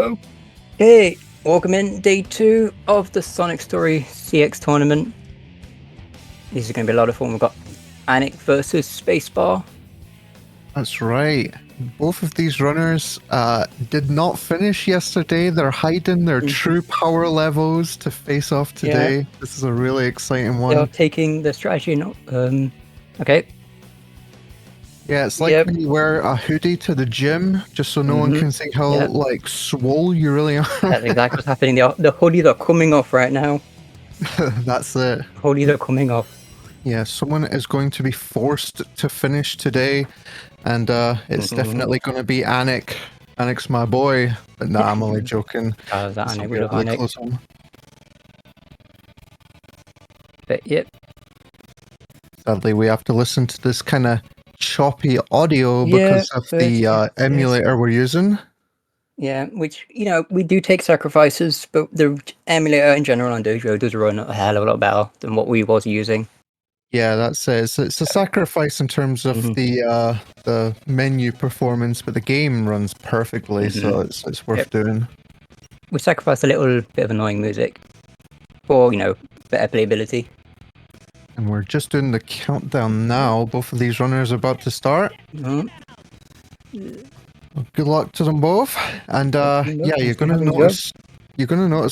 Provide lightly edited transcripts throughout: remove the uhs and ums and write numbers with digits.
Okay, welcome in day 2 of the Sonic Story CX tournament. This is going to be a lot of fun. We've got Anik versus Spacebar. That's right. Both of these runners did not finish yesterday. They're hiding their true power levels to face off today. Yeah. This is a really exciting They are one. taking the strategy. Okay. Yeah, it's like when you wear a hoodie to the gym just so no one can see how like swole you really are. That's exactly what's happening. The hoodies are coming off right now. That's it. Hoodies are coming off. Yeah, someone is going to be forced to finish today, and it's definitely going to be Anik. Anik's my boy, but nah, I'm only joking. That This will Anik, be we a love really Anik. close one. But yep. Sadly, we have to listen to this kind of choppy audio because of the emulator we're using. Yeah, which, we do take sacrifices, but the emulator in general on Dojo does run a hell of a lot better than what we was using. Yeah, that's it. It's a sacrifice in terms of the menu performance, but the game runs perfectly, so it's worth doing. We sacrificed a little bit of annoying music for, better playability. And we're just doing the countdown now. Both of these runners are about to start. Good luck to them both. And yeah, you're gonna notice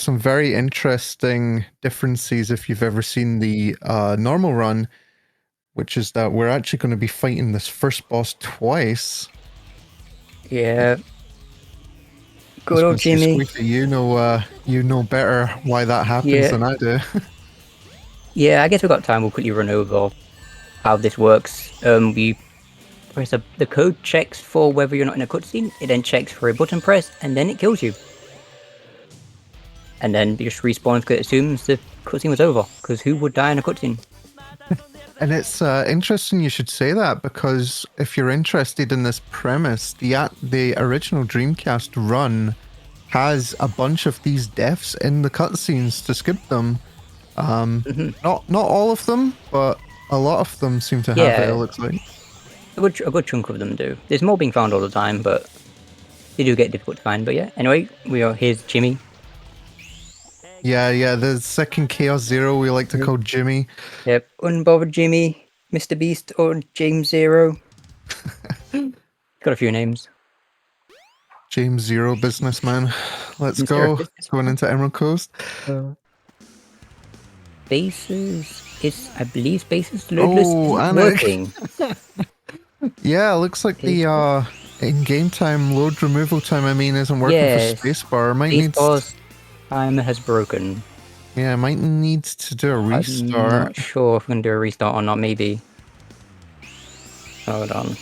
some very interesting differences if you've ever seen the normal run, which is that we're actually going to be fighting this first boss twice. Yeah. Good old Jimmy. Squeaky, you know better why that happens than I do. Yeah, I guess we've got time. We'll quickly run over how this works. We press the code checks for whether you're not in a cutscene. It then checks for a button press, and then it kills you. And then you just respawn because it assumes the cutscene was over. Because who would die in a cutscene? And it's interesting you should say that, because if you're interested in this premise, the original Dreamcast run has a bunch of these deaths in the cutscenes to skip them. Not all of them, but a lot of them seem to have it looks like. A good chunk of them do. There's more being found all the time, but they do get difficult to find. But yeah, anyway, here's Jimmy. Yeah, the second Chaos Zero we like to call Jimmy. Yep, Unbothered Jimmy, Mr. Beast, or James Zero. Got a few names. James Zero, businessman. Let's go. Going into Emerald Coast. Bases is, I believe, Bases loadless is working. Yeah, it looks like the in-game time, load removal time, isn't working for spacebar. Spacebar's timer has broken. Yeah, might need to do a restart. I'm not sure if we're going to do a restart or not, maybe. Hold on.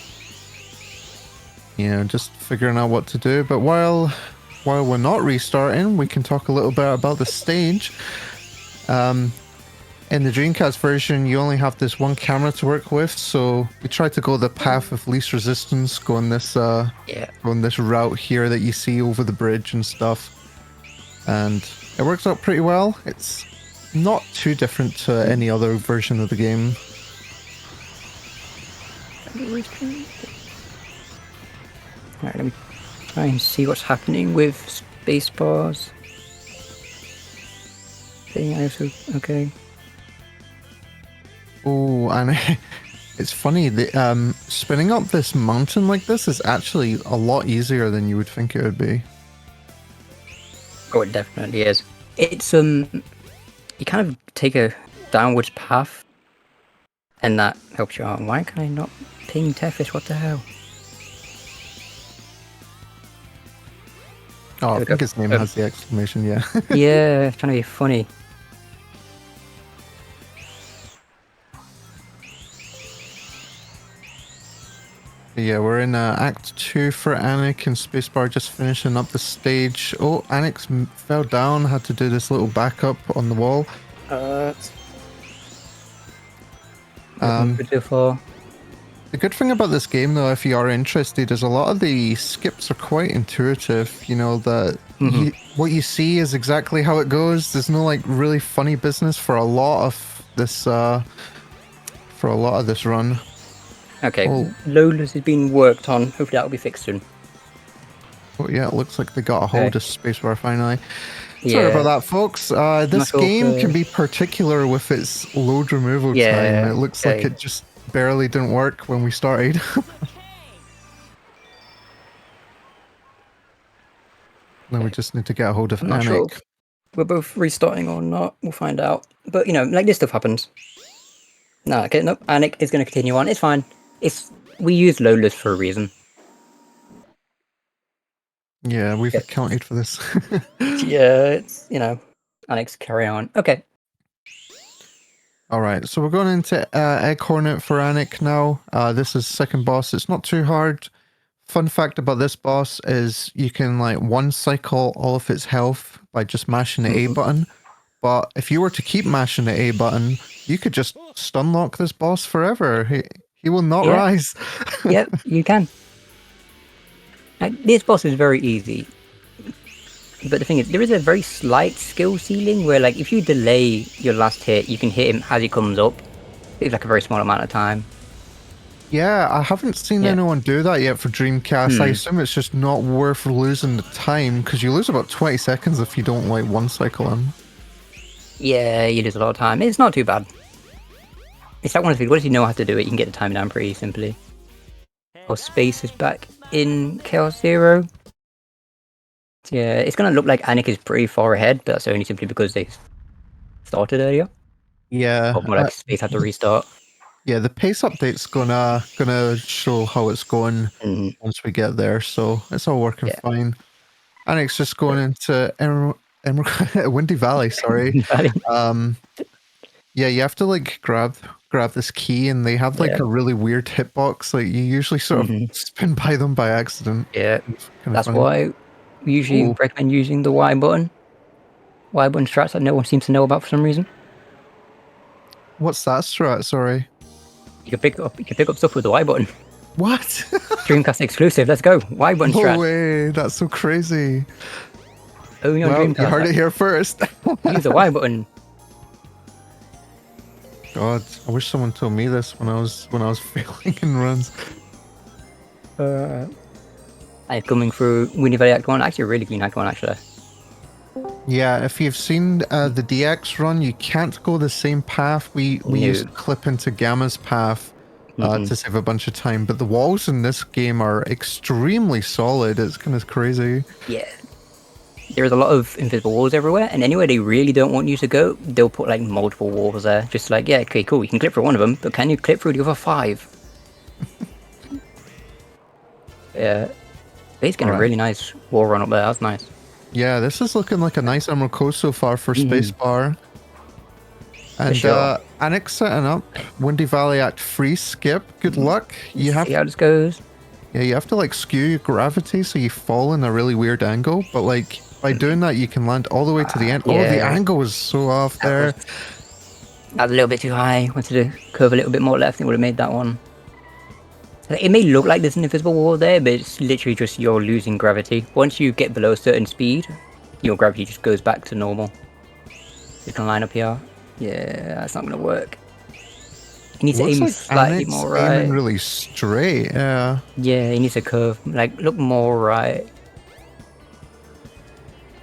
Yeah, just figuring out what to do. But while we're not restarting, we can talk a little bit about the stage. In the Dreamcast version, you only have this one camera to work with, so we tried to go the path of least resistance, going this route here that you see over the bridge and stuff. And it works out pretty well. It's not too different to any other version of the game. Alright, let me try and see what's happening with spacebars. Okay. Oh, and it's funny, the spinning up this mountain like this is actually a lot easier than you would think it would be. Oh, it definitely is. It's you kind of take a downwards path, and that helps you out. Why can I not ping Tethys? What the hell? Oh, I think his name has the exclamation, yeah. Yeah, trying to be funny. Yeah, we're in Act 2 for Anik, and Spacebar just finishing up the stage. Oh, Anik fell down, had to do this little backup on the wall. Beautiful. The good thing about this game, though, if you are interested, is a lot of the skips are quite intuitive. You know, that what you see is exactly how it goes. There's no like really funny business for a lot of this run. Okay, Lola's is being worked on. Hopefully that'll be fixed soon. Oh yeah, it looks like they got a hold of spacebar finally. Sorry about Yeah, that, folks. I'm not This sure if, game can be particular with its load removal time. It yeah, looks like okay. it just barely didn't work when we started. Then we just need to get a hold of I'm not sure Anik. if we're both restarting or not. We'll find out. But, you know, like, this stuff happens. No, okay, nope. Anik is going to continue on. It's fine. We use loadless for a reason. Yeah, we've Yeah. accounted for this. Yeah, it's, you know, Anik's carry on. Okay. All right, so we're going into Egg Hornet for Anik now. This is second boss. It's not too hard. Fun fact about this boss is you can like one cycle all of its health by just mashing the A button. But if you were to keep mashing the A button, you could just stun lock this boss forever. He will not Yeah. rise. Yep, you can. Like, this boss is very easy. But the thing is, there is a very slight skill ceiling where, like, if you delay your last hit, you can hit him as he comes up. It's like a very small amount of time. Yeah, I haven't seen Yeah. anyone do that yet for Dreamcast. I assume it's just not worth losing the time because you lose about 20 seconds if you don't like one cycle in. Yeah, you lose a lot of time. It's not too bad. It's like one of the things, once you know how to do it, you can get the time down pretty simply. Oh, Space is back in Chaos Zero. Yeah, it's gonna look like Anik is pretty far ahead, but that's only simply because they started earlier. Yeah, Or more like Space had to restart. yeah. The pace update's gonna show how it's going once we get there, so it's all working Yeah. fine. And it's just going into Windy Valley. Sorry. Yeah, you have to like grab this key, and they have like Yeah. a really weird hitbox. Like you usually sort of spin by them by accident. Yeah. It's kind of That's funny. why we usually Ooh, recommend using the Y button. Y button strats that no one seems to know about for some reason. what's that strat? Sorry. You can pick up stuff with the Y button. What? Dreamcast exclusive. Let's go. Y button No strat. way. That's so crazy. Only on Well, you Dreamcast. heard it here first. Use the Y button. God, I wish someone told me this when I was failing in runs. I'm coming through Windy Valley Act 1. Actually, a really clean Act 1, actually. Yeah, if you've seen the DX run, you can't go the same path. We used to clip into Gamma's path to save a bunch of time, but the walls in this game are extremely solid. It's kind of crazy. Yeah. There's a lot of invisible walls everywhere, and anywhere they really don't want you to go, they'll put like multiple walls there. Just like, yeah, okay, cool, you can clip through one of them, but can you clip through the other 5? Yeah. He's getting a really nice wall run up there. That's nice. Yeah, this is looking like a nice Emerald Coast so far for Spacebar. And sure. Annex setting up Windy Valley Act 3 skip. Good luck. You have See how this goes. Yeah, you have to like skew your gravity so you fall in a really weird angle, but like by doing that you can land all the way to the end. Oh, the Yeah. angle was so off there. That was a little bit too high. Wanted to curve a little bit more left. It would have made that one. It may look like there's an invisible wall there, but it's literally just you're losing gravity. Once you get below a certain speed, your gravity just goes back to normal. You can line up here. Yeah, that's not going to work. He needs to aim slightly Annex more right. aiming really straight, yeah. Yeah, he needs to curve, like, look more right.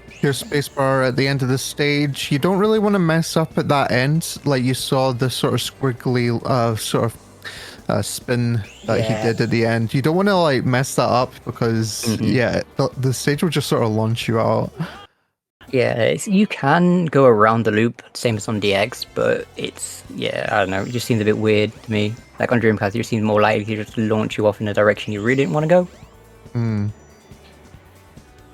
Here's spacebar at the end of the stage. You don't really want to mess up at that end, like you saw the sort of squiggly spin that he did at the end. You don't want to like mess that up because the stage will just sort of launch you out. Yeah, you can go around the loop, same as on DX, but it's, yeah, I don't know, it just seems a bit weird to me. Like on Dreamcast, it just seems more likely to just launch you off in a direction you really didn't want to go.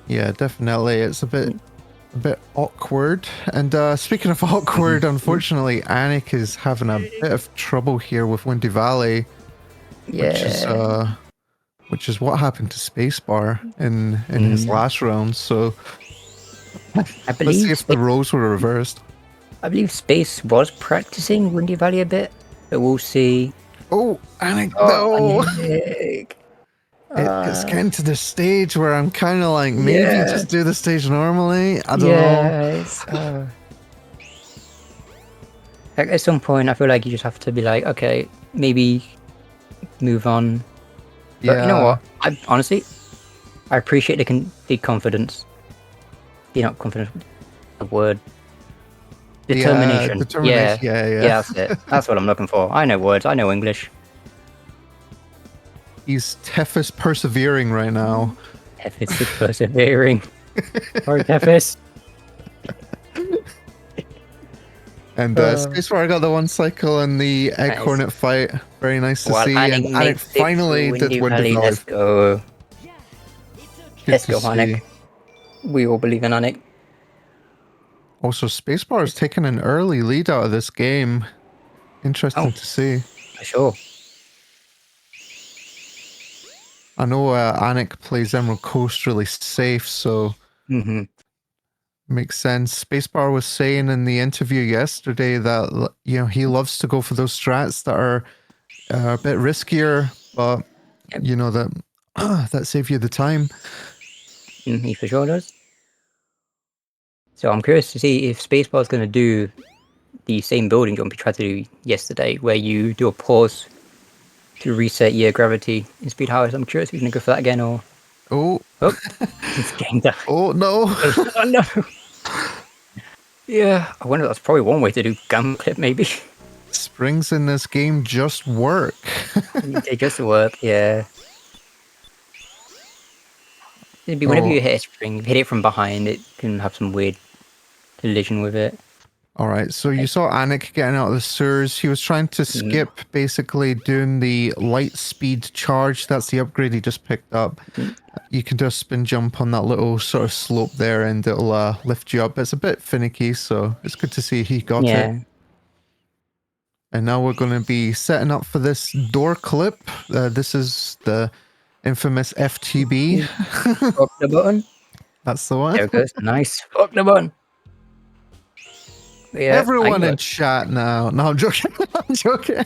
Yeah, definitely. It's a bit awkward. And speaking of awkward, unfortunately, Anik is having a bit of trouble here with Windy Valley, which is what happened to Spacebar in his last round. So let's see if the roles were reversed. I believe Space was practicing Windy Valley a bit, but we'll see. Oh, Anik, no! Anik. It's getting to the stage where I'm kind of like, maybe just do the stage normally. I don't know. Like at some point, I feel like you just have to be like, okay, maybe move on. But you know what? I honestly, I appreciate the confidence. You're not confident. The word determination. Determination. Yeah, Yeah, yeah, yeah. that's it. That's what I'm looking for. I know words. I know English. He's Tethys persevering right now. Tethys is persevering. Sorry, Tethys. And Spacebar got the one cycle in the Egg Nice. Hornet fight. Very nice to While see. And Anik Anik makes it through finally did Windy Windy Valley, Valley. let's go. Good Let's to go, see. Anik. We all believe in Anik. Also, Spacebar is taking an early lead out of this game. Interesting Oh, to see. for sure. I know Anik plays Emerald Coast really safe, so Mm-hmm. makes sense. Spacebar was saying in the interview yesterday that he loves to go for those strats that are a bit riskier, but Yep. that save you the time. He for sure does. So I'm curious to see if Spacebar is going to do the same building jump he tried to do yesterday, where you do a pause to reset your gravity and speed highs. I'm curious if he's going to go for that again or... Oh, Oh, he's getting down. oh no! Oh no! Yeah, I wonder, that's probably one way to do gun clip, maybe. Springs in this game just work. They just work, yeah. It'd be whenever Oh, you hit a spring, hit it from behind, it can have some weird collision with it. all right. So you saw Anik getting out of the sewers. He was trying to skip basically doing the light speed charge. That's the upgrade he just picked up. Mm. You can do a spin jump on that little sort of slope there and it'll lift you up. It's a bit finicky, so it's good to see he got it. Yeah. And now we're going to be setting up for this door clip. This is the infamous FTB. Fuck the button. That's the one. There it goes. Nice. Fuck the button. Yeah, Everyone in chat now. No, I'm joking. I'm joking.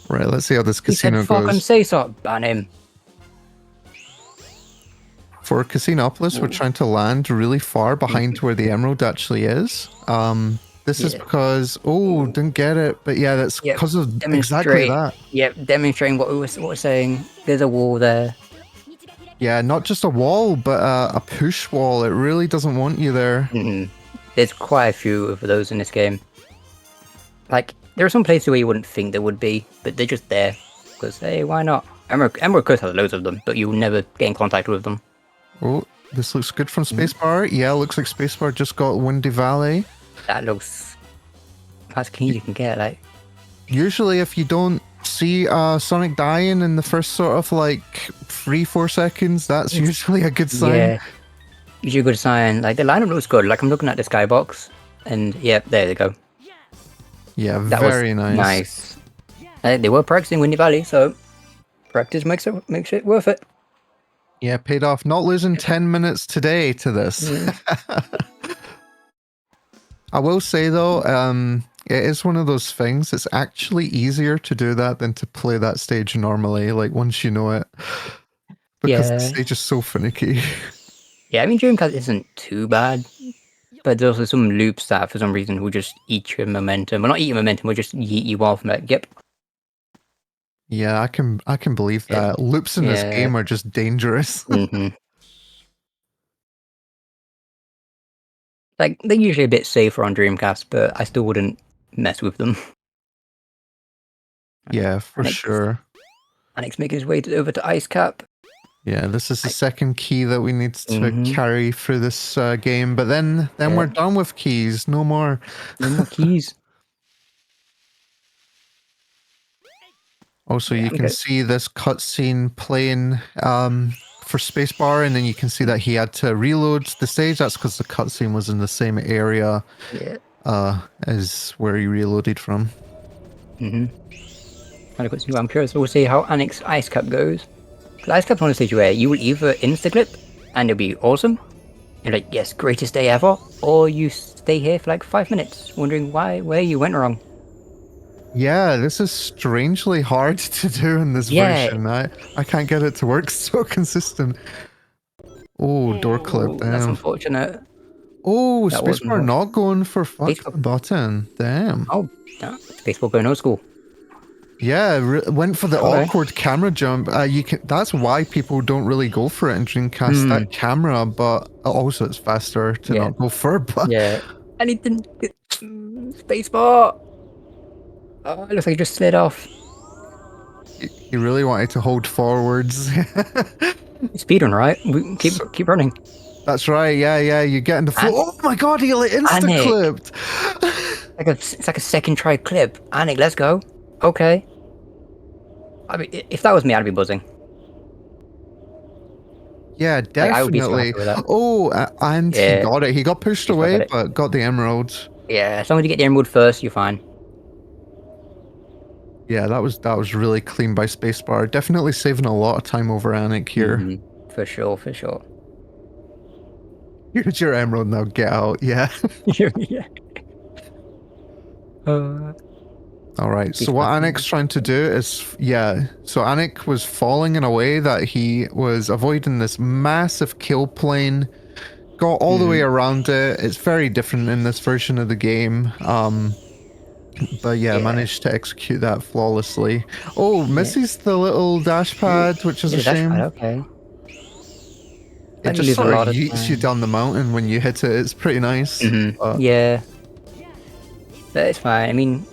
Right, let's see how this He said casino fucking goes. say so. Ban him. For Casinopolis, we're trying to land really far behind where the emerald actually is. This is because didn't get it, but yeah, that's because of exactly that. Yep, demonstrating what we're saying. There's a wall there. Yeah, not just a wall, but a push wall. It really doesn't want you there. Mm-hmm. There's quite a few of those in this game. Like, there are some places where you wouldn't think there would be, but they're just there. Because, hey, why not? Emerald Coast has loads of them, but you'll never get in contact with them. Oh, this looks good from Spacebar. Yeah, looks like Spacebar just got Windy Valley. That looks... That's clean you can get, like... Usually if you don't see Sonic dying in the first sort of like 3-4 seconds, that's usually a good sign. Yeah. Usually a good sign. Like, the lineup looks good. Like, I'm looking at the skybox, and yeah, there they go. Yeah, That very was nice. They were practicing Windy Valley, so practice makes it worth it. Yeah, paid off. Not losing 10 minutes today to this. I will say though, it is one of those things. It's actually easier to do that than to play that stage normally, like once you know it. Because the stage is so finicky. Yeah, I mean, Dreamcast isn't too bad, but there's also some loops that for some reason will just eat your momentum. Well, not eat your momentum, will just yeet you off and like, yep. Yeah, I can believe that. Loops in this game are just dangerous. Like, they're usually a bit safer on Dreamcast, but I still wouldn't mess with them. Yeah, for sure. Anik's making his way over to Ice Cap. Yeah, this is the second key that we need to carry through this game, but then we're done with keys. No more. No more keys. Also, you can see this cutscene playing for spacebar, and then you can see that he had to reload the stage. That's because the cutscene was in the same area as where he reloaded from. I'm curious. We'll see how Anik's Ice Cap goes. Because Ice Cap's one of the stages where you will either insta-clip, and it'll be awesome. You're like, yes, greatest day ever. Or you stay here for like 5 minutes, wondering where you went wrong. Yeah, this is strangely hard to do in this version. I can't get it to work so consistent. Oh, door clip, damn. That's unfortunate. Oh, spacebar not going for fuck Facebook. the button. Damn. Oh, damn. Spacebar going old school. Yeah, went for the Okay. awkward camera jump. You can. That's why people don't really go for it in Dreamcast. Hmm. That camera, but also it's faster to Yeah. not go for it. But Yeah. Anything. Spacebar. Oh, it looks like it just slid off. he really wanted to hold forwards. Speedrun, right? We So, keep running. that's right. Yeah, yeah. You get in the flow. And Oh my god! He like insta Anik. clipped. It's like a second try clip. Anik, let's go. Okay. I mean, if that was me, I'd be buzzing. Yeah, Like, I would be so happy definitely. with that. Oh, and he Yeah. got it. He got pushed He's back away, at it. but got the emerald. Yeah. As long as you get the emerald first, you're fine. Yeah, that was really clean by spacebar. Definitely saving a lot of time over Anik here. Hmm. For sure. For sure. Here's your emerald now. Get out. Yeah. Yeah. Uh, All right. So Beach what Button. Anik's trying to do is, yeah. So Anik was falling in a way that he was avoiding this massive kill plane. Got all the way around it. It's very different in this version of the game. But yeah, Yeah. managed to execute that flawlessly. Oh, Yeah. misses the little dash Ooh, pad, which is a yeah, that's fine. shame. Okay. It Like you just lose a sort of lot of yeets you time. down the mountain when you hit it. It's pretty nice. Yeah. But it's fine. I mean,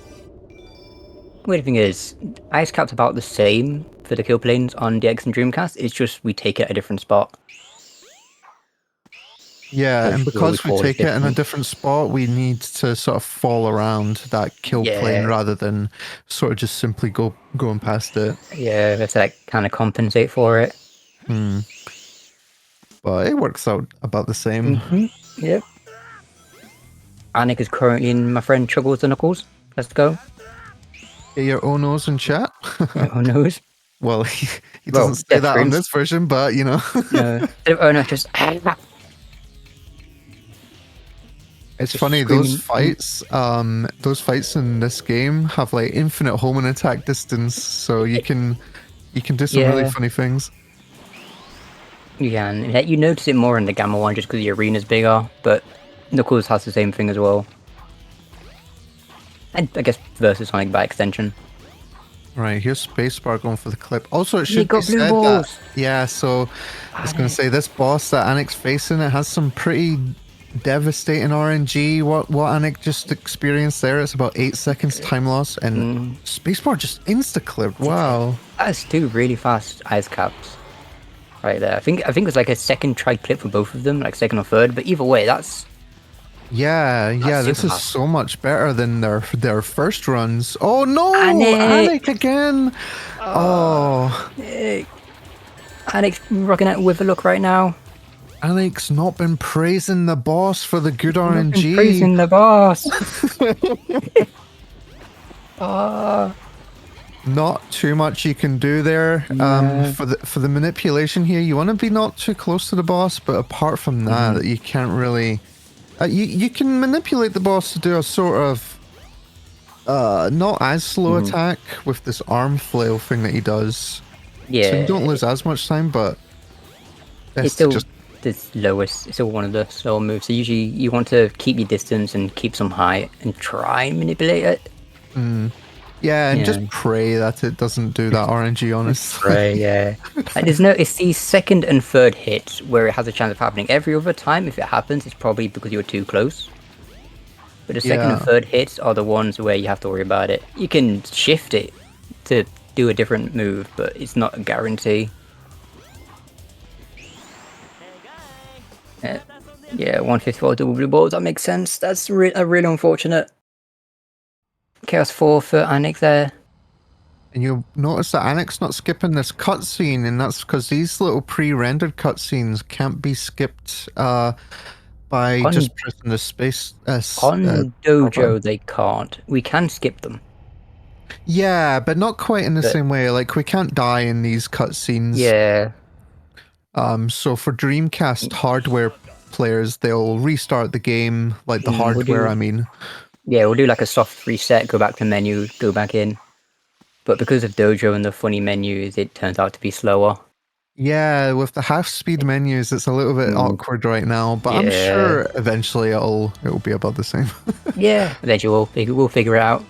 weird thing is, Ice Cap's about the same for the kill planes on DX and Dreamcast. It's just we take it at a different spot. Yeah, Because and where we because we fall is take it in a different. different spot, we need to sort of fall around that kill plane Yeah. rather than sort of just simply going past it. Yeah. That's like kind of compensate for it. Hmm. But it works out about the same. Yep. Anik is currently in my friend Chuggles the Knuckles. Let's go. Get your Onos in chat. Yeah, who knows? Well, he Well, doesn't say death that on screams. this version, but you know. No. Oh no, just It's just funny, screaming. those fights in this game have like infinite home and attack distance, so you can do some really Yeah. funny things. You can. You notice it more in the Gamma one just because the arena's bigger, but Knuckles has the same thing as well. And I guess versus Sonic by extension. Right, here's Spacebar going for the clip. Also, it You should be got blue said that, balls! yeah, so I was going to say this boss that Anik's facing, it has some pretty devastating RNG. What Anik just experienced there, it's about 8 seconds time loss, and Spacebar just insta-clipped. Wow. That's two really fast ice caps. Right there. I think it was like a second try clip for both of them, like second or third, but either way, that's Yeah, this super is fast. so much better than their first runs. Oh no, Anik! Anik again. Oh, Anik's rocking out with a look right now. Anik's not been praising the boss for the good Not been RNG. praising the boss. Oh, Not too much you can do there. no. For the manipulation here, you want to be not too close to the boss, but apart from that, you can't really. You can manipulate the boss to do a sort of not as slow attack with this arm flail thing that he does. Yeah. So you don't lose as much time, but It's still the lowest. It's still one of the slower moves. So usually you want to keep your distance and keep some height and try and manipulate it. yeah, and just Yeah. pray that it doesn't do that RNG, honestly. Right, yeah. Like, it's the second and third hits where it has a chance of happening. Every other time, if it happens, it's probably because you're too close. But the second and Yeah. third hits are the ones where you have to worry about it. You can shift it to do a different move, but it's not a guarantee. Yeah, 154 double blue balls, that makes sense. That's really unfortunate. Chaos 4 for Anik there. And you'll notice that Anik's not skipping this cutscene, and that's because these little pre-rendered cutscenes can't be skipped by just pressing the space. On Dojo, they can't. We can skip them. Yeah, but not quite in the But- same way. Like, we can't die in these cutscenes. Yeah. So for Dreamcast hardware players, they'll restart the game, like the hardware, I mean. Yeah, we'll do like a soft reset, go back to menu, go back in. But because of Dojo and the funny menus, it turns out to be slower. Yeah, with the half-speed menus, it's a little bit awkward right now, but I'm Yeah. sure eventually it'll be about the same. Yeah, eventually we'll figure it out.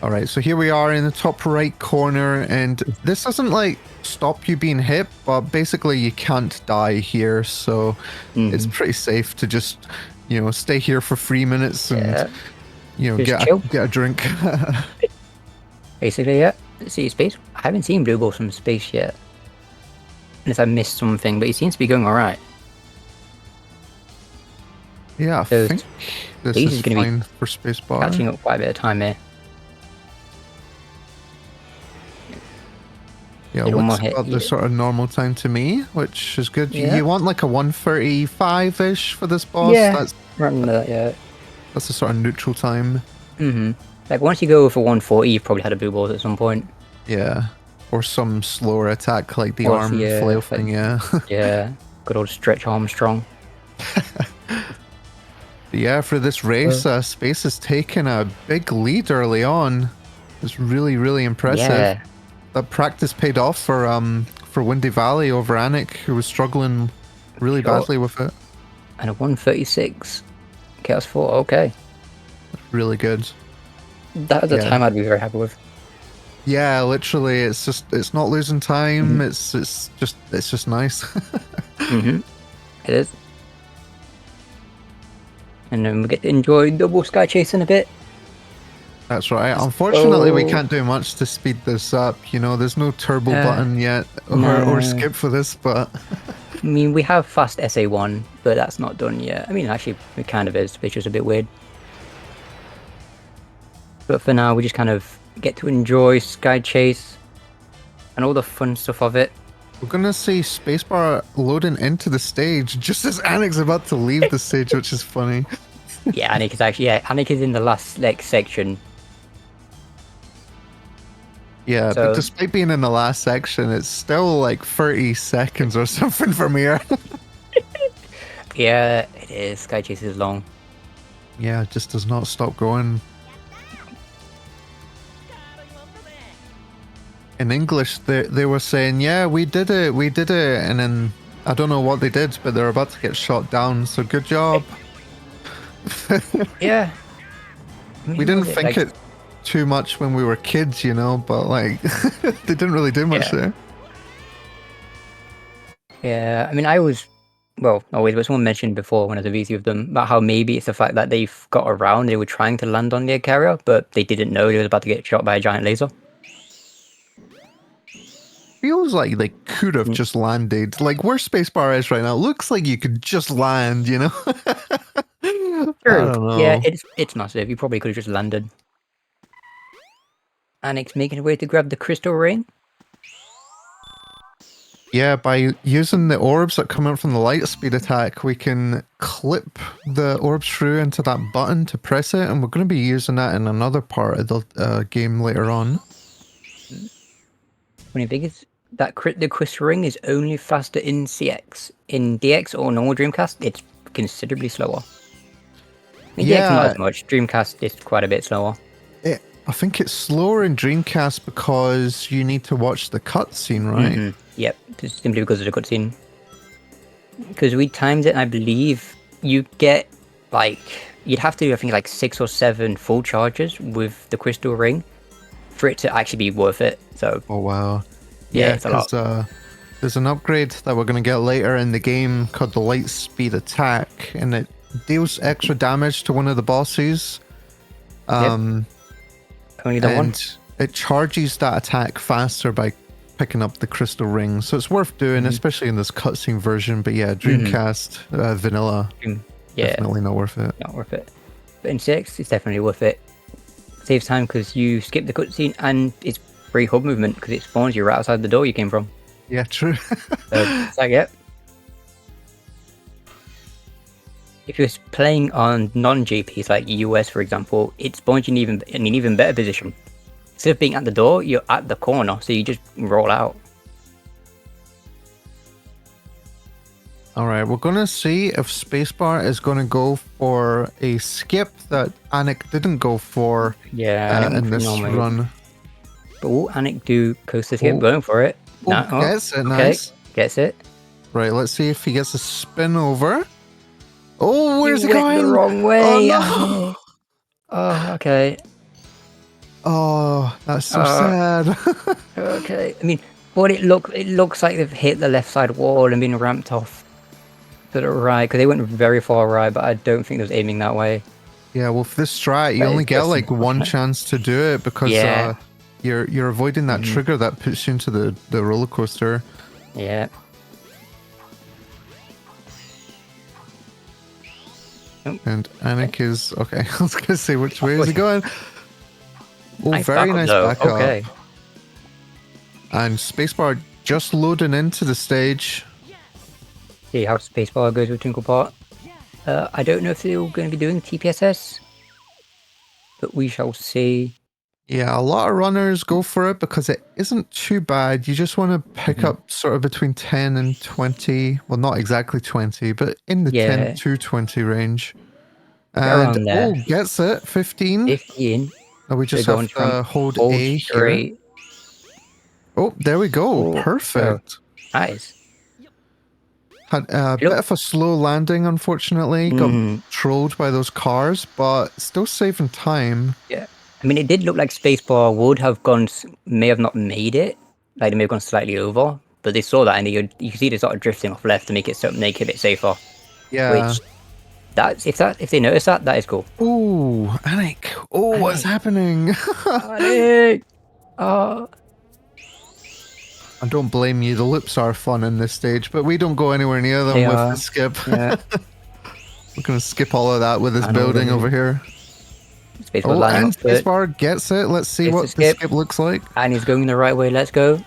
All right, so here we are in the top right corner, and this doesn't like stop you being hit, but basically you can't die here, so it's Mm-hmm. pretty safe to just, stay here for 3 minutes and, Yeah, just get chill. get a drink. Basically, yeah. See space. I haven't seen blue balls from space yet, unless I missed something. But he seems to be going all right. Yeah, I So think this space is is going to be fine for spacebar. catching up quite a bit of time here. Yeah, Did one more looks hit. about the Yeah. sort of normal time to me, which is good. Yeah. You want like a 135-ish for this boss? Yeah. Running that. Yeah. That's the sort of neutral time. Mm-hmm. Like once you go for 140, you've probably had a blue balls at some point. Yeah. Or some slower attack like the Or if arm flail like, thing, yeah. yeah, good old Stretch Armstrong. Yeah, for this race, Space has taken a big lead early on. It's really, really impressive. Yeah. That practice paid off for Windy Valley over Anik, who was struggling really Sure. badly with it. And a 136 Chaos 4. Okay. Really good. That was a Yeah. time I'd be very happy with. Yeah, literally, it's not losing time. Mhm. It's just nice. Mm-hmm. It is. And then we get to enjoy double sky chasing a bit. That's right. Unfortunately, we Oh. can't do much to speed this up. There's no turbo Uh, button yet or no. skip for this, but I mean, we have fast SA1, but that's not done yet. I mean, actually, it kind of is. It's just a bit weird. But for now, we just kind of get to enjoy Sky Chase and all the fun stuff of it. we're gonna see spacebar loading into the stage just as Anik's about to leave the stage, which is funny. Yeah, Anik is actually, Anik is in the last section. Yeah, So, but despite being in the last section, it's still like 30 seconds or something from here. yeah, it is. Sky Chase is long. Yeah, it just does not stop going. In English, they were saying, yeah, we did it, and then I don't know what they did, but they're about to get shot down, so good job. Yeah. I mean, We didn't was think like, it too much when we were kids, but like, they didn't really do much there. Yeah, I mean, I was, well, always, but someone mentioned before when I was a VC with them about how maybe it's the fact that they've got around, they were trying to land on the air carrier, but they didn't know they was about to get shot by a giant laser. Feels like they could have just landed. Like where spacebar is right now, it looks like you could just land, True. I don't know. Yeah, it's massive. You probably could have just landed. Anik's making his way to grab the crystal ring. Yeah, by using the orbs that come out from the light speed attack, we can clip the orbs through into that button to press it, and we're going to be using that in another part of the game later on. Funny thing is, the crystal ring is only faster in CX. In DX or normal Dreamcast, it's considerably slower. In DX, not as much. Dreamcast is quite a bit slower. I think it's slower in Dreamcast because you need to watch the cutscene, right? Mm-hmm. Yep, just simply because of the cutscene. Because we timed it, and I believe you get like you'd have to do, I think, like 6 or 7 full charges with the crystal ring for it to actually be worth it. So, oh wow, yeah, it's a lot. There's an upgrade that we're going to get later in the game called the light speed attack, and it deals extra damage to one of the bosses. Only the one. It charges that attack faster by picking up the crystal ring, so it's worth doing, especially in this cutscene version. But yeah, Dreamcast vanilla, definitely not worth it. Not worth it. But in 6, it's definitely worth it. Saves time because you skip the cutscene, and it's free hub movement because it spawns you right outside the door you came from. Yeah, true. So it's like, yep. If you're playing on non-GPs like US, for example, it spawns you in an even better position. Instead of being at the door, you're at the corner, so you just roll out. Alright, we're gonna see if spacebar is gonna go for a skip that Anik didn't go for in this run. But will Anik do coaster skip? Going for it. Gets it, nice. Gets it. Right, let's see if he gets a spin over. Oh, where's he went going? the wrong way. Oh, no. Oh, okay. Oh, that's so Uh, sad. okay. I mean, but it looks like they've hit the left side wall and been ramped off to the right because they went very far right, but I don't think they was aiming that way. Yeah, well, for this strat, you That only is get just like one unfortunate. chance to do it because Yeah. you're avoiding that Mhm. trigger that puts you into the roller coaster. Yeah. Oh, And Anik is okay. I was gonna say, which way is he okay. going? Oh, Nice very backup nice though. backup. Okay. And spacebar just loading into the stage. See how spacebar goes with Twinkle Part. I don't know if they're going to be doing TPSS, but we shall see. Yeah, a lot of runners go for it because it isn't too bad. You just want to pick Mhm. up sort of between 10 and 20. Well, not exactly 20, but in the 10 Yeah, to 20 range. get And around there. oh, gets it. 15. 15. Now we So just have going from to hold hold A here. straight. Oh, there we go. Oh, let's go. Perfect. Nice. Had a bit Look. of a slow landing, unfortunately. Got Mm, trolled by those cars, but still saving time. yeah. I mean, it did look like spacebar would have gone, may have not made it. Like, they may have gone slightly over, but they saw that and you can see they started drifting off left to make it make it a bit safer. Yeah. Which, if they notice that, that is cool. Ooh, Anik. Oh, what's Alec, happening? Alec. Oh, I don't blame you. The loops are fun in this stage, but we don't go anywhere near them they with the are. skip. Yeah. We're going to skip all of that with this I know we're building gonna over here. spacebar Oh, lining and up for it. spacebar gets it. Let's see It's a what the skip, skip looks like. and he's going the right way. Let's go.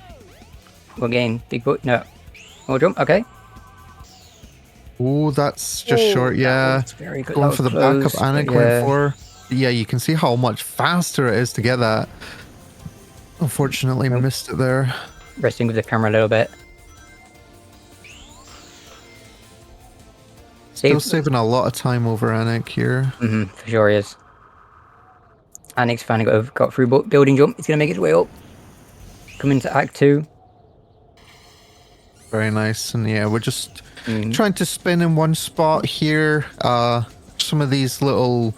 We're getting big boot. No, more jump. Okay. Oh, that's just Oh, short. that Yeah. was very good. That Going was for the backup close. But Anik went yeah, for. Yeah, you can see how much faster it is to get that. Unfortunately, nope. missed it there. Resting with the camera a little bit. Still Save. saving a lot of time over Anik here. For sure he is. Annick's finally got through building jump. He's gonna make his way up. Coming to Act 2. Very nice. And yeah, we're just Mm, trying to spin in one spot here. Some of these little,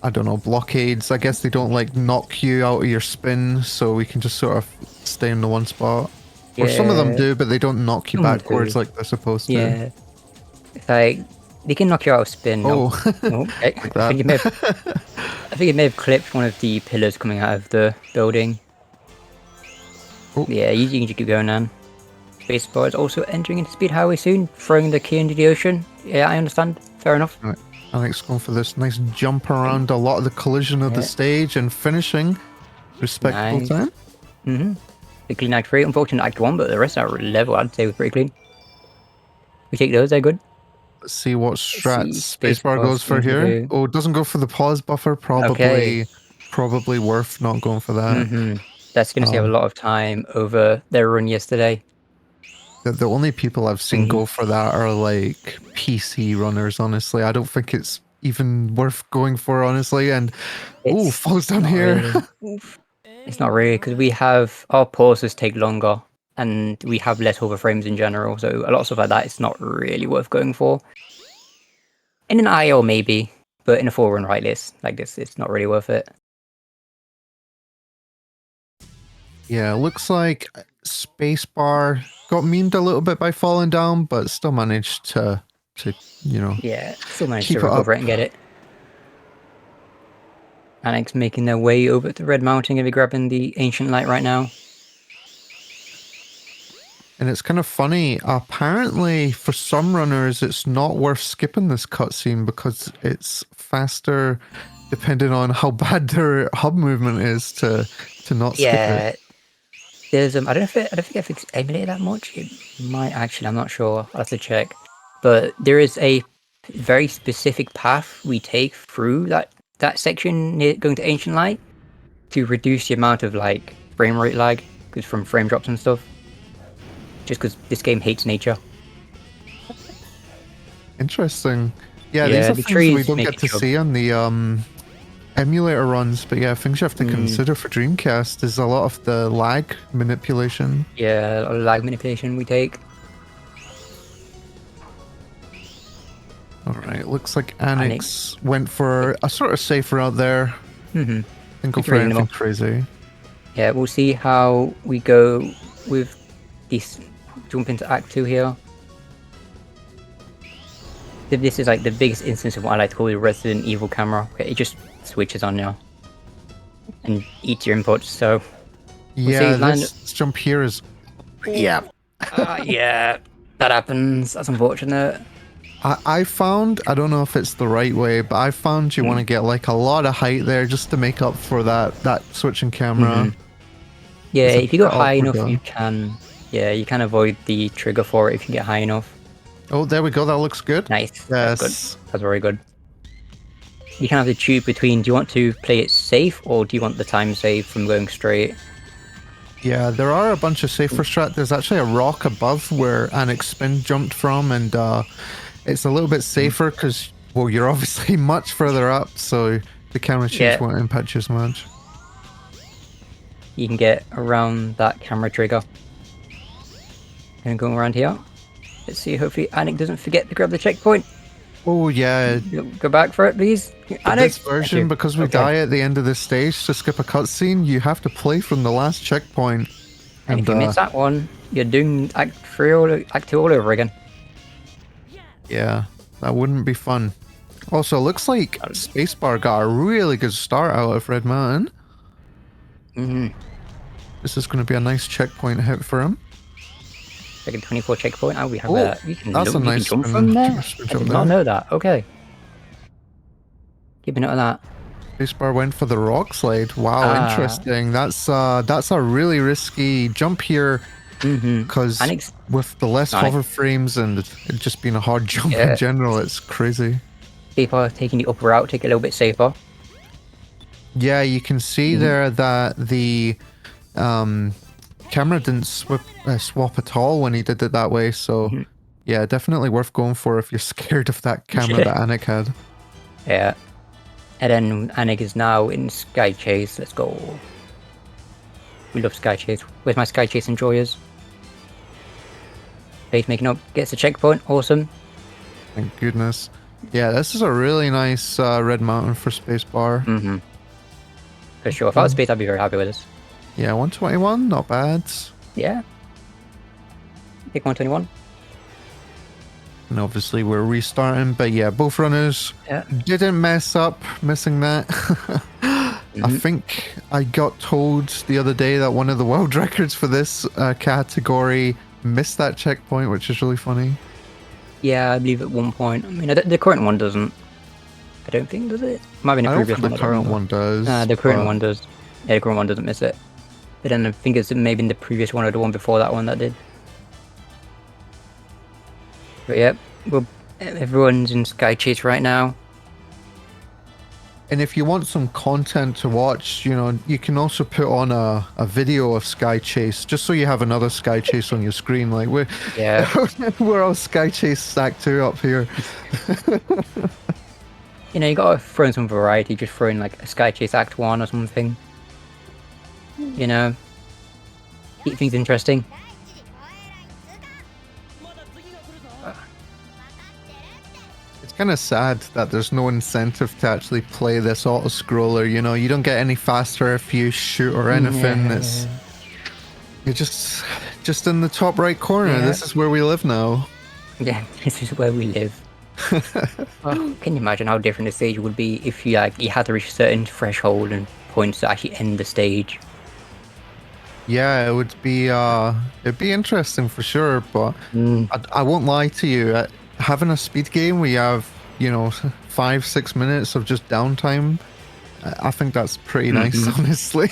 I don't know, blockades. I guess they don't like knock you out of your spin, so we can just sort of stay in the one spot. Or some of them yeah, do, but they don't knock you some backwards do. like they're supposed to. Yeah, it's like they can knock you out of spin. Nope. Oh, Oh, okay. like I think it may have. that. I think it may have clipped one of the pillars coming out of the building. Oh, Yeah, you can just keep going, man. Spacebar is also entering into speed highway soon, throwing the key into the ocean. Yeah, I understand. Fair enough. right. Anik's going for this nice jump around a lot of the collision of the Yeah, stage and finishing. Respectable nice. time. The clean Act 3, unfortunate Act 1, but the rest of our level I'd say was pretty clean. We take those, they're good. Let's see what Let's see, strats spacebar Spacebar's goes for going to here. do. Oh, doesn't go for the pause buffer. Okay. Probably worth not going for that. That's going to save a Um, lot of time over their run yesterday. the only people I've seen go for that are like PC runners. Honestly, I don't think it's even worth going for. Honestly, and oh, It's falls down not here. really. It's not really because we have our pauses take longer and we have less hover frames in general. So a lot of stuff like that, it's not really worth going for. In an IO maybe, but in a full run like this, it's not really worth it. Yeah, looks like spacebar got memed a little bit by falling down, but still managed to Yeah, still managed to keep it up. recover it and get it. Annex making their way over to Red Mountain, gonna be grabbing the Ancient Light right now. And it's kind of funny. Apparently, for some runners, it's not worth skipping this cutscene because it's faster, depending on how bad their hub movement is to not skip it. Yeah, there's I don't think if it's emulated that much. It might actually. I'm not sure. I'll have to check. But there is a very specific path we take through that section near going to Ancient Light to reduce the amount of like frame rate lag, because from frame drops and stuff. Just because this game hates nature. Interesting. Yeah, these Yeah, are the things we trees don't make get it to chug. see on the emulator runs, but yeah, things you have to consider for Dreamcast is a lot of the lag manipulation. Yeah, a lot of lag manipulation we take. All right, looks like Annex went for a sort of safe route there. Didn't go It's for anything reasonable. crazy. Yeah, we'll see how we go with this jump into Act 2 here. This is like the biggest instance of what I like to call the Resident Evil camera. Okay, it just switches on now and eats your inputs. So we'll see. Yeah, this jump here is... Yeah. Yeah, that happens. That's unfortunate. I found, I don't know if it's the right way, but I found you want to get like a lot of height there just to make up for that switching camera. Yeah, It's a if you go bit high awkward, enough, though. you can. Yeah, you can avoid the trigger for it if you get high enough. Oh, there we go. That looks good. Nice. Yes. That's good. That's very good. You kind of have to choose between, do you want to play it safe or do you want the time save from going straight? Yeah, there are a bunch of safer strat. There's actually a rock above where Anik spin jumped from, and it's a little bit safer because, well, you're obviously much further up, so the camera change won't impact you as much. You can get around that camera trigger. And going around here. Let's see, hopefully Anik doesn't forget to grab the checkpoint. Oh, yeah. Go back for it, please. Anik! This version, because we die at the end of this stage to skip a cutscene, you have to play from the last checkpoint. And if you miss that one, you're doing Act 2 all over again. Yeah, that wouldn't be fun. Also, looks like Spacebar got a really good start out of Red Mountain. This is going to be a nice checkpoint hit for him. Second 24 checkpoint. Oh, we have you can that's a nice jump from there. I did not know that. Okay. Keeping note of that. Spacebar went for the rock slide. Wow, interesting. That's a really risky jump here. Because with the less hover frames and it just being a hard jump in general, it's crazy. People taking the upper route, take it a little bit safer. Yeah, you can see there that the camera didn't swap at all when he did it that way. So yeah, definitely worth going for if you're scared of that camera that Anik had. Yeah. And then Anik is now in Sky Chase. Let's go. We love Sky Chase. Where's my Sky Chase enjoyers? Faith making up, gets a checkpoint. Awesome. Thank goodness. Yeah, this is a really nice Red Mountain for Spacebar. For sure. If I was Space, I'd be very happy with this. Yeah, 121, not bad. Yeah. Pick 121. And obviously we're restarting, but yeah, both runners didn't mess up missing that. I think I got told the other day that one of the world records for this category missed that checkpoint, which is really funny. Yeah, I believe at one point. I mean, the current one doesn't. I don't think, does it? Might be in the previous one. The current one does. The current one does. Yeah, the current one doesn't miss it. But then I think it's maybe in the previous one or the one before that one that did. But yeah, well, everyone's in Sky Chase right now. And if you want some content to watch, you know, you can also put on a video of Sky Chase, just so you have another Sky Chase on your screen. Like we're all Sky Chase stacked 2 up here. You know, you gotta throw in some variety, just throw in like a Sky Chase Act 1 or something. You know, keep things interesting. It's kind of sad that there's no incentive to actually play this auto-scroller, you know, you don't get any faster if you shoot or anything. You're just in the top right corner. This is where we live now. Yeah, this is where we live. Well, can you imagine how different the stage would be if you had to reach a certain threshold and points to actually end the stage? Yeah, it would be it'd be interesting for sure, but I won't lie to you. Having a speed game where you have, you know, 5-6 minutes of just downtime, I think that's pretty nice, honestly.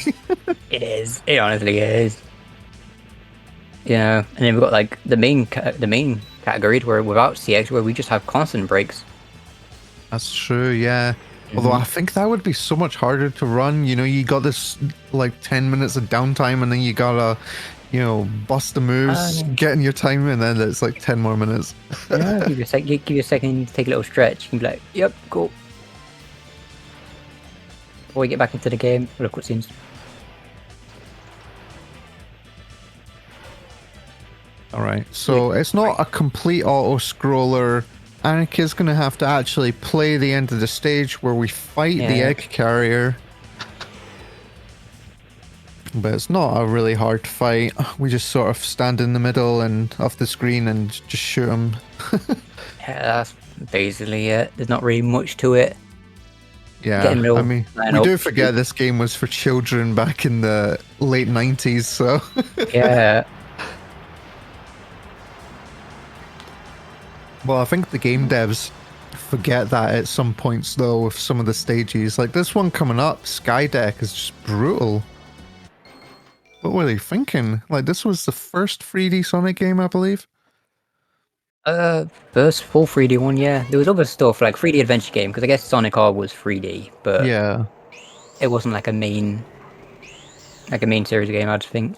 It is. It honestly is. You know, and then we've got like the main category where without CX where we just have constant breaks. That's true, yeah. Although I think that would be so much harder to run. You know, you got this like 10 minutes of downtime and then you gotta, you know, bust the moves, get in your time, and then it's like 10 more minutes. Yeah, give you a second, take a little stretch. You can be like, yep, cool. Before we get back into the game, look what seems. Alright, so it's not a complete auto-scroller. Anik is going to have to actually play the end of the stage where we fight the egg carrier. but it's not a really hard fight. We just sort of stand in the middle and off the screen and just shoot them. Yeah, that's basically it. There's not really much to it. Yeah, Getting I real mean, line we up. do forget this game was for children back in the late 90s, so. Yeah. Well, I think the game devs forget that at some points, though, with some of the stages. Like this one coming up, Skydeck, is just brutal. What were they thinking? Like, this was the first 3D Sonic game, I believe? First full 3D one, yeah. There was other stuff like 3D adventure game because I guess Sonic R was 3D, but Yeah. it wasn't like a main series game. I'd think.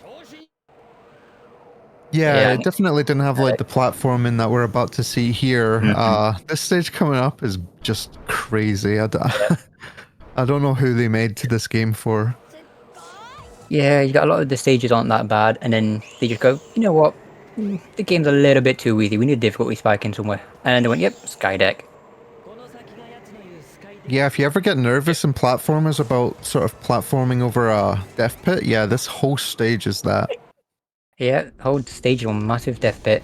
Yeah, Yeah. it definitely didn't have like the platforming that we're about to see here. Mhm. This stage coming up is just crazy. Yeah. I don't know who they made to this game for. Yeah, you got a lot of the stages aren't that bad, and then they just go, you know what? The game's a little bit too easy. We need a difficulty spike in somewhere. And then they went, yep, Skydeck. Yeah, if you ever get nervous in platformers about sort of platforming over a death pit, yeah, this whole stage is that. Yeah, whole stage on massive death pit.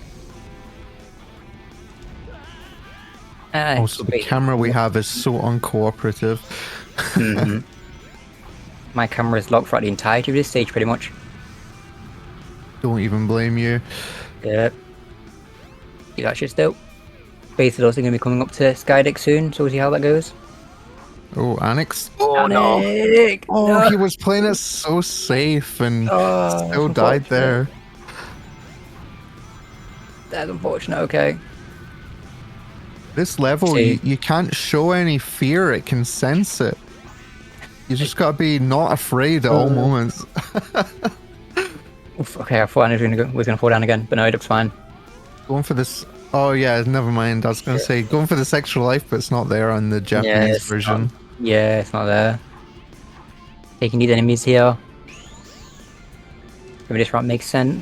Also, the camera we have is so uncooperative. Mm-hmm. My camera is locked throughout the entirety of this stage, pretty much. Don't even blame you. Yeah. You that shit's dope. Base is also going to be coming up to Skydeck soon, so we'll see how that goes. Oh, Annex. Oh, no. Oh, no. He was playing it so safe and still died there. That's unfortunate, okay. This level, you can't show any fear, it can sense it. You just gotta be not afraid at all moments. Oof, okay, I thought I was gonna fall down again, but no, it looks fine. Going for this... Oh yeah, never mind. I was gonna say, going for this extra life, but it's not there on the Japanese version. Yeah, it's not there. Taking these enemies here. Maybe this route makes sense.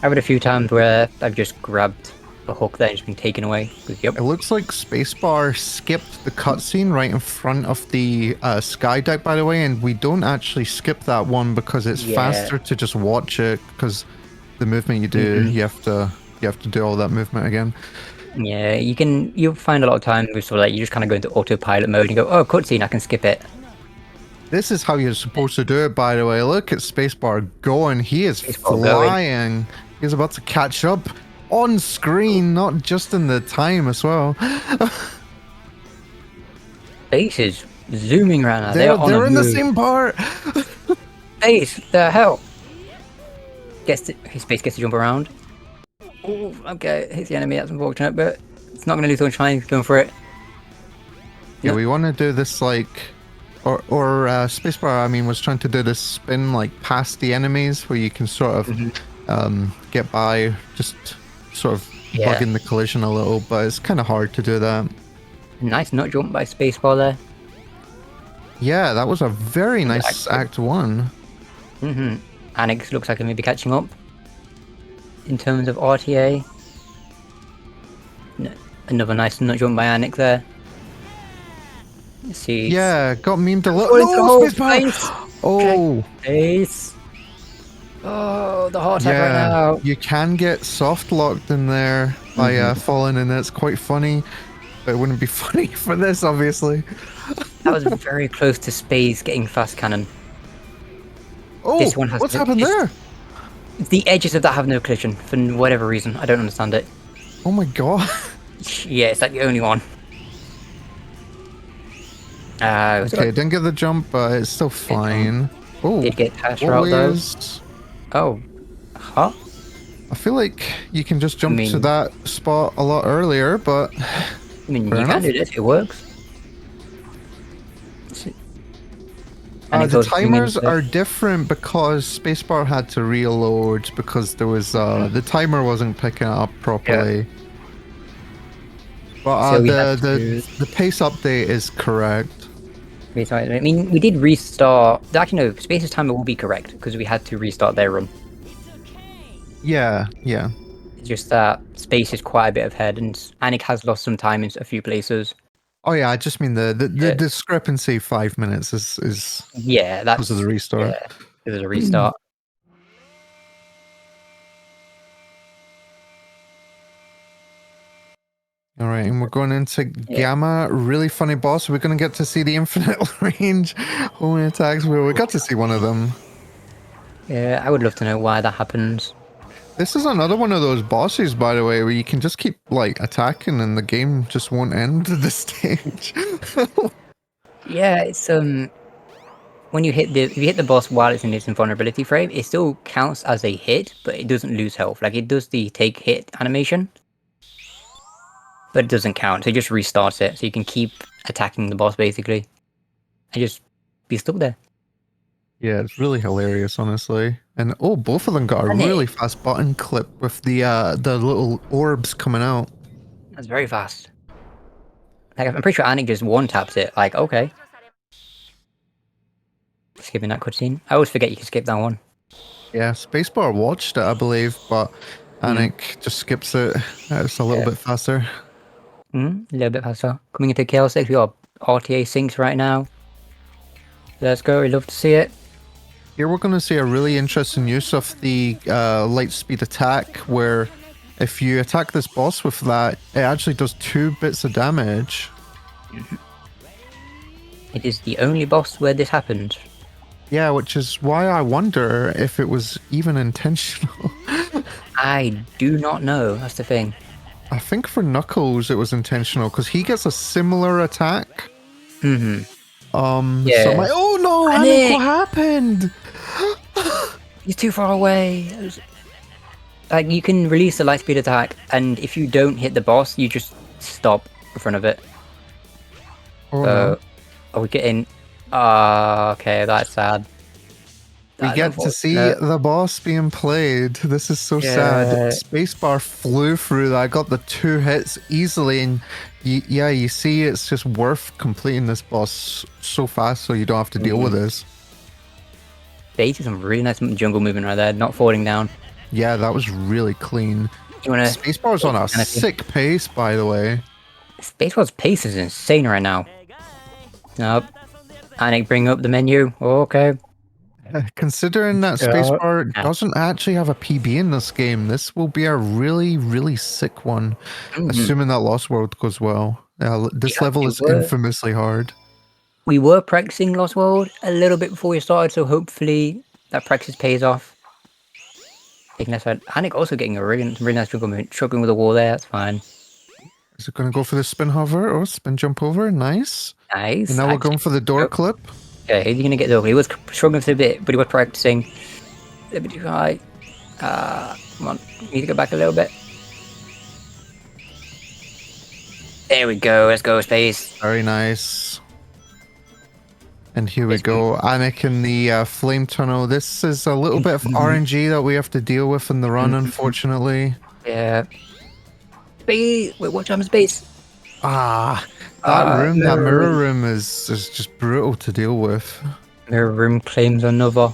I've had a few times where I've just grabbed the hook that has been taken away. Yep. It looks like Spacebar skipped the cutscene right in front of the Skydeck, by the way, and we don't actually skip that one because it's faster to just watch it, because the movement you do, you have to do all that movement again. Yeah, you'll find a lot of times with sort of like you just kind of go into autopilot mode and go, oh, cutscene, I can skip it. This is how you're supposed to do it, by the way. Look at Spacebar going. He is flying. He's about to catch up on screen, not just in the time as well. Base is zooming around now. They're in the same part. Base, the hell? His Base gets to jump around. Oh, okay, hits the enemy. That's unfortunate, but it's not going to lose so much time. He's going for it. Yeah, we want to do this like, or Spacebar, I mean, was trying to do this spin like past the enemies where you can sort of get by, just sort of bugging the collision a little, but it's kind of hard to do that. Nice nut jump by Spacebar there. Yeah, that was a very nice Act 1. Annex looks like it may be catching up in terms of RTA. Another nice nut jump by Annex there. Let's see. Yeah, got memed a little. Oh, Base. Oh, the heart attack right now. You can get soft locked in there by falling in. It's quite funny, but it wouldn't be funny for this, obviously. That was very close to Space getting fast cannon. Oh, this one has what's happened there? The edges of that have no collision for whatever reason. I don't understand it. Oh my god. Yeah, it's like the only one. Okay, didn't get the jump, but it's still fine. Oh, did get past route though. Oh, huh? I feel like you can just jump to that spot a lot earlier, but I mean, you can do this. It works. The timers are different because Spacebar had to reload because there was the timer wasn't picking up properly. Yeah. But the pace update is correct. I mean, we did restart. Actually, no, Space's timer will be correct because we had to restart their run. Yeah, yeah. It's just that Space is quite a bit ahead, and Anik has lost some time in a few places. Oh yeah, I just mean the discrepancy 5 minutes is that's because of the restart. Yeah. There's a restart. All right, and we're going into Yeah. Gamma. Really funny boss. We're going to get to see the infinite range homing attacks. We got to see one of them. Yeah, I would love to know why that happens. This is another one of those bosses, by the way, where you can just keep like attacking and the game just won't end the stage. Yeah, it's when you hit the if you hit the boss while it's in its invulnerability frame, it still counts as a hit, but it doesn't lose health. Like it does the take hit animation, but it doesn't count. So it just restarts it, so you can keep attacking the boss basically, and just be stuck there. Yeah, it's really hilarious, honestly. And oh, both of them got a And really fast button clip with the little orbs coming out. that's very fast. Like I'm pretty sure Anik just one taps it. Like okay, skipping that cutscene. I always forget you can skip that one. Yeah, Spacebar watched it, I believe, but Anik just skips it. It's a little bit faster. A little bit faster. Coming into KL6, we got RTA syncs right now. Let's go. We'd love to see it. Here we're going to see a really interesting use of the light speed attack, where if you attack this boss with that, it actually does 2 bits of damage. It is the only boss where this happens. Yeah, which is why I wonder if it was even intentional. I do not know. That's the thing. I think for Knuckles it was intentional because he gets a similar attack. Yeah. So I'm like, oh no, Anik, what happened? He's too far away. Like you can release the light speed attack, and if you don't hit the boss, you just stop in front of it. Oh no. Are we getting? Okay, that's sad. We get to see the boss being played. This is so sad. Spacebar flew through that. I got the 2 hits easily, and you see it's just worth completing this boss so fast so you don't have to deal with this. They did some really nice jungle movement right there, not falling down. Yeah, that was really clean. Spacebar's on a sick pace, by the way. Spacebar's pace is insane right now. Nope. Anik, bring up the menu. Okay. Considering that Spacebar doesn't actually have a PB in this game, this will be a really, really sick one. Assuming that Lost World goes well. This level is infamously hard. We were practicing Lost World a little bit before we started, so hopefully that practice pays off. Taking that side. Anik also getting a really nice jungle movement. Struggling with the wall there, that's fine. Is it going to go for the spin hover or spin jump over? Nice. Nice. And now we're going for the door clip. Okay, he's gonna get the. He was struggling for a bit, but he was practicing. A little bit too high. Come on, need to go back a little bit. There we go. Let's go, space. Very nice. And here we go. Anik in the flame tunnel. This is a little bit of RNG that we have to deal with in the run, unfortunately. Yeah. Space. Wait, watch out, space. That room, that mirror room is just brutal to deal with. Mirror room claims another.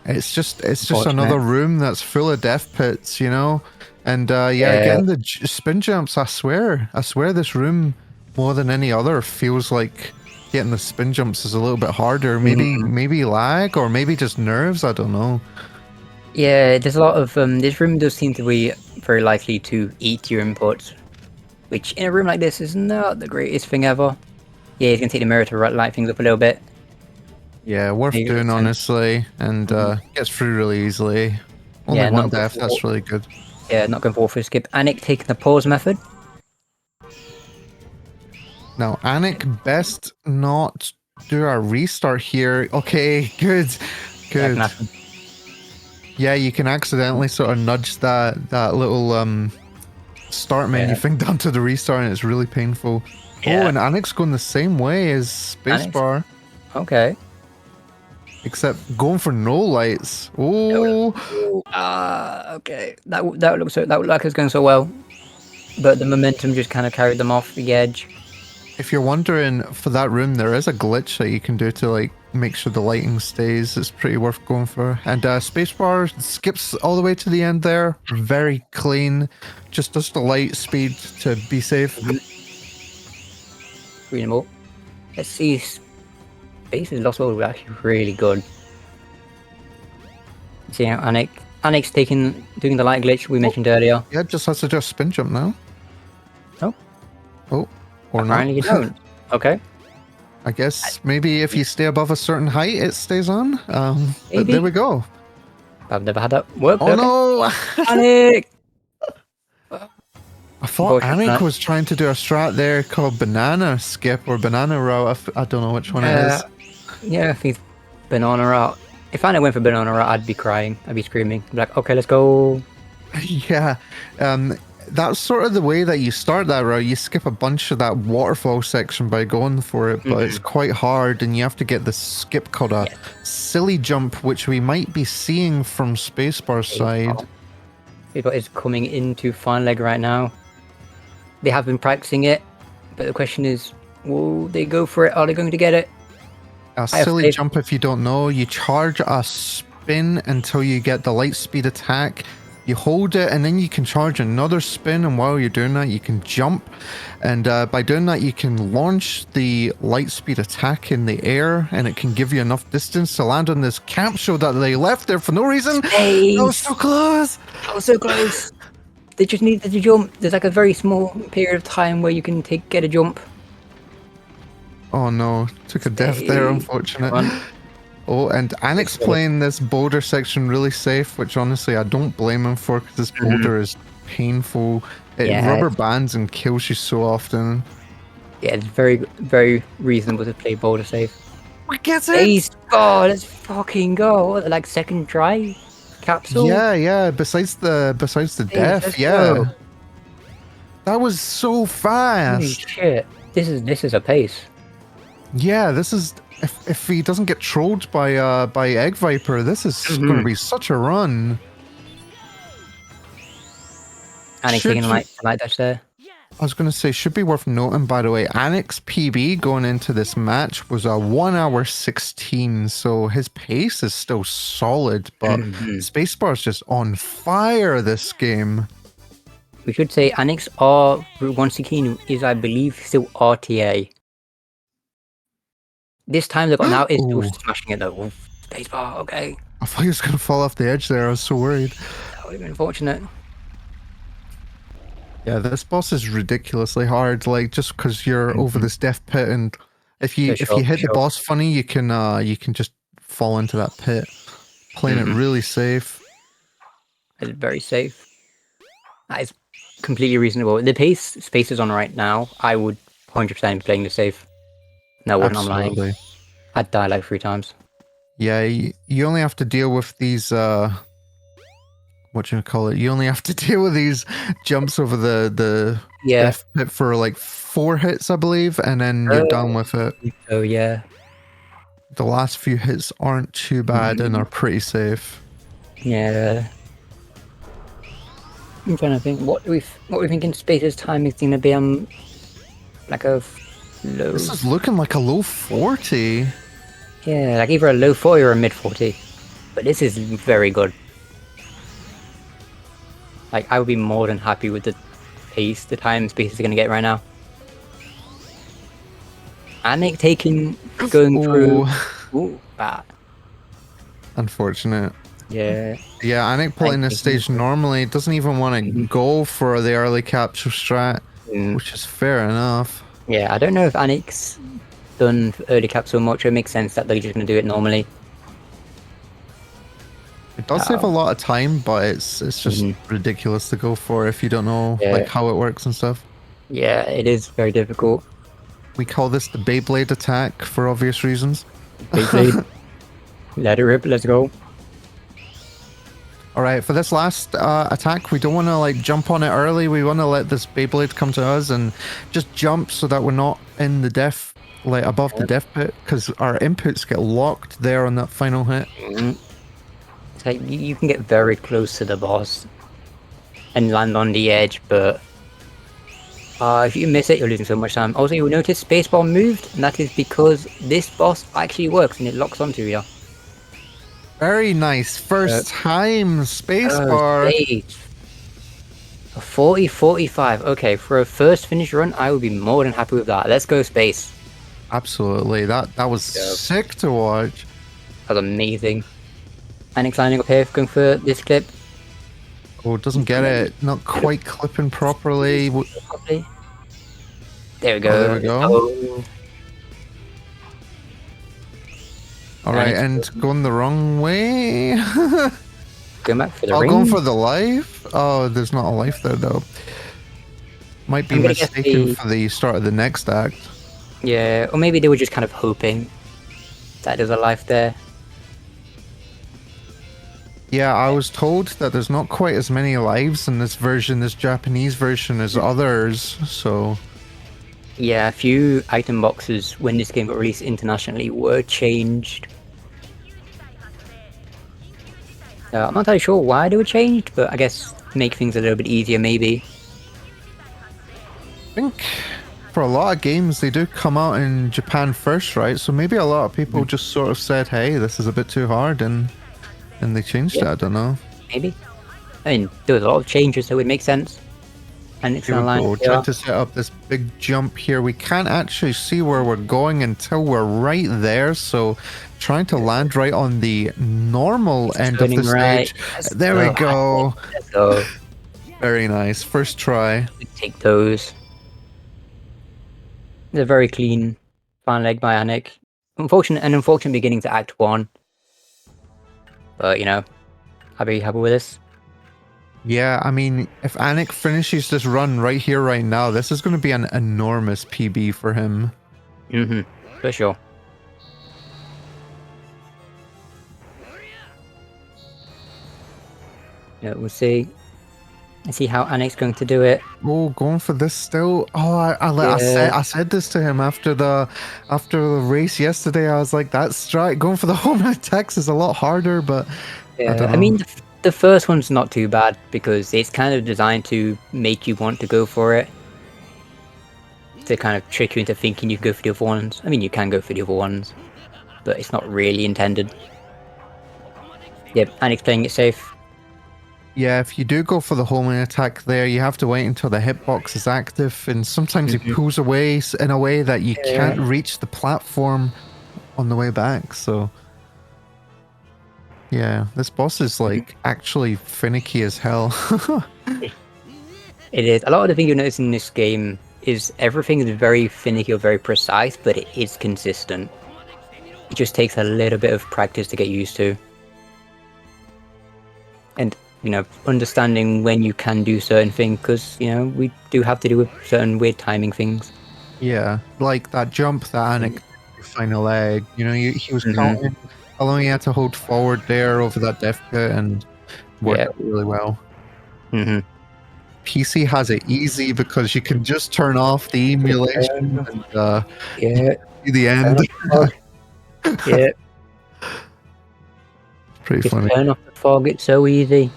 It's just another room that's full of death pits, you know. And again, the spin jumps. I swear this room more than any other feels like getting the spin jumps is a little bit harder. Maybe lag or maybe just nerves. I don't know. Yeah, there's a lot of this room does seem to be very likely to eat your inputs. Which, in a room like this, is not the greatest thing ever. Yeah, he's going to take the mirror to light things up a little bit. Yeah, worth doing, honestly. And gets through really easily. Only one death, that's really good. Yeah, not going for skip. Anik taking the pause method. Now, Anik, best not do a restart here. Okay, good. Yeah, you can accidentally sort of nudge that little... start menu thing down to the restart, and it's really painful. Yeah. Oh, and Anik's going the same way as Spacebar. Okay. Except going for no lights. Oh. Okay. That looked like it was going so well, but the momentum just kind of carried them off the edge. If you're wondering, for that room, there is a glitch that you can do to like make sure the lighting stays. It's pretty worth going for. And Spacebar skips all the way to the end there. Very clean. Just does the light speed to be safe. Reasonable. Let's see. Space's Lost World was actually really good. See how Anik's doing the light glitch we mentioned earlier. Yeah, just has to just spin jump now. Oh, Oh, or apparently you not. don't. Okay, I guess maybe if you stay above a certain height, it stays on. But there maybe. we go. I've never had that work. Oh Okay. no! Anik! I thought Unfortunate for Anik that. was trying to do a strat there called banana skip or banana route. I don't know which one it is. Yeah, I think banana route. If Anik went for banana route, I'd be crying. I'd be screaming. I'd be like, okay, let's go. Yeah, that's sort of the way that you start that route. You skip a bunch of that waterfall section by going for it, but it's quite hard, and you have to get the skip called a silly jump, which we might be seeing from Spacebar's side. Spacebar is coming into final leg right now. They have been practicing it, but the question is, will they go for it? Are they going to get it? A silly jump, if you don't know, you charge a spin until you get the light speed attack. You hold it, and then you can charge another spin, and while you're doing that, you can jump. And by doing that, you can launch the light speed attack in the air, and it can give you enough distance to land on this camp show that they left there for no reason. Space. That was so close! That was so close! They just needed to jump. There's like a very small period of time where you can get a jump. Oh no, took a death there, unfortunate. Oh, and Anik's playing this boulder section really safe, which honestly I don't blame him for, because this boulder is painful. It rubber bands and kills you so often. Yeah, it's very, very reasonable to play boulder safe. We get it! Oh, let's fucking go. What, like second try capsule? Yeah, besides the death, yeah. That was so fast. Holy shit. This is a pace. Yeah, this is if he doesn't get trolled by Egg Viper, this is going to be such a run. Anik taking a light dash there. I was going to say, should be worth noting, by the way, Anik's PB going into this match was a 1 hour 16, so his pace is still solid, but Spacebar's just on fire this game. We should say Anik's Route 116 is, I believe, still RTA. This time they've got now is still smashing it though. Spacebar, okay. I thought he was going to fall off the edge there. I was so worried. That would have been unfortunate. Yeah, this boss is ridiculously hard. Like, just because you're over this death pit, and if you hit the boss funny, you can just fall into that pit. Playing it really safe. It's very safe. That is completely reasonable. The pace Space is on right now, I would 100% be playing the safe. No, I'm lying. I'd die like 3 times. Yeah, you only have to deal with these, what you call it? You only have to deal with these jumps over the death pit for like 4 hits, I believe, and then you're done with it. Oh, yeah. The last few hits aren't too bad and are pretty safe. Yeah. I'm trying to think what we thinking Space's time is going to be like a low. This is looking like a low 40. Yeah, like either a low 40 or a mid 40. But this is very good. Like, I would be more than happy with the pace, the time Space is going to get right now. Anik going through. Ooh, bad. Unfortunate. Yeah. Yeah, Anik playing this stage normally doesn't even want to go for the early capture strat, which is fair enough. Yeah, I don't know if Anik's done early cap so much. It makes sense that they're just going to do it normally. It does save a lot of time, but it's just ridiculous to go for if you don't know like how it works and stuff. Yeah, it is very difficult. We call this the Beyblade attack for obvious reasons. Beyblade. Let it rip, let's go. Alright, for this last attack, we don't want to like jump on it early. We want to let this Beyblade come to us and just jump so that we're not in the death, like above the death pit, because our inputs get locked there on that final hit. It's like you can get very close to the boss and land on the edge, but if you miss it, you're losing so much time. Also, you'll notice spacebar moved, and that is because this boss actually works and it locks onto you. Very nice. First time spacebar. A 40-45. Okay, for a first finish run, I would be more than happy with that. Let's go space. Absolutely. That was sick to watch. That was amazing. Anik lining up here, going for this clip. Oh, doesn't get it. Not quite clipping properly. Properly. There we go. Oh, there we go. Oh. All right, and going the wrong way. Going back for the Oh, ring. going for the life? Oh, there's not a life there, though. Might be mistaken for the start of the next act. Yeah, or maybe they were just kind of hoping that there's a life there. Yeah, I was told that there's not quite as many lives in this version, this Japanese version, as others, so... Yeah, a few item boxes when this game got released internationally were changed. I'm not entirely sure why they were changed, but I guess make things a little bit easier, maybe. I think for a lot of games, they do come out in Japan first, right? So maybe a lot of people just sort of said, hey, this is a bit too hard, and they changed it, I don't know. Maybe. I mean, there was a lot of changes, so it makes sense. And it's Here we go, trying to set up this big jump here. We can't actually see where we're going until we're right there, so trying to land right on the normal end of the stage. There we go. Let's go. Very nice. First try. Take those. It's a very clean final leg by Anik. Unfortunate beginning to Act 1. But, you know, happy with this. Yeah, I mean, if Anik finishes this run right here, right now, this is going to be an enormous PB for him. For sure. Yeah, we'll see. Let's see how Anik's going to do it. Oh, going for this still. Oh, I said this to him after the race yesterday. I was like, that strike going for the home attacks is a lot harder, but yeah, I mean, the first one's not too bad because it's kind of designed to make you want to go for it. To kind of trick you into thinking you can go for the other ones. I mean, you can go for the other ones, but it's not really intended. Yep, Anik's playing it safe. Yeah, if you do go for the homing attack there, you have to wait until the hitbox is active, and sometimes it pulls away in a way that you can't reach the platform on the way back, so... Yeah, this boss is, like, actually finicky as hell. It is. A lot of the things you'll notice in this game is everything is very finicky or very precise, but it is consistent. It just takes a little bit of practice to get used to. And, you know, understanding when you can do certain things, because, you know, we do have to do with certain weird timing things. Yeah, like that jump that Anik final leg, you know, he was counting how long he had to hold forward there over that def kit and worked out really well. PC has it easy because you can just turn off the emulation and see the end. Yeah. Pretty Just funny. turn off the fog, it's so easy.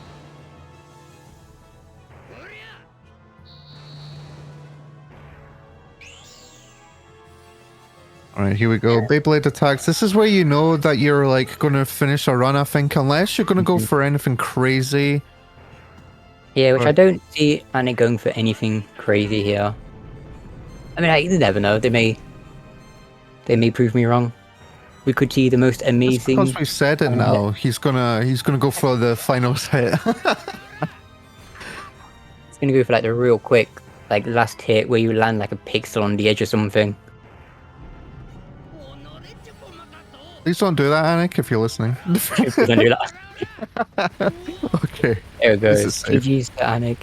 Alright, here we go. Beyblade attacks. This is where you know that you're like going to finish a run, I think, unless you're going to go for anything crazy. Yeah, which I don't see Anik going for anything crazy here. I mean, you never know. They may prove me wrong. We could see the most amazing. Because we've said it now, he's gonna go for the final hit. He's gonna go for like the real quick, like last hit where you land like a pixel on the edge or something. Please don't do that, Anik, if you're listening. Please don't do that. Okay. There it goes. GG's to Anik.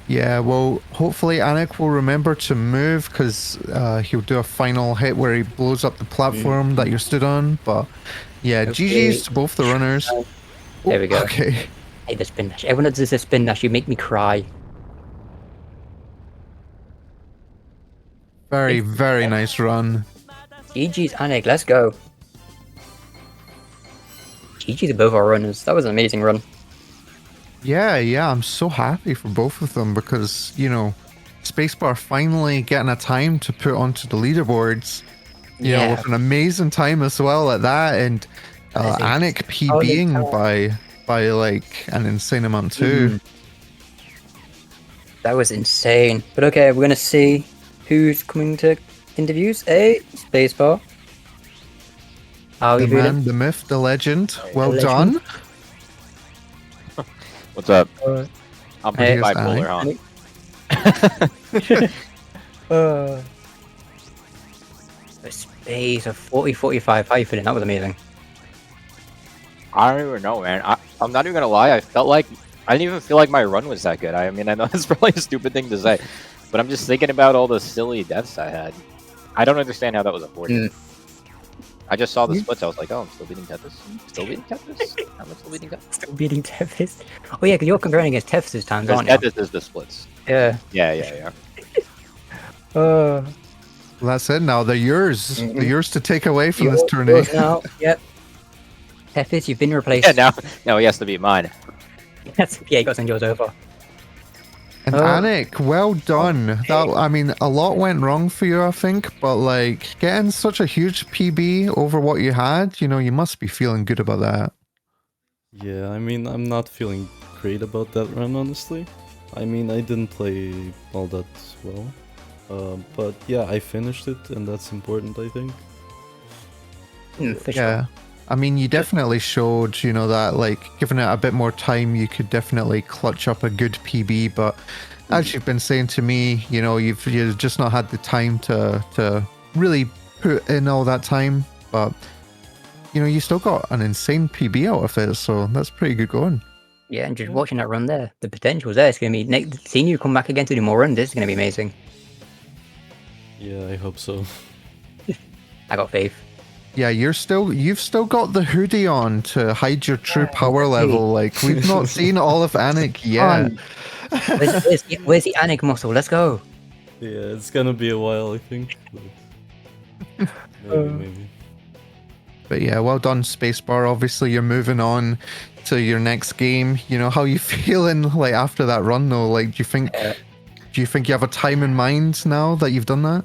Yeah, well, hopefully Anik will remember to move because he'll do a final hit where he blows up the platform that you stood on. But yeah, GG's to both the runners. There we go. Okay. I hate the spin dash. Everyone that does the spin dash, you make me cry. Very, very nice run. GG's Anik, let's go. GG to both our runners. That was an amazing run. Yeah, I'm so happy for both of them because, you know, Spacebar finally getting a time to put onto the leaderboards. You know, with an amazing time as well at that, and Anik PBing by like an insane amount too. That was insane. But okay, we're gonna see who's coming to interviews. Hey, Spacebar. How are you feeling? The myth, the legend. Well done. What's up? I'm Hey, pretty bipolar, huh? The space of 40-45. How you feeling? That was amazing. I don't even know, man. I'm not even gonna lie. I didn't even feel like my run was that good. I mean, I know it's probably a stupid thing to say, but I'm just thinking about all the silly deaths I had. I don't understand how that was a 40. I just saw the splits. I was like, oh, I'm still beating Tethys. Still beating Tethys? I'm still beating Tethys. Still beating Tethys. Oh yeah, because you're comparing against Tethys' times, Because aren't you? Tethys is the splits. Yeah. Yeah. Well, that's it now. They're yours. They're yours to take away from this tourney. Now, yep. Tethys, you've been replaced. Yeah, now he has to beat mine. Yeah, you got to send yours over. And Anik, well done. That, I mean, a lot went wrong for you, I think, but like getting such a huge PB over what you had, you know, you must be feeling good about that. Yeah, I mean, I'm not feeling great about that run, honestly. I mean, I didn't play all that well. But yeah, I finished it, and that's important, I think. For Yeah. sure. I mean, you definitely showed, you know, that like giving it a bit more time, you could definitely clutch up a good PB. But as you've been saying to me, you know, you've just not had the time to really put in all that time. But you know, you still got an insane PB out of it, so that's pretty good going. Yeah, and just watching that run there, the potential's there. It's gonna be seeing you come back again to do more runs. This is gonna be amazing. Yeah, I hope so. I got faith. Yeah, you've still got the hoodie on to hide your true power level. Like we've not seen all of Anik yet. Where's the Anik muscle? Let's go. Yeah, it's gonna be a while, I think. But maybe. But yeah, well done, Spacebar. Obviously, you're moving on to your next game. You know, how you feeling like after that run though? Like, do you think you have a time in mind now that you've done that?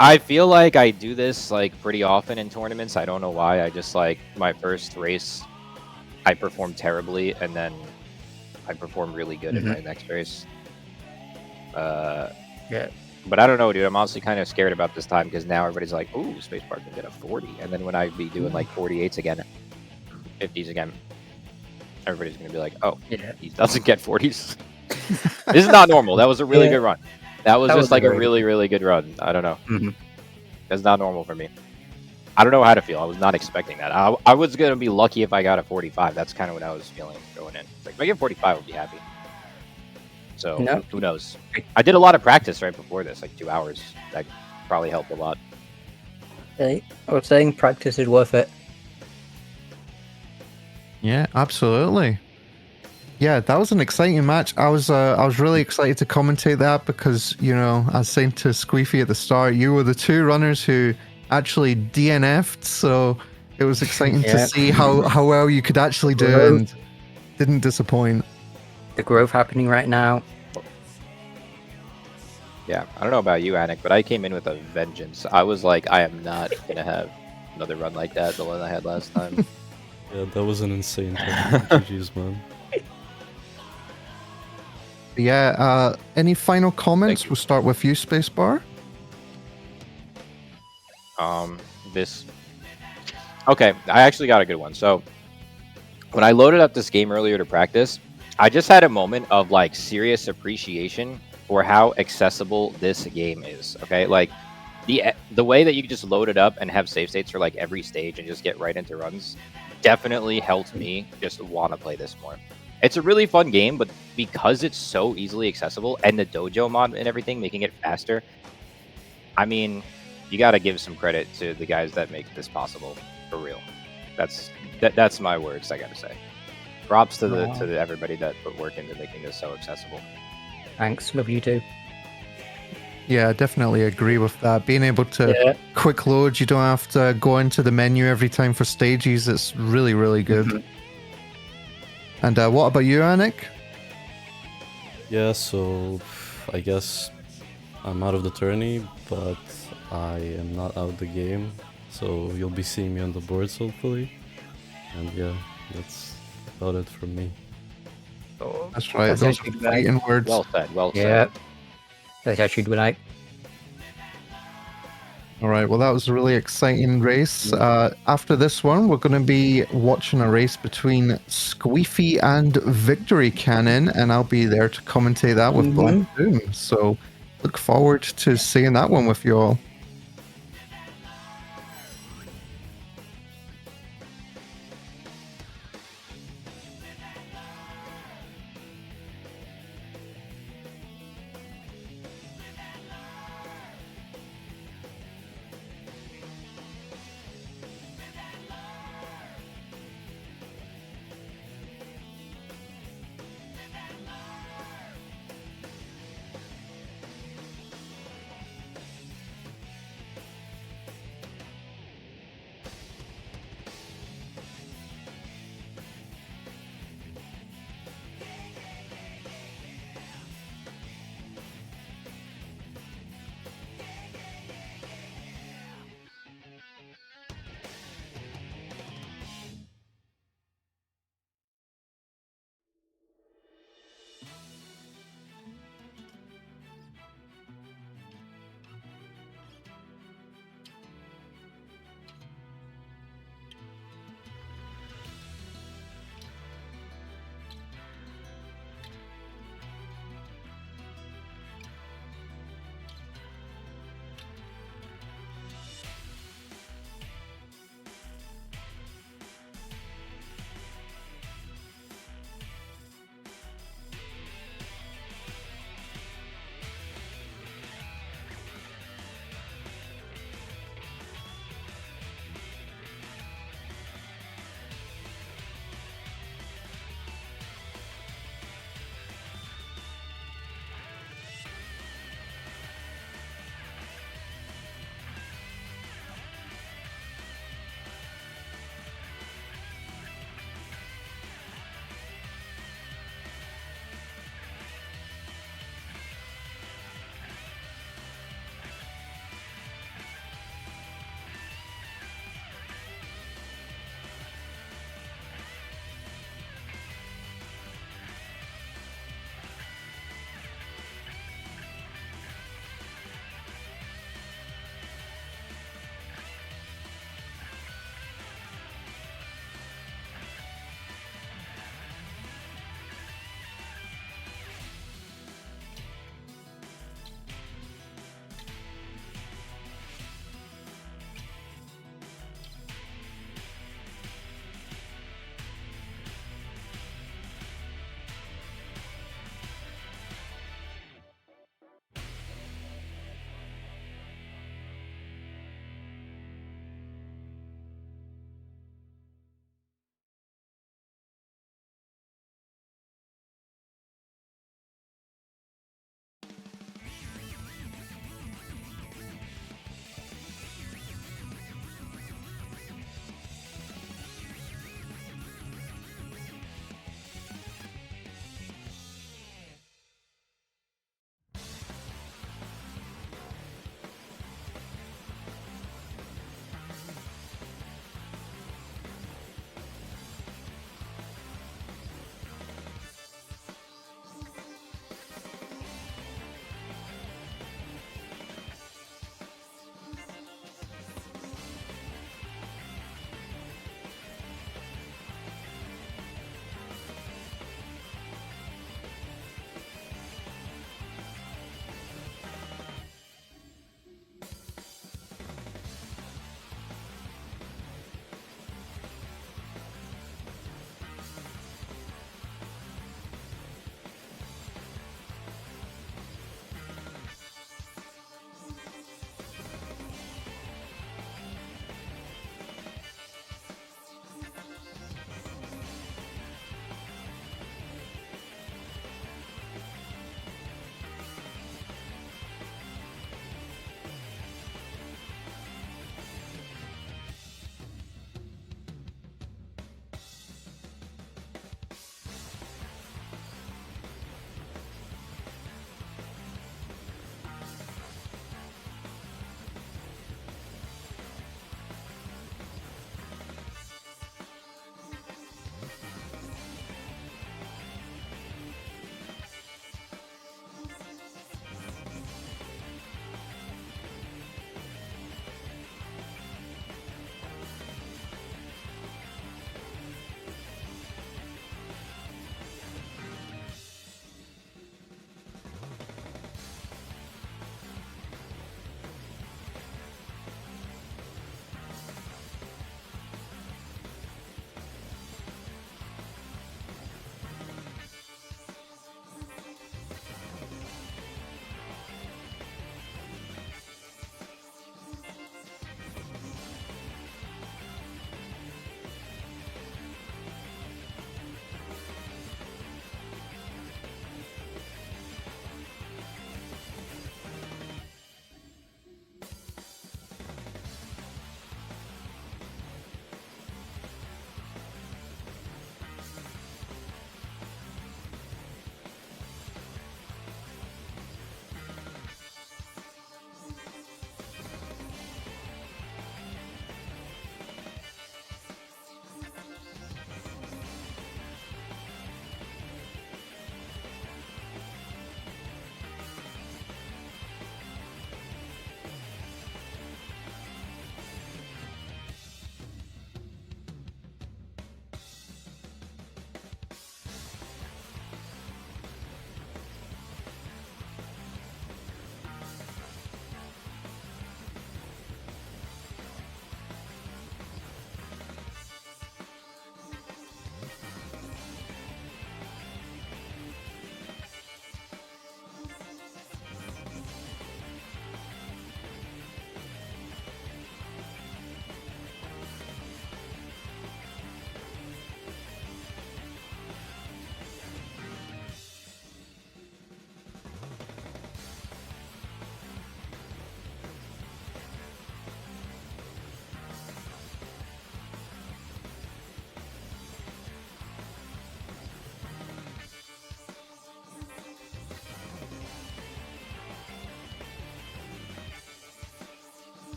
I feel like I do this like pretty often in tournaments. I don't know why. I just like my first race, I performed terribly, and then I performed really good in my next race. Yeah. But I don't know, dude. I'm honestly kind of scared about this time because now everybody's like, "Ooh, Spacebar can get a 40," and then when I be doing like 48s again, 50s again, everybody's gonna be like, "Oh, he doesn't get 40s." This is not normal. That was a really good run. That was just like a really, really good run. I don't know. That's not normal for me. I don't know how to feel. I was not expecting that. I was going to be lucky if I got a 45. That's kind of what I was feeling going in. Like, if I get 45, I'll be happy. So, who knows? I did a lot of practice right before this, like 2 hours. That probably helped a lot. I was saying practice is worth it. Yeah, absolutely. Yeah, that was an exciting match. I was really excited to commentate that because, you know, I was saying to Squeefy at the start, you were the two runners who actually DNF'd, so it was exciting to see how well you could actually do it and didn't disappoint. The growth happening right now. Yeah, I don't know about you, Anik, but I came in with a vengeance. I was like, I am not going to have another run like that, the one I had last time. Yeah, that was an insane time. GG's, man. Yeah, any final comments? We'll start with you, Spacebar. Okay, I actually got a good one. So, when I loaded up this game earlier to practice, I just had a moment of like serious appreciation for how accessible this game is. Okay, like the way that you can just load it up and have save states for like every stage and just get right into runs definitely helped me just want to play this more. It's a really fun game, but because it's so easily accessible and the dojo mod and everything making it faster, I mean, you got to give some credit to the guys that make this possible for real. That's my words. I got to say, props to to everybody that put work into making this so accessible. Thanks, love you too. Yeah, I definitely agree with that. Being able to quick load, you don't have to go into the menu every time for stages. It's really, really good. And what about you, Anik? Yeah, so I guess I'm out of the tourney, but I am not out of the game. So you'll be seeing me on the boards, hopefully. And yeah, that's about it from me. That's right. Those are fighting words. Well said. Well said. Yeah. That's actually like. All right, well, that was a really exciting race. After this one, we're going to be watching a race between Squeefy and Victory Cannon, and I'll be there to commentate that with Black Doom. So look forward to seeing that one with you all.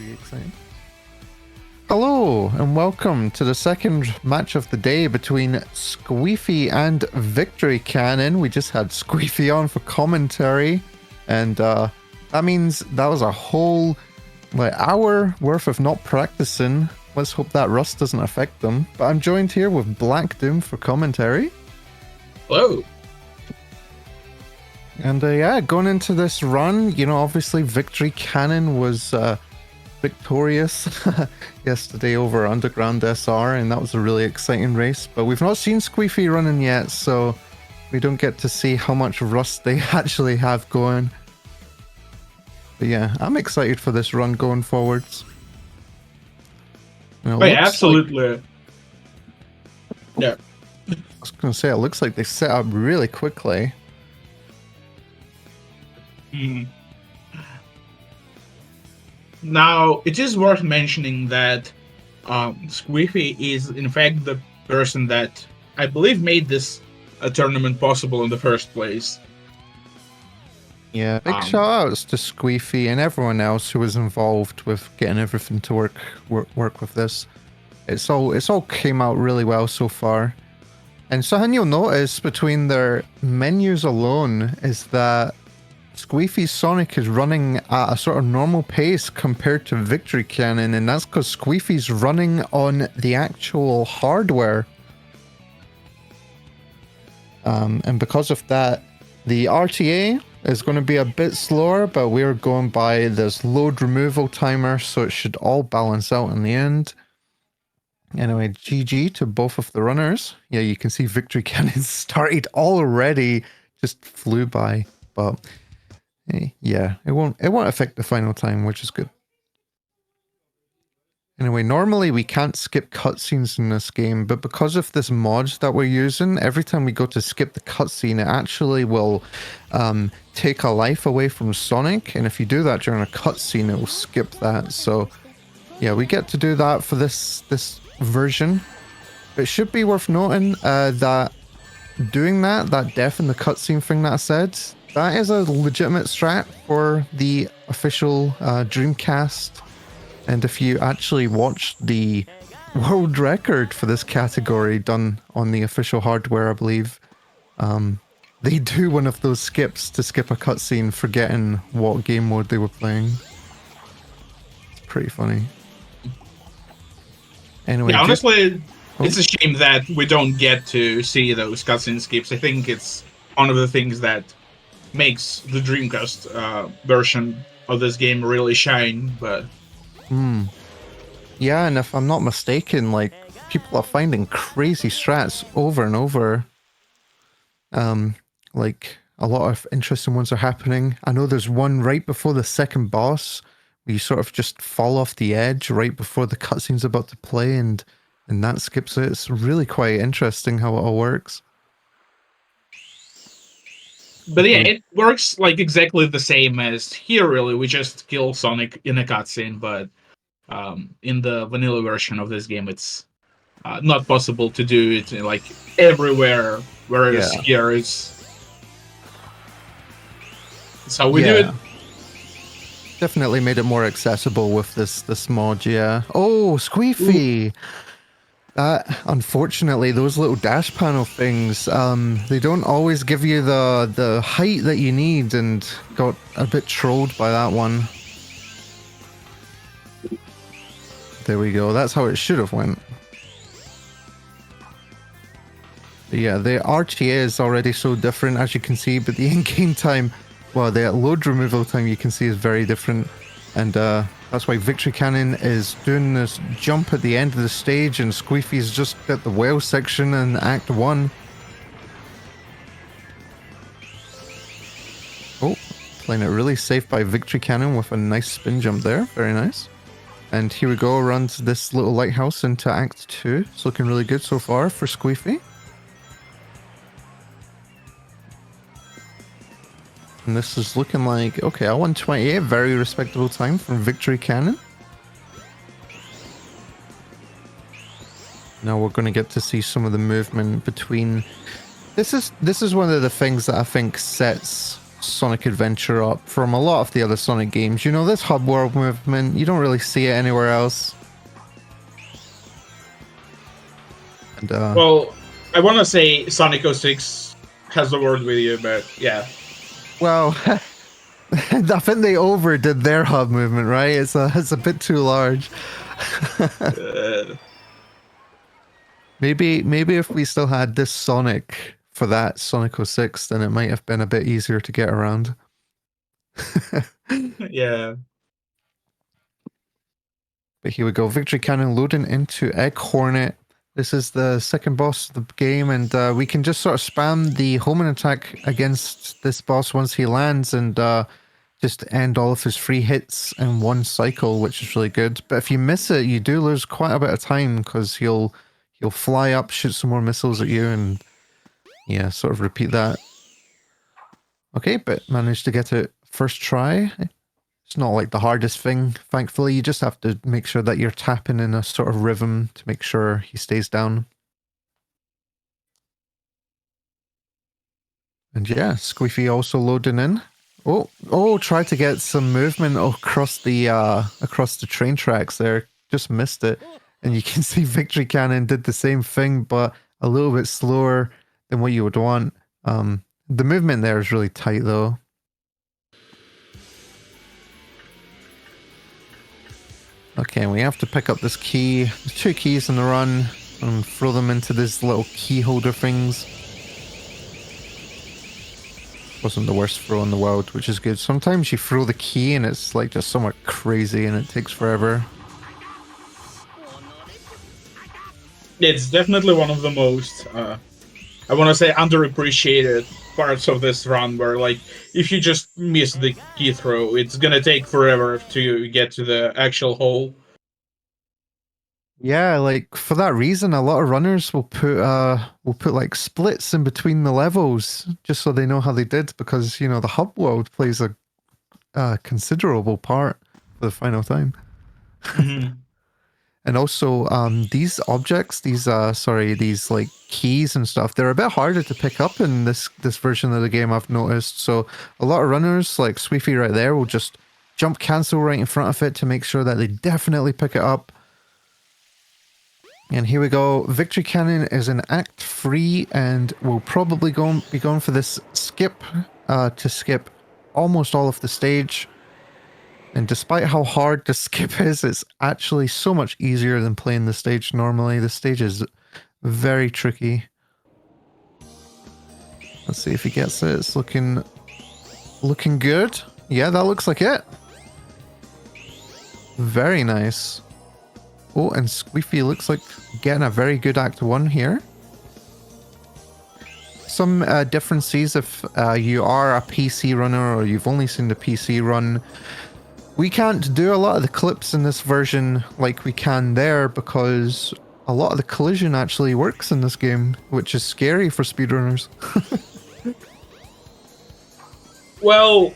Pretty exciting. Hello and welcome to the second match of the day between Squeefy and Victory Cannon. We just had Squeefy on for commentary, and that means that was a whole hour worth of not practicing. Let's hope that rust doesn't affect them. But I'm joined here with Black Doom for commentary. Hello. And yeah, going into this run, obviously Victory Cannon was victorious yesterday over Underground SR, and that was a really exciting race. But we've not seen Squeefy running yet, so we don't get to see how much rust they actually have going. But yeah, I'm excited for this run going forwards. Oh, yeah, absolutely. Yeah. I was going to say, it looks like they set up really quickly. Now, it is worth mentioning that Squeefy is, in fact, the person that I believe made this tournament possible in the first place. Yeah, big shout outs to Squeefy and everyone else who was involved with getting everything to work with this. It's all came out really well so far. And something you'll notice between their menus alone is that Squeefy's Sonic is running at a sort of normal pace compared to Victory Cannon, and that's because Squeefy's running on the actual hardware. And because of that, the RTA is going to be a bit slower, but we're going by this load removal timer, so it should all balance out in the end. Anyway, GG to both of the runners. Yeah, you can see Victory Cannon started already, just flew by, but yeah, it won't affect the final time, which is good. Anyway, normally we can't skip cutscenes in this game, but because of this mod that we're using, every time we go to skip the cutscene, it actually will take a life away from Sonic, and if you do that during a cutscene, it will skip that. So yeah, we get to do that for this version. It should be worth noting that doing that death in the cutscene thing that I said, that is a legitimate strat for the official Dreamcast. And if you actually watch the world record for this category done on the official hardware, I believe, they do one of those skips to skip a cutscene, forgetting what game mode they were playing. It's pretty funny. Anyway, yeah, honestly, it's a shame that we don't get to see those cutscene skips. I think it's one of the things that makes the Dreamcast version of this game really shine, but... Yeah, and if I'm not mistaken, people are finding crazy strats over and over. Like, a lot of interesting ones are happening. I know there's one right before the second boss, where you sort of just fall off the edge right before the cutscene's about to play, and that skips it. It's really quite interesting how it all works. But yeah, it works exactly the same as here, really. We just kill Sonic in a cutscene, but in the vanilla version of this game, it's not possible to do it everywhere, whereas here it's how we do it. Definitely made it more accessible with this mod, yeah. Oh, Squeefy! Unfortunately, those little dash panel things, they don't always give you the height that you need, and got a bit trolled by that one. There we go, that's how it should have went. But yeah, the RTA is already so different, as you can see, but the in-game time, well, the load removal time you can see is very different. And that's why Victory Cannon is doing this jump at the end of the stage, and Squeefy's just at the whale section in Act 1. Oh, playing it really safe by Victory Cannon with a nice spin jump there. Very nice. And here we go, around this little lighthouse into Act 2. It's looking really good so far for Squeefy. And this is looking like, okay, a 128, very respectable time from Victory Cannon. Now we're going to get to see some of the movement between... This is one of the things that I think sets Sonic Adventure up from a lot of the other Sonic games. You know, this hub world movement, you don't really see it anywhere else. And, Well, I want to say Sonic 06 has the word with you, but yeah. well, I think they overdid their hub movement, right? It's a bit too large. Maybe if we still had this Sonic for that Sonic 06, then it might have been a bit easier to get around. Yeah. But here we go. Victory Cannon loading into Egg Hornet. This is the second boss of the game, and we can just sort of spam the homing attack against this boss once he lands and just end all of his free hits in one cycle, which is really good. But if you miss it, you do lose quite a bit of time because he'll fly up, shoot some more missiles at you, and yeah, sort of repeat that. Okay, but managed to get it first try. It's not like the hardest thing, thankfully. You just have to make sure that you're tapping in a sort of rhythm to make sure he stays down. And yeah, Squeefy also loading in. Oh, try to get some movement across the train tracks there. Just missed it. And you can see Victory Cannon did the same thing, but a little bit slower than what you would want. The movement there is really tight though. Okay, we have to pick up this key. There's 2 keys in the run and throw them into these little key holder things. Wasn't the worst throw in the world, which is good. Sometimes you throw the key and it's like just somewhat crazy and it takes forever. It's definitely one of the most, I want to say, underappreciated parts of this run, where, like, if you just miss the key throw, it's gonna take forever to get to the actual hole. Yeah, like for that reason, a lot of runners will put like splits in between the levels just so they know how they did, because you know the hub world plays a considerable part for the final time. Mhm. And also, these objects, these like keys and stuff, they're a bit harder to pick up in this version of the game, I've noticed. So a lot of runners, like Sweefy right there, will just jump cancel right in front of it to make sure that they definitely pick it up. And here we go. Victory Cannon is in Act 3, and we'll probably be going for this skip to skip almost all of the stage. And despite how hard the skip is, it's actually so much easier than playing the stage normally. The stage is very tricky. Let's see if he gets it. It's looking good. Yeah, that looks like it. Very nice. Oh, and Squeefy looks like getting a very good Act 1 here. Some differences if you are a PC runner or you've only seen the PC run. We can't do a lot of the clips in this version like we can there because a lot of the collision actually works in this game, which is scary for speedrunners. Well,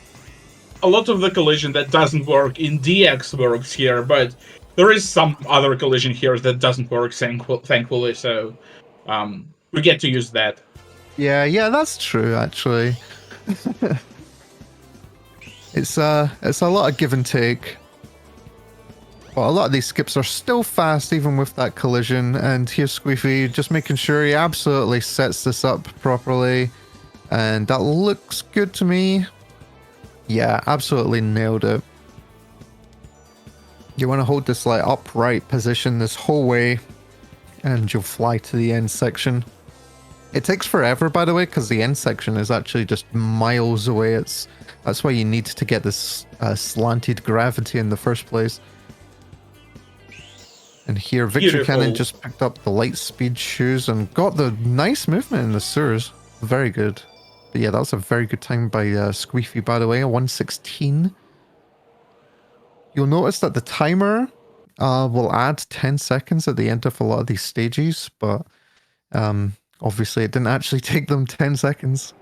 a lot of the collision that doesn't work in DX works here, but there is some other collision here that doesn't work, thankfully, so we get to use that. Yeah, that's true, actually. It's a lot of give and take. But a lot of these skips are still fast even with that collision, and here's Squeefy just making sure he absolutely sets this up properly. And that looks good to me. Yeah, absolutely nailed it. You want to hold this like upright position this whole way, and you'll fly to the end section. It takes forever, by the way, because the end section is actually just miles away. That's why you need to get this slanted gravity in the first place. And here, Victory Cannon just picked up the light speed shoes and got the nice movement in the sewers. Very good. But yeah, that was a very good time by Squeefy, by the way, 1:16. You'll notice that the timer will add 10 seconds at the end of a lot of these stages, but obviously it didn't actually take them 10 seconds.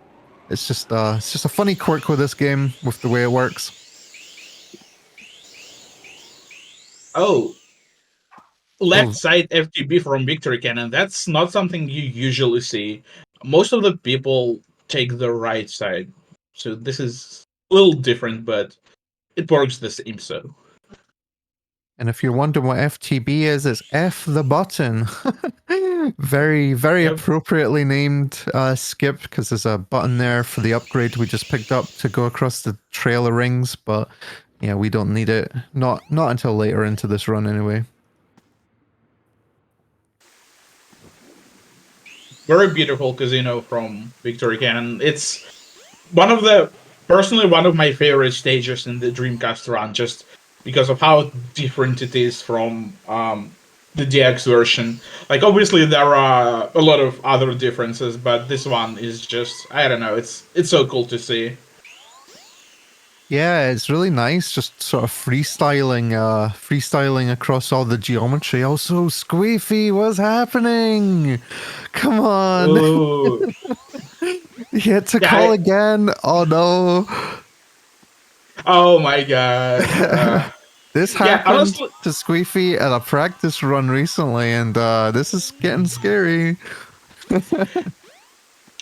It's just a funny quirk with this game, with the way it works. Oh, left side FTB from Victory Cannon. That's not something you usually see. Most of the people take the right side. So this is a little different, but it works the same. So And if you're wondering what FTB is, it's F the button. Very, very Yep. appropriately named skip, because there's a button there for the upgrade we just picked up to go across the trail of rings, but yeah, we don't need it. Not until later into this run anyway. very beautiful casino from Victory Cannon. It's personally one of my favorite stages in the Dreamcast run, just because of how different it is from the DX version. Like, obviously there are a lot of other differences, but this one is just, I don't know, it's so cool to see. Yeah, it's really nice, just sort of freestyling across all the geometry. Also, Squeefy, what's happening? Come on. Ooh. You hit to Yeah, call again. Oh no. Oh my god. This Yeah, happened honestly, to Squeefy at a practice run recently, and this is getting scary.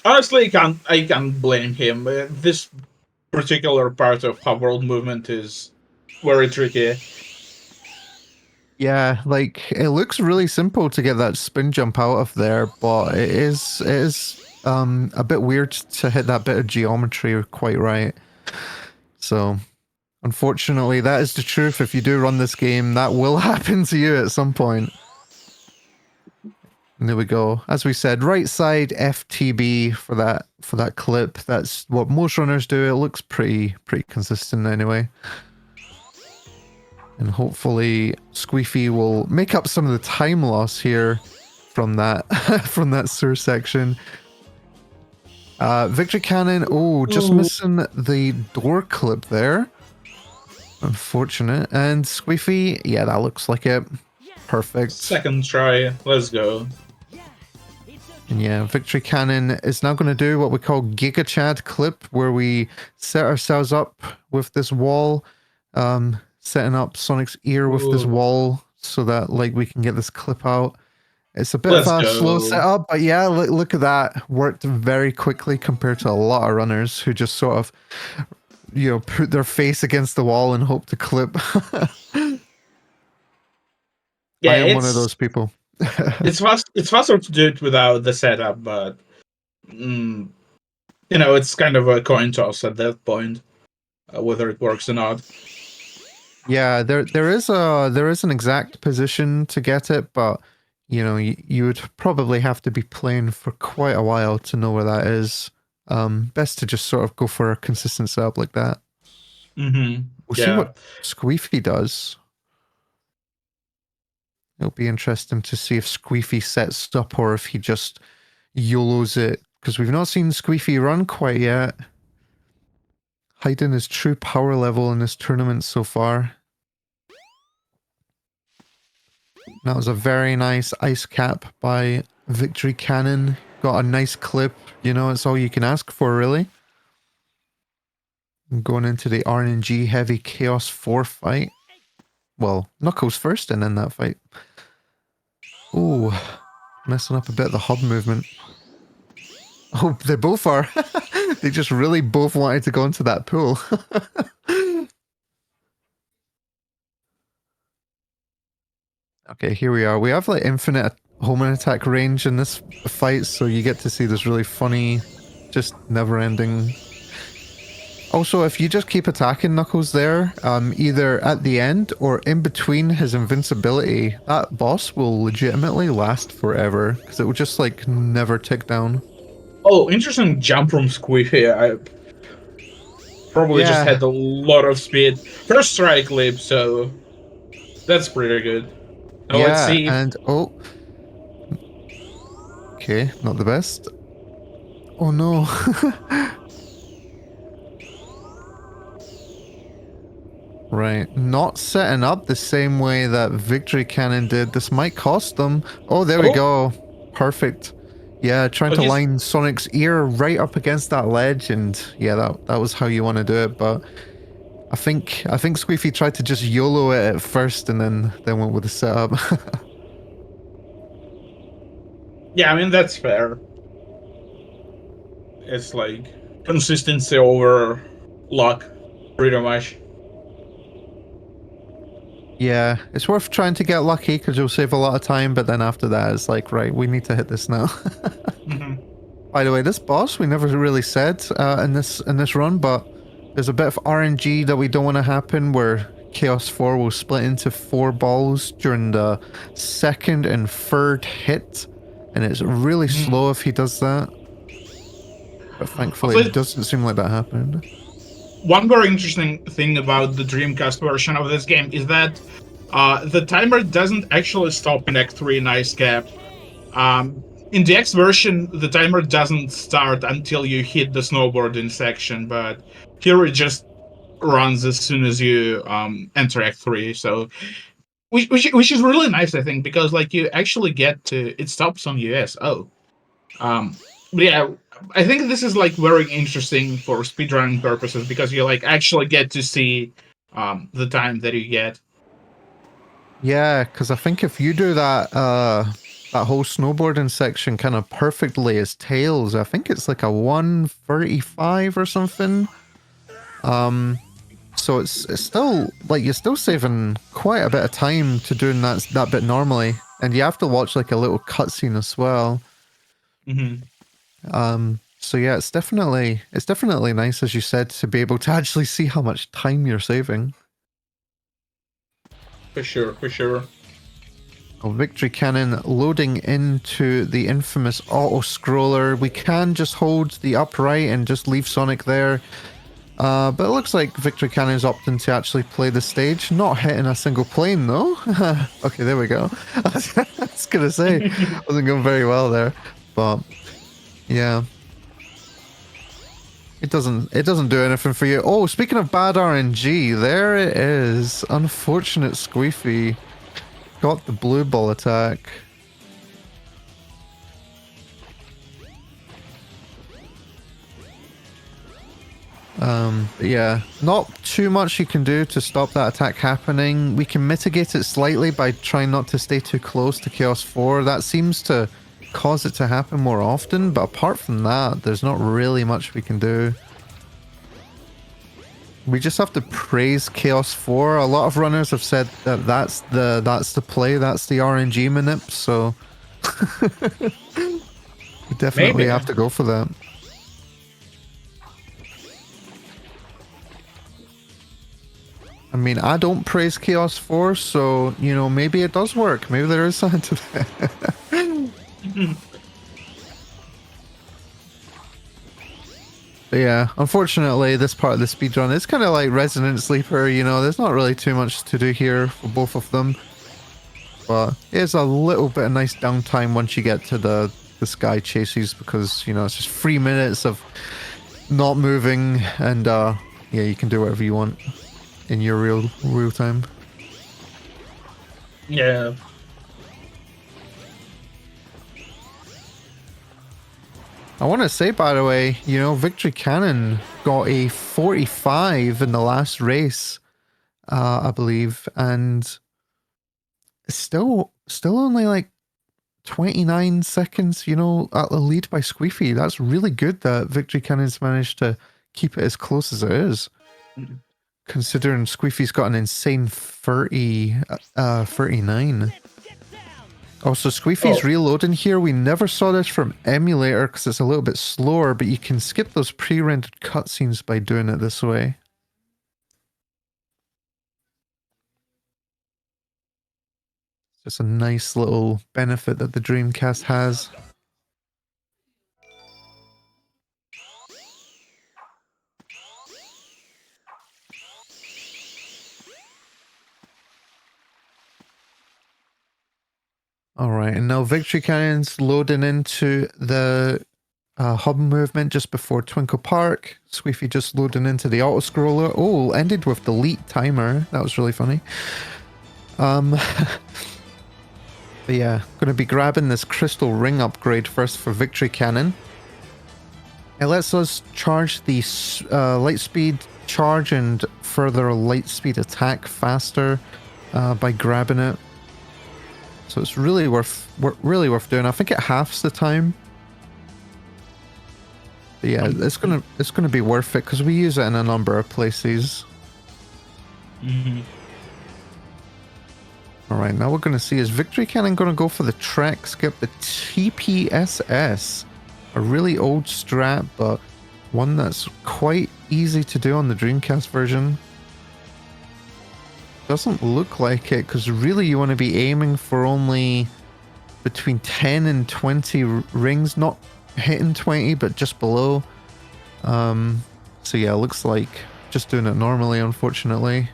honestly, I can't blame him. This particular part of how world movement is very tricky. Yeah, like it looks really simple to get that spin jump out of there, but it is a bit weird to hit that bit of geometry quite right. So unfortunately, that is the truth. If you do run this game, that will happen to you at some point. And there we go. As we said, right side FTB for that clip. That's what most runners do. It looks pretty consistent anyway. And hopefully Squeefy will make up some of the time loss here from that from that sewer section. Victory Cannon, oh, just Ooh. missing the door clip there. Unfortunate. And Squeefy, yeah, that looks like it. Perfect. Second try, let's go. And yeah, Victory Cannon is now going to do what we call Giga Chad clip, where we set ourselves up with this wall, setting up Sonic's ear with this Ooh. wall so that like we can get this clip out. It's a bit Let's of a go. slow setup, but yeah, look at that. Worked very quickly compared to a lot of runners who just sort of, you know, put their face against the wall and hope to clip. Yeah, I am one of those people. it's faster to do it without the setup, but you know, it's kind of a coin toss at that point, whether it works or not. Yeah, there is an exact position to get it, but you know, you would probably have to be playing for quite a while to know where that is. Best to just sort of go for a consistent setup like that. Mm-hmm. We'll see what Squeefy does. It'll be interesting to see if Squeefy sets up or if he just YOLOs it, because we've not seen Squeefy run quite yet. Hiding his true power level in this tournament so far. That was a very nice ice cap by Victory Cannon. Got a nice clip. You know, it's all you can ask for, really. And going into the RNG Heavy Chaos 4 fight. Well, Knuckles first and then that fight. Ooh, messing up a bit of the hub movement. Oh, they both are. They just really both wanted to go into that pool. Okay, here we are. We have like infinite homing attack range in this fight, so you get to see this really funny, just never-ending. Also, if you just keep attacking Knuckles there, either at the end or in between his invincibility, that boss will legitimately last forever, because it will just like never tick down. Oh, interesting jump from Squeefy. I probably just had a lot of speed. First try clip, so that's pretty good. Now let's Yeah, see. and oh. Okay, not the best. Oh no. Right, not setting up the same way that Victory Cannon did. This might cost them. Oh, there we go. Perfect. Yeah, trying to line Sonic's ear right up against that ledge, and yeah, that was how you want to do it. But I think Squeefy tried to just YOLO it at first, and then went with the setup. Yeah, I mean that's fair. It's like consistency over luck, pretty much. Yeah, it's worth trying to get lucky because you'll save a lot of time, but then after that, it's like, right, we need to hit this now. Hmm. By the way, this boss we never really said in this run, but there's a bit of RNG that we don't want to happen, where Chaos 4 will split into 4 balls during the second and third hit, and it's really slow if he does that. But thankfully, it doesn't seem like that happened. One very interesting thing about the Dreamcast version of this game is that the timer doesn't actually stop in Act 3 in Ice Cap. In the X version, the timer doesn't start until you hit the snowboarding section, but here it just runs as soon as you enter Act 3. So, which is really nice, I think, because like you actually get to it stops on US. Oh, but yeah, I think this is like very interesting for speedrunning purposes because you like actually get to see the time that you get. Yeah, because I think if you do that that whole snowboarding section kind of perfectly as Tails, I think it's like a 1:35 or something. So it's still like you're still saving quite a bit of time to doing that bit normally, and you have to watch like a little cutscene as well. Hmm. So yeah, it's definitely nice, as you said, to be able to actually see how much time you're saving. For sure, for sure. A victory cannon loading into the infamous auto scroller. We can just hold the upright and just leave Sonic there. But it looks like victory cannon is opting to actually play the stage, not hitting a single plane though. Okay, there we go. I was gonna say, wasn't going very well there, but yeah. It doesn't do anything for you. Oh, speaking of bad RNG, there it is. Unfortunate Squeefy got the blue ball attack. But yeah, not too much you can do to stop that attack happening. We can mitigate it slightly by trying not to stay too close to Chaos 4. That seems to cause it to happen more often, but apart from that, there's not really much we can do. We just have to praise Chaos 4. A lot of runners have said that that's the play, that's the RNG manip, so we definitely have to go for that. I mean, I don't praise Chaos 4, so, you know, maybe it does work. Maybe there is something to that. But yeah, unfortunately, this part of the speedrun is kind of like Resident Sleeper, you know, there's not really too much to do here for both of them. But it's a little bit of nice downtime once you get to the sky chases, because, you know, it's just 3 minutes of not moving, and yeah, you can do whatever you want in your real time. Yeah. I want to say, by the way, you know, Victory Cannon got a 45 in the last race, I believe, and it's still only like 29 seconds, you know, at the lead by Squeefy. That's really good that Victory Cannon's managed to keep it as close as it is. Mhm. Considering Squeefy's got an insane 39. Also, Squeefy's reloading here. We never saw this from emulator because it's a little bit slower, but you can skip those pre-rendered cutscenes by doing it this way. It's a nice little benefit that the Dreamcast has. Alright, and now Victory Cannon's loading into the hub movement just before Twinkle Park. Squeefy just loading into the auto-scroller. Oh, ended with delete timer. That was really funny. But yeah, going to be grabbing this crystal ring upgrade first for Victory Cannon. It lets us charge the light speed charge and further light speed attack faster by grabbing it. So it's really worth doing. I think it halves the time. But yeah, it's gonna be worth it because we use it in a number of places. Mm-hmm. All right, now we're gonna see, is Victory Cannon gonna go for the Trek skip, the TPSS, a really old strat, but one that's quite easy to do on the Dreamcast version. Doesn't look like it, because really you want to be aiming for only between 10 and 20 rings, not hitting 20, but just below. So yeah, looks like just doing it normally, unfortunately.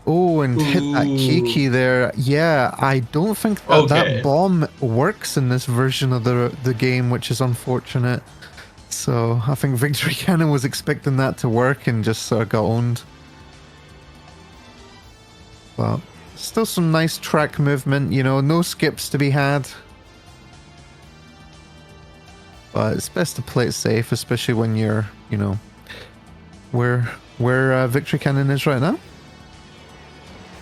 Oh, and hit that Kiki there. Yeah, I don't think that that bomb works in this version of the game, which is unfortunate. So I think Victory Cannon was expecting that to work and just sort of got owned. But still some nice track movement, you know, no skips to be had. But it's best to play it safe, especially when you're, you know, where Victory Cannon is right now.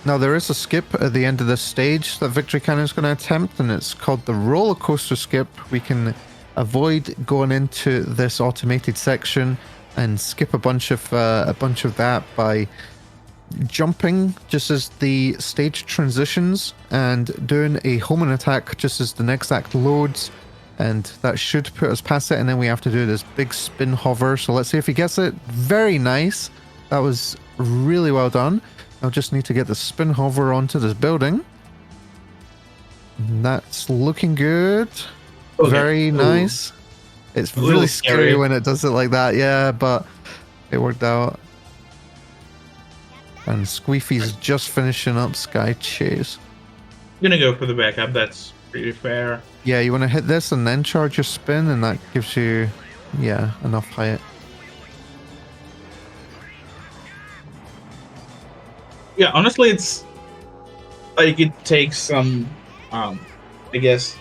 Now there is a skip at the end of this stage that Victory Cannon is going to attempt, and it's called the roller coaster skip. We can avoid going into this automated section and skip a bunch of that by jumping just as the stage transitions and doing a homing attack just as the next act loads, and that should put us past it. And then we have to do this big spin hover. So let's see if he gets it. Very nice. That was really well done. I'll just need to get the spin hover onto this building. That's looking good. Okay. Very nice. It's really scary when it does it like that, yeah, but it worked out. And Squeefy's just finishing up Sky Chase. I'm gonna go for the backup, that's pretty fair. Yeah, you want to hit this and then charge your spin, and that gives you, yeah, enough height. Yeah, honestly, it's like it takes some, I guess,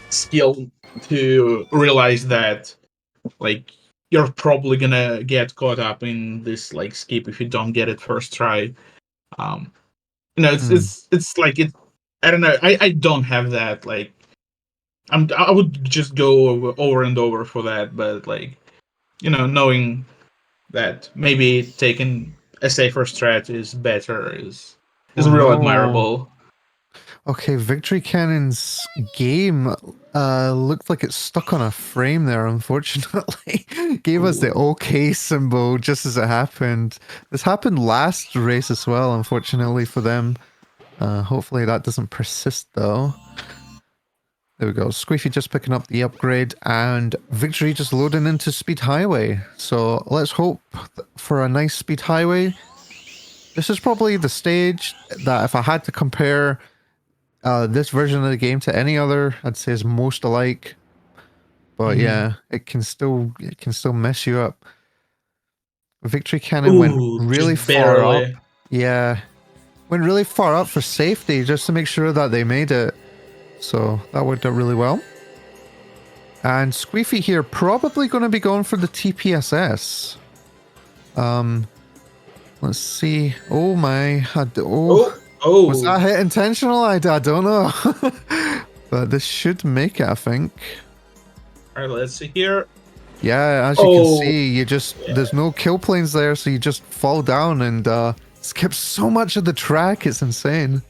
skill to realize that, like, you're probably gonna get caught up in this like skip if you don't get it first try. You know, it's like it. I don't know. I don't have that. Like, I would just go over and over for that, but like, you know, knowing that maybe taking a safer strat is better is real admirable. Okay, Victory Cannon's game looked like it's stuck on a frame there, unfortunately. Gave us the OK symbol just as it happened. This happened last race as well, unfortunately for them. Hopefully that doesn't persist though. There we go. Squeefy just picking up the upgrade, and Victory just loading into Speed Highway. So let's hope for a nice Speed Highway. This is probably the stage that if I had to compare this version of the game to any other, I'd say is most alike. But yeah, it can still mess you up. Victory Cannon went really far up. Yeah, went really far up for safety just to make sure that they made it. So that worked out really well. And Squeefy here probably going to be going for the TPSS. Let's see. Oh my. Was that hit intentional? I don't know. But this should make it, I think. All right, let's see here. Yeah, as you can see, you just there's no kill planes there, so you just fall down and skip so much of the track. It's insane.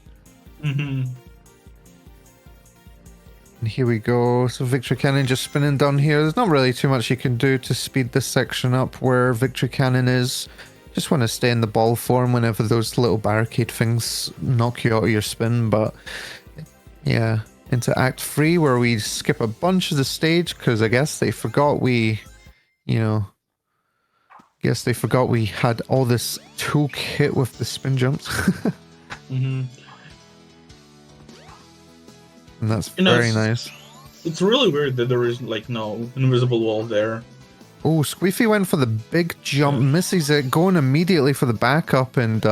And here we go. So Victory Cannon just spinning down here. There's not really too much you can do to speed this section up where Victory Cannon is. Just want to stay in the ball form whenever those little barricade things knock you out of your spin. But yeah, into Act 3 where we skip a bunch of the stage because I guess they forgot we, had all this toolkit with the spin jumps. And that's very nice. It's really weird that there is like no invisible wall there. Oh, Squeefy went for the big jump, misses it, going immediately for the backup, and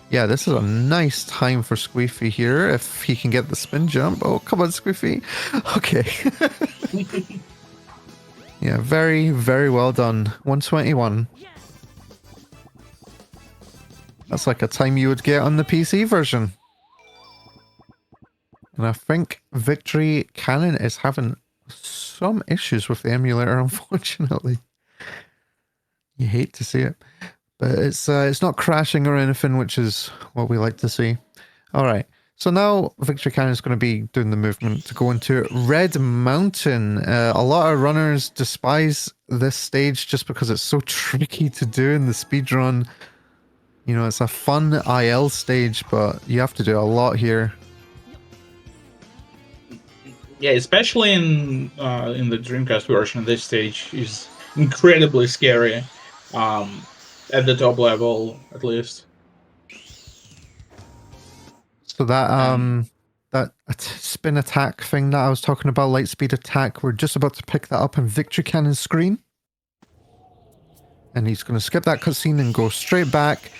yeah, this is a nice time for Squeefy here, if he can get the spin jump. Oh, come on, Squeefy. Okay. Yeah, very, very well done. 121. That's like a time you would get on the PC version. And I think Victory Cannon is having some issues with the emulator, unfortunately. You hate to see it. But it's not crashing or anything, which is what we like to see. Alright, so now Victory Cannon is going to be doing the movement to go into Red Mountain. A lot of runners despise this stage just because it's so tricky to do in the speedrun. You know, it's a fun IL stage, but you have to do a lot here. Yeah, especially in the Dreamcast version, this stage is incredibly scary. At the top level, at least. So that spin attack thing that I was talking about, light speed attack, we're just about to pick that up on Victory Cannon's screen. And he's going to skip that cutscene and go straight back,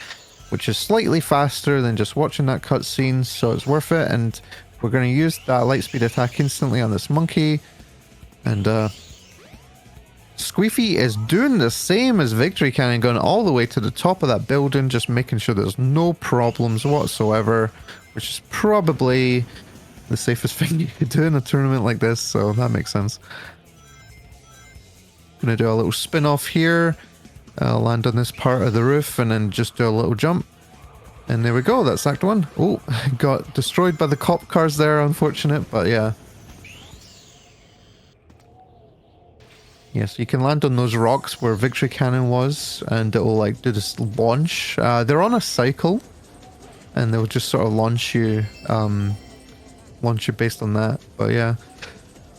which is slightly faster than just watching that cutscene, so it's worth it. And we're going to use that light speed attack instantly on this monkey. And Squeefy is doing the same as Victory Cannon, going all the way to the top of that building, just making sure there's no problems whatsoever, which is probably the safest thing you could do in a tournament like this, so that makes sense. Gonna do a little spin off here, land on this part of the roof, and then just do a little jump. And there we go, that's Act 1. Oh, got destroyed by the cop cars there, unfortunate, but yeah. Yes, you can land on those rocks where Victory Cannon was, and it will like do this launch. They're on a cycle, and they'll just sort of launch you based on that. But yeah,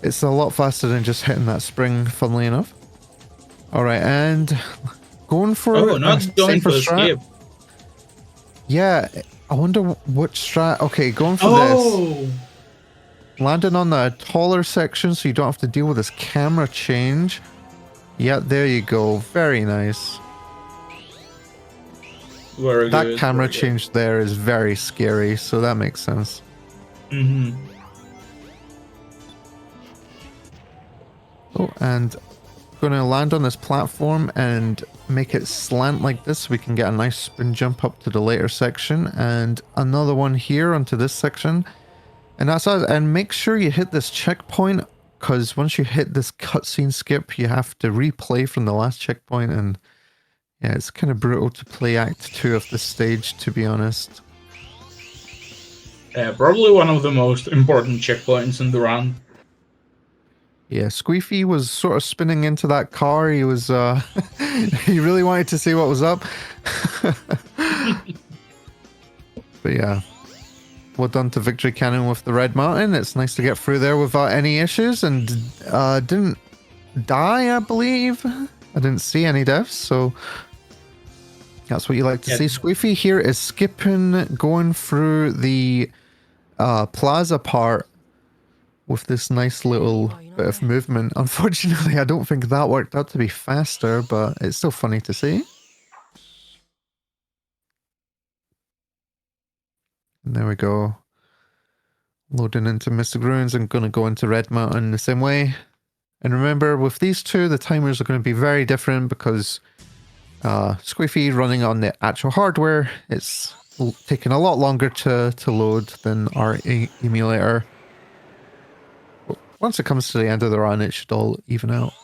it's a lot faster than just hitting that spring, funnily enough. Alright, and going for not going for the skip. Yeah, I wonder which strat. Okay, going for this. Landing on the taller section so you don't have to deal with this camera change. Yeah, there you go. Very nice. Very that good, camera change there is very scary, so that makes sense. Mm-hmm. Oh, and gonna land on this platform and make it slant like this so we can get a nice spin jump up to the later section, and another one here onto this section. And that's us. And make sure you hit this checkpoint, because once you hit this cutscene skip, you have to replay from the last checkpoint. And yeah, it's kind of brutal to play Act 2 of this stage, to be honest. Yeah, probably one of the most important checkpoints in the run. Yeah, Squeefy was sort of spinning into that car. He was, he really wanted to see what was up. But yeah. Well done to Victory Cannon with the Red Mountain. It's nice to get through there without any issues, and didn't die, I believe. I didn't see any deaths, so that's what you like to see. Squeefy here is skipping, going through the plaza part with this nice little bit of movement. Unfortunately, I don't think that worked out to be faster, but it's still funny to see. And there we go. Loading into Mystic Ruins. I'm going to go into Red Mountain the same way. And remember, with these two, the timers are going to be very different because Squeefy running on the actual hardware, it's taking a lot longer to load than our emulator. But once it comes to the end of the run, it should all even out.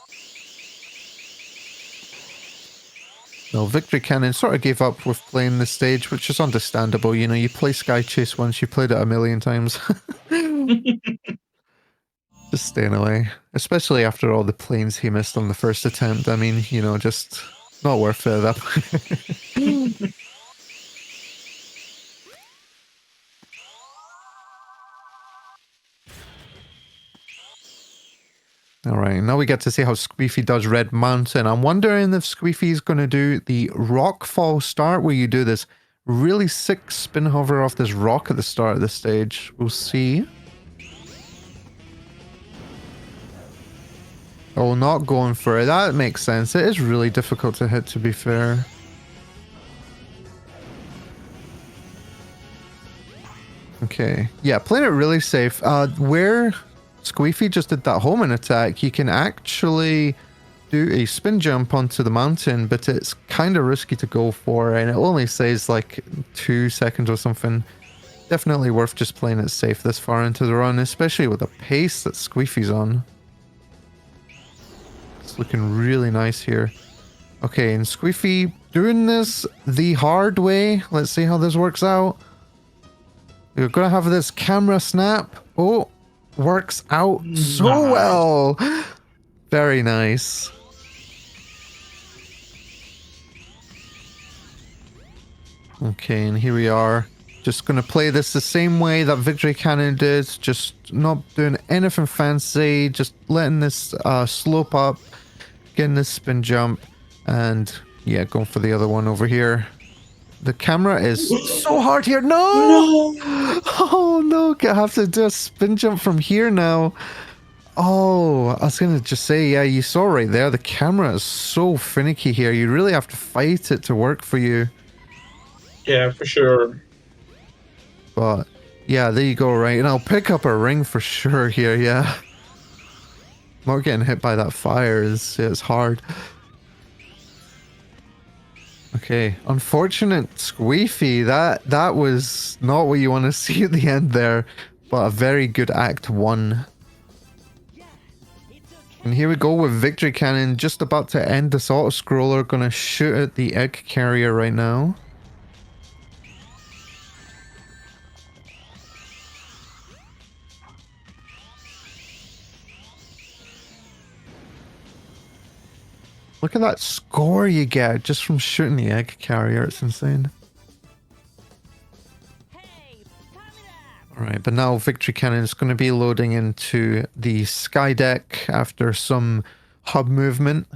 No, Victory Cannon sort of gave up with playing this stage, which is understandable. You know, you play Sky Chase once, you played it a million times. Just staying away. Especially after all the planes he missed on the first attempt. I mean, you know, just not worth it at that point. Alright, now we get to see how Squeefy does Red Mountain. I'm wondering if Squeefy's going to do the rock fall start, where you do this really sick spin hover off this rock at the start of the stage. We'll see. Oh, not going for it. That makes sense. It is really difficult to hit, to be fair. Okay. Yeah, playing it really safe. Where Squeefy just did that homing attack, you can actually do a spin jump onto the mountain, but it's kind of risky to go for, and it only says like 2 seconds or something. Definitely worth just playing it safe this far into the run, especially with the pace that Squeefy's on. It's looking really nice here. Okay, and Squeefy doing this the hard way. Let's see how this works out. We're gonna have this camera snap. Oh, works out so Nice. well. Very nice. Okay, and here we are. Just gonna play this the same way that Victory Cannon did. Just not doing anything fancy. Just letting this slope up. Getting this spin jump. And yeah, going for the other one over here. The camera is so hard here. No! Oh no, I have to do a spin jump from here now. Oh, I was gonna just say, yeah, you saw right there, the camera is so finicky here. You really have to fight it to work for you. Yeah, for sure. But yeah, there you go, right? And I'll pick up a ring for sure here, yeah. Not getting hit by that fire is hard. Okay, unfortunate Squeefy. That was not what you want to see at the end there, but a very good Act 1. And here we go with Victory Cannon, just about to end this auto-scroller. Gonna shoot at the egg carrier right now. Look at that score you get just from shooting the egg carrier. It's insane. Alright, but now Victory Cannon is going to be loading into the sky deck after some hub movement.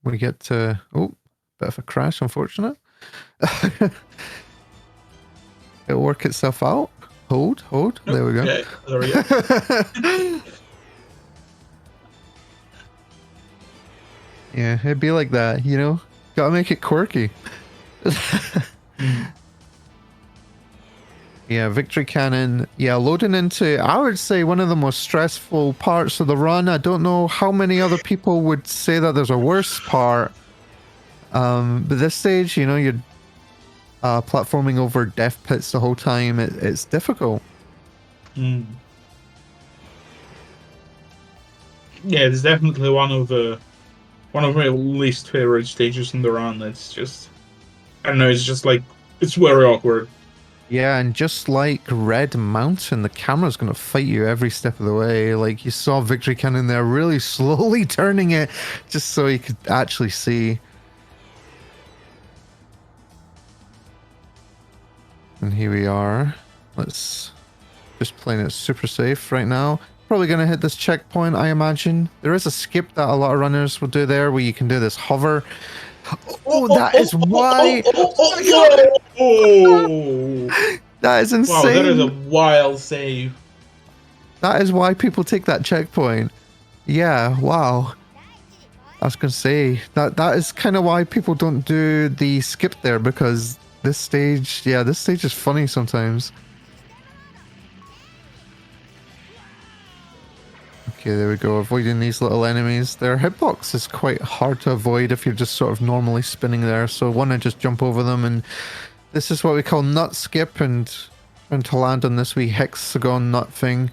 We get to... Oh, bit of a crash, unfortunate. It'll work itself out. Hold. There we go. Okay, there we go. Yeah, it'd be like that, you know? Gotta make it quirky. Yeah, Victory Cannon. Yeah, loading into, I would say, one of the most stressful parts of the run. I don't know how many other people would say that there's a worse part. But this stage, you know, you're platforming over death pits the whole time. It's difficult. Yeah, it's definitely one of my least favorite stages in the run. It's just, I don't know, it's just like, it's very awkward. Yeah, and just like Red Mountain, the camera's going to fight you every step of the way. Like, you saw Victory Cannon there really slowly turning it just so you could actually see. And here we are. Let's just playing it super safe right now. Probably going to hit this checkpoint, I imagine. There is a skip that a lot of runners will do there where you can do this hover. Oh, that is why. Oh my god! Oh! That is insane. Wow, that is a wild save. That is why people take that checkpoint. Yeah, wow. I was gonna say that is kind of why people don't do the skip there, because this stage is funny sometimes. Okay, there we go. Avoiding these little enemies. Their hitbox is quite hard to avoid if you're just sort of normally spinning there. So want to just jump over them, and this is what we call nut skip, and to land on this wee hexagon nut thing.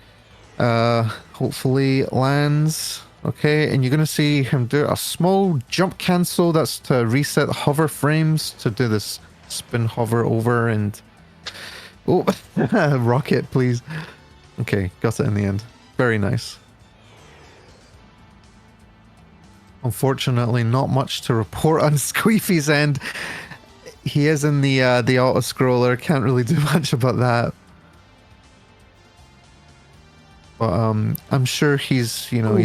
Hopefully it lands. Okay, and you're gonna see him do a small jump cancel. That's to reset the hover frames to do this spin hover over and oh, rocket, please. Okay, got it in the end. Very nice. Unfortunately, not much to report on Squeefy's end. He is in the auto scroller. Can't really do much about that. But I'm sure he's, you know,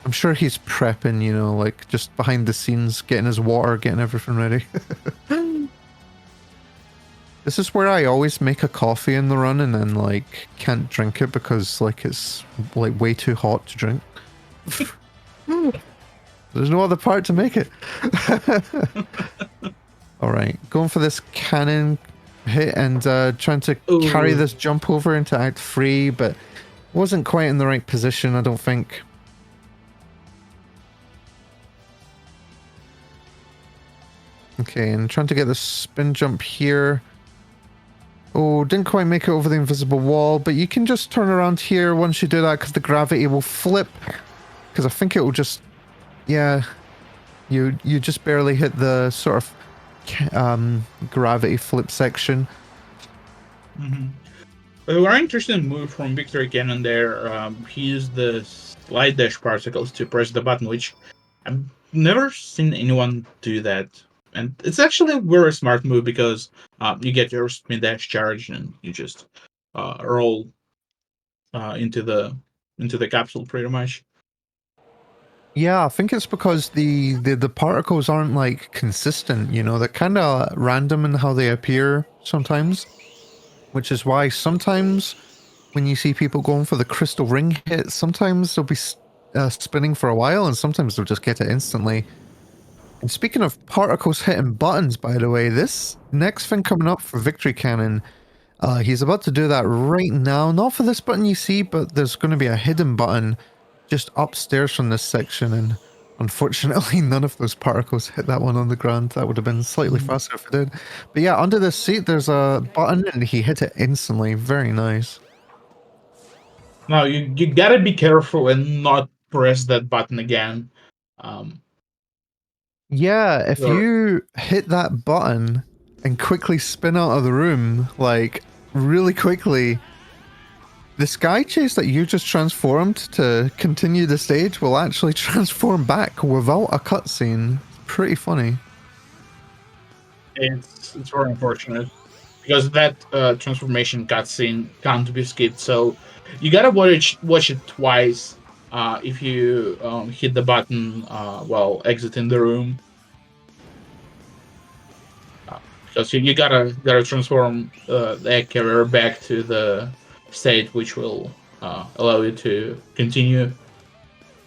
I'm sure he's prepping, you know, like just behind the scenes, getting his water, getting everything ready. This is where I always make a coffee in the run and then like can't drink it because like it's like way too hot to drink. There's no other part to make it. Alright, going for this cannon hit and trying to carry this jump over into Act 3, but wasn't quite in the right position, I don't think. Okay, and trying to get the spin jump here. Oh, didn't quite make it over the invisible wall, but you can just turn around here once you do that because the gravity will flip. Because I think it will just, yeah, you just barely hit the sort of gravity flip section. Mm-hmm. A very interesting move from Victory Cannon there. He used the slide dash particles to press the button, which I've never seen anyone do that. And it's actually a very smart move because you get your spin dash charge and you just roll into the capsule pretty much. Yeah, I think it's because the particles aren't like consistent, you know, they're kind of random in how they appear sometimes, which is why sometimes when you see people going for the crystal ring hit, sometimes they'll be spinning for a while and sometimes they'll just get it instantly. And speaking of particles hitting buttons, by the way, this next thing coming up for Victory Cannon, he's about to do that right now. Not for this button you see, but there's going to be a hidden button just upstairs from this section, and unfortunately none of those particles hit that one on the ground. That would have been slightly faster if it did. But yeah, under this seat there's a button and he hit it instantly. Very nice. Now you gotta be careful and not press that button again. Um, Yeah, if or you hit that button and quickly spin out of the room, like really quickly, the sky chase that you just transformed to continue the stage will actually transform back without a cutscene. Pretty funny. it's very unfortunate because that transformation cutscene can't be skipped. So you gotta watch it twice if you hit the button while exiting the room. Because you gotta transform the egg carrier back to the state which will allow you to continue.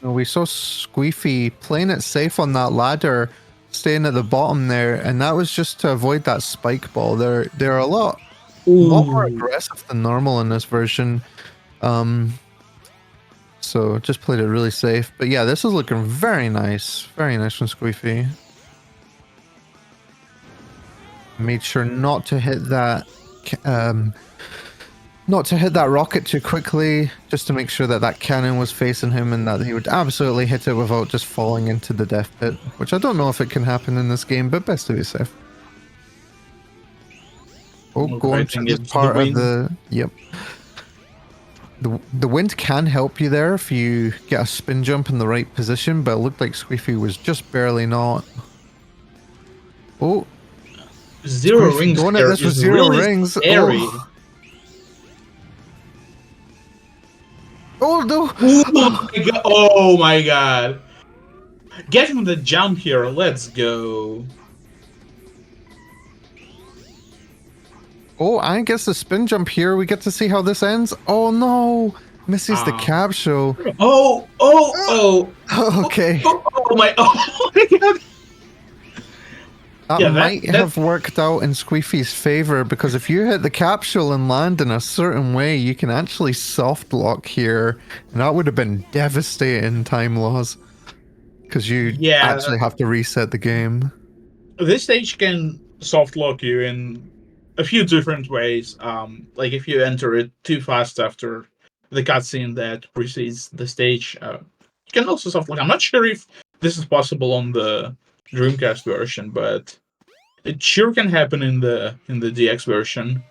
We saw Squeefy playing it safe on that ladder, staying at the bottom there, and that was just to avoid that spike ball. They're a lot more Ooh. aggressive than normal in this version. So just played it really safe. But yeah, this is looking very nice. Very nice from Squeefy. Made sure not to hit that rocket too quickly, just to make sure that that cannon was facing him and that he would absolutely hit it without just falling into the death pit, which I don't know if it can happen in this game, but best to be safe. Oh, Okay, I going to think this it's the part of wind. the... Yep. The wind can help you there if you get a spin jump in the right position, but it looked like Squeefy was just barely not. Oh, Zero Squeefy rings going at here this with is zero really rings. scary. Oh, oh no! Oh my god! Get him the jump here. Let's go. Oh, I guess the spin jump here. We get to see how this ends. Oh no! Misses the Um, capsule. oh, oh, oh, Okay. oh my! Oh my god! That Yeah, might that have worked out in Squeefy's favor because if you hit the capsule and land in a certain way, you can actually soft lock here, and that would have been devastating time loss because you yeah. actually have to reset the game. This stage can soft lock you in a few different ways. Like if you enter it too fast after the cutscene that precedes the stage, you can also soft lock. I'm not sure if this is possible on the Dreamcast version, but it sure can happen in the DX version.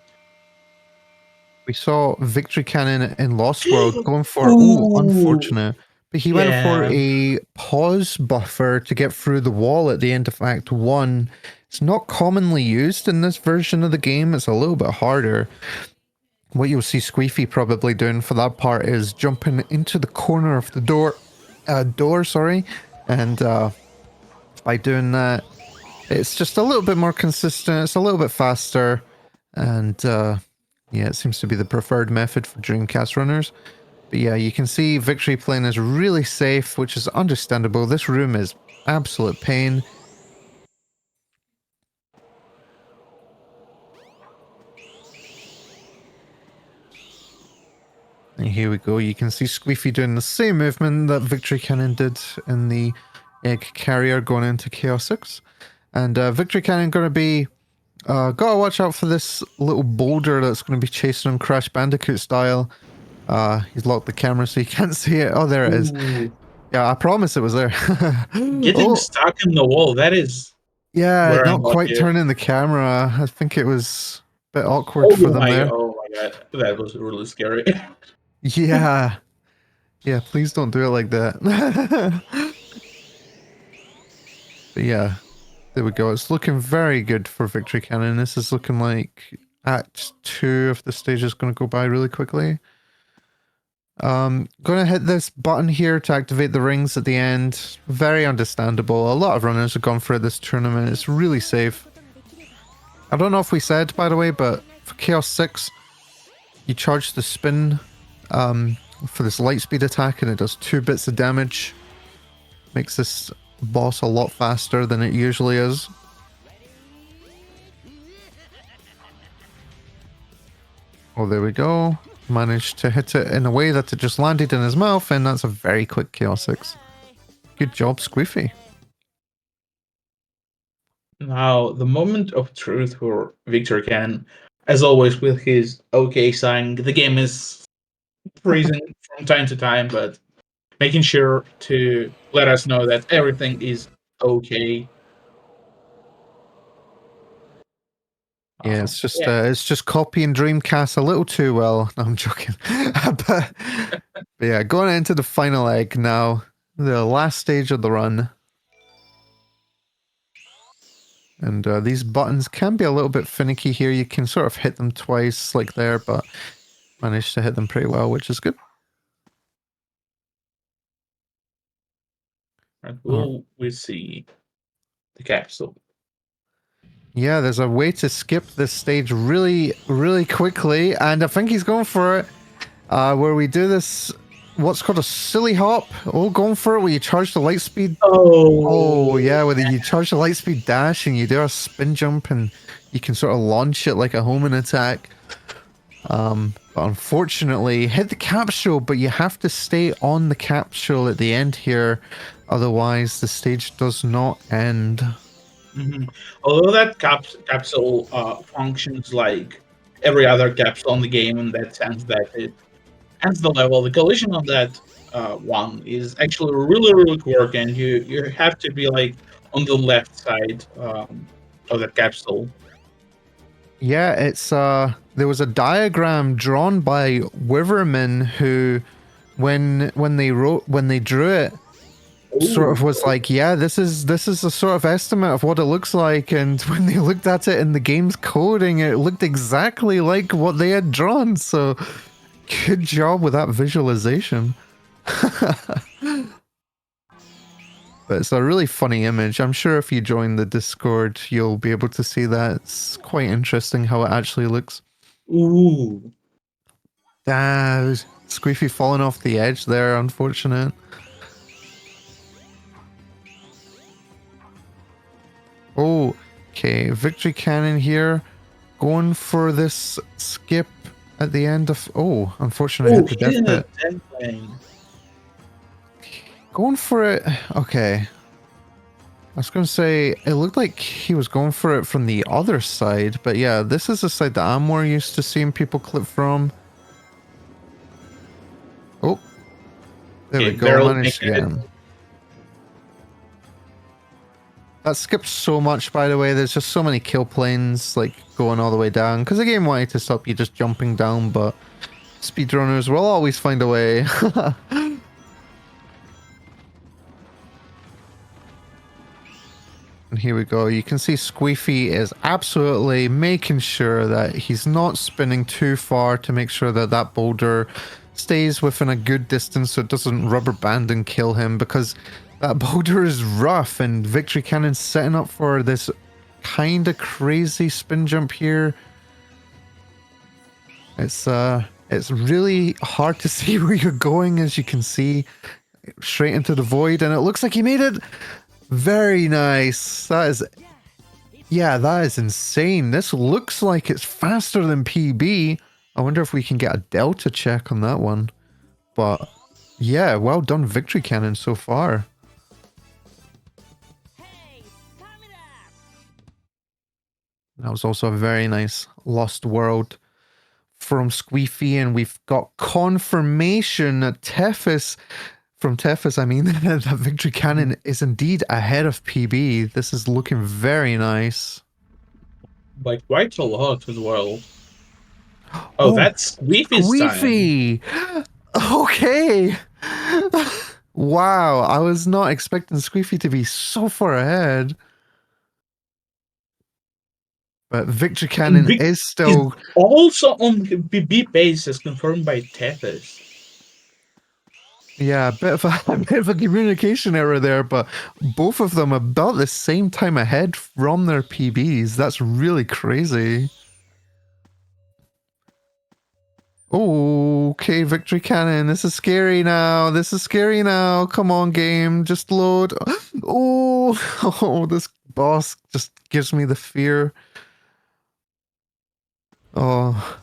We saw Victory Cannon in Lost World going for, oh, Ooh, unfortunate. But he went for yeah. a pause buffer to get through the wall at the end of Act 1. It's not commonly used in this version of the game. It's a little bit harder. What you'll see Squeefy probably doing for that part is jumping into the corner of the door, sorry. And by doing that, it's just a little bit more consistent. It's a little bit faster. And yeah, it seems to be the preferred method for Dreamcast runners. But yeah, you can see Victory playing is really safe, which is understandable. This room is absolute pain. And here we go. You can see Squeefy doing the same movement that Victory Cannon did in the egg carrier going into Chaos 6. And Victory Cannon going to be Gotta watch out for this little boulder that's going to be chasing him Crash Bandicoot style. He's locked the camera so you can't see it. Oh, there it is. Ooh, Yeah, I promise it was there. getting Oh, stuck in the wall, that is yeah, very not quite unlucky. turning the camera. I think it was a bit awkward Oh for them my, there. oh my god, that was really scary. Yeah. Yeah, please don't do it like that. But yeah, there we go. It's looking very good for Victory Cannon. This is looking like Act 2 of the stage is going to go by really quickly. Gonna hit this button here to activate the rings at the end. Very understandable. A lot of runners have gone for it this tournament. It's really safe. I don't know if we said, by the way, but for Chaos 6, you charge the spin for this light speed attack and it does 2 bits of damage. Makes this boss a lot faster than it usually is. Oh, there we go. Managed to hit it in a way that it just landed in his mouth, and that's a very quick Chaos 6. Good job, Squeefy. Now, the moment of truth for Victor Cannon, as always with his okay sign, the game is freezing from time to time, but making sure to let us know that everything is okay. Yeah, Yeah. it's just copying Dreamcast a little too well. No, I'm joking. but yeah, going into the final egg now, the last stage of the run. And these buttons can be a little bit finicky here. You can sort of hit them twice like there, but managed to hit them pretty well, which is good. And will we see the capsule? Yeah, there's a way to skip this stage really, really quickly, and I think he's going for it. Where we do this, what's called a silly hop. Oh, going for it, where you charge the light speed. Oh, yeah, where you charge the light speed dash and you do a spin jump and you can sort of launch it like a homing attack. But unfortunately, hit the capsule, but you have to stay on the capsule at the end here. Otherwise, the stage does not end. Mhm. Although that capsule functions like every other capsule on the game in that sense that it ends the level, the collision on that one is actually really, really quick, and you have to be like on the left side of that capsule. Yeah, it's there was a diagram drawn by Wiverman who when they drew it sort of was like, yeah, this is a sort of estimate of what it looks like, and when they looked at it in the game's coding, it looked exactly like what they had drawn. So good job with that visualization. But it's a really funny image. I'm sure if you join the Discord, you'll be able to see that. It's quite interesting how it actually looks. Ooh. Squeefy falling off the edge there, unfortunate. Oh, okay, Victory Cannon here. Going for this skip at the end of... Oh, unfortunately, hit the death hitting bit. a death plane. Going for it... Okay. I was going to say, it looked like he was going for it from the other side, but yeah, this is the side that I'm more used to seeing people clip from. Oh, there we go, barely managed to making get it. him. That skips so much, by the way. There's just so many kill planes, like, going all the way down, because the game wanted to stop you just jumping down, but speedrunners will always find a way. And here we go. You can see Squeefy is absolutely making sure that he's not spinning too far to make sure that that boulder stays within a good distance so it doesn't rubber band and kill him, because that boulder is rough and Victory Cannon's setting up for this kind of crazy spin jump here. It's really hard to see where you're going, as you can see, straight into the void, and it looks like he made it. Very nice. Yeah, that is insane. This looks like it's faster than PB. I wonder if we can get a delta check on that one. But yeah, well done, Victory Cannon so far. That was also a very nice Lost World from Squeefy, and we've got confirmation that Tethys, I mean, that Victory Cannon is indeed ahead of PB. This is looking very nice. Like quite a lot as well. Oh, Oh, that's Squeefy's time. Squeefy! Okay! Wow, I was not expecting Squeefy to be so far ahead. But Victory Cannon Vic- is still... Also on BB pace as confirmed by Tethys. Yeah, a bit of a bit of a communication error there, but both of them about the same time ahead from their PBs. That's really crazy. Okay, Victory Cannon. This is scary now. This is scary now. Come on, game. Just load. Oh, this boss just gives me the fear. Oh,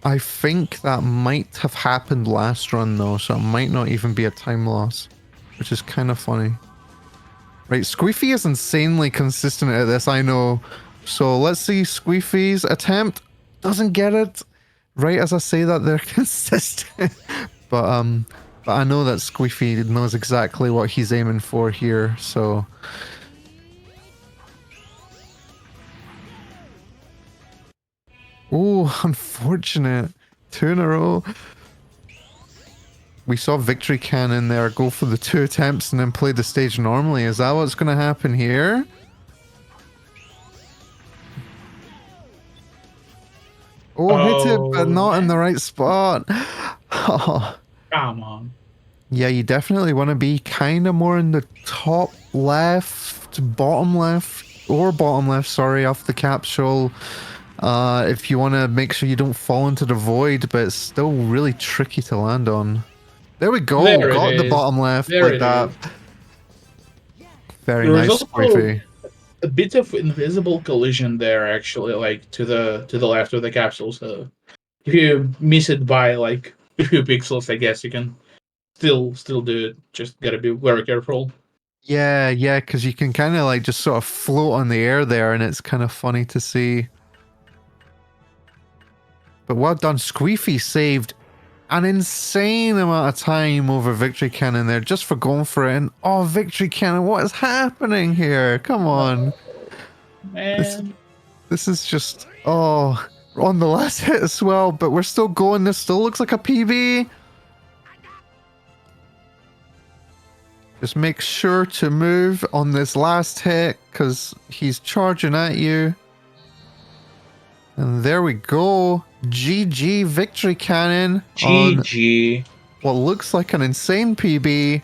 I think that might have happened last run though, so it might not even be a time loss, which is kind of funny. Right, Squeefy is insanely consistent at this, I know. So let's see Squeefy's attempt. Doesn't get it. Right as I say that, they're consistent. But I know that Squeefy knows exactly what he's aiming for here, so... Oh, unfortunate. 2 in a row. We saw Victory Cannon there go for the 2 attempts and then play the stage normally. Is that what's going to happen here? Oh, hit it, but not in the right spot. Oh. Come on. Yeah, you definitely want to be kind of more in the top left, bottom left, or bottom left, sorry, off the capsule. If you want to make sure you don't fall into the void, but it's still really tricky to land on. There we go, There got it the is. bottom left There like it that. is. Very There was nice, also Squeefy. a bit of invisible collision there, actually, like to the left of the capsule. So if you miss it by like a few pixels, I guess you can still do it. Just gotta be very careful. Yeah, because you can kind of like just sort of float on the air there, and it's kind of funny to see. But well done, Squeefy saved an insane amount of time over Victory Cannon there just for going for it. And oh, Victory Cannon, what is happening here? Come on. Man. This is just, oh, on the last hit as well, but we're still going. This still looks like a PB. Just make sure to move on this last hit because he's charging at you. And there we go. GG Victory Cannon on GG. what looks like an insane PB.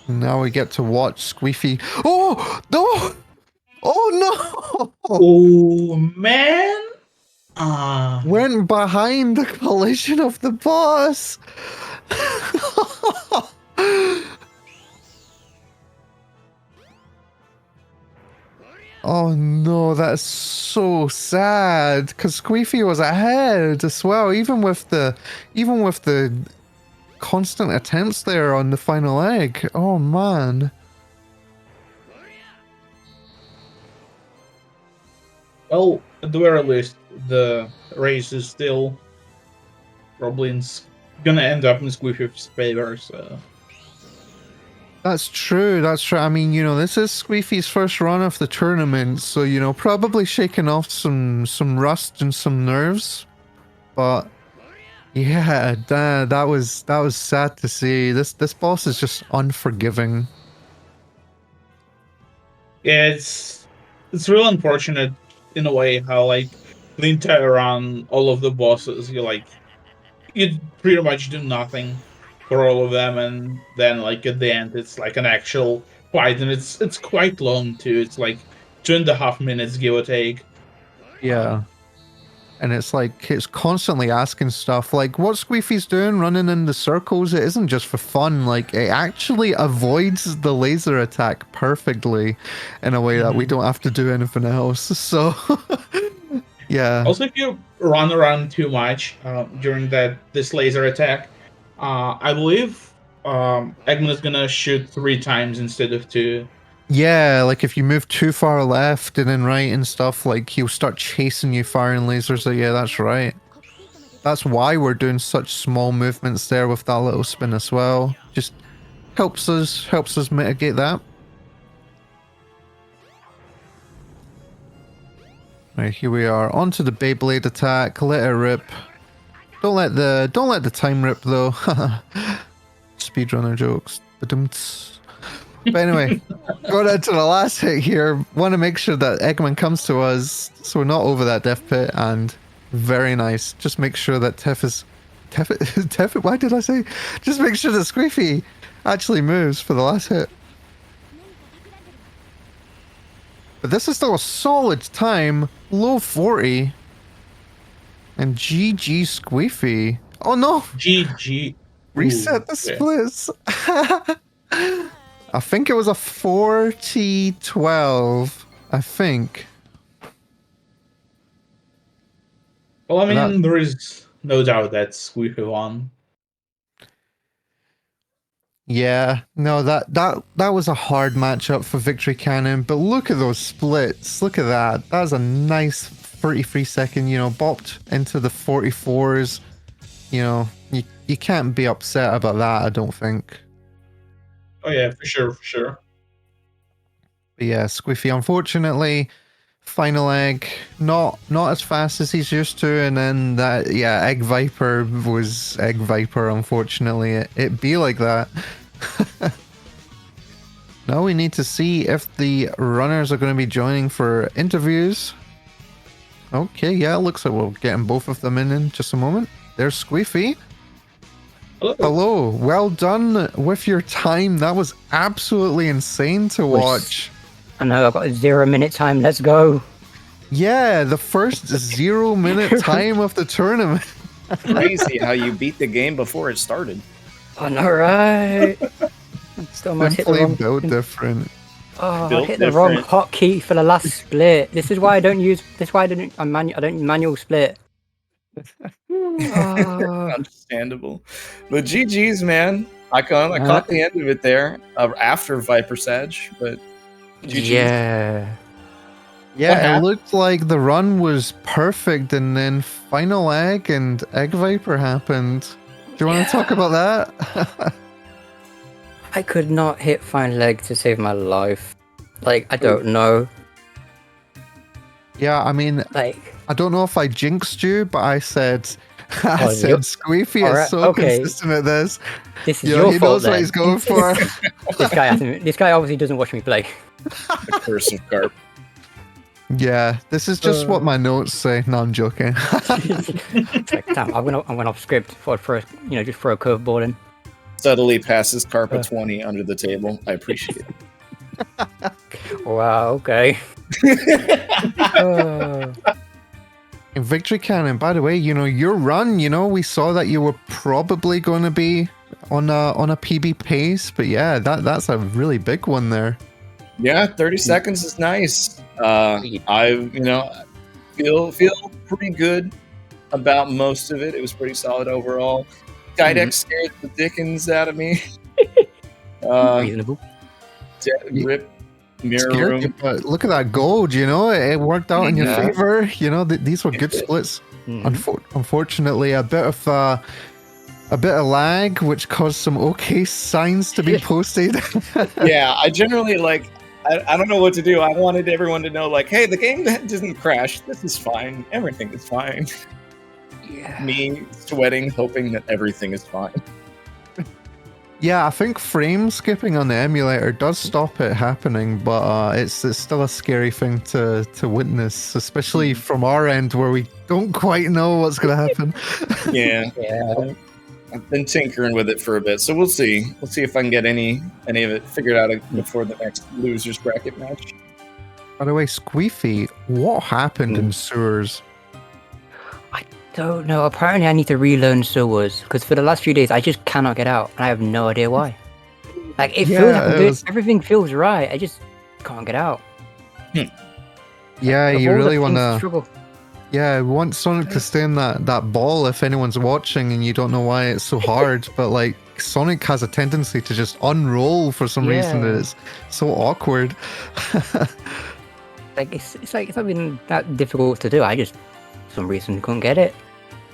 And now we get to watch Squeefy. Oh, no! Oh, no! Oh man. Ah. Went behind the collision of the boss. Oh no, that's so sad. Cause Squeefy was ahead as well, even with the constant attempts there on the final egg. Oh man. Well, at the very least, the race is still probably gonna end up in Squeefy's favor. So That's true. That's true. I mean, this is Squeefy's first run of the tournament, so probably shaking off some rust and some nerves. But yeah, that was sad to see. This boss is just unforgiving. yeah, it's real unfortunate in a way how like the entire run, all of the bosses, you pretty much do nothing for all of them, and then like at the end, it's like an actual fight, and it's quite long too. It's like 2.5 minutes, give or take. Yeah. And it's like, it's constantly asking stuff. Like, what Squeefy's doing, running in the circles, it isn't just for fun. Like, it actually avoids the laser attack perfectly in a way that we don't have to do anything else. So, yeah. Also, if you run around too much during this laser attack, I believe Eggman is gonna shoot 3 times instead of 2. Yeah, like if you move too far left and then right and stuff, like he'll start chasing you, firing lasers. So yeah, that's right. That's why we're doing such small movements there with that little spin as well. Just helps us mitigate that. Right, here we are. Onto the Beyblade attack. Let it rip. Don't let the time rip though. Speedrunner jokes. Ba-dum-ts. But anyway, going into the last hit here. Want to make sure that Eggman comes to us, so we're not over that death pit. And very nice. Just make sure that Tef. Why did I say? Just make sure that Squeefy actually moves for the last hit. But this is still a solid time. Low 40. And GG Squeefy. Oh no! GG. Reset the splits. I think it was a 40-12. I think. Well, I mean, there is no doubt that Squeefy won. Yeah, no, that was a hard matchup for Victory Cannon, but look at those splits. Look at that. That was a nice 33 second, bopped into the 44s. You can't be upset about that, I don't think. Oh yeah, for sure. But yeah, Squiffy, unfortunately, final egg, not as fast as he's used to, and then that, yeah, Egg Viper was Egg Viper, unfortunately. It be like that. Now we need to see if the runners are going to be joining for interviews. Okay, yeah, it looks like we're getting both of them in just a moment. There's Squeefy. Hello, well done with your time. That was absolutely insane to watch. I know, I've got a 0 minute time. Let's go. Yeah, the first 0 minute time of the tournament. Crazy how you beat the game before it started. I know, right? Still might hit the Simply wrong. built different. Oh, I Built hit the wrong different. hotkey for the last split. This is why I don't use. This is why I don't manual split. Oh. Understandable. But GG's, man. I caught the end of it there after Viper Sage, but GG's. Yeah. Yeah, it happened? looked like the run was perfect, and then final egg and Egg Viper happened. Do you want to talk about that? I could not hit final leg to save my life. Like, I don't know. Yeah, I mean, Like, I don't know if I jinxed you, but I said, Oh, yep. Squeefy Alright, is so okay. consistent at this. this is You your know, he fault knows then. what he's going for. This guy obviously doesn't watch me play. The curse of Carp. Yeah, this is just what my notes say. No, I'm joking. It's like, damn, I went off script for just throw a curveball in. Subtly passes Carp a 20 under the table. I appreciate it. Wow, okay. In Victory Cannon, by the way, your run, we saw that you were probably going to be on a PB pace, but yeah, that's a really big one there. Yeah, 30 seconds is nice. I feel pretty good about most of it. It was pretty solid overall. Skydeck scared the dickens out of me. Reasonable. Rip mirror Scared room. you, but look at that gold, it worked out in your Yeah. favor. These were good splits. Unfortunately, a bit of lag, which caused some okay signs to be posted. Yeah, I generally I don't know what to do. I wanted everyone to know, hey, the game doesn't crash. This is fine. Everything is fine. Yeah. Me sweating, hoping that everything is fine. Yeah, I think frame skipping on the emulator does stop it happening, but it's still a scary thing to witness, especially from our end where we don't quite know what's going to happen. Yeah. Yeah. I've been tinkering with it for a bit, so we'll see. We'll see if I can get any of it figured out before the next losers bracket match. By the way, Squeefy, what happened in sewers? Don't know. Apparently, I need to relearn sewers because for the last few days, I just cannot get out, and I have no idea why. Like it feels like everything feels right. I just can't get out. Yeah, Of you all the really things want to to. struggle. Yeah, I want Sonic to stay in that ball if anyone's watching and you don't know why it's so hard. But Sonic has a tendency to just unroll for some reason. Yeah. And it's so awkward. Like it's like it's not even that difficult to do. I just for some reason couldn't get it.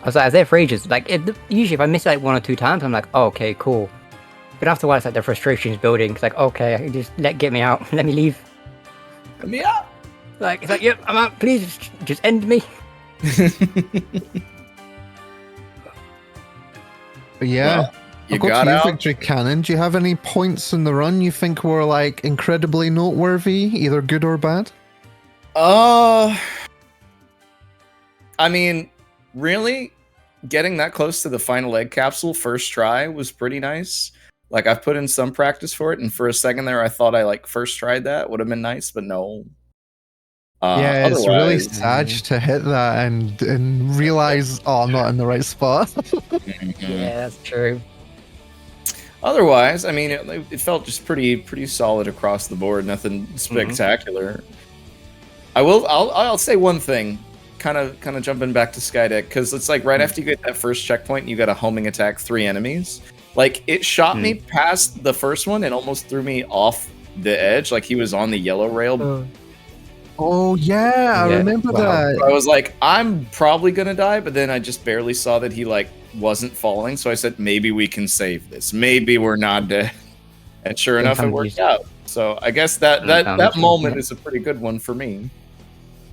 I was there for ages. Like usually if I miss it like 1 or 2 times, I'm like, oh, okay, cool. But after a while, it's like the frustration is building. It's like, okay, just get me out, let me leave. Let me out. Like it's like, yep, I'm out. Please just end me. But yeah. Well, you I'll go got to you, out. Victory Cannon. Do you have any points in the run you think were like incredibly noteworthy, either good or bad? I mean, really, getting that close to the final egg capsule first try was pretty nice. Like, I've put in some practice for it, and for a second there, I thought I like first tried that would have been nice, but no. Yeah, it's really otherwise- sad to hit that and realize, oh, I'm not in the right spot. Yeah, that's true. Otherwise, I mean, it felt just pretty solid across the board. Nothing spectacular. I'll say one thing, kind of jumping back to Skydeck, because it's like right after you get that first checkpoint, you got a homing attack 3 enemies. Like it shot me past the first one and almost threw me off the edge. Like he was on the yellow rail. Oh, yeah, I Yeah, remember wow. that. I was like, I'm probably gonna die, but then I just barely saw that he like wasn't falling. So I said, maybe we can save this. Maybe we're not dead. And sure enough, it Sometimes worked you- out. So I guess that Sometimes, moment yeah. is a pretty good one for me.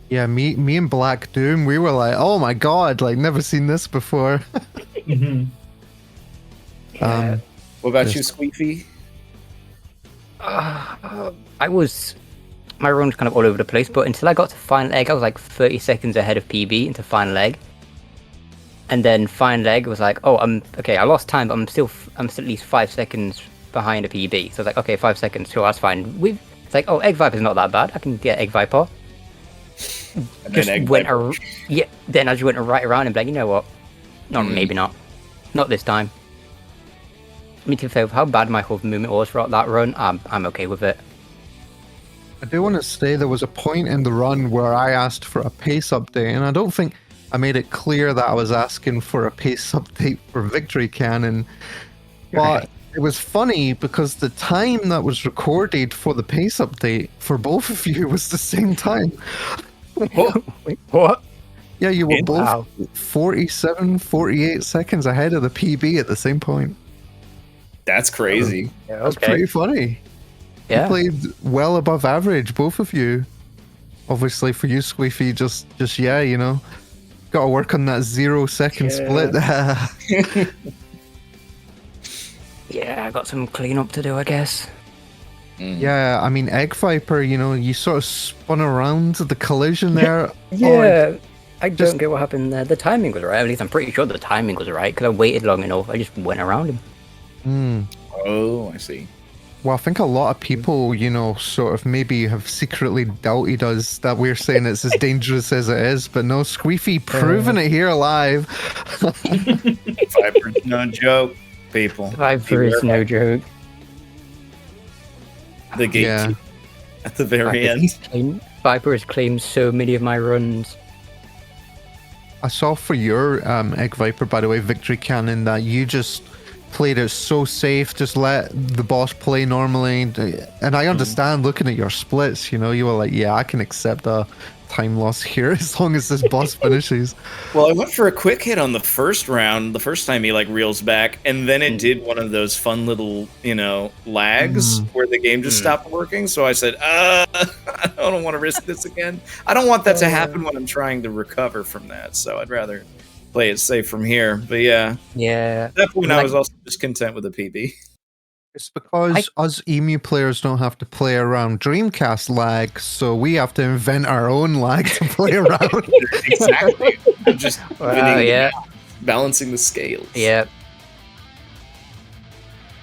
Yeah, me and Black Doom, we were like, oh my god, like never seen this before. Mhm. Yeah. What about you, Yes. Squeefy? My run was kind of all over the place, but until I got to final egg, I was like 30 seconds ahead of PB into final egg. And then final egg was like, oh, I lost time, but I'm still at least 5 seconds behind a PB. So I was like, okay, 5 seconds, sure, that's fine. It's like, oh, Egg Viper's not that bad. I can get Egg Viper. And Just then Egg went Viper. then I just went right around and be like, you know what? No, Hmm. maybe not. Not this time. I mean, to be fair, with how bad my whole movement was throughout that run, I'm okay with it. I do want to say there was a point in the run where I asked for a pace update, and I don't think I made it clear that I was asking for a pace update for Victory Cannon. But it was funny because the time that was recorded for the pace update for both of you was the same time. Wait, what? Yeah, you were both Wow. 47, 48 seconds ahead of the PB at the same point. That's crazy. Yeah, That's pretty funny. Yeah. You played well above average, both of you. Obviously, for you, Squeefy, just yeah, you know, got to work on that 0 second split. Yeah, I got some cleanup to do, I guess. Yeah, I mean, Egg Viper, you know, you sort of spun around the collision there. Yeah. I just- don't get what happened there. The timing was right. At least I'm pretty sure the timing was right because I waited long enough. I just went around him. Oh, I see. Well, I think a lot of people, you know, sort of maybe have secretly doubted us that we're saying it's as dangerous as it is, but no, Squeefy proving it here live. Viper's no joke, people. Viper is no joke. The gate Yeah. at the very end. Viper has claimed so many of my runs. I saw for your Egg Viper, by the way, Victory Cannon, that you just played it so safe, just let the boss play normally. And I understand looking at your splits, you know, you were like, yeah, I can accept a time loss here as long as this boss finishes. Well, I went for a quick hit on the first round, the first time he like reels back, and then it did one of those fun little, you know, lags where the game just stopped working. So I said, I don't want to risk this again. I don't want that to happen when I'm trying to recover from that. So I'd rather play it safe from here. But yeah, Yeah. at that point I Like- was also just content with the PB. It's because us EMU players don't have to play around Dreamcast lag, so we have to invent our own lag to play around. Exactly. I'm just Wow, winning, yeah. balancing the scales. Yeah.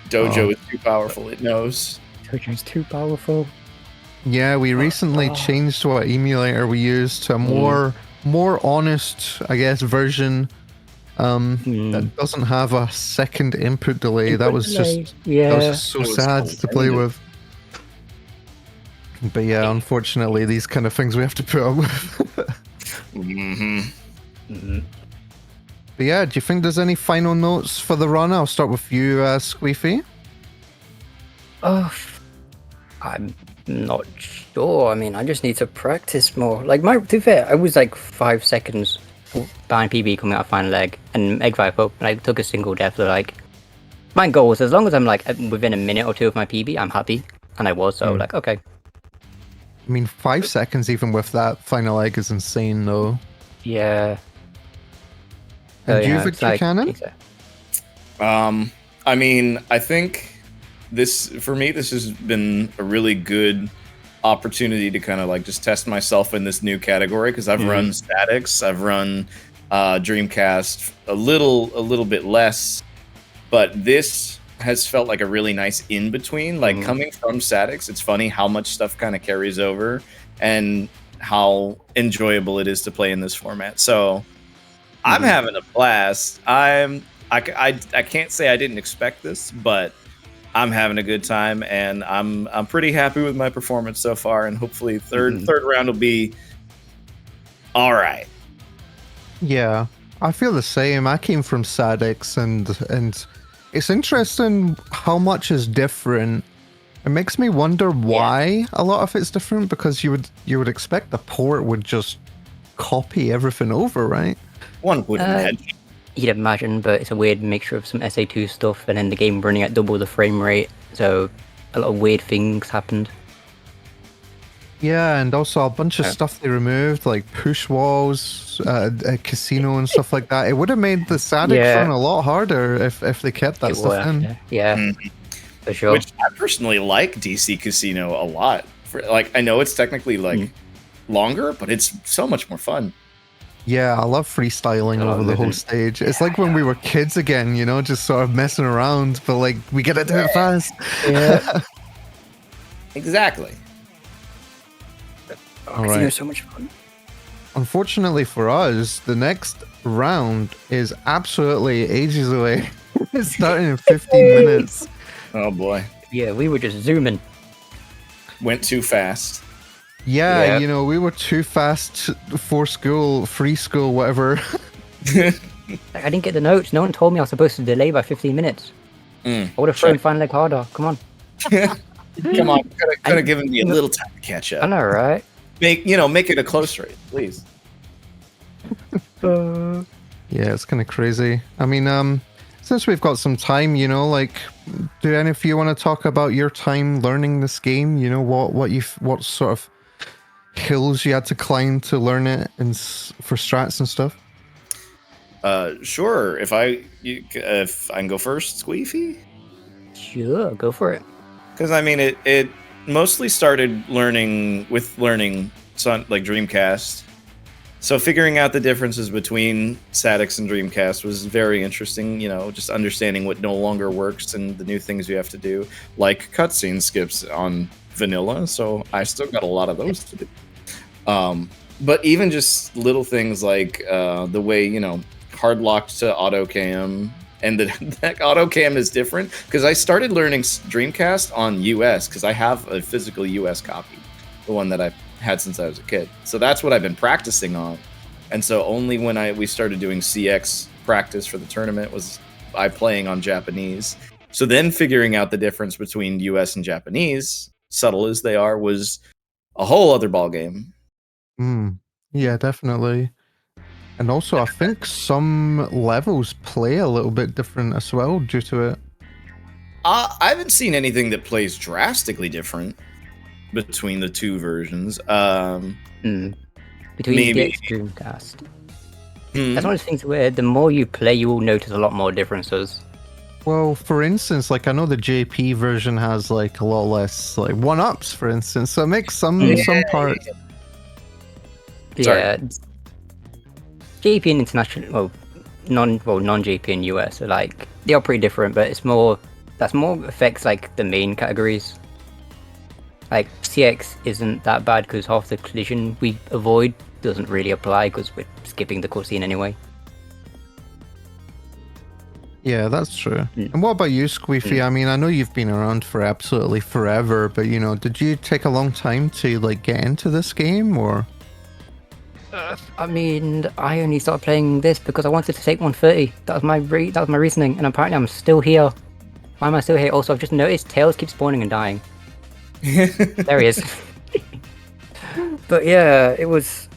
Dojo is too powerful. It knows. Dojo's too powerful. Yeah, we recently changed what emulator we use to a more honest, I guess, version that doesn't have a second input delay. That was just so That was sad so to play primitive. with. But yeah, unfortunately, these kind of things we have to put up with. Mm-hmm. But yeah, do you think there's any final notes for the run? I'll start with you, Squeefy. Oh, I'm not sure. I mean, I just need to practice more. Like, to be fair, I was like 5 seconds behind PB coming out of final leg and egg vibe up, and I took a single death. So, like, my goal was as long as I'm like within a minute or two of my PB, I'm happy. And I was, so like, okay. I mean, 5 seconds even with that final egg is insane, though. Yeah. And So, you, yeah, Victor it's like- Cannon? I mean, I think for me, this has been a really good opportunity to kind of like just test myself in this new category because I've run SACX, I've run Dreamcast a little bit less, but this has felt like a really nice in between. Like coming from SACX, it's funny how much stuff kind of carries over and how enjoyable it is to play in this format. So I'm having a blast. I can't say I didn't expect this, but I'm having a good time, and I'm pretty happy with my performance so far. And hopefully, third round will be all right. Yeah, I feel the same. I came from SACX, and it's interesting how much is different. It makes me wonder why a lot of it's different, because you would expect the port would just copy everything over, right? One would imagine. You'd imagine, but it's a weird mixture of some SA2 stuff and then the game running at double the frame rate, so a lot of weird things happened. Yeah, and also a bunch of stuff they removed, like push walls, a casino and stuff like that. It would have made the SACX run a lot harder if they kept that stuff in. Yeah, for sure. Which I personally like DC Casino a lot. I know it's technically like longer, but it's so much more fun. Yeah, I love freestyling over the whole stage. It's like when we were kids again, you know, just sort of messing around, but like we gotta do it fast. Yeah. Exactly. All right. So much fun. Unfortunately for us, the next round is absolutely ages away. It's starting in 15 minutes. Oh boy. Yeah, we were just zooming. Went too fast. Yeah, you know, we were too fast for school, free school, whatever. I didn't get the notes. No one told me I was supposed to delay by 15 minutes. I would have thrown final leg harder. Come on. Come on. Could have given me a little time to catch up. I know, right? Make it a close race, please. Yeah, it's kind of crazy. I mean, since we've got some time, you know, like, do any of you want to talk about your time learning this game? You know, what sort of hills you had to climb to learn it, and for strats and stuff? Sure. If I can go first, Squeefy? Sure, go for it. Because I mean, it mostly started learning like Dreamcast. So figuring out the differences between SACX and Dreamcast was very interesting. You know, just understanding what no longer works and the new things you have to do, like cutscene skips on vanilla. So I still got a lot of those to do. But even just little things like the way, you know, hard locked to auto cam, and that auto cam is different because I started learning Dreamcast on US because I have a physical US copy, the one that I've had since I was a kid. So that's what I've been practicing on. And so only when we started doing CX practice for the tournament was I playing on Japanese. So then figuring out the difference between US and Japanese, subtle as they are, was a whole other ballgame. Yeah, definitely. And also, I think some levels play a little bit different as well due to it. I haven't seen anything that plays drastically different between the two versions. Between maybe. DX Dreamcast. That's one of the things where the more you play, you will notice a lot more differences. Well, for instance, like I know the JP version has like a lot less like 1-ups, for instance, so it makes some parts. Yeah. JP and international, non-JP and US are like, they are pretty different, but that's more affects like the main categories. Like CX isn't that bad because half the collision we avoid doesn't really apply because we're skipping the cutscene anyway. Yeah, that's true. And what about you, Squeefy? I mean, I know you've been around for absolutely forever, but you know, did you take a long time to like get into this game, or? I mean, I only started playing this because I wanted to take 130. That was my reasoning, and apparently I'm still here. Why am I still here? Also, I've just noticed Tails keeps spawning and dying. There he is. But yeah, that was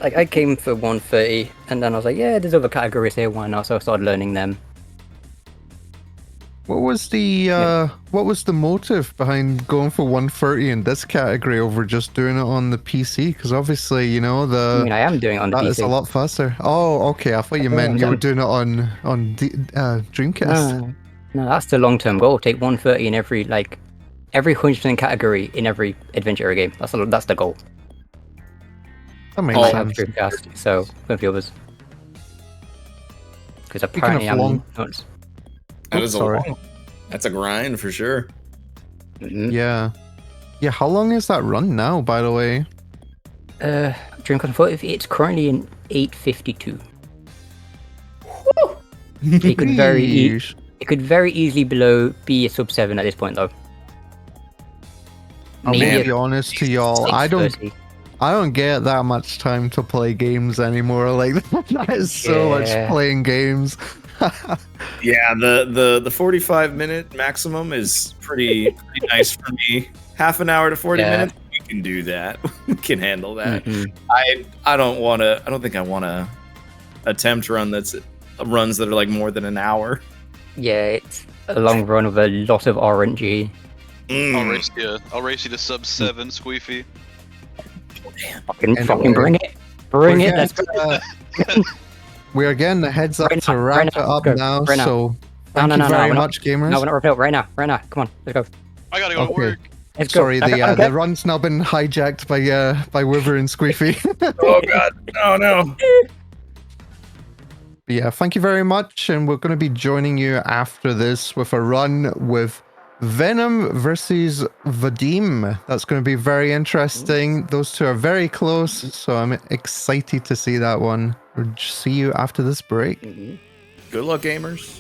like I came for 130, and then I was like, yeah, there's other categories here. Why not? So I started learning them. What was the motive behind going for 130 in this category over just doing it on the PC? Because obviously, you know, I mean, I am doing it on the that PC. is a lot faster. Oh, okay. I thought you meant you were doing it on Dreamcast. No, that's the long-term goal. Take 130 in every 100% category in every adventure game. That's the goal. That makes I have sense. Dreamcast, so with the others. Because Speaking apparently of I'm long- nuts. That is sorry. That's a grind for sure. Mhm. Yeah. Yeah, how long is that run now, by the way? Dreamcast 40, it's currently in 852. It could Yeesh. very easily be a sub 7 at this point though. I'm Maybe gonna a be honest to y'all. I don't 630. get that much time to play games anymore. Like that is so much Yeah. playing games. Yeah, the 45-minute maximum is pretty nice for me. Half an hour to 40 Yeah. minutes, we can do that. We can handle that. Mhm. I don't think I want to attempt runs that are like more than an hour. Yeah, it's a long run with a lot of RNG. I'll race you to sub 7, Squeefy. Fucking Anyway, bring it. Bring it. Let's go. We are getting the heads up Right to now, wrap right it now, up let's go, now. right now. So thank you very much, gamers. No, we're not wrapping up right now. Right now. Come on. Let's go. I gotta go to Okay. work. Let's go. Sorry, the run's now been hijacked by Wiver and Squeefy. Oh god. Oh no. But yeah, thank you very much, and we're going to be joining you after this with a run with Venom versus Vadim. That's going to be very interesting. Those two are very close, so I'm excited to see that one. We'll see you after this break. Good luck, gamers.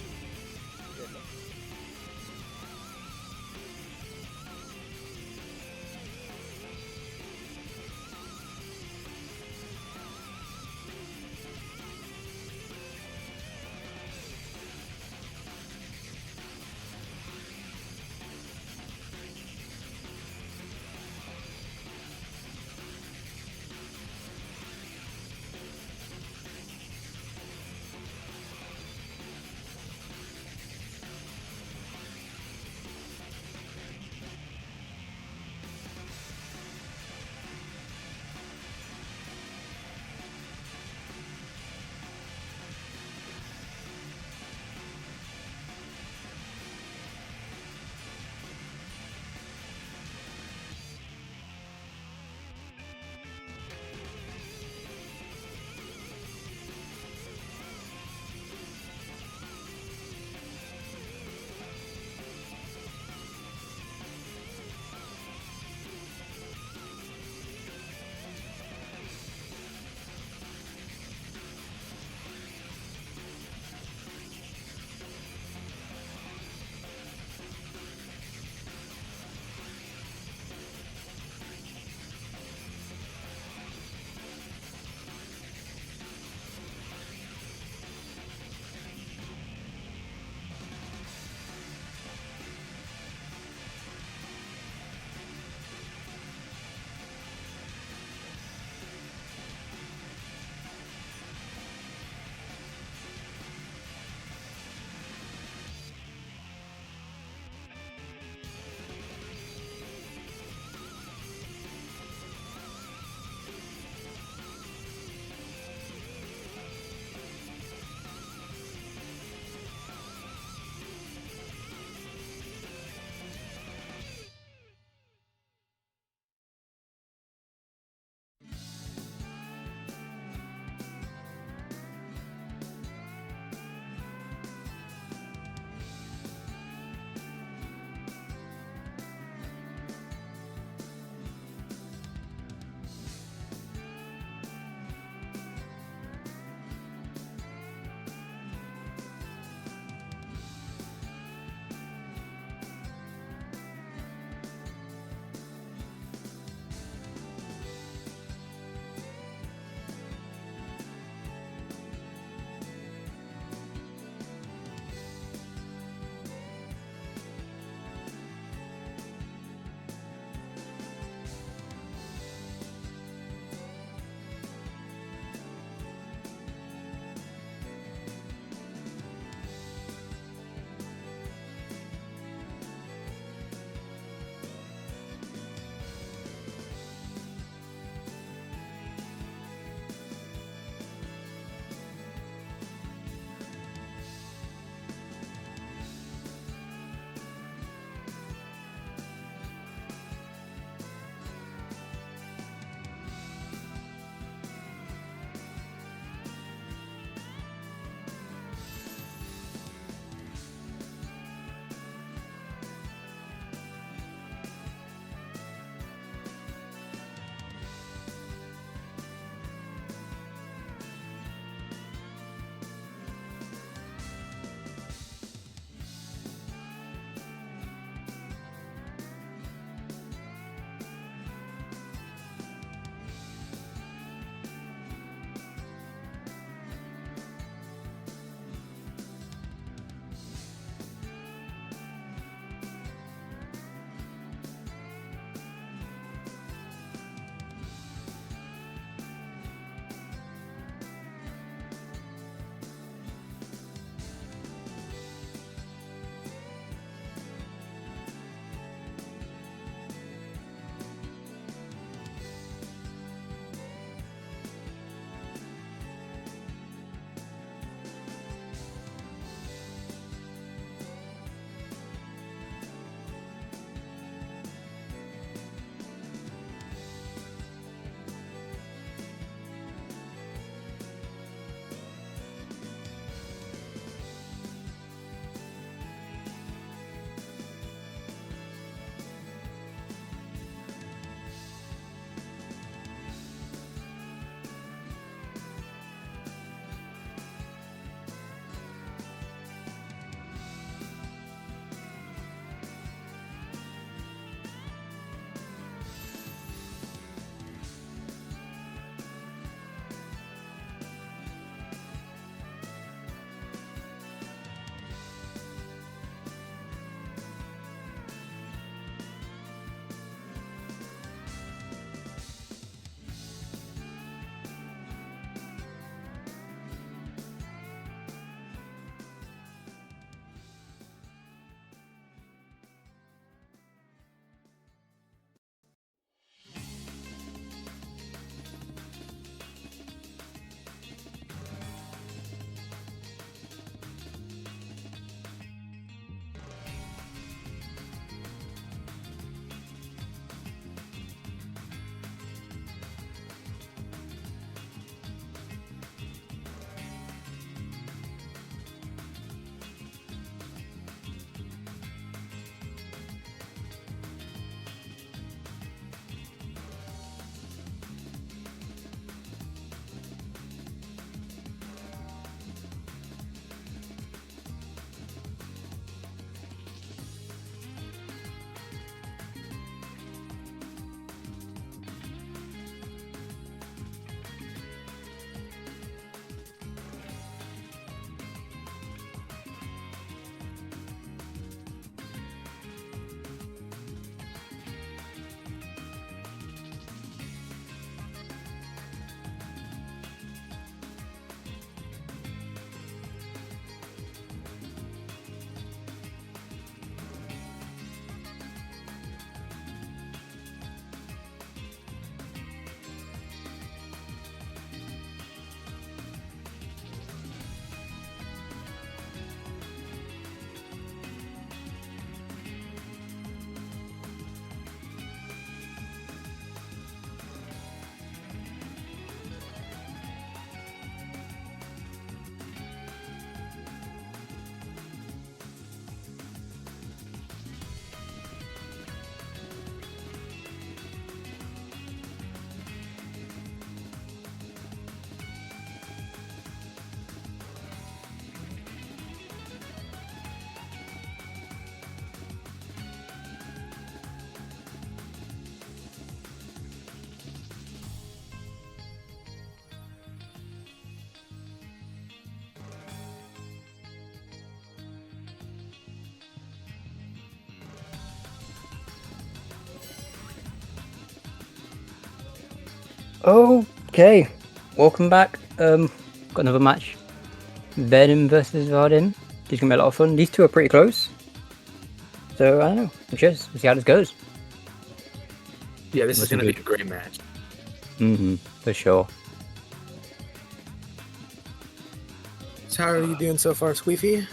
Okay, welcome back. Got another match. Venom versus Vardim. This is gonna be a lot of fun. These two are pretty close. So I don't know. Cheers. We'll see how this goes. Yeah, this is Looking going to be good. a great match. For sure. So how are you doing so far, Squeefy?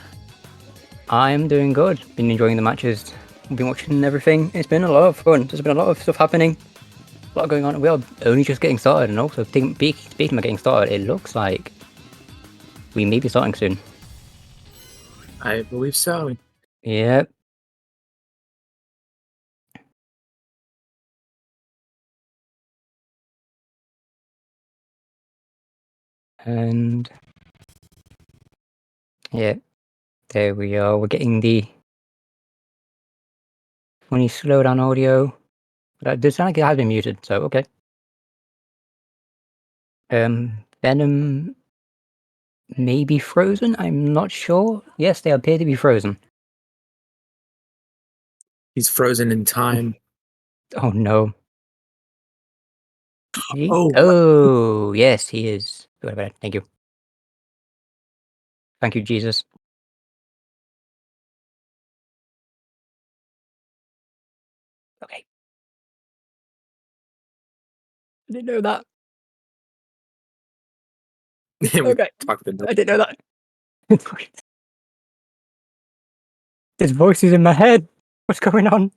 I'm doing good. Been enjoying the matches. Been watching everything. It's been a lot of fun. There's been a lot of stuff happening. A lot going on. We are only just getting started, and also speaking of getting started, it looks like we may be starting soon. I believe so. Yep. And yeah, there we are. We're getting the funny slowdown audio. That does sound like it has been muted, so okay. Venom may be frozen. I'm not sure. Yes, they appear to be frozen. He's frozen in time. Oh no. Oh. Oh yes, he is. Forgot about it. Thank you. Thank you, Jesus. Okay. I didn't know that. We Okay. talked about I didn't know that. There's voices in my head. What's going on?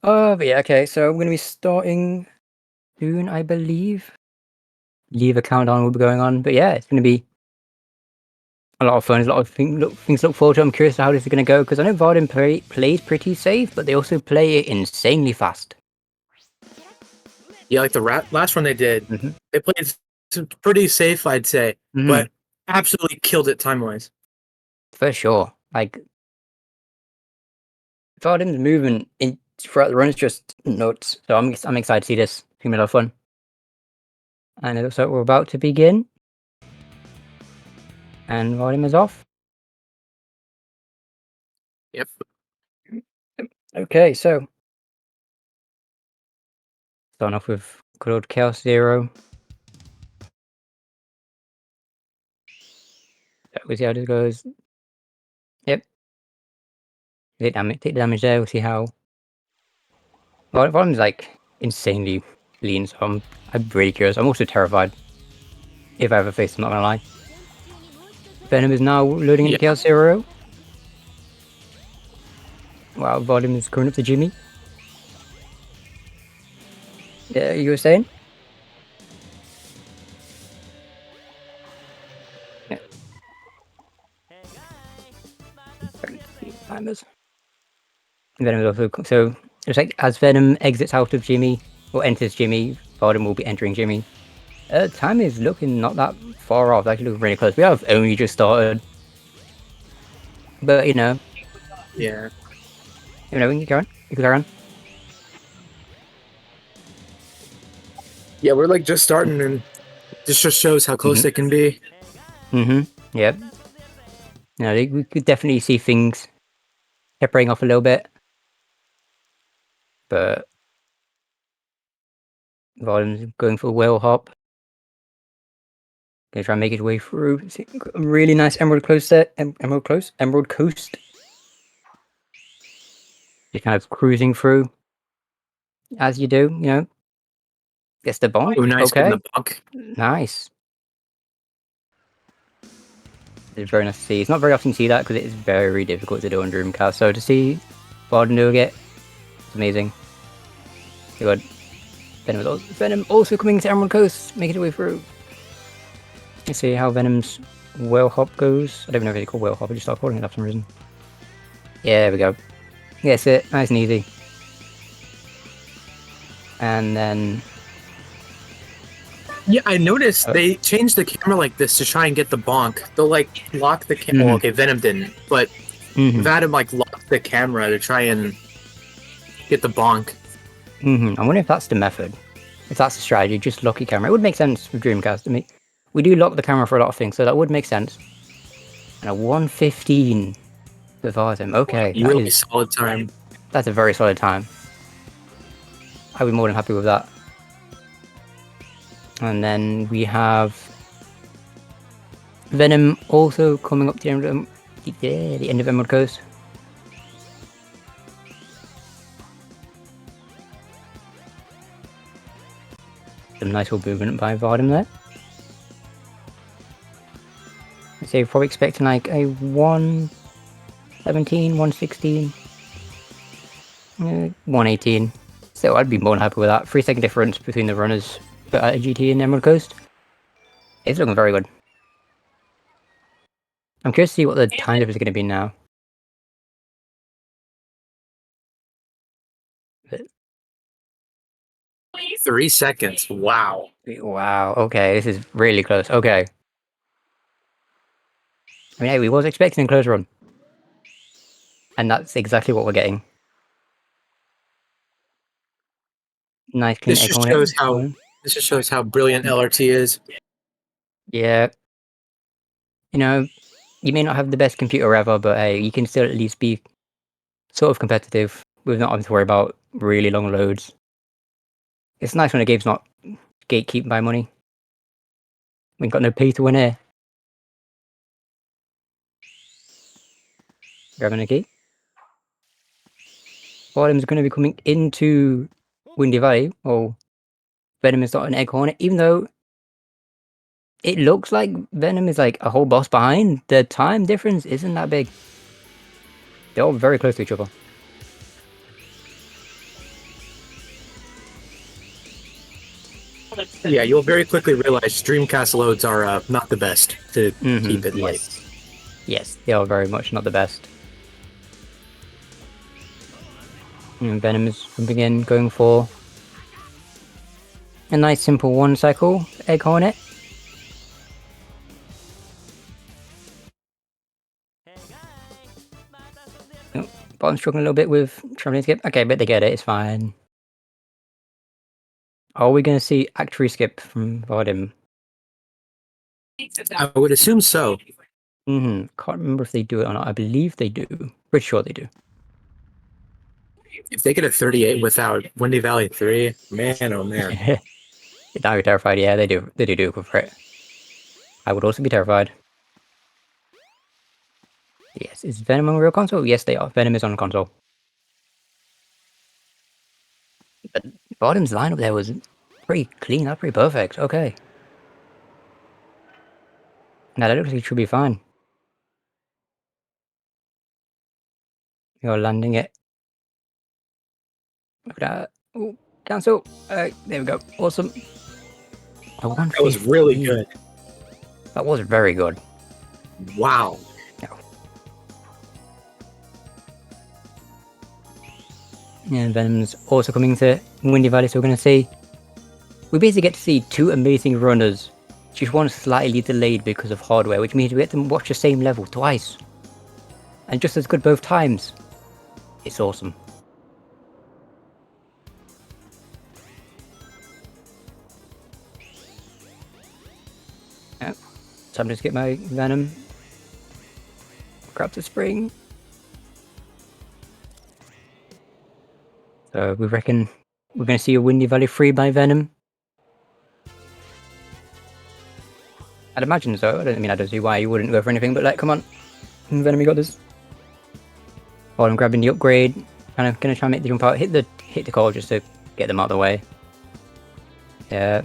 Oh, but yeah, okay. So I'm going to be starting soon, I believe. Leave a countdown will be going on. But yeah, it's going to be a lot of fun. There's a lot of things to look forward to. I'm curious how this is going to go because I know Vardim plays pretty safe, but they also play it insanely fast. Yeah, like the last one they did, they played pretty safe, I'd say, but absolutely killed it time-wise. For sure. Like, Vardim's movement throughout the run is just nuts. So I'm excited to see this. It's going to be a lot of fun. And it looks like we're about to begin. And Vardim is off. Yep. Okay, so starting off with good old Chaos Zero. We'll see how this goes. Yep. Take the damage there. We'll see how. Vardom's like insanely lean, so I'm really curious. I'm also terrified if I ever face him, not gonna lie. Venom is now loading into Chaos Zero. Wow, Vardim is going up to Jimmy. Yeah, you were saying? Yeah. Timers. Venom is also so it's like as Venom exits out of Jimmy or enters Jimmy, Vardim will be entering Jimmy. Time is looking not that far off. Actually, looking really close. We have only just started, but you know, Yeah. you can carry on. You can carry on. Yeah, we're like just starting, and this just shows how close it can be. Yep. No, we could definitely see things separating off a little bit, but Vardim's going for a whale hop. Gonna try and make his way through. See, a really nice Emerald Coast there. Emerald Coast. Just kind of cruising through, as you do, you know. Gets the bonk. Oh, nice. Okay. The bonk. Nice. It's very nice to see. It's not very often you see that because it is very difficult to do on Dreamcast. So to see Vardim doing it, it's amazing. You got Venom also coming to Emerald Coast, making its way through. Let's see how Venom's whale hop goes. I don't even know if it's called whale hop. I just started calling it that for some reason. Yeah, there we go. Gets it. Nice and easy. And then... Yeah, I noticed they changed the camera like this to try and get the bonk. They'll like lock the camera. Well, okay, Venom didn't, but Vadim like locked the camera to try and get the bonk. I wonder if that's the method. If that's the strategy, just lock your camera. It would make sense for Dreamcast. I mean, we do lock the camera for a lot of things, so that would make sense. And a 1:15 for Vardim. Okay, that Really is solid time. That's a very solid time. I'd be more than happy with that. And then we have Venom also coming up to the end of Emerald Coast. Some nice little movement by Vardem there. So you're probably expecting like a 117, 116, 118. So I'd be more than happy with that. 3-second difference between the runners at GT and Emerald Coast. It's looking very good. I'm curious to see what the time difference is going to be now. 3 seconds. Wow. Wow, okay, this is really close. Okay. I mean, hey, we was expecting a close run. And that's exactly what we're getting. Nice clean This egg just on shows it. how this just shows how brilliant LRT is. Yeah. You know, you may not have the best computer ever, but hey, you can still at least be sort of competitive with not having to worry about really long loads. It's nice when a game's not gatekeeped by money. We've got no pay to win here. Grabbing a key. Bottom's going to be coming into Windy Valley. Oh, Venom is not an egg hornet, even though it looks like Venom is like a whole boss behind. The time difference isn't that big. They're all very close to each other. Yeah, you'll very quickly realize Dreamcast loads are not the best to keep it light. Yes, they are very much not the best. And Venom is jumping in, going for a nice simple one cycle egg hornet. Oh, Bottom's struggling a little bit with traveling skip. Okay, but they get it, it's fine. Are we going to see actuary skip from Vadim? I would assume so. Can't remember if they do it or not. I believe they do. Pretty sure they do. If they get a 38 without Windy Valley 3, man, oh man. I'd be terrified. Yeah, they do. They do go for it. I would also be terrified. Yes, is Venom on real console? Yes, they are. Venom is on console. But Bottom's lineup there was pretty clean. That's pretty perfect. Okay. Now that looks like it should be fine. You're landing it. Look at that. Ooh, cancel. There we go. Awesome. That was really good. That was very good. Wow. And Venom's also coming to Windy Valley, so we're going to see... We basically get to see two amazing runners. Just one slightly delayed because of hardware, which means we get to watch the same level twice. And just as good both times. It's awesome. Yep. Time to just get my Venom. Grab the spring. So we reckon we're going to see a Windy Valley 3 by Venom. I'd imagine so. I don't see why you wouldn't go for anything, but like, come on. Venom, you got this. While I'm grabbing the upgrade, kind of going to try and make the jump out. Hit the core just to get them out of the way. Yeah.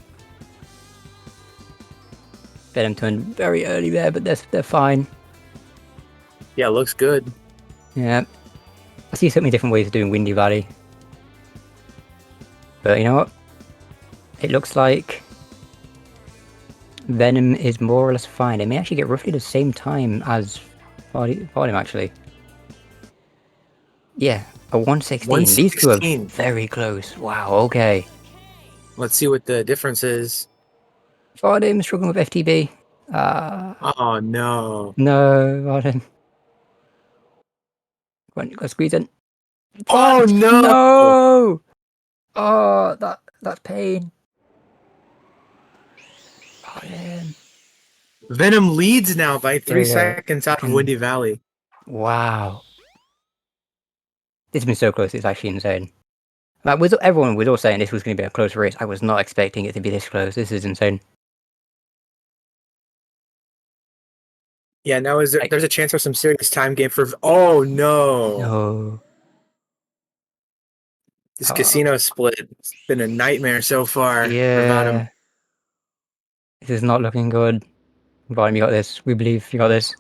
Venom turned very early there, but they're fine. Yeah, looks good. Yeah. I see so many different ways of doing Windy Valley. But you know what? It looks like Venom is more or less fine. It may actually get roughly the same time as Vadim, actually. Yeah, a 116. These two are very close. Wow, okay. Let's see what the difference is. Vadim struggling with FTB. Oh, no. No, Vadim. Go on, go squeeze in. Oh, no! No! Oh, that's pain. Vadim. Venom leads now by 3 seconds out of Windy Valley. Wow. This has been so close, it's actually insane. Like, everyone was all saying this was going to be a close race. I was not expecting it to be this close. This is insane. Yeah, now there's a chance for some serious time game for. Oh no! No. This casino split. It's been a nightmare so far for Vadim. Yeah. This is not looking good. Vadim, you got this. We believe you got this.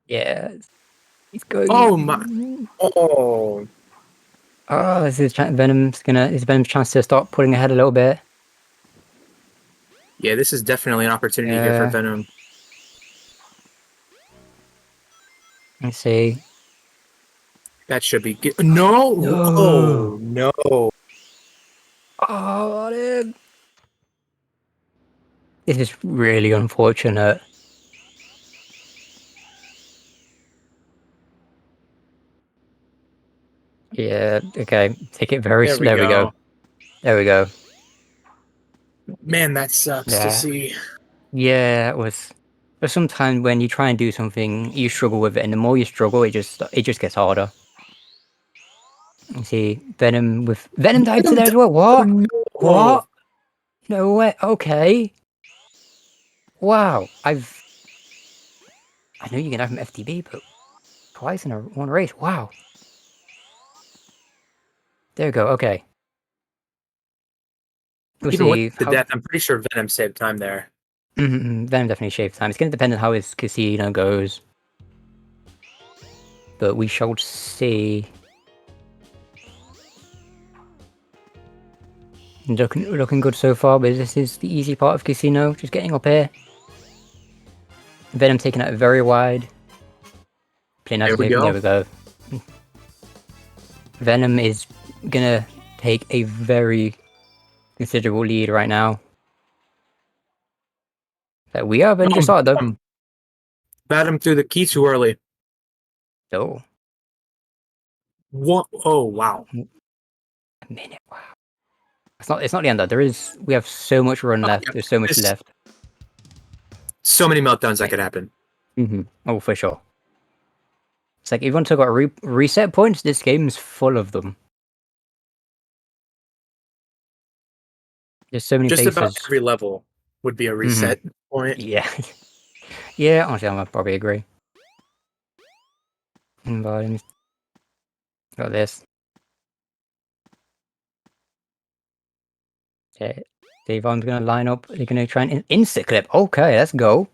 Yeah. He's going. Oh my! Oh. Oh, this is Venom's chance to start pulling ahead a little bit. Yeah, this is definitely an opportunity here for Venom. Let's see. That should be good. No! No. Oh no! Oh, dude. This is really unfortunate. Yeah, okay. Take it very slow. There we go. There we go. Man, that sucks to see. Yeah, it was. There's sometimes when you try and do something, you struggle with it, and the more you struggle, it just gets harder. You see, Venom died to there as well. What? No. What? No way. Okay. Wow. I knew you can have him FTB, but twice in one race. Wow. There we go. Okay. We'll Even see. with the death, I'm pretty sure Venom saved time there. Venom definitely shaved time. It's going to depend on how his casino goes. But we shall see. Looking good so far, but this is the easy part of casino. Just getting up here. Venom taking it very wide. Playing There we go. There we go. Venom is gonna take a very considerable lead right now. But we have only just started though. Venom threw the key too early. Oh. What? Oh wow. A minute. Wow. It's not the end though. We have so much run left. Yeah. There's so much left. So many meltdowns that could happen. Oh, for sure. It's like if you want to talk about reset points, this game's full of them. There's so many Just places. about every level would be a reset point. Yeah. Yeah, honestly, I probably agree. Got this. Okay. Devon's gonna line up. They're gonna try and instant clip. Okay, let's go.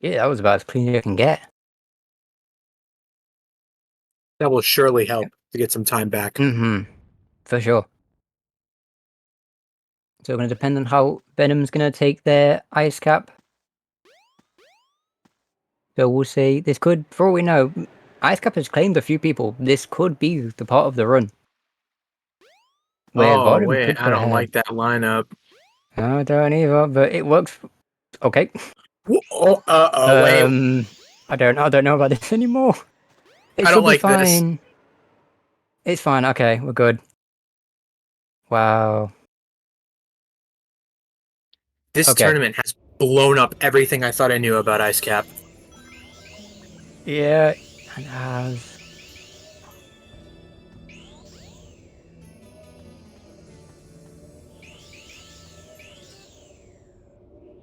Yeah, that was about as clean as you can get. That will surely help to get some time back. For sure. So we're gonna depend on how Venom's gonna take their ice cap. So we'll see. This could, for all we know, ice cap has claimed a few people. This could be the part of the run. Where Oh Venom wait, could I go don't ahead. like that lineup. I don't either, but it works. Okay. Wait. I don't know about this anymore. It I should don't be like fine. It's fine. Okay, we're good. Wow. This tournament has blown up everything I thought I knew about Ice Cap. Yeah, it has.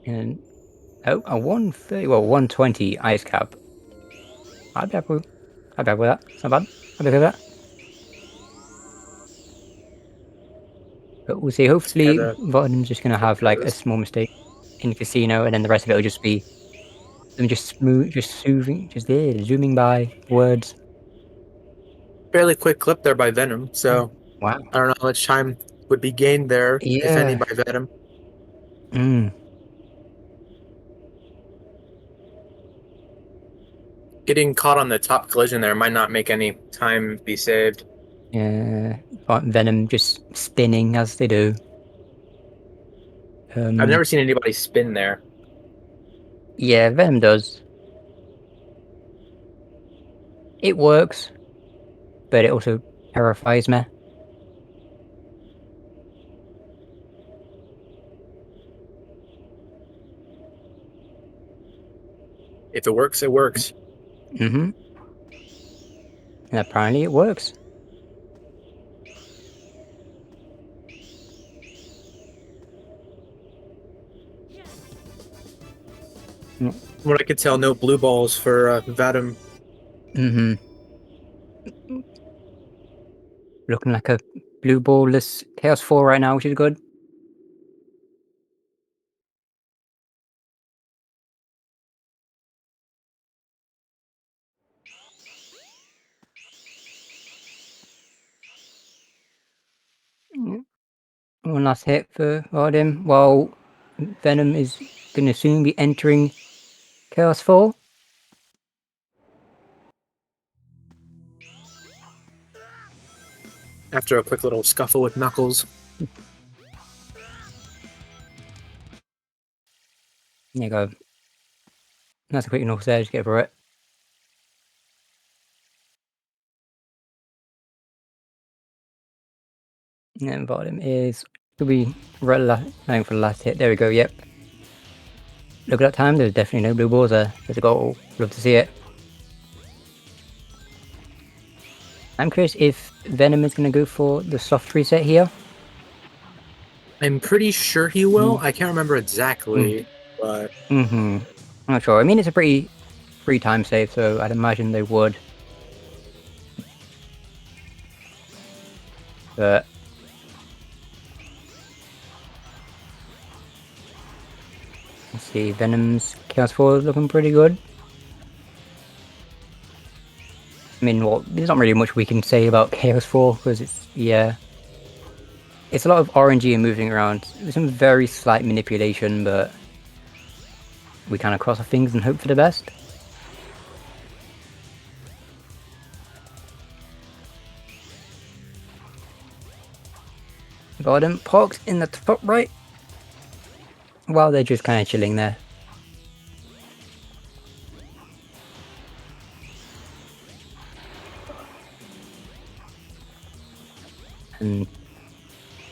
And a 130, well, 120 ice cap. I'd be happy with that. It's not bad. I'd be happy with that. But we'll see. Hopefully, Vottenham's just going to have like a small mistake in the casino, and then the rest of it will just be them just smooth, just soothing, just there, zooming by words. Fairly quick clip there by Venom, so wow. I don't know how much time would be gained there, if any, by Venom. Getting caught on the top collision there might not make any time be saved. Yeah, Venom just spinning as they do. I've never seen anybody spin there. Yeah, Venom does. It works, but it also terrifies me. If it works, it works. And apparently it works. What I could tell, no blue balls for Vadim. Mm-hmm. Looking like a blue ballless Chaos 4 right now, which is good. One last hit for Vadim, while Venom is going to soon be entering Chaos 4. After a quick little scuffle with Knuckles. There you go. That's a quick enough there, just get for it. And Vadim is should be going for the last hit. There we go, yep. Look at that time, there's definitely no blue balls there. There's a goal. Love to see it. I'm curious if Venom is going to go for the soft reset here. I'm pretty sure he will. I can't remember exactly, but... I'm not sure. I mean, it's a pretty free time save, so I'd imagine they would. But... let's see, Venom's Chaos 4 is looking pretty good. I mean, well, there's not really much we can say about Chaos 4, because it's, yeah... it's a lot of RNG and moving around. There's some very slight manipulation, but... we kind of cross our fingers and hope for the best. Vadim parks in the top right. While they're just kind of chilling there. And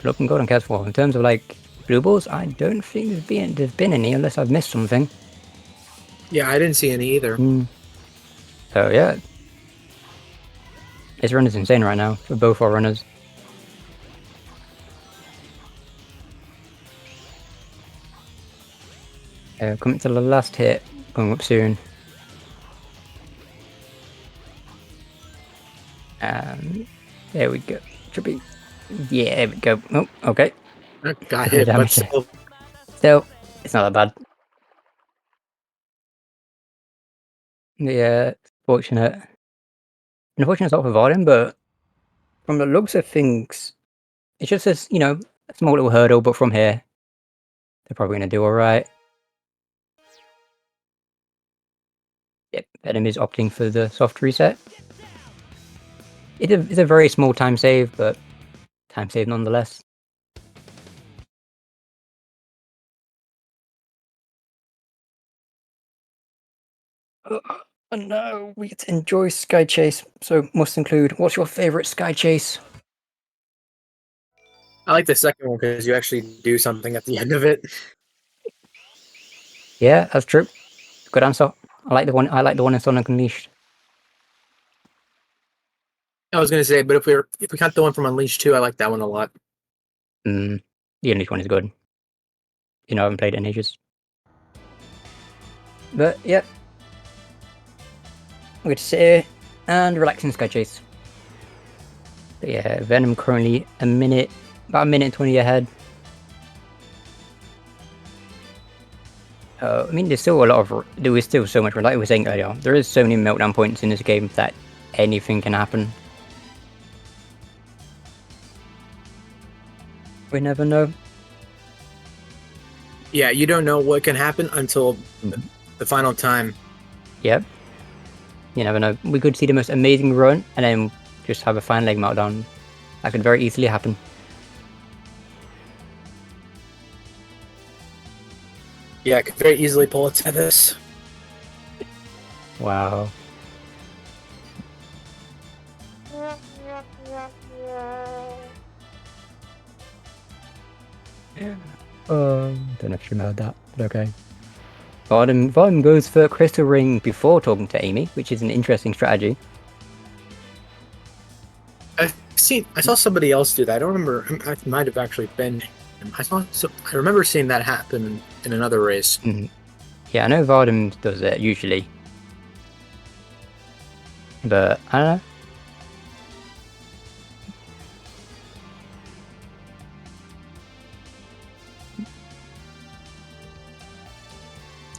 looking good on Chaos 4. In terms of like blue balls, I don't think there's been any unless I've missed something. Yeah, I didn't see any either. So yeah. This run is insane right now for both our runners. Coming to the last hit, going up soon. There we go. Should be. Yeah, there we go. Oh, okay. Got hit, but still, it's not that bad. Yeah, fortunate. Unfortunate not for Vadim, but from the looks of things, it's just this, you know, a small little hurdle, but from here, they're probably going to do alright. Yep, Venom is opting for the soft reset. It's a very small time save, but time save nonetheless. Oh no, we get to enjoy Sky Chase, so must include, what's your favourite Sky Chase? I like the second one because you actually do something at the end of it. Yeah, that's true. Good answer. I like the one in Sonic Unleashed. I was gonna say, but if we count the one from Unleashed 2, I like that one a lot. The Unleashed one is good. You know, I haven't played it in ages. But yeah. I'm going to sit here and relax in Sky Chase. But yeah, Venom currently about a minute and 20 ahead. I mean, there is still so much, like we were saying earlier, there is so many meltdown points in this game that anything can happen. We never know. Yeah, you don't know what can happen until the final time. Yep. You never know. We could see the most amazing run and then just have a final leg meltdown. That could very easily happen. Yeah, I could very easily pull it to this. Wow. Don't know if you remember that, but okay. Vadim goes for Crystal Ring before talking to Amy, which is an interesting strategy. I saw somebody else do that. I don't remember. I might have actually been. I remember seeing that happen in another race. Yeah, I know Vardem does it usually, but I don't know.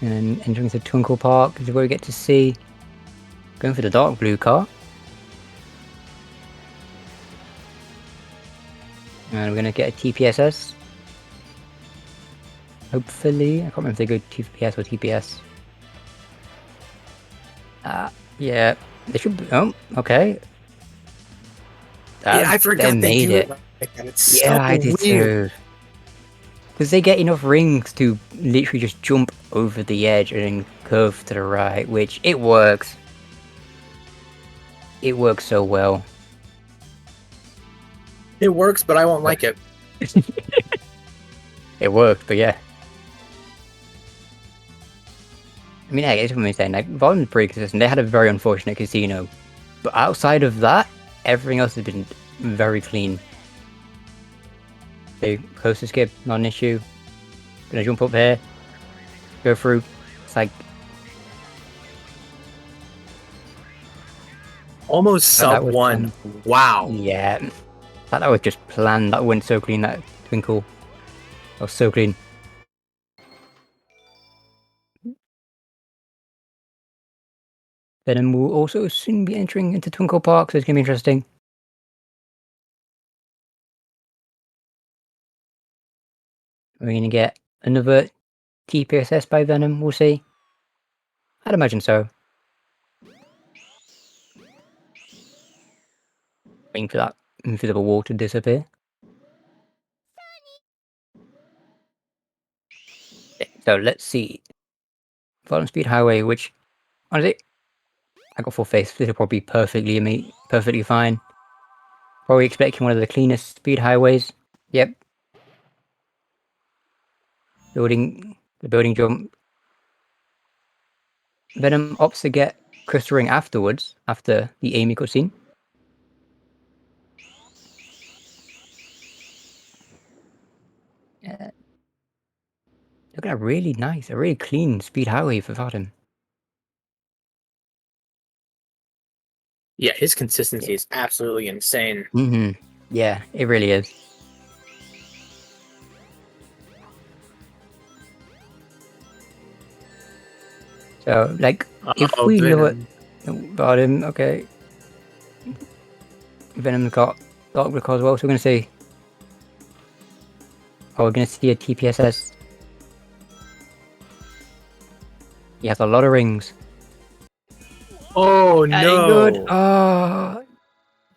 And then entering the Twinkle Park is where we get to see going for the dark blue car. And we're going to get a TPSS. Hopefully. I can't remember if they go TPS or TPS. Yeah. They should be. Oh, okay. Yeah, I forgot they do it like that. It's so I did weird. too. Because they get enough rings to literally just jump over the edge and then curve to the right, which it works. It works so well. It works, but I won't like it. It worked, but yeah. I mean, I guess what I'm saying, like, Volume's pretty consistent. They had a very unfortunate casino. But outside of that, everything else has been very clean. The coast escape, not an issue. Gonna jump up here. Go through. It's like... Almost sub 1. Wow. Yeah. That was just planned. That went so clean, that Twinkle. That was so clean. Then we'll also soon be entering into Twinkle Park, so it's gonna be interesting. We're gonna get another TPSS by Venom, we'll see. I'd imagine so. Waiting for that invisible wall to disappear. So let's see. Volume Speed Highway, which, honestly, I got full face. This will probably be perfectly fine. Probably expecting one of the cleanest speed highways. Yep. The building jump. Venom opts to get Crystal Ring afterwards, after the Amy cutscene. Look at that, really nice, a really clean speed highway for Vadim. Yeah, his consistency is absolutely insane. Yeah, it really is. So, like, if we look at Vadim, okay. Venom's got Dark Blue as well, so we're going to see. Oh, we're going to see a TPSS. He has a lot of rings. Oh no! Good. Oh,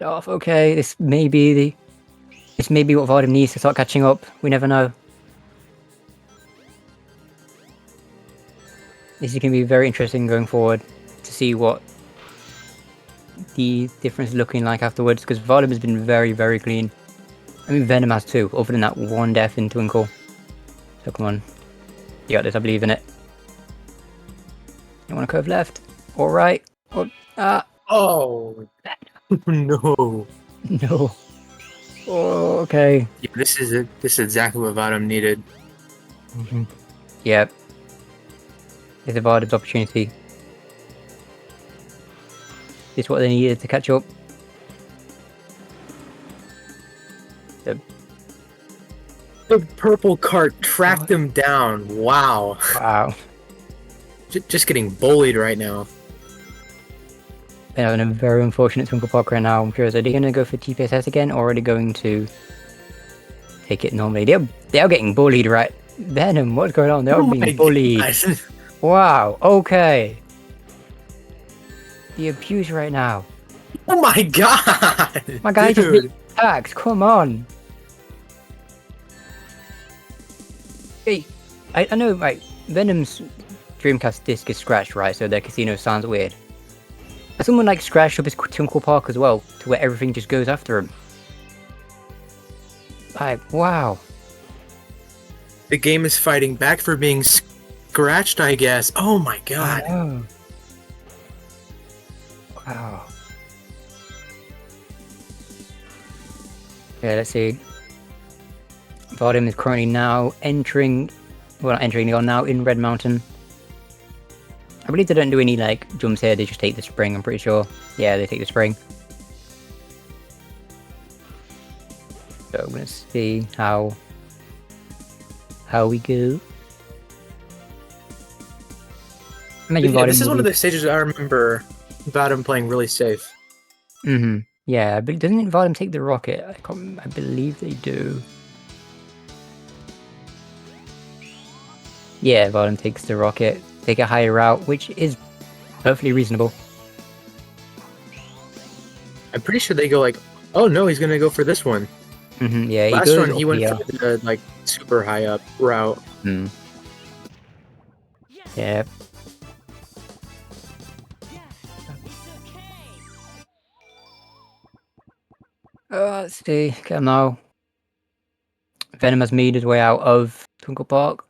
okay. This may be what Vadim needs to start catching up. We never know. This is going to be very interesting going forward to see what the difference is looking like afterwards, because Vadim has been very, very clean. I mean, Venom has too, other than that one death in Twinkle. So come on. You got this, I believe in it. You want to curve left? Or right? Or, oh! No. No. Oh, okay. Yeah, this is exactly what Vadim needed. Yeah. It's a Vadim's opportunity. This is what they needed to catch up. The purple cart tracked them down. Wow. Wow. Just getting bullied right now. They're having a very unfortunate Twinkle Park right now. I'm curious, are they going to go for TPSS again, or are they going to take it normally? They are getting bullied, right? Venom, what's going on? They are being bullied. Wow, okay. The abuse right now. Oh my god! My guy just being attacked, come on. Hey, I know, right, Venom's Dreamcast disc is scratched, right, so their casino sounds weird. Has someone, like, scratched up his Twinkle Park as well, to where everything just goes after him? Like, wow. The game is fighting back for being scratched, I guess. Oh my god. Oh. Wow. Yeah, let's see. Vadim is currently now entering. Well, not entering. They are now in Red Mountain. I believe they don't do any like jumps here. They just take the spring. I'm pretty sure. Yeah, they take the spring. So I'm gonna see how we go. Imagine Yeah, this is will one of be- the stages I remember Vadim playing really safe. Mhm. Yeah, but doesn't Vadim take the rocket? I believe they do. Yeah, Vadim takes the rocket. Take a higher route, which is perfectly reasonable. I'm pretty sure they go like, oh no, he's gonna go for this one. Yeah, he Last goes run up he went here. for the like super high up route. Yeah. Let's see. Okay, now. Venom has made his way out of Twinkle Park.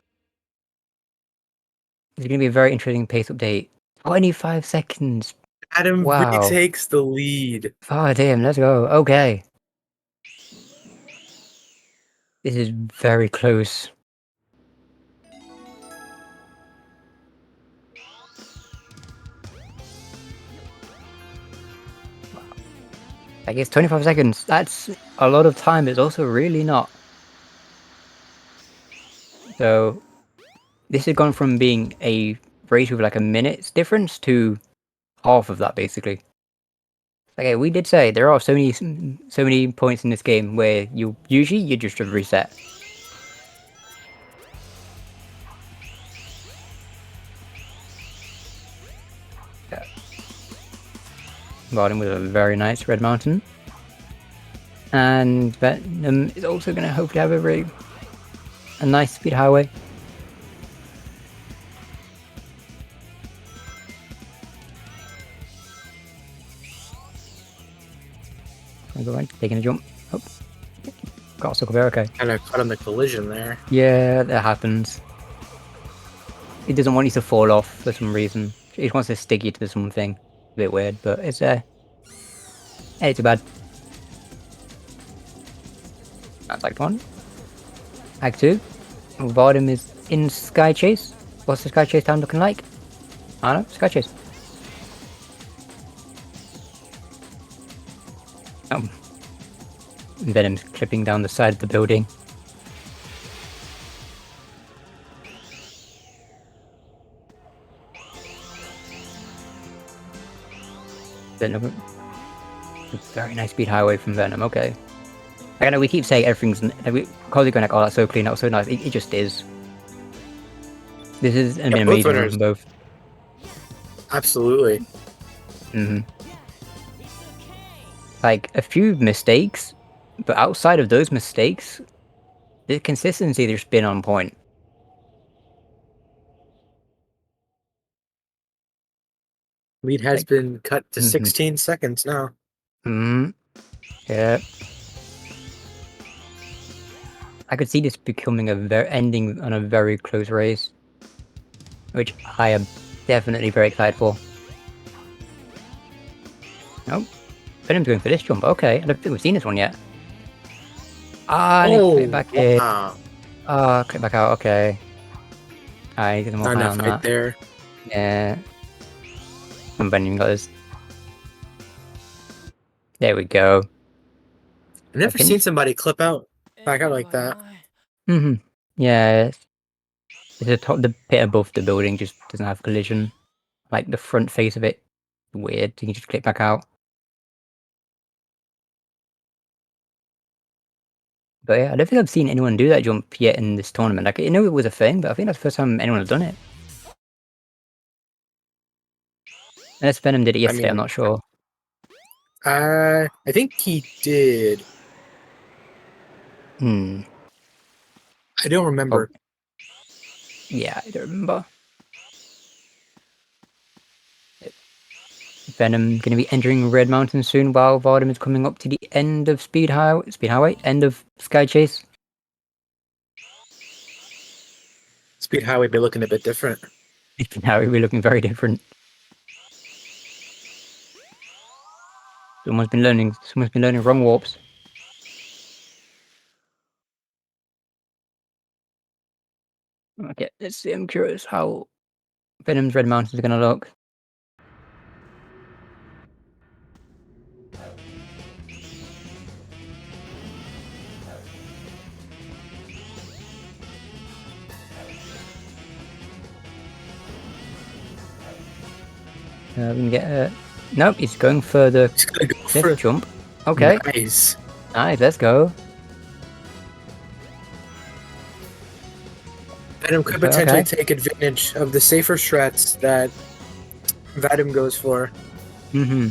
It's going to be a very interesting pace update. 25 seconds. Adam Wow. retakes the lead. Oh, damn. Let's go. Okay. This is very close. I guess 25 seconds. That's a lot of time. It's also really not. So, this has gone from being a race with like a minute's difference to half of that, basically. Okay, we did say there are so many points in this game where you just have reset. Yeah. Garden with a very nice Red Mountain. And Venom is also going to hopefully have a nice speed highway. I'm going, taking a jump. Oh, got a circle there, okay. Kind of caught on the collision there. Yeah, that happens. He doesn't want you to fall off for some reason. He just wants to stick you to something. A bit weird, but it's ain't too bad. That's Act 1. Act 2. Vadim is in Sky Chase. What's the Sky Chase town looking like? I don't know, Sky Chase. Venom's clipping down the side of the building. Venom. Very nice speed highway from Venom, okay. I know we keep saying everything's... Because we're going like, oh, that's so clean, that was so nice. It just is. This is an amazing run from both. Absolutely. Like, a few mistakes, but outside of those mistakes, the consistency there's been on point. Lead has been cut to 16 seconds now. Yeah. I could see this becoming ending on a very close race, which I am definitely very excited for. Nope. Venom's going for this jump. Okay, I don't think we've seen this one yet. I need to click back in. Click back out. Okay. I need to get more Not on enough that. there. Yeah. And Venom got this. There we go. I've never seen somebody clip out back out like that. Yeah. The pit above the building just doesn't have collision. Like the front face of it, weird. You can just click back out. But yeah, I don't think I've seen anyone do that jump yet in this tournament. Like, I know it was a thing, but I think that's the first time anyone has done it. Unless Venom did it yesterday, I'm not sure. I think he did. I don't remember. Yeah, I don't remember. Venom going to be entering Red Mountain soon while Vadim is coming up to the end of Speed Highway, end of Sky Chase. Speed Highway be looking a bit different. Speed Highway will be looking very different. Someone's been learning wrong warps. Okay, let's see. I'm curious how Venom's Red Mountains are going to look. We can get a... Nope, he's going for the He's gonna go cliff for jump. Okay, Nice. nice, let's go. Venom could Okay, potentially okay. take advantage of the safer strats that Vadim goes for. Mm-hmm.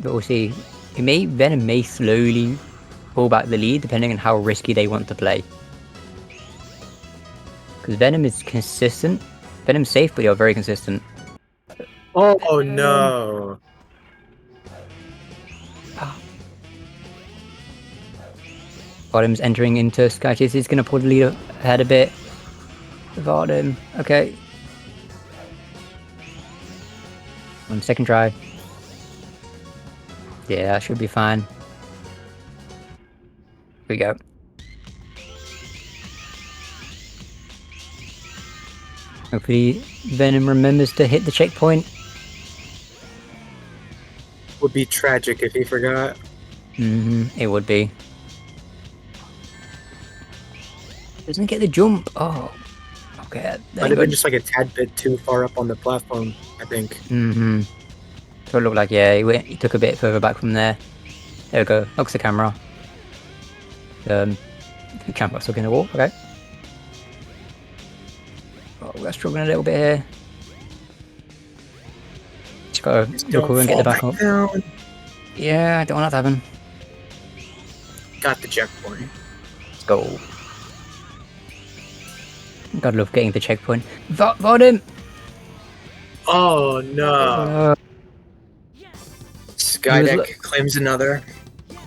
But we'll see. Venom may slowly pull back the lead depending on how risky they want to play. Because Venom is consistent. Venom's safe, but you're very consistent. Oh no. Bottom's entering into Sky Chase. He's going to pull the lead ahead a bit. Bottom. Okay. On second try. Yeah, that should be fine. Here we go. Hopefully Venom remembers to hit the checkpoint. Would be tragic if he forgot. It would be. Doesn't get the jump. Oh. Okay. Might have been just like a tad bit too far up on the platform, I think. So it looked like, yeah, he took a bit further back from there. There we go. Knocks the camera. The camera stuck in the wall. Okay. Oh, we're struggling a little bit here. Just gotta recover and get the back up. Down. Yeah, I don't want that to happen. Got the checkpoint. Let's go. Gotta love getting the checkpoint. Vote Oh no. Skydeck claims another.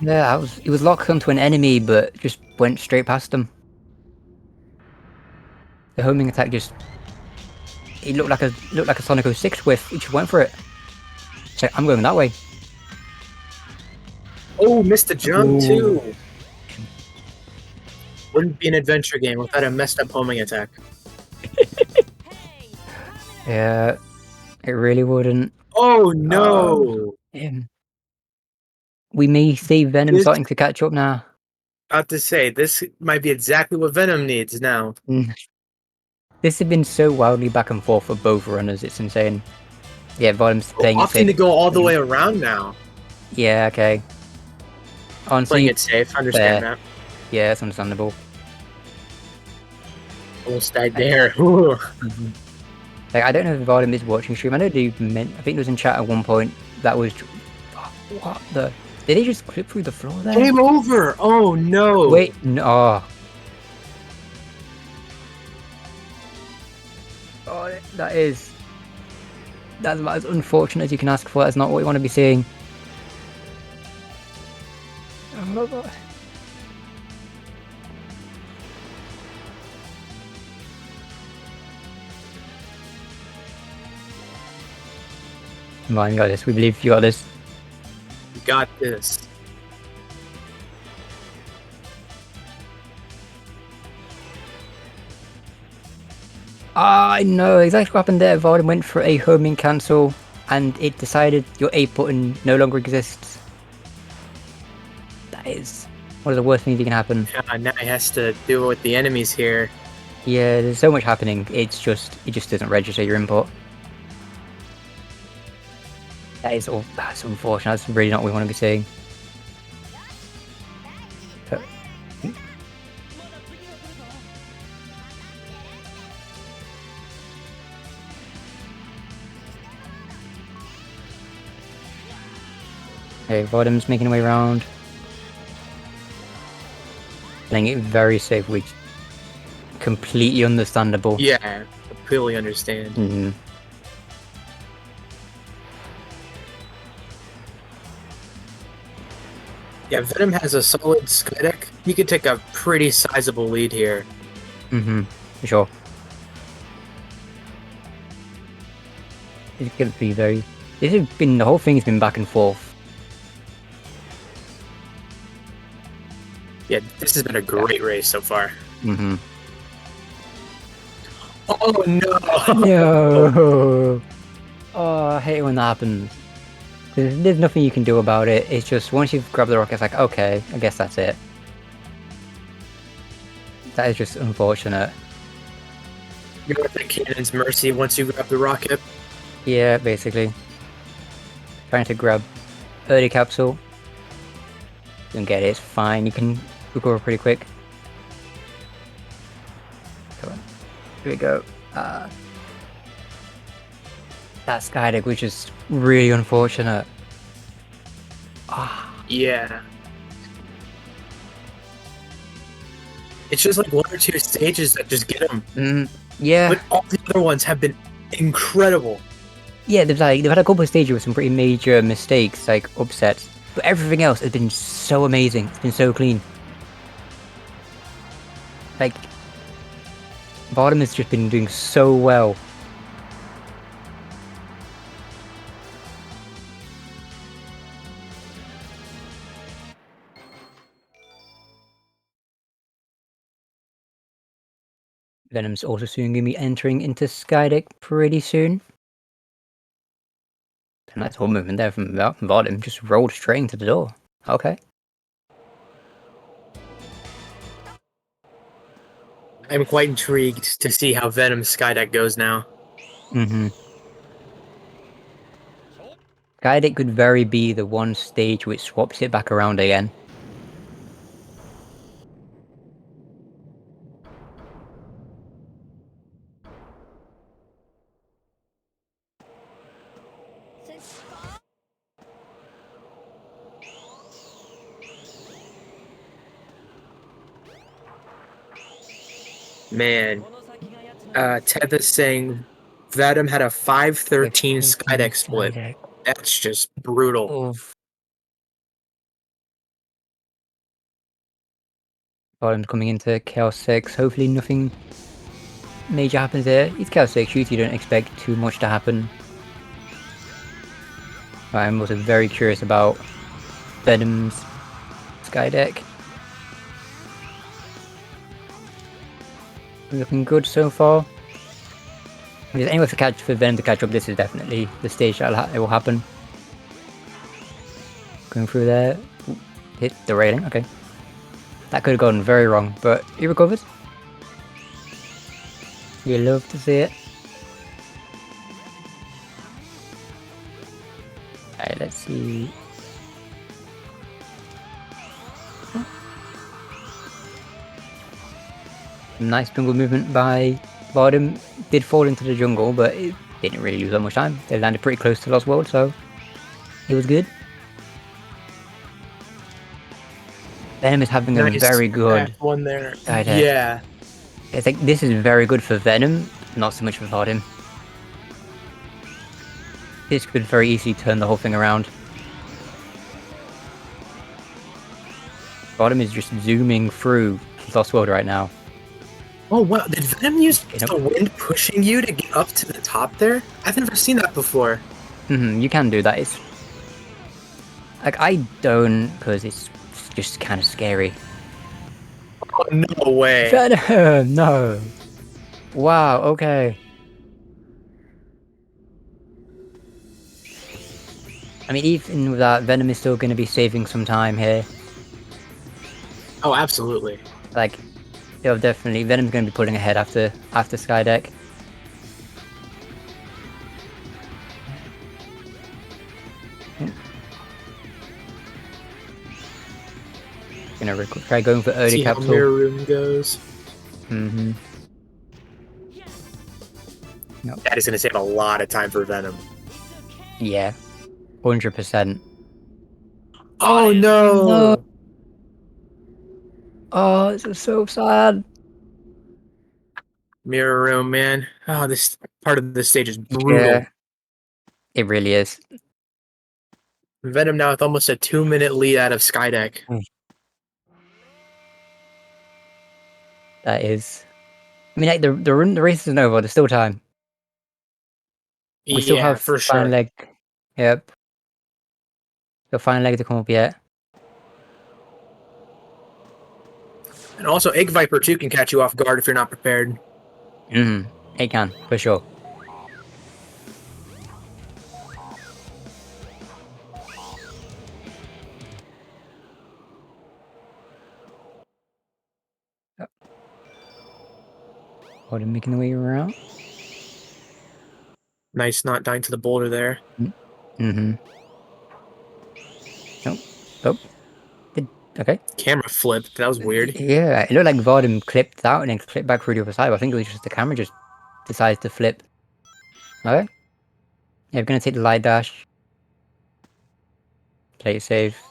Yeah, he was locked onto an enemy, but just went straight past them. The homing attack just... It looked like a Sonic 06 whiff. He just went for it. So I'm going that way. Oh, missed the jump too. Wouldn't be an adventure game without a messed up homing attack. Yeah, it really wouldn't. Oh no! We may see Venom starting to catch up now. About to say, this might be exactly what Venom needs now. This has been so wildly back and forth for both runners, it's insane. Yeah, Venom's playing it safe. Opting to go all the way around now. Yeah, okay. Honestly, playing it safe, understand that. Yeah, it's understandable. Almost died there. Like, I don't know if Vadim is watching stream. I know I think it was in chat at one point. That was... What the... Did he just clip through the floor there? Game over! Oh no! Wait, no. Oh, that's about as unfortunate as you can ask for. That's not what you want to be seeing. Oh god. Come on, you got this. We believe you got this. You got this. I know exactly what happened there. Vadim went for a homing cancel and it decided your A button no longer exists. That is one of the worst things that can happen. Yeah, now he has to deal with the enemies here. Yeah, there's so much happening. It just doesn't register your input. That's unfortunate. That's really not what we want to be seeing. Okay, Vadim's making way around. Playing it very safe, which completely understandable. Yeah, completely understand. Yeah, Venom has a solid Skydeck. He could take a pretty sizable lead here. For sure. It's gonna be very... the whole thing has been back and forth. Yeah, this has been a great race so far. Oh no! No. Oh, I hate it when that happens. There's nothing you can do about it. It's just once you've grabbed the rocket, it's like, okay, I guess that's it. That is just unfortunate. You're at the cannon's mercy once you grab the rocket. Yeah, basically. Trying to grab early capsule. Don't get it, it's fine. You can recover pretty quick. Come on. Here we go. That skydive, which is really unfortunate. Yeah. It's just like 1 or 2 stages that just get them. Yeah. But all the other ones have been incredible. Yeah, they've had a couple of stages with some pretty major mistakes, like upsets. But everything else has been so amazing. It's been so clean. Like, Bottom has just been doing so well. Venom's also soon going to be entering into Skydeck pretty soon. A nice whole movement there from Bottom, just rolled straight into the door. Okay. I'm quite intrigued to see how Venom's Skydeck goes now. Skydeck could very be the one stage which swaps it back around again. Man, Teth is saying Venom had a 5-13 Skydeck split. That's just brutal. Oof. Bottom's coming into Chaos 6. Hopefully nothing major happens there. It's Chaos 6, usually you don't expect too much to happen. I'm also very curious about Venom's Skydeck. Looking good so far. If there's anywhere for Venom to catch up, this is definitely the stage that it will happen. Going through there. Ooh, hit the railing, okay. That could have gone very wrong, but he recovers. You love to see it. Alright, let's see. Nice jungle movement by Bottom. Did fall into the jungle, but it didn't really lose that much time. They landed pretty close to Lost World, so it was good. Venom is having a very good one there. Skydeck. Yeah. I think this is very good for Venom, not so much for Bottom. This could very easily turn the whole thing around. Bottom is just zooming through Lost World right now. Oh wow, did Venom use the wind pushing you to get up to the top there? I've never seen that before. You can do that. It's like, I don't, because it's just kind of scary. Oh, no way. Venom, no. Wow, okay. I mean, even with that, Venom is still going to be saving some time here. Oh, absolutely. Like, it'll definitely, Venom's going to be pulling ahead after Skydeck. Gonna try going for early capsule. See how mirror room goes. Nope. That is going to save a lot of time for Venom. Yeah, 100%. Oh no! Oh, this is so sad. Mirror room, man. Oh, this part of the stage is brutal. Yeah, it really is. Venom now with almost a 2-minute lead out of Skydeck. That is. I mean, like, the race isn't over. There's still time. We still have for final sure. leg. Yep. The final leg to come up yet. And also, Egg Viper 2 can catch you off guard if you're not prepared. It can, for sure. Hold on, making the way around. Nice not dying to the boulder there. Mm-hmm. Nope. Oh. Okay. Camera flipped. That was weird. Yeah, it looked like Vardem clipped out and then clipped back through the other side, but I think it was just the camera just decides to flip. Okay. Yeah, we're gonna take the light dash. Play it safe.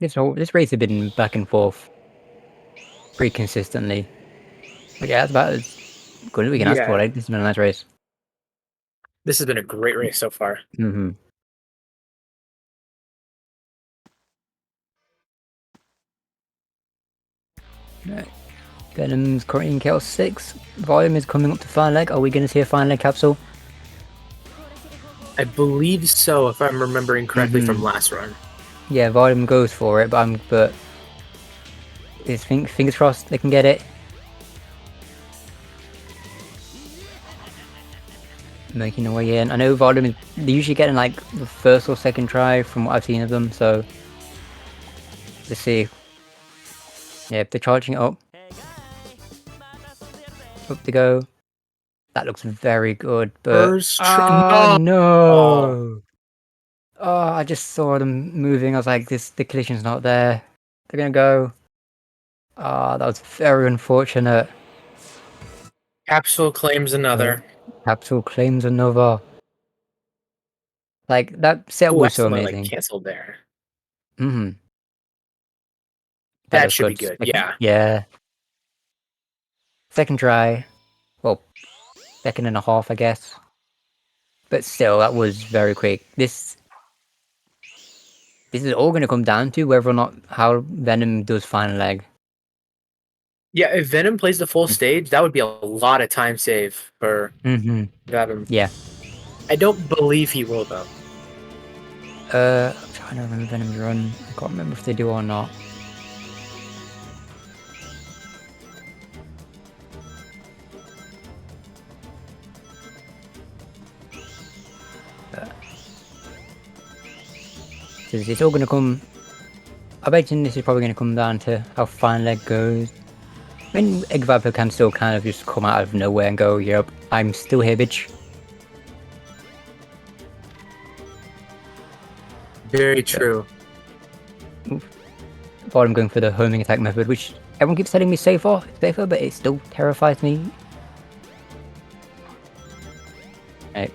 This race has been back and forth pretty consistently. But yeah, that's about as good as we can ask for. Yeah. Like, this has been a nice race. This has been a great race so far. Mm-hmm. Right. Venom's currently in Chaos 6. Volume is coming up to final leg. Are we going to see a final leg capsule? I believe so, if I'm remembering correctly from last run. Yeah, Volume goes for it, but fingers crossed they can get it. Making their way in. I know Volume is they usually getting like the first or second try from what I've seen of them, so let's see. Yeah, if they're charging it up. Up to go. That looks very good, but no! Oh, I just saw them moving. I was like, the collision's not there. They're gonna go. Ah, that was very unfortunate. Capsule claims another. Capsule claims another. Like, that set Ooh, was so somebody amazing. like canceled there. Mm-hmm. That should be good. Yeah. Yeah. Second try. Well, second and a half, I guess. But still, that was very quick. This is all going to come down to whether or not how Venom does final leg. Yeah, if Venom plays the full stage, that would be a lot of time save for Venom. Yeah. I don't believe he will, though. I'm trying to remember Venom's run. I can't remember if they do or not. It's all going to come. I bet this is probably going to come down to how final leg goes. I mean, Egg Viper can still kind of just come out of nowhere and go, yep, I'm still here, bitch. Very true. Thought I'm going for the homing attack method, which everyone keeps telling me safer, but it still terrifies me. Right.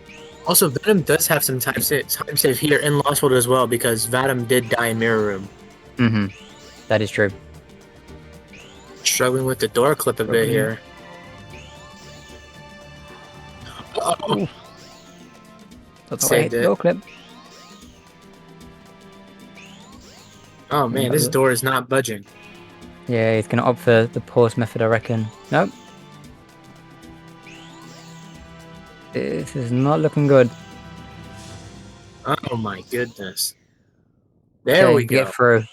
Also, Venom does have some time save here in Lost World as well, because Vadim did die in Mirror Room. That is true. Struggling with the door clip a bit here. Uh-oh. Saved it. Door clip. Oh man, this door is not budging. Yeah, he's gonna opt for the pause method, I reckon. Nope. This is not looking good. Oh my goodness. There we go. Get through.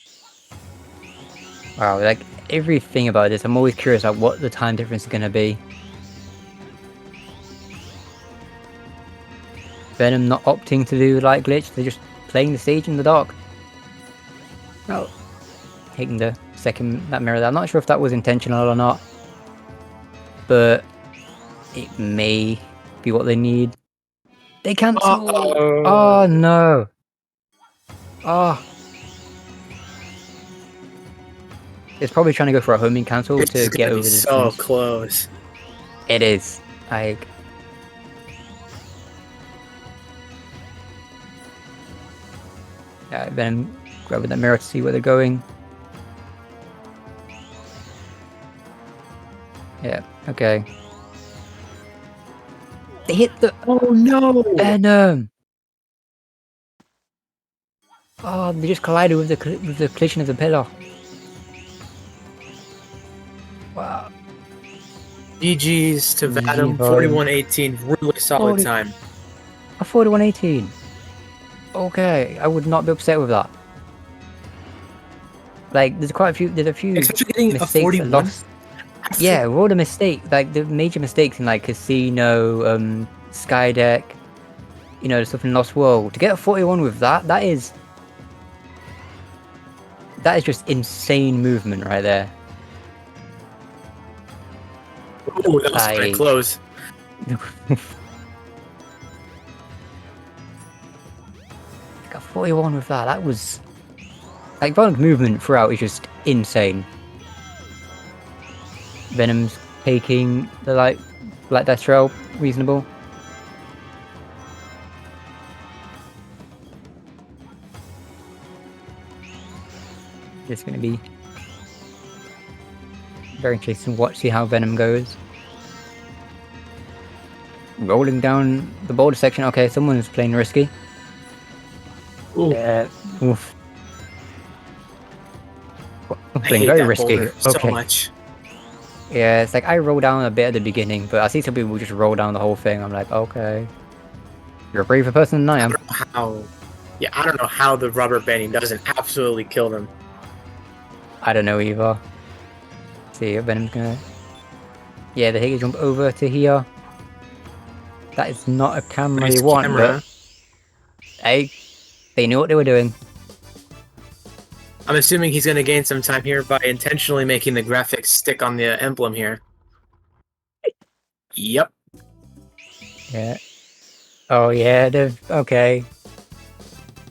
Wow, like everything about this, I'm always curious about what the time difference is gonna be. Venom not opting to do light glitch, they're just playing the stage in the dark. Oh, taking the that mirror there. I'm not sure if that was intentional or not, but it may be what they need. They cancel. Oh no. Oh. It's probably trying to go for a homing cancel to get over the so distance. close. It is. Like. Yeah, then grabbing that mirror to see where they're going. Yeah, okay. They hit the. Oh no! Venom! Oh, they just collided with the collision of the pillar. Wow. GG's to GG, Vadim. Vadim. 41-18. Really solid 40. time. A 41-18. Okay, I would not be upset with that. Like, there's a few Especially getting a mistakes 41. lost. Yeah, all the mistakes, like the major mistakes in like Casino, Skydeck, you know, the stuff in Lost World. To get a 41 with that is just insane movement right there. Oh, that was very close. Got 41 with that. That was like Venom's movement throughout is just insane. Venom's taking the Black Death Trail reasonable. It's gonna be very interesting to see how Venom goes. Rolling down the boulder section. Okay, someone's playing risky. Ooh. Yeah. Oof. I'm I playing hate very that risky. boulder so much. Yeah, it's like I roll down a bit at the beginning, but I see some people just roll down the whole thing. I'm like, okay, you're a braver person than I am. I don't know how. Yeah, I don't know how the rubber banding doesn't absolutely kill them. I don't know either. See, Venom's gonna. Yeah, they take a jump over to here. That is not a camera Nice you want, camera. but hey, they knew what they were doing. I'm assuming he's going to gain some time here by intentionally making the graphics stick on the emblem here. Yep. Yeah. Oh yeah, okay.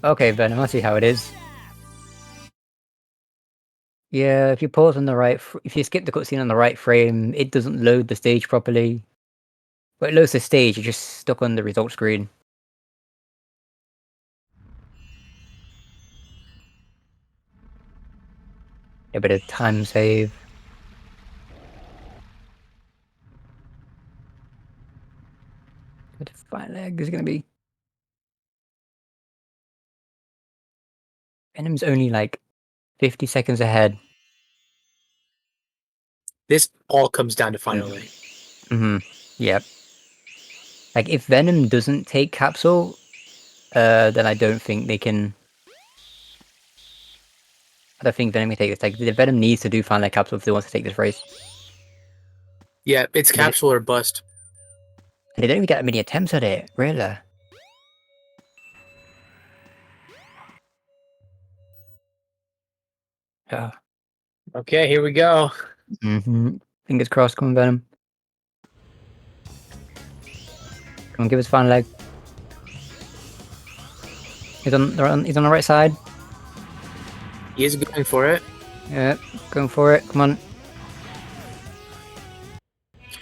Okay, Venom, I see how it is. Yeah, if you pause on the right, if you skip the cutscene on the right frame, it doesn't load the stage properly. But it loads the stage, you're just stuck on the result screen. A bit of time save. What the final leg is gonna be? Venom's only like 50 seconds ahead. This all comes down to final leg. Yep. Like if Venom doesn't take Capsule, then I don't think they can. I don't think Venom can take this. Like the Venom needs to do final leg Capsule if they want to take this race. Yeah, it's Capsule or bust. And they don't even get that many attempts at it, really. Yeah. Okay, here we go. Fingers crossed, come on, Venom. Come on, give us final leg. He's on the right side. He is going for it. Yeah, going for it. Come on.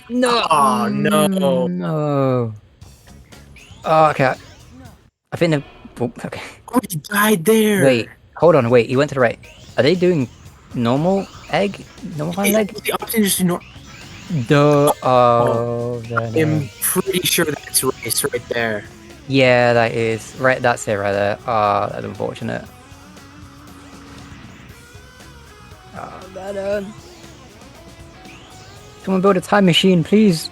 No. Oh no. No. Oh, okay. I think they've. Oh, okay. Oh, he died there. Wait. Hold on. Wait. He went to the right. Are they doing normal egg? Normal final leg? The option is to I'm pretty sure that's race right there. Yeah, that is right. That's it right there. Ah, that's unfortunate. Oh, Venom. Someone build a time machine, please.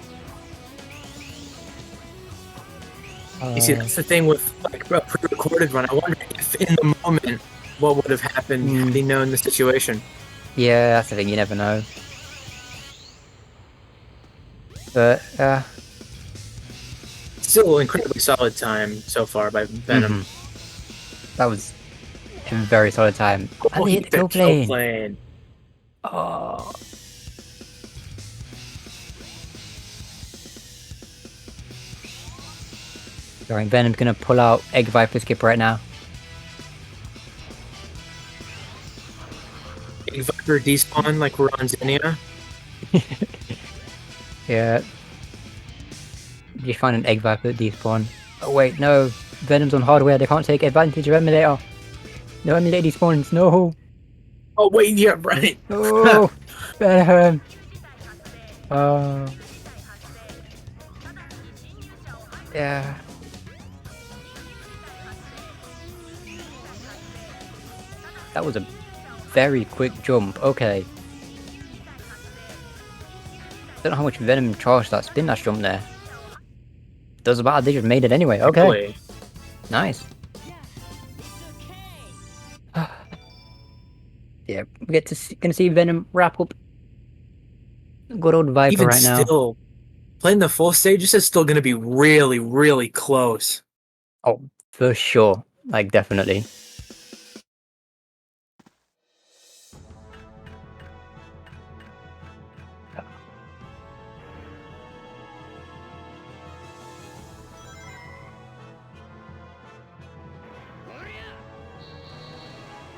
You see, that's the thing with like a pre-recorded run. I wonder if in the moment what would have happened had he known the situation. Yeah, that's the thing. You never know. But still incredibly solid time so far by Venom. That was a very solid time. Oh, and he hit the kill plane. Oh. Sorry, Venom's gonna pull out Egg Viper Skip right now. Egg Viper despawn like we're on Xenia. Yeah. You find an Egg Viper despawn. Oh wait, no. Venom's on hardware, they can't take advantage of emulator. No emulator despawns, no. Oh wait, yeah, right. Oh, Venom. Yeah. That was a very quick jump. Okay. Don't know how much Venom charged that spin dash jump there. Doesn't matter, they just made it anyway. Okay. Really. Nice. Yeah, we get to gonna see Venom wrap up. Good old Viper Even right now. still, playing the full stage, this is still going to be really, really close. Oh, for sure. Like, definitely.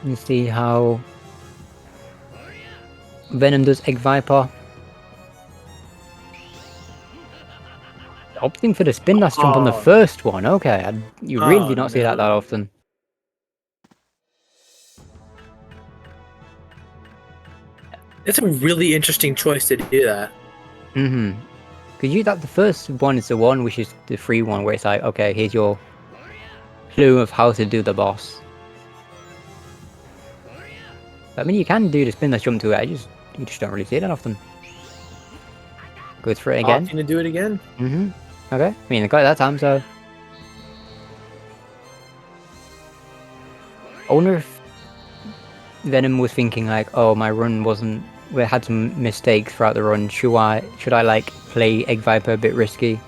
You see how Venom does Egg Viper. Opting for the spin dash jump on the first one. Okay, you really do not see that often. It's a really interesting choice to do that. Mm-hmm. Because you that the first one is the one which is the free one where it's like, okay, here's your clue of how to do the boss. I mean, you can do the spin dash jump to it. You just don't really see it that often. Goes for it again. Opting to do it again. Mm-hmm. Okay. I mean, I got it that time, so. I wonder if Venom was thinking like, oh, my run wasn't. We had some mistakes throughout the run. Should I like play Egg Viper a bit risky,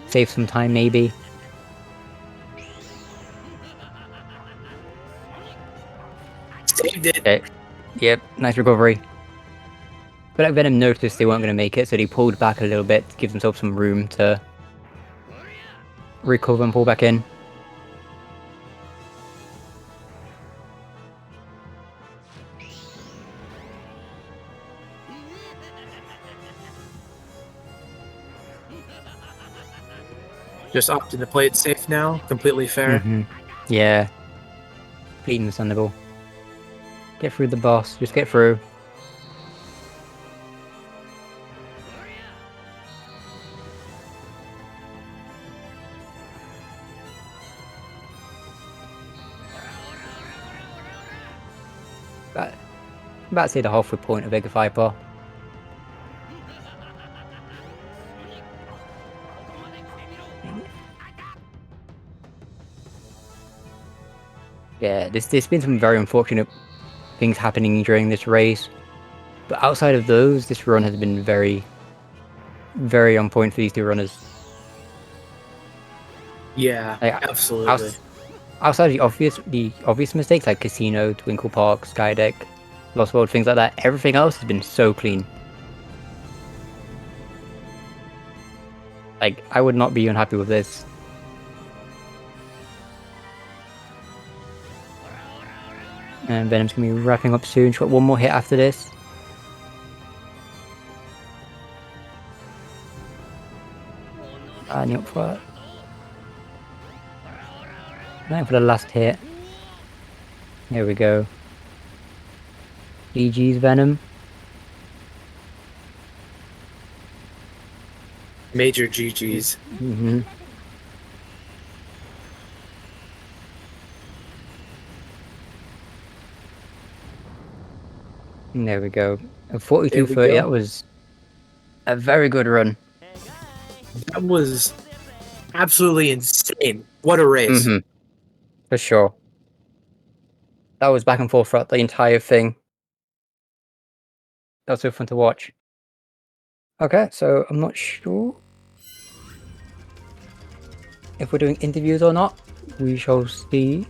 save some time maybe? Saved it. Okay. Yep. Nice recovery. But like Venom noticed they weren't going to make it, so he pulled back a little bit to give himself some room to recover and pull back in. Just opting to play it safe now. Completely fair. Mm-hmm. Yeah. Completely understandable. Get through the boss. Just get through. About to say the halfway point of Egg Viper. Yeah, there's been some very unfortunate things happening during this race, but outside of those, this run has been very, very on point for these two runners. Yeah, Like, absolutely. Outside of the obvious mistakes like Casino, Twinkle Park, Skydeck, Lost World, things like that, everything else has been so clean. Like, I would not be unhappy with this. And Venom's gonna be wrapping up soon. She's got one more hit after this. And up for it. Now for the last hit. Here we go. GG's Venom. Major GGs. Mm-hmm. There we go. A 42-30, that was a very good run. That was absolutely insane. What a race. Mm-hmm. For sure. That was back and forth throughout the entire thing. That was so fun to watch. Okay, so I'm not sure if we're doing interviews or not. We shall see.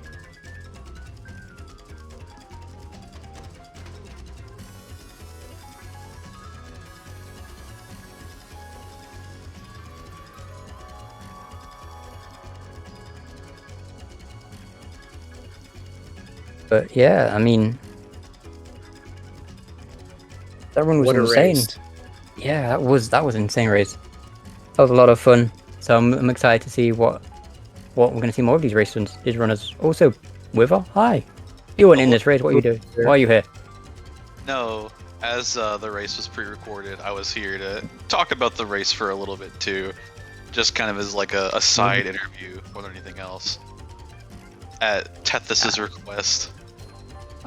But yeah, I mean, that run was What a insane. race. Yeah, that was an insane race. That was a lot of fun. So I'm excited to see what we're going to see more of these these runners. Also, Wither, hi. You weren't in this race. What are you doing? Why are you here? No, as the race was pre-recorded, I was here to talk about the race for a little bit too, just kind of as like a side interview more than anything else. At Tethys's request.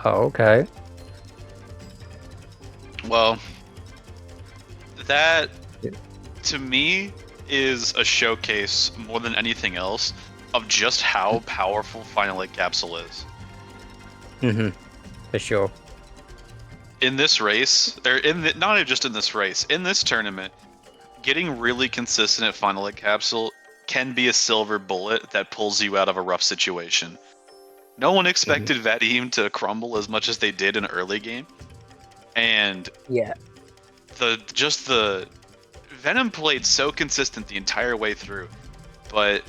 Oh, okay. Well, that to me, is a showcase more than anything else of just how powerful Final Eight Capsule is. For sure. In this race, or not just in this race, in this tournament, getting really consistent at Final Eight Capsule can be a silver bullet that pulls you out of a rough situation. No one expected Vadim to crumble as much as they did in early game, and Yeah. the Venom played so consistent the entire way through, but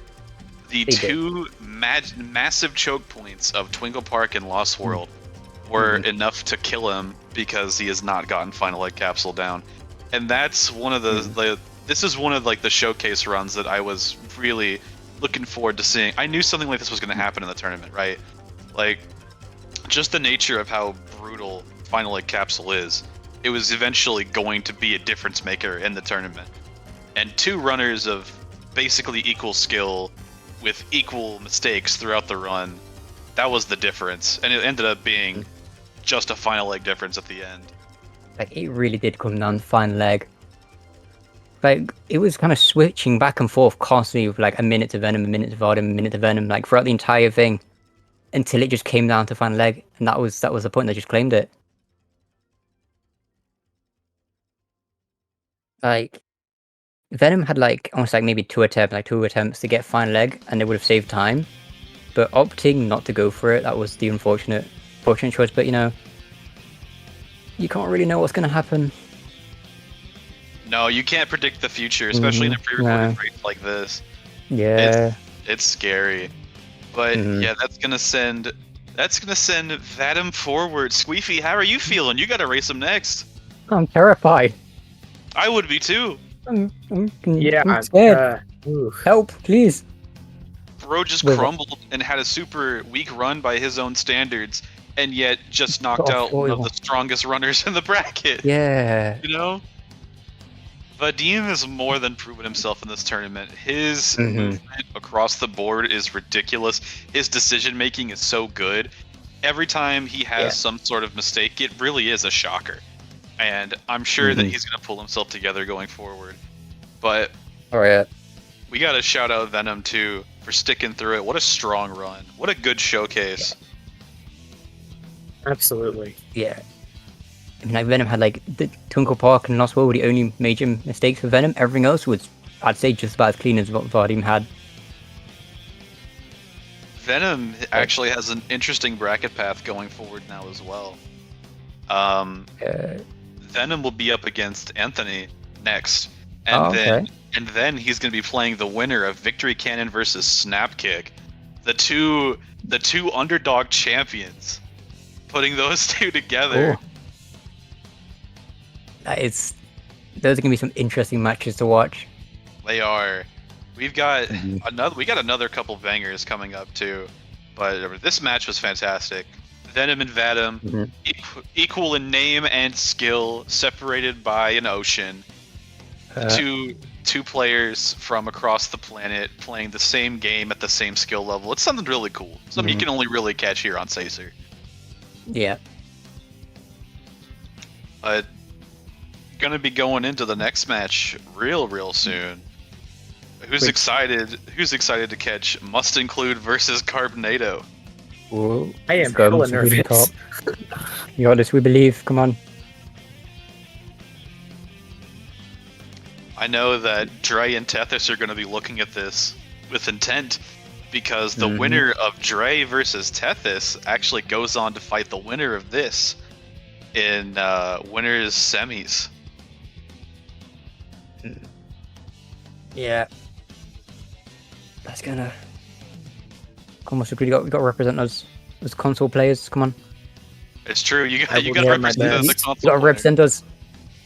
the two massive choke points of Twinkle Park and Lost World were enough to kill him because he has not gotten Final Eight Capsule down, and that's one of the this is one of like the showcase runs that I was really looking forward to seeing. I knew something like this was going to happen in the tournament, right? Like, just the nature of how brutal Final Eight Capsule is, it was eventually going to be a difference maker in the tournament. And two runners of basically equal skill with equal mistakes throughout the run, that was the difference. And it ended up being just a final leg difference at the end. Like, it really did come down to the final leg. Like, it was kind of switching back and forth constantly with like a minute to Venom, a minute to Vadim, a minute to Venom, like throughout the entire thing, until it just came down to final leg, and that was the point. They just claimed it. Like, Venom had like almost like maybe two attempts to get final leg, and they would have saved time. But opting not to go for it, that was the unfortunate choice. But you know, you can't really know what's going to happen. No, you can't predict the future, especially in a pre-recorded race like this. Yeah, it's scary. But yeah, that's gonna send Vadim forward. Squeefy, how are you feeling? You gotta race him next. I'm terrified. I would be too. I'm scared. Help, please. Bro just crumbled and had a super weak run by his own standards, and yet just knocked out one of the strongest runners in the bracket. Yeah. You know? Vadim has more than proven himself in this tournament. His movement across the board is ridiculous. His decision making is so good. Every time he has some sort of mistake, it really is a shocker. And I'm sure that he's going to pull himself together going forward. But we got to shout out Venom too for sticking through it. What a strong run. What a good showcase. Absolutely. Yeah. I mean, like, Venom had like the Twinkle Park and Lost World were the only major mistakes for Venom. Everything else was, I'd say, just about as clean as what Vadim had. Venom actually has an interesting bracket path going forward now as well. Venom will be up against Anthony next, and then he's going to be playing the winner of Victory Cannon versus Snapkick, the two underdog champions. Putting those two together. Those are gonna be some interesting matches to watch. They are. We've got another couple bangers coming up too, but this match was fantastic. Venom and Vadim, equal in name and skill, separated by an ocean. Two players from across the planet playing the same game at the same skill level. It's something really cool. Something you can only really catch here on Sacer. Yeah. But gonna be going into the next match real soon. Who's excited to catch Must Include versus Carbonado? Whoa. I am hella nervous. You got this, we believe. Come on. I know that Dre and Tethys are going to be looking at this with intent, because the winner of Dre versus Tethys actually goes on to fight the winner of this in winners semis. Yeah. That's gonna... Almost agree. We got to represent us as console players. Come on. It's true. You got to represent the console. You got to represent us.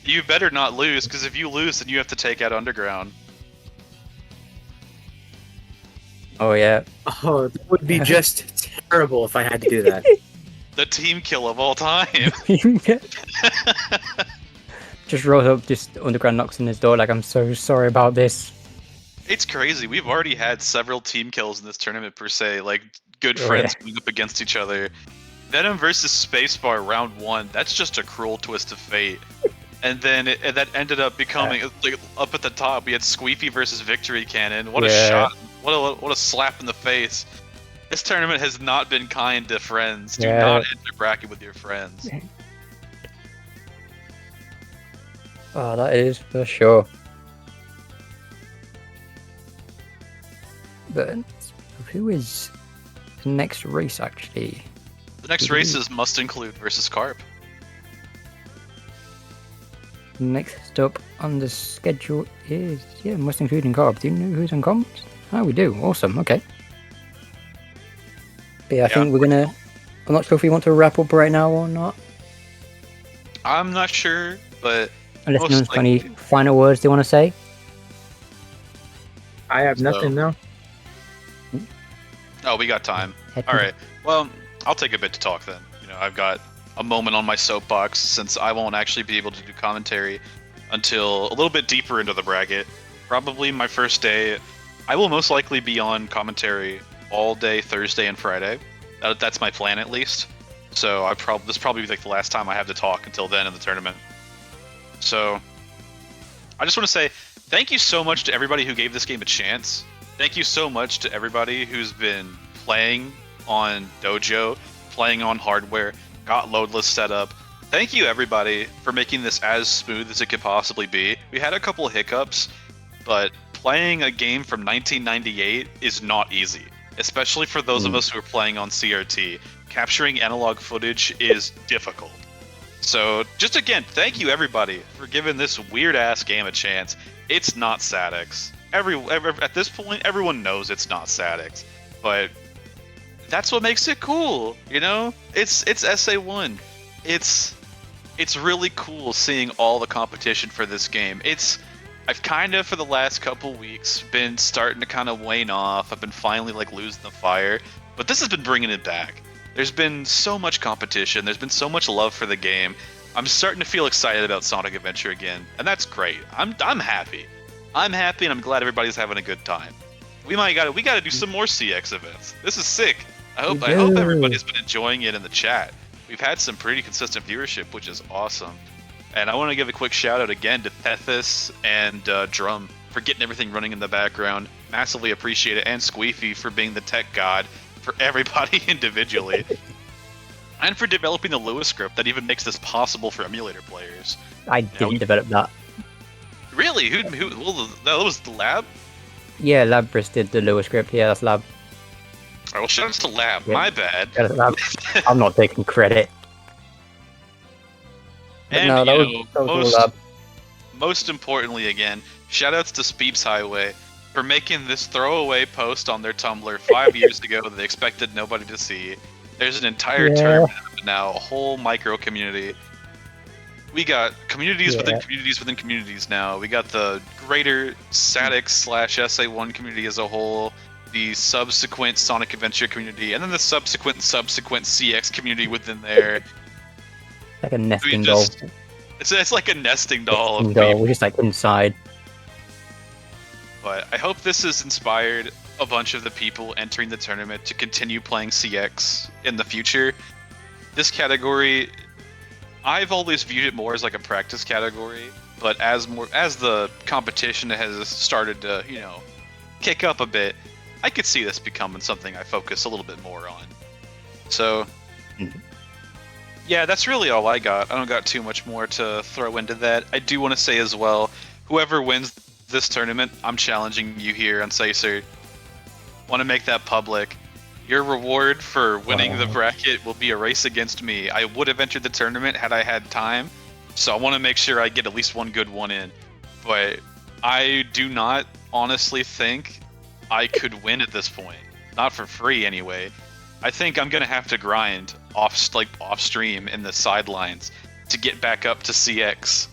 You better not lose, because if you lose, then you have to take out Underground. Oh yeah. Oh, it would be just terrible if I had to do that. The team kill of all time. Just rolls up, just Underground knocks on his door like, I'm so sorry about this. It's crazy. We've already had several team kills in this tournament, per se, like good friends going up against each other. Venom versus Spacebar round 1, that's just a cruel twist of fate. and then that ended up becoming like, up at the top. We had Squeefy versus Victory Cannon. What a Yeah. shot! What a slap in the face! This tournament has not been kind to friends. Do Yeah. not enter bracket with your friends. Oh, that is for sure. But who is the next race actually? The next races must include versus Carp. Next up on the schedule is must include in carb. Do you know who's on comms? Oh, we do. Awesome. Okay. But yeah, I think we're gonna. I'm not sure if we want to wrap up right now or not. I'm not sure, but Unless most anyone's got any likely- final words they want to say. I have So- nothing now. Oh, we got time. Head All to- right. Well, I'll take a bit to talk then. You know, I've got a moment on my soapbox since I won't actually be able to do commentary until a little bit deeper into the bracket. Probably my first day. I will most likely be on commentary all day Thursday and Friday. That's my plan at least. So this will probably be like the last time I have to talk until then in the tournament. So I just want to say thank you so much to everybody who gave this game a chance. Thank you so much to everybody who's been playing on Dojo, playing on hardware, got loadless set up. Thank you everybody for making this as smooth as it could possibly be. We had a couple of hiccups, but playing a game from 1998 is not easy, especially for those of us who are playing on CRT. Capturing analog footage is difficult. So just again, thank you everybody for giving this weird ass game a chance. It's not SACX. At this point, everyone knows it's not SACX, but that's what makes it cool, you know? It's SA1. It's really cool seeing all the competition for this game. I've kind of for the last couple weeks been starting to kind of wane off. I've been finally like losing the fire, but this has been bringing it back. There's been so much competition. There's been so much love for the game. I'm starting to feel excited about Sonic Adventure again, and that's great. I'm happy. I'm happy, and I'm glad everybody's having a good time. We gotta do some more CX events. This is sick. I hope everybody's been enjoying it in the chat. We've had some pretty consistent viewership, which is awesome. And I want to give a quick shout out again to Tethys and Drum for getting everything running in the background. Massively appreciate it, and Squeefy for being the tech god for everybody individually, and for developing the Lua script that even makes this possible for emulator players. I didn't develop that. Really? Who that was the lab? Yeah, Labris did the Lua script. Yeah, that's Lab. Oh, well, shout outs to lab. Yeah. My bad. Yeah, that's Lab. I'm not taking credit. But And no, that you was know, all Lab. most importantly, again, shout outs to Speeps Highway for making this throwaway post on their Tumblr 5 years ago that they expected nobody to see. There's an entire tournament now, a whole micro community. We got communities within communities within communities now. We got the greater SACX/SA1 community as a whole, the subsequent Sonic Adventure community, and then the subsequent CX community within there. Like a nesting doll. It's like a nesting doll of Nesting doll. people. We're just like inside. But I hope this has inspired a bunch of the people entering the tournament to continue playing CX in the future. This category, I've always viewed it more as like a practice category, but as the competition has started to, you know, kick up a bit, I could see this becoming something I focus a little bit more on. So, yeah, that's really all I got. I don't got too much more to throw into that. I do want to say as well, whoever wins this tournament, I'm challenging you here on Sacer. Want to make that public. Your reward for winning the bracket will be a race against me. I would have entered the tournament had I had time, so I want to make sure I get at least one good one in. But I do not honestly think I could win at this point. Not for free anyway. I think I'm gonna have to grind off stream in the sidelines to get back up to CX,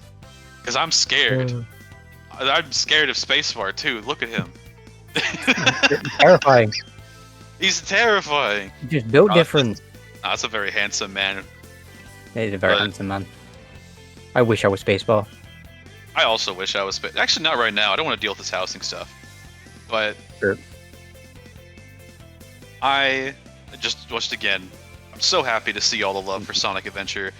because I'm scared. I'm scared of Spacebar too. Look at him. Terrifying. He's terrifying. Just built different. That's a very handsome man. He's a very handsome man. I wish I was Spacebar. I also wish I was actually not right now. I don't want to deal with this housing stuff. But Sure. I just again, I'm so happy to see all the love for Sonic Adventure.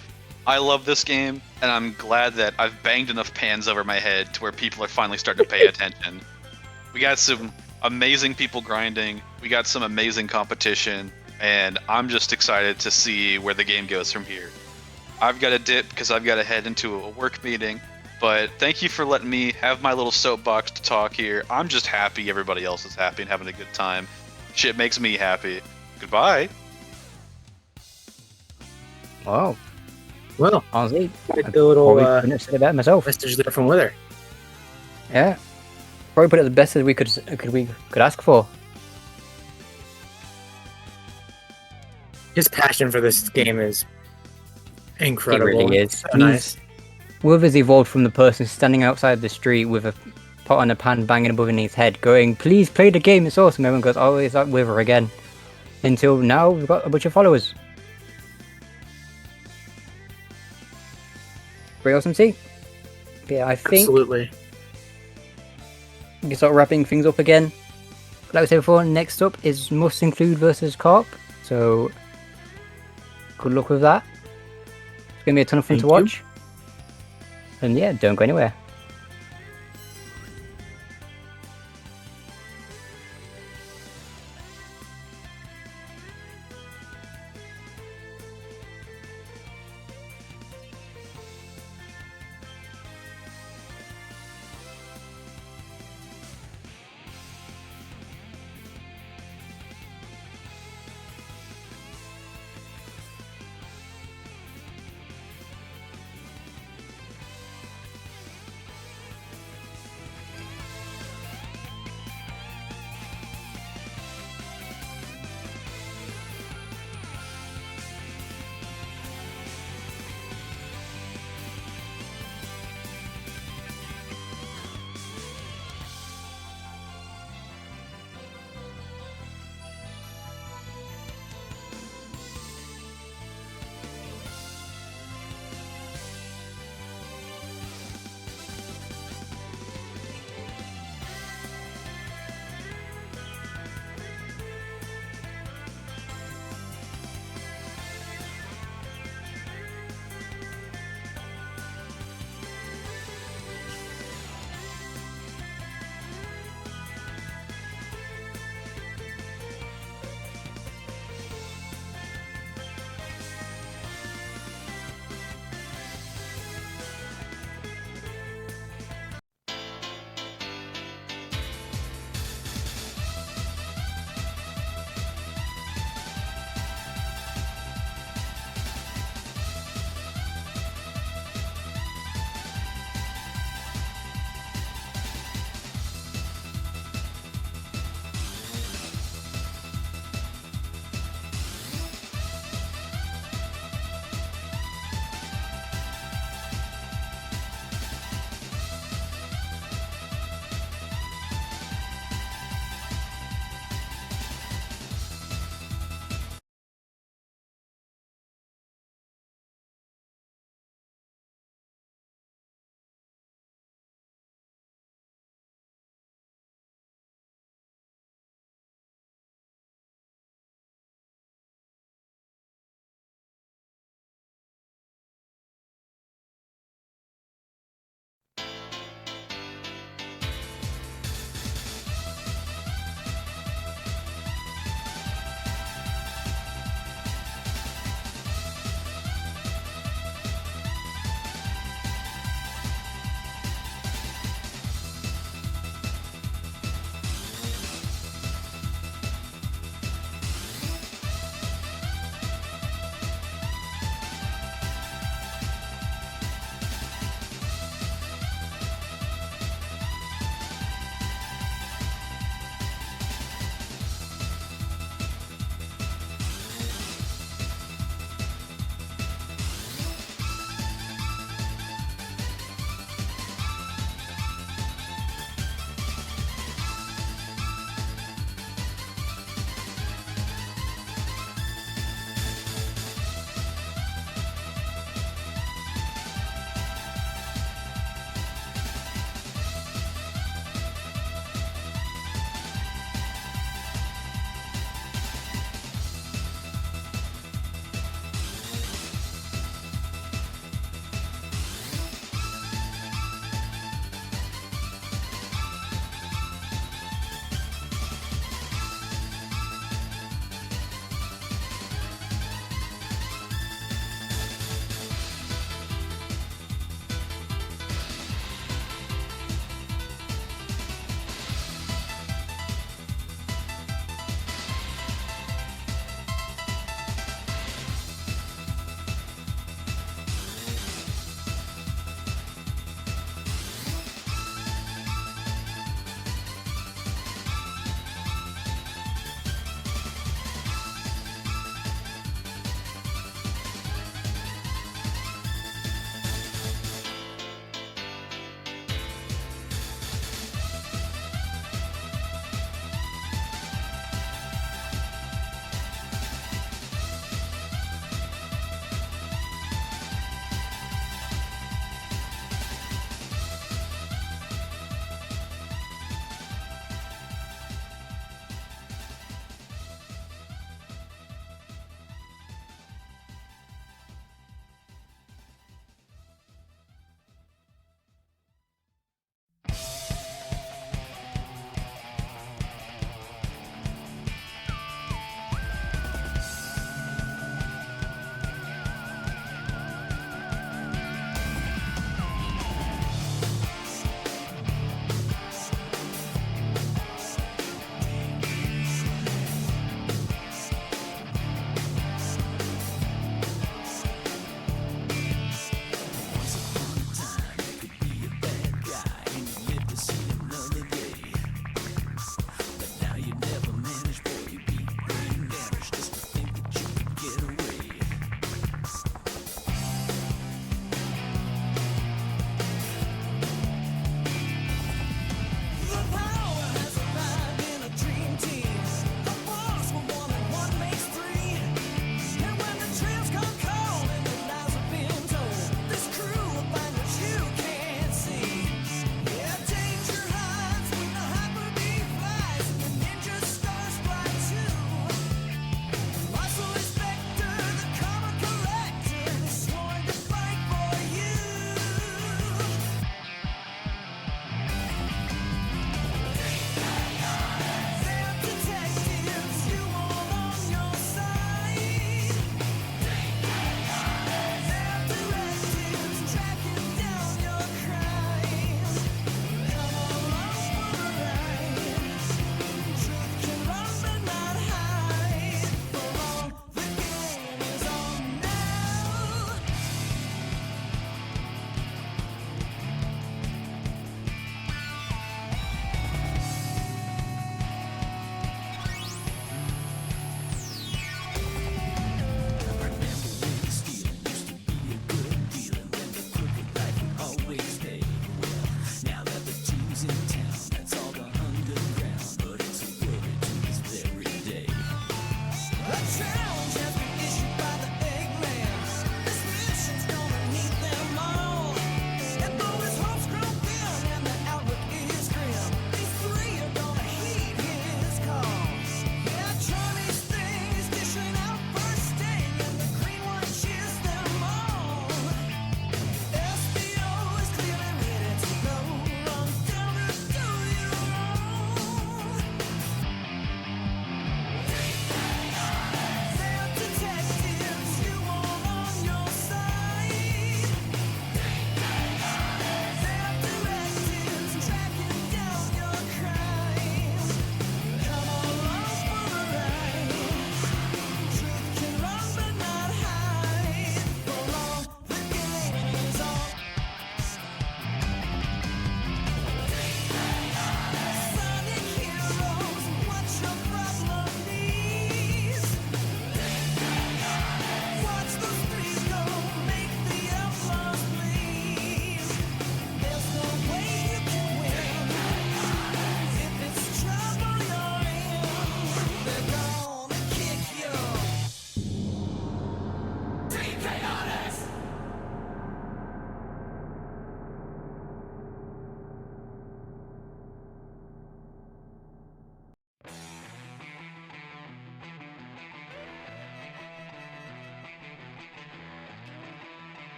I love this game, and I'm glad that I've banged enough pans over my head to where people are finally starting to pay attention. We got some amazing people grinding, we got some amazing competition, and I'm just excited to see where the game goes from here. I've got to dip because I've got to head into a work meeting, but thank you for letting me have my little soapbox to talk here. I'm just happy everybody else is happy and having a good time. Shit makes me happy. Goodbye. Wow. Well, Honestly, like I the little probably couldn't have said it better myself. message there from Wither. Yeah. Probably put it the best that we could ask for. His passion for this game is incredible. It really is. So nice. Wither's evolved from the person standing outside the street with a pot on a pan banging above his head, going, "Please play the game, it's awesome." Everyone goes, "Oh, it's that Wither again." Until now, we've got a bunch of followers. Pretty awesome to see. Yeah, I think Absolutely. we can start wrapping things up again. Like I said before, next up is Must Include versus Corp. So, good luck with that. It's going to be a ton of fun to Thank you. watch. And yeah, don't go anywhere.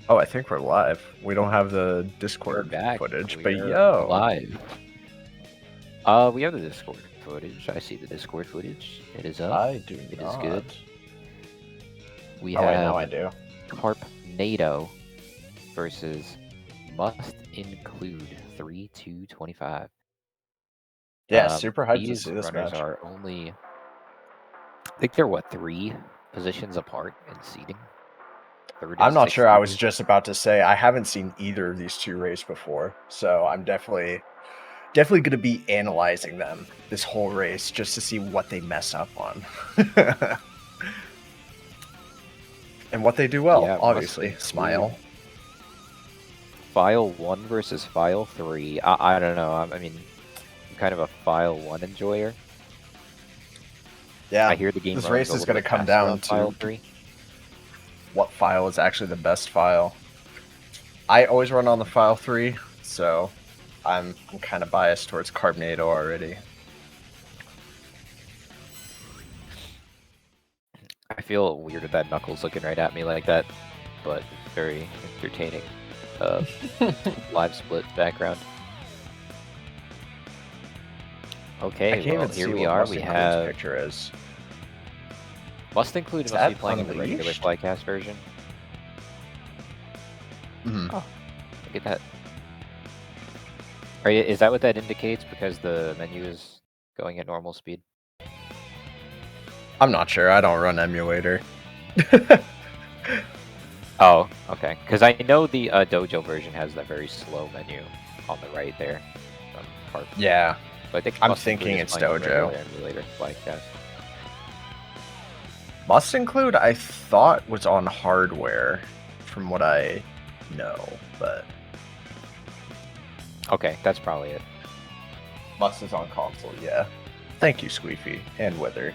Oh, I think we're live. We don't have the We're Discord back. footage, We but are yo. live. We have the Discord footage. I see the Discord footage. It is up. I do It not. is good. We Oh, wait, have now I do. Carpnado versus Must Include 3-2-25. Yeah, super hyped to These see this runners match. are only, I think they're what, 3 positions apart in seating. I'm not sure. I was just about to say I haven't seen either of these two race before, so I'm definitely going to be analyzing them this whole race just to see what they mess up on. And what they do well, Yeah, obviously. Must Smile. File 1 versus File 3. I don't know. I mean, I'm kind of a File 1 enjoyer. Yeah, I hear the game this runs race a is little going to bit come faster down on to File 3. what file is actually the best file. I always run on the File 3, so I'm kind of biased towards Carbonado already. I feel weird with that Knuckles looking right at me like that, but very entertaining. Live split background. Okay, I can't well, even here see we what are. Must We Include's have picture is. Must Include Is must be that playing in the regular Unleashed? Flycast version. Mhm. Oh, look at that. Is that what that indicates? Because the menu is going at normal speed. I'm not sure. I don't run emulator. Oh, okay. Because I know the Dojo version has that very slow menu on the right there. Yeah, But I think I'm Must Include thinking is it's playing on Dojo. regular emulator Flycast. Must Include, I thought, was on hardware, from what I know, but Okay, that's probably it. Must is on console, yeah. Thank you, Squeefy, and Wither.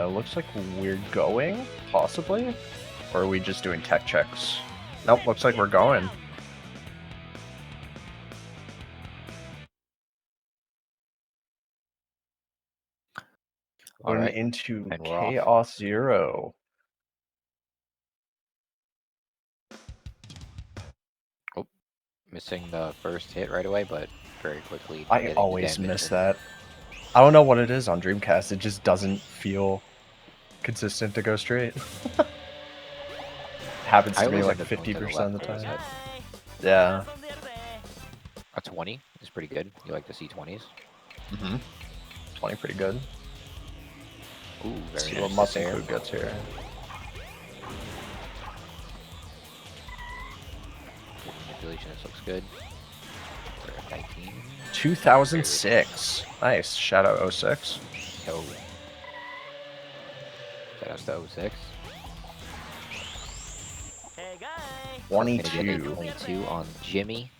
Looks like we're going, possibly? Or are we just doing tech checks? Nope, looks like we're going. Going Alright, into and we're off. Chaos Zero. Missing the first hit right away, but very quickly. I getting always damage miss in. that. I don't know what it is on Dreamcast. It just doesn't feel consistent to go straight. Happens I to me always like end up going to 50% of the left with time. his head. Yeah. A 20 is pretty good. You like to see 20s? Mm-hmm. 20 pretty good. Ooh, Let's very see what nice Must there. Include gets here. Manipulation, this looks good. We're at 19. 2006. Nice. Shout out 06. Yo. Shout outs to 06. 22. 22 on Jimmy.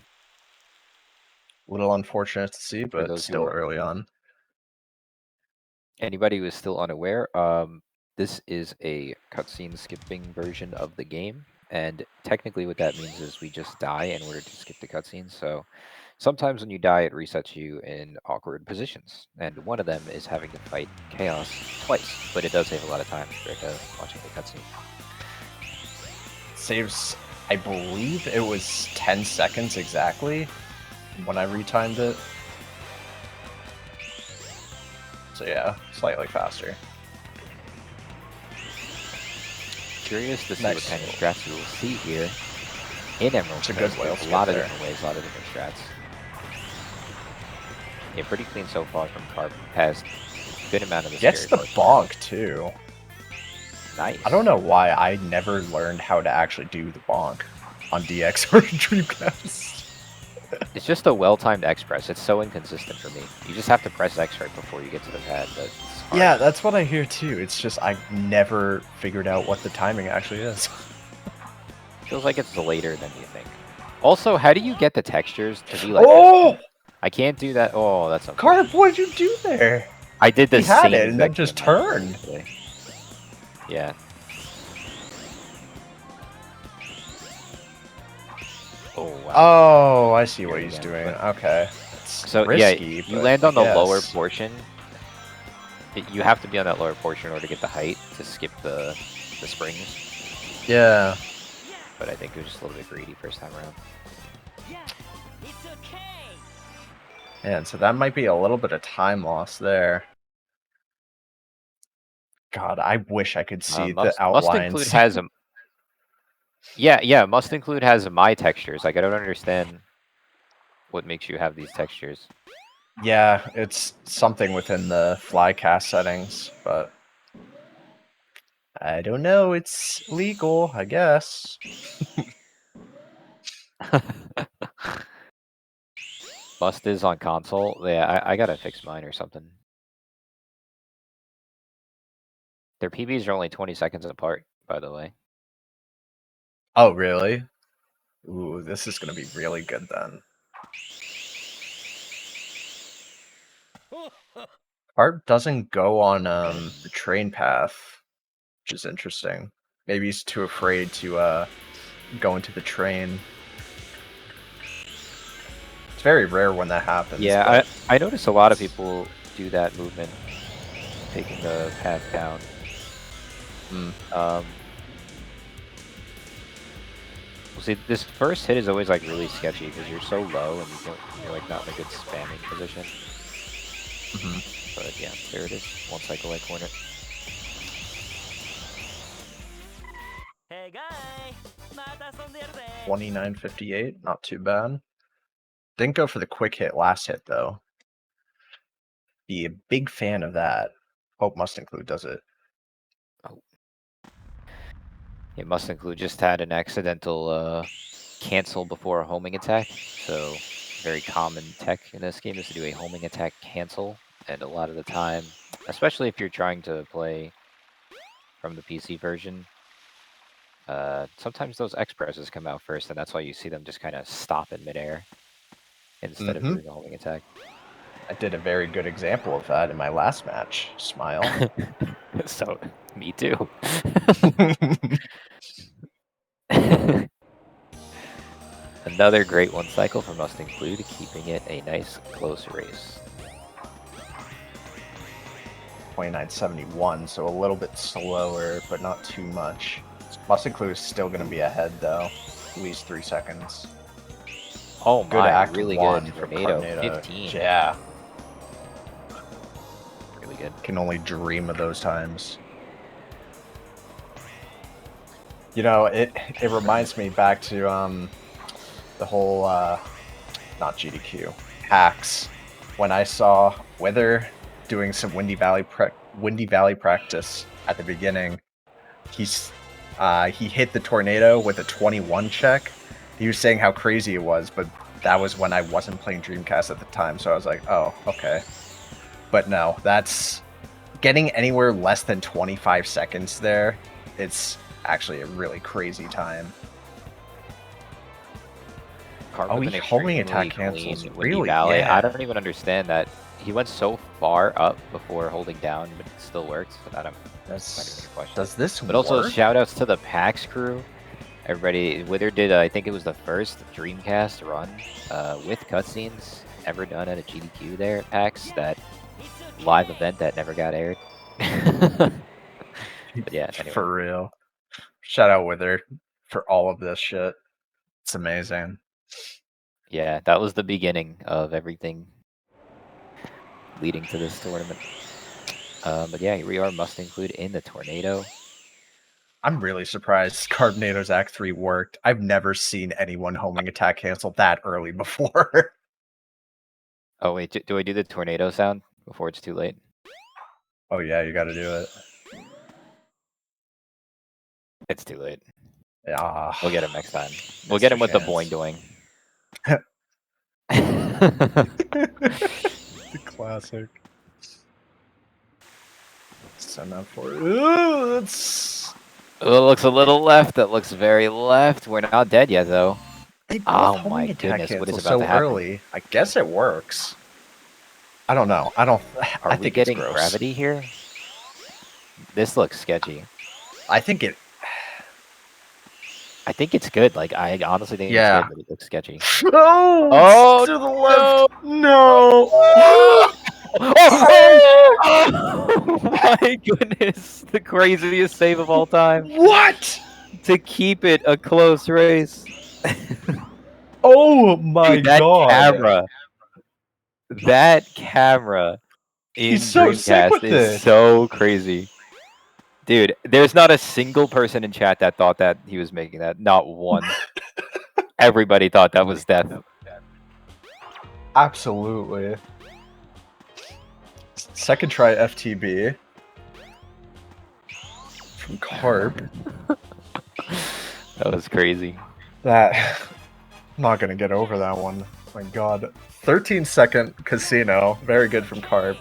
Little unfortunate to see, For but those still who early on. Anybody who is still unaware, this is a cutscene skipping version of the game. And technically what that means is we just die in order to skip the cutscenes. So sometimes when you die, it resets you in awkward positions. And one of them is having to fight Chaos twice. But it does save a lot of time compared to watching the cutscene. Saves, I believe it was 10 seconds exactly when I retimed it. So yeah, slightly faster. Curious to see Nice. what kind of strats we will see here in Emerald. It's a good Coast. whale There's a lot of skip different ways, a lot of different strats. Yeah, pretty clean so far from Carp. Has a good amount of the Gets the scary parts. bonk too. Nice. I don't know why I never learned how to actually do the bonk on DX or Dreamcast. It's just a well-timed X press. It's so inconsistent for me. You just have to press X right before you get to the pad. But it's hard. Yeah, that's what I hear too. It's just I never figured out what the timing actually is. Feels like it's later than you think. Also, how do you get the textures to be like Oh! this? I can't do that. Oh, that's okay. Carp, what did you do there? I did the He had same it and then exact just thing turned. yesterday. Yeah. Oh, wow. Oh, I see what Here he's again, doing. but- Okay. It's So risky, yeah, you but land on the I lower guess. portion, You have to be on that lower portion in order to get the height to skip the springs. Yeah. But I think it was just a little bit greedy first time around. And so that might be a little bit of time loss there. God, I wish I could see the outlines. Must include has a. Yeah. Must include has my textures. Like I don't understand what makes you have these textures. Yeah, it's something within the flycast settings, but I don't know. It's legal, I guess. Must is on console. Yeah, I gotta fix mine or something. Their PBs are only 20 seconds apart, by the way. Oh, really? Ooh, this is gonna be really good then. Art doesn't go on the train path, which is interesting. Maybe he's too afraid to go into the train. It's very rare when that happens. Yeah, but... I notice a lot of people do that movement, taking the path down. Well, see, this first hit is always like really sketchy because you're so low and you're like not in a good spamming position. But yeah, there it is. One cycle right corner. 29.58, not too bad. Didn't go for the quick hit last hit though. Be a big fan of that. Hope Must Include does it. Oh. It Must Include just had an accidental cancel before a homing attack. So very common tech in this game is to do a homing attack cancel. And a lot of the time, especially if you're trying to play from the PC version, sometimes those X presses come out first, and that's why you see them just kind of stop in midair instead of doing a homing attack. I did a very good example of that in my last match. Smile. So, me too. Another great one cycle from Must Include, keeping it a nice close race. 29.71, so a little bit slower, but not too much. Must Include is still going to be ahead though, at least 3 seconds. Oh good my, act really one good. for Tornado, Tornado. 15. Yeah. Really good. Can only dream of those times. You know, it reminds me back to the whole not GDQ hacks when I saw Wither doing some Windy Valley practice at the beginning. He hit the tornado with a 21 check. He was saying how crazy it was, but that was when I wasn't playing Dreamcast at the time, so I was like, oh, okay. But no, that's getting anywhere less than 25 seconds there. It's actually a really crazy time. He homing attack cancels. Really? Valley. Yeah. I don't even understand that. He went so far up before holding down, but it still works. So that I'm not even a question. Does this But work? also, shout outs to the PAX crew. Everybody, Wither did, I think it was the first Dreamcast run with cutscenes ever done at a GDQ there at PAX. That live event that never got aired. But yeah, anyway. For real. Shout out Wither for all of this shit. It's amazing. Yeah, that was the beginning of everything leading to this tournament. But yeah, here we are, Must Include in the Tornado. I'm really surprised Carbonado's Act 3 worked. I've never seen anyone homing attack cancel that early before. Oh wait, do I do the tornado sound before it's too late? Oh yeah, you gotta do it. It's too late. Yeah. We'll get him next time. We'll get him with the boing doing. The classic. Send that for it. Ooh, that's... It looks a little left. That looks very left. We're not dead yet, though. Oh my goodness, what is about to happen? Early. I guess it works. I don't know. I Are we think getting it's gross. gravity here? This looks sketchy. I think it's good. Like, I honestly think it's good, but it looks sketchy. Oh, Oh, to the left. No. Oh my goodness! The craziest save of all time. What? To keep it a close race. Oh my Dude, that god. camera in He's so sick Dreamcast with is this. so crazy. Dude, there's not a single person in chat that thought that he was making that. Not one. Everybody thought that was death. Absolutely. Second try FTB. From Carp. That was crazy. That... I'm not going to get over that one. My god. 13-second casino. Very good from Carp.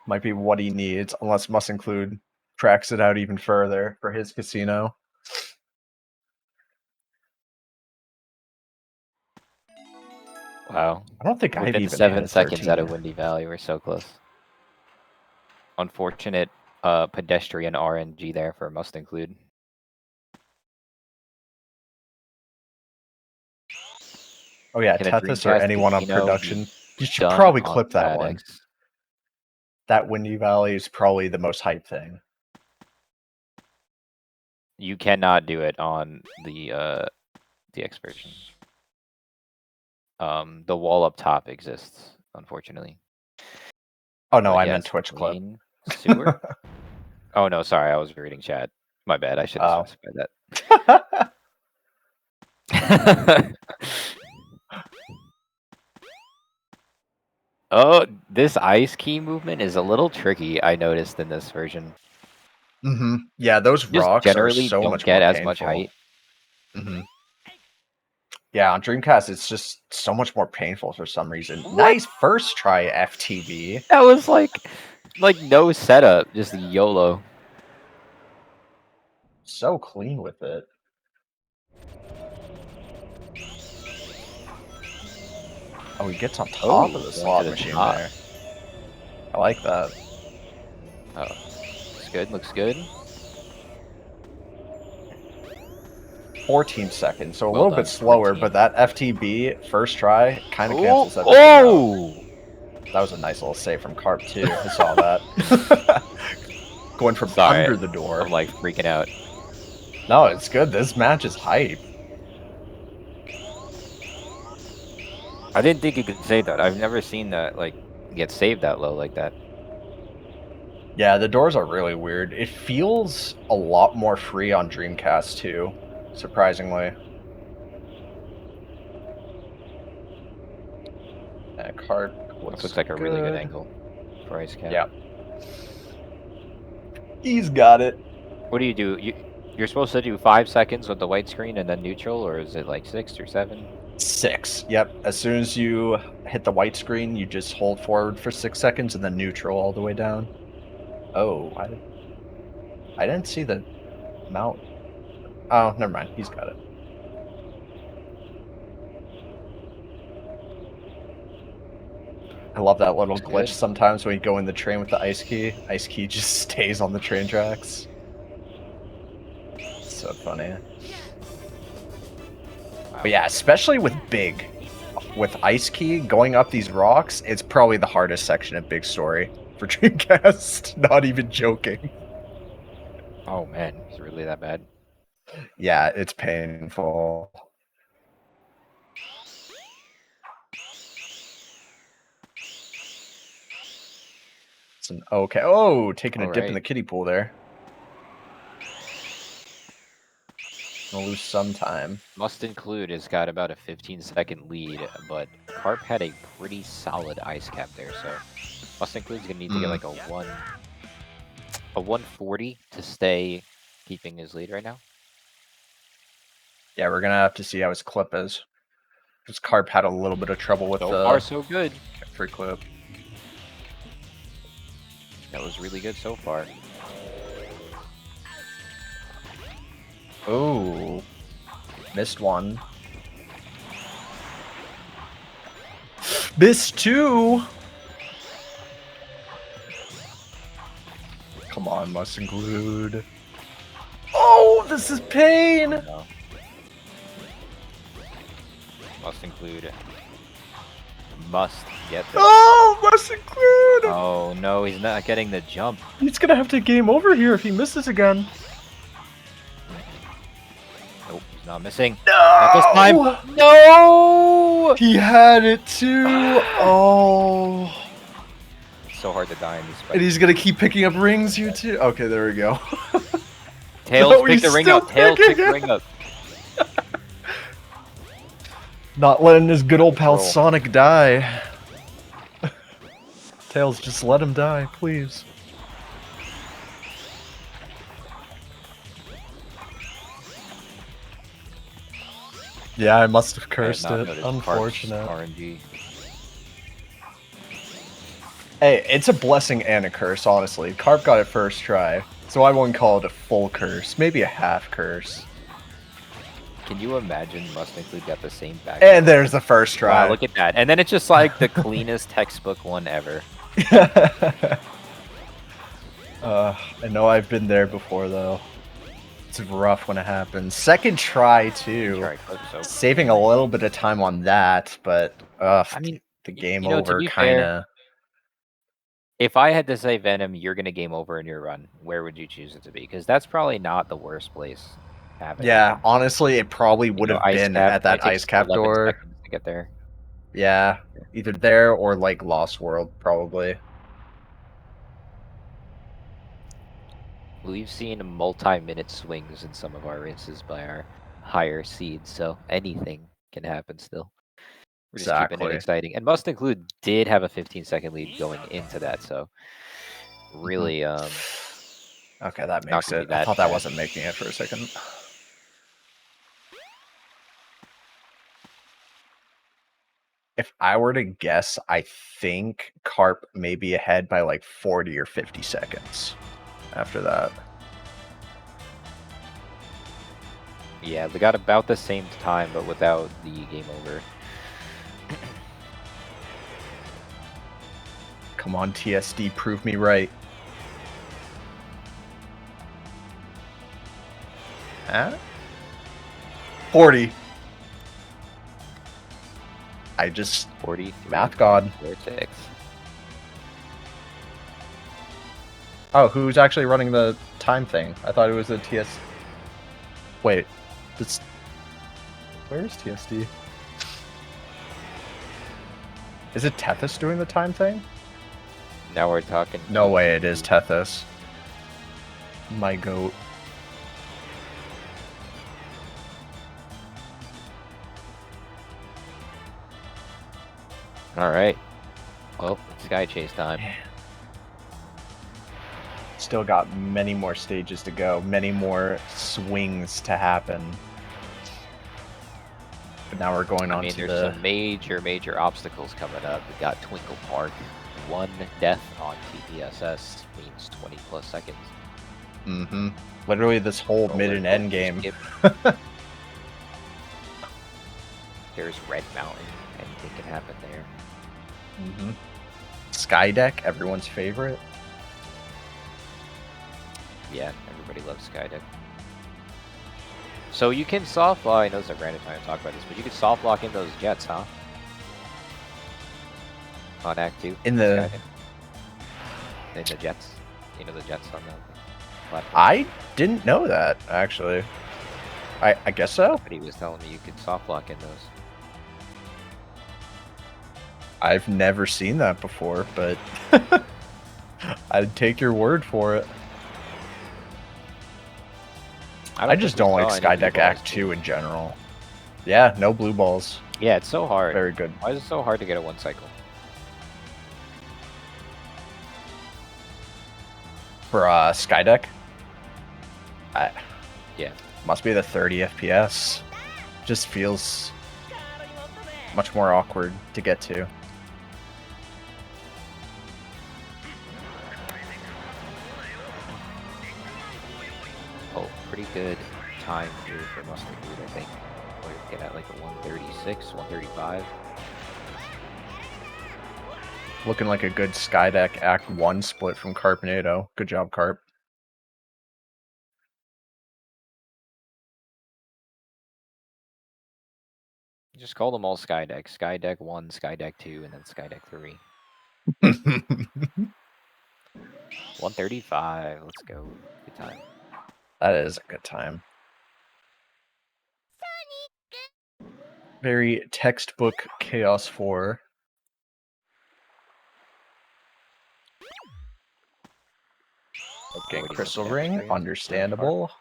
Might be what he needs, unless Must Include tracks it out even further for his casino. Wow. I don't think I've Within even 7 hit seconds 13. out of Windy Valley. We're so close. Unfortunate pedestrian RNG there for Must Include. Oh yeah, Can a Tethys or Dreamcast anyone on casino production. be You should done probably on clip that one. SACX? That Windy Valley is probably the most hype thing. You cannot do it on the DX version. The wall up top exists, unfortunately. Oh no, But I yes, meant Twitch clip. main sewer? Oh no, sorry, I was reading chat. My bad, I should have specified that. Oh, this ice key movement is a little tricky, I noticed in this version. Mm-hmm. Yeah, those Just rocks generally are so don't much get more as painful. much height. Mm-hmm. Yeah, on Dreamcast, it's just so much more painful for some reason. What? Nice first try, FTB. That was like no setup, just YOLO. So clean with it. Oh, he gets on top of the going slot to the machine top. there. I like that. Oh, looks good, looks good. 14 seconds, so a Well little done, bit slower, 14. but that FTB first try kind of Oh, cancels everything out. oh! That was a nice little save from Carp too. I saw that. Going from Sorry, under the door. I'm like freaking out. No, it's good. This match is hype. I didn't think you could save that. I've never seen that like get saved that low like that. Yeah, the doors are really weird. It feels a lot more free on Dreamcast too, surprisingly. And Carp Looks like a really good angle for ice cap. Yeah. He's got it. What do? You're supposed to do 5 seconds with the white screen and then neutral, or is it like 6 or 7? 6. Yep. As soon as you hit the white screen, you just hold forward for 6 seconds and then neutral all the way down. Oh, I didn't see the mount. Oh, never mind. He's got it. I love that little glitch sometimes when you go in the train with the ice key. Ice key just stays on the train tracks. So funny. But yeah, especially with Big. With Ice Key going up these rocks, it's probably the hardest section of Big Story for Dreamcast. Not even joking. Oh man, is it really that bad? Yeah, it's painful. It's an okay. Oh, taking a dip in the kiddie pool there. Gonna lose some time. Must Include has got about a 15-second lead, but Carp had a pretty solid ice cap there, so Must Include's gonna need to get like a 140 to stay keeping his lead right now. Yeah, we're gonna have to see how his clip is. Because Carp had a little bit of trouble with so far so good. Free clip. That was really good so far. Oh, missed one. Missed two. Come on, Must Include. Oh, this is pain. No. Must Include must get this. Oh, must include! Oh no, he's not getting the jump. He's gonna have to game over here if he misses again. Nope, he's not missing. No! Not this time. No! He had it too. Oh. So hard to die in these And fights. he's gonna keep picking up rings here too. Okay, there we go. Tails No, pick he's the ring still up. Tails pick the picking ring up. Not letting his good old pal Roll. Sonic die. Tails, just let him die, please. Yeah, I must have I had cursed not it. noticed Carp's Unfortunate. RNG. Hey, it's a blessing and a curse, honestly. Carp got it first try, so I wouldn't call it a full curse. Maybe a half curse. Can you imagine Mustang got the same back? And there's the first try. Wow, look at that. And then it's just like the cleanest textbook one ever. I know I've been there before, though. It's rough when it happens. Second try, too. Sorry, so Saving a little bit of time on that, but I mean, the game you know, to over be kind fair, of. if I had to say Venom, you're gonna game over in your run. Where would you choose it to be? Because that's probably not the worst place to have it. Yeah, honestly, it probably would have Ice been Cap at that only ice takes cap 11 door. seconds to get there. Yeah, either there or like Lost World, probably. We've seen multi-minute swings in some of our races by our higher seeds, so anything can happen still. We're just keeping it Exactly. exciting. And Must Include did have a 15-second lead going into that, so really, Okay, that not makes gonna be it. I that thought that bad. wasn't making it for a second. If I were to guess, I think Carp may be ahead by like 40 or 50 seconds after that. Yeah, they got about the same time, but without the game over. Come on, TSD, prove me right. Huh? 40. I just 43. math god. 46. Oh, who's actually running the time thing? I thought it was the TS. Wait, this. Where's TSD? Is it Tethys doing the time thing? Now we're talking. No way, it is Tethys. My goat. All right. Well, it's Sky Chase time. Still got many more stages to go, many more swings to happen. But now we're going on to there's the. some major obstacles coming up. We got Twinkle Park. One death on TPSS means 20 plus seconds. Mm-hmm. Literally this whole mid and end game. There's Red Mountain. Anything can happen there. Mm-hmm. Skydeck, everyone's favorite. Yeah, everybody loves Skydeck. So you can soft lock. I know it's a random time to talk about this, but you can soft lock in those jets, huh? On Act 2. In the jets. You know the jets on the platform. I didn't know that, actually. I guess so. But he was telling me you could soft lock in those. I've never seen that before, but I'd take your word for it. I just don't like Skydeck Act 2 in general. Yeah, no blue balls. Yeah, it's so hard. Very good. Why is it so hard to get a one cycle? For Skydeck? Yeah. Must be the 30 FPS. Just feels much more awkward to get to. Oh, pretty good time here for Mustang Root, I think. We're get at like a 136, 135. Looking like a good Skydeck Act 1 split from Carpinado. Good job, Carp. Just call them all Skydeck. Skydeck 1, Skydeck 2, and then Skydeck 3. 135. Let's go. Good time. That is a good time. Very textbook Chaos 4. Okay, Crystal Ring, understandable.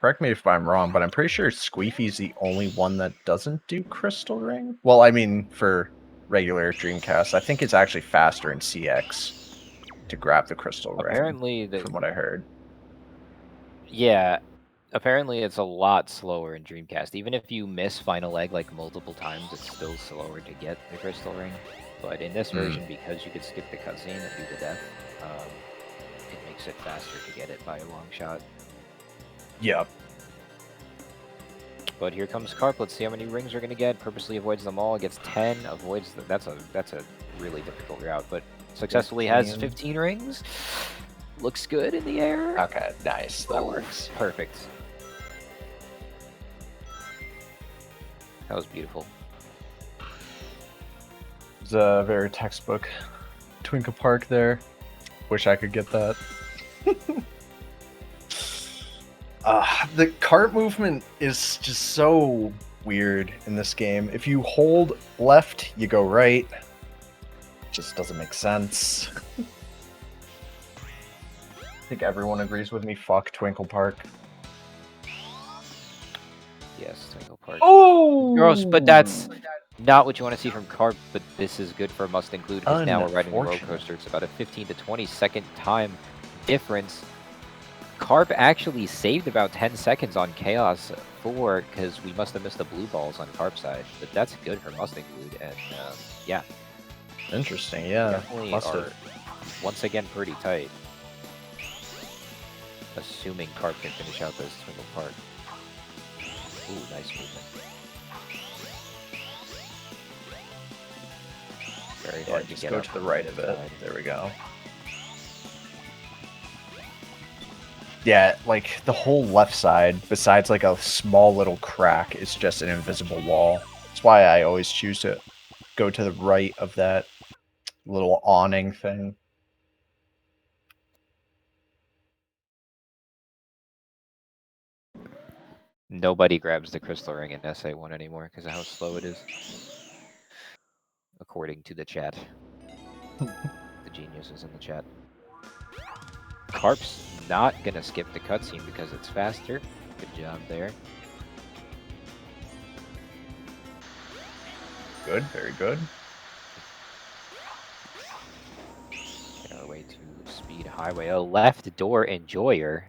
Correct me if I'm wrong, but I'm pretty sure Squeefy's the only one that doesn't do Crystal Ring. Well, I mean, for regular Dreamcast, I think it's actually faster in CX to grab the Crystal Ring. Apparently, from what I heard. Yeah, apparently it's a lot slower in Dreamcast. Even if you miss Final Egg like multiple times, it's still slower to get the Crystal Ring. But in this version, because you could skip the cutscene and do the death, it makes it faster to get it by a long shot. Yep. But here comes Carp. Let's see how many rings we're gonna get. Purposely avoids them all. Gets 10. Avoids. That's a really difficult route, but successfully has 15 rings. Looks good in the air. Okay, nice. That works. Perfect. That was beautiful. It's a very textbook Twinkle Park there. Wish I could get that. The cart movement is just so weird in this game. If you hold left, you go right. Just doesn't make sense. I think everyone agrees with me. Fuck Twinkle Park. Yes, Twinkle Park. Oh! Gross, but that's not what you want to see from Carp, but this is good for Must Include, because now we're riding a roller coaster. It's about a 15 to 20 second time difference. Carp actually saved about 10 seconds on Chaos 4 because we must have missed the blue balls on Carp's side, but that's good for Must Include, and yeah. Interesting, yeah. Definitely are once again pretty tight. Assuming Carp can finish out this Twinkle Park. Ooh, nice movement. Very hard to get go to the right of it. There we go. Yeah, like the whole left side, besides like a small little crack, is just an invisible wall. That's why I always choose to go to the right of that little awning thing. Nobody grabs the crystal ring in SA1 anymore because of how slow it is. According to the chat. The geniuses in the chat. Carp's not gonna skip the cutscene because it's faster. Good job there. Good, very good. Get our way to Speed Highway. A left door enjoyer.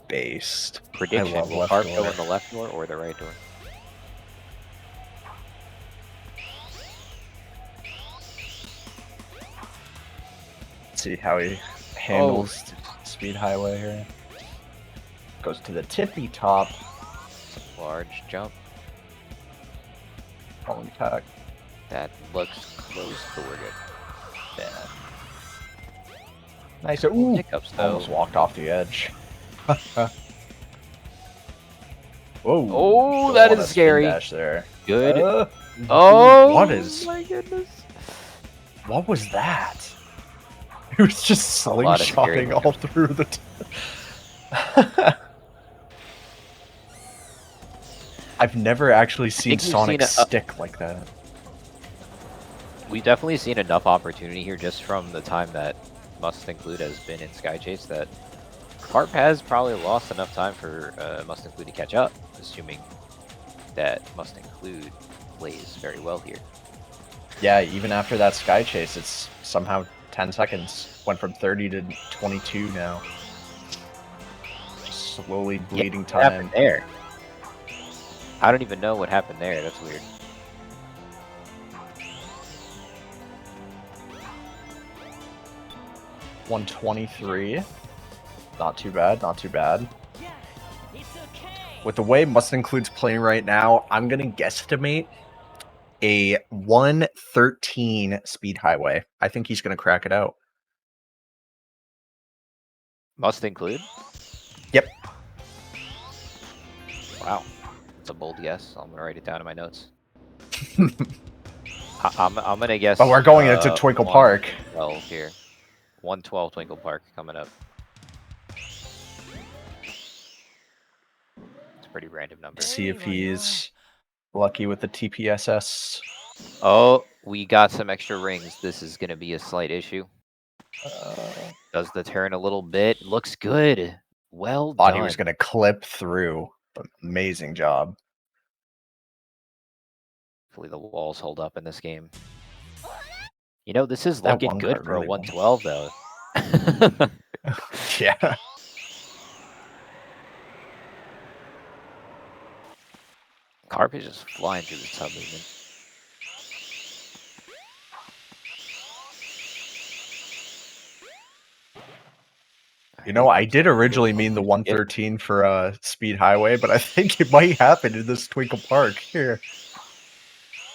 Based. Prediction, I love will left Carp door. go in the left door or the right door? Let's see how he handles Speed Highway here. Goes to the tippy top. Large jump. Falling tack. That looks close, but we're good. Yeah. Nice. Ooh, Hiccups, though. almost walked off the edge. Whoa. Oh, Don't that want is a spin scary. dash there. Good. Oh, Oh my goodness. What was that? It was just A lot of scary slingshotting all through the. I've never actually seen we've Sonic seen stick like that. We've definitely seen enough opportunity here just from the time that Must Include has been in Sky Chase that Carp has probably lost enough time for Must Include to catch up, assuming that Must Include plays very well here. Yeah, even after that Sky Chase, it's somehow 10 seconds. Went from 30 to 22 now. Just slowly bleeding What time. happened there? I don't even know what happened there. That's weird. $123. Not too bad, not too bad. With the way Must Include's playing right now, I'm going to guesstimate a 113 Speed Highway. I think he's going to crack it out. Must Include? Yep. Wow, it's a bold guess. I'm gonna write it down in my notes. I'm gonna guess. But we're going into Twinkle Park. 112 here. 112 Twinkle Park coming up. It's a pretty random number. See if he's lucky with the TPSS. Oh, we got some extra rings. This is gonna be a slight issue. Does the turn a little bit. Looks good. Well done. Thought he was going to clip through. Amazing job. Hopefully the walls hold up in this game. You know, this is That looking one good part for really a 112, though. Yeah. Carp is just flying through the sub movement. You know, I did originally mean the 113 for Speed Highway, but I think it might happen in this Twinkle Park here.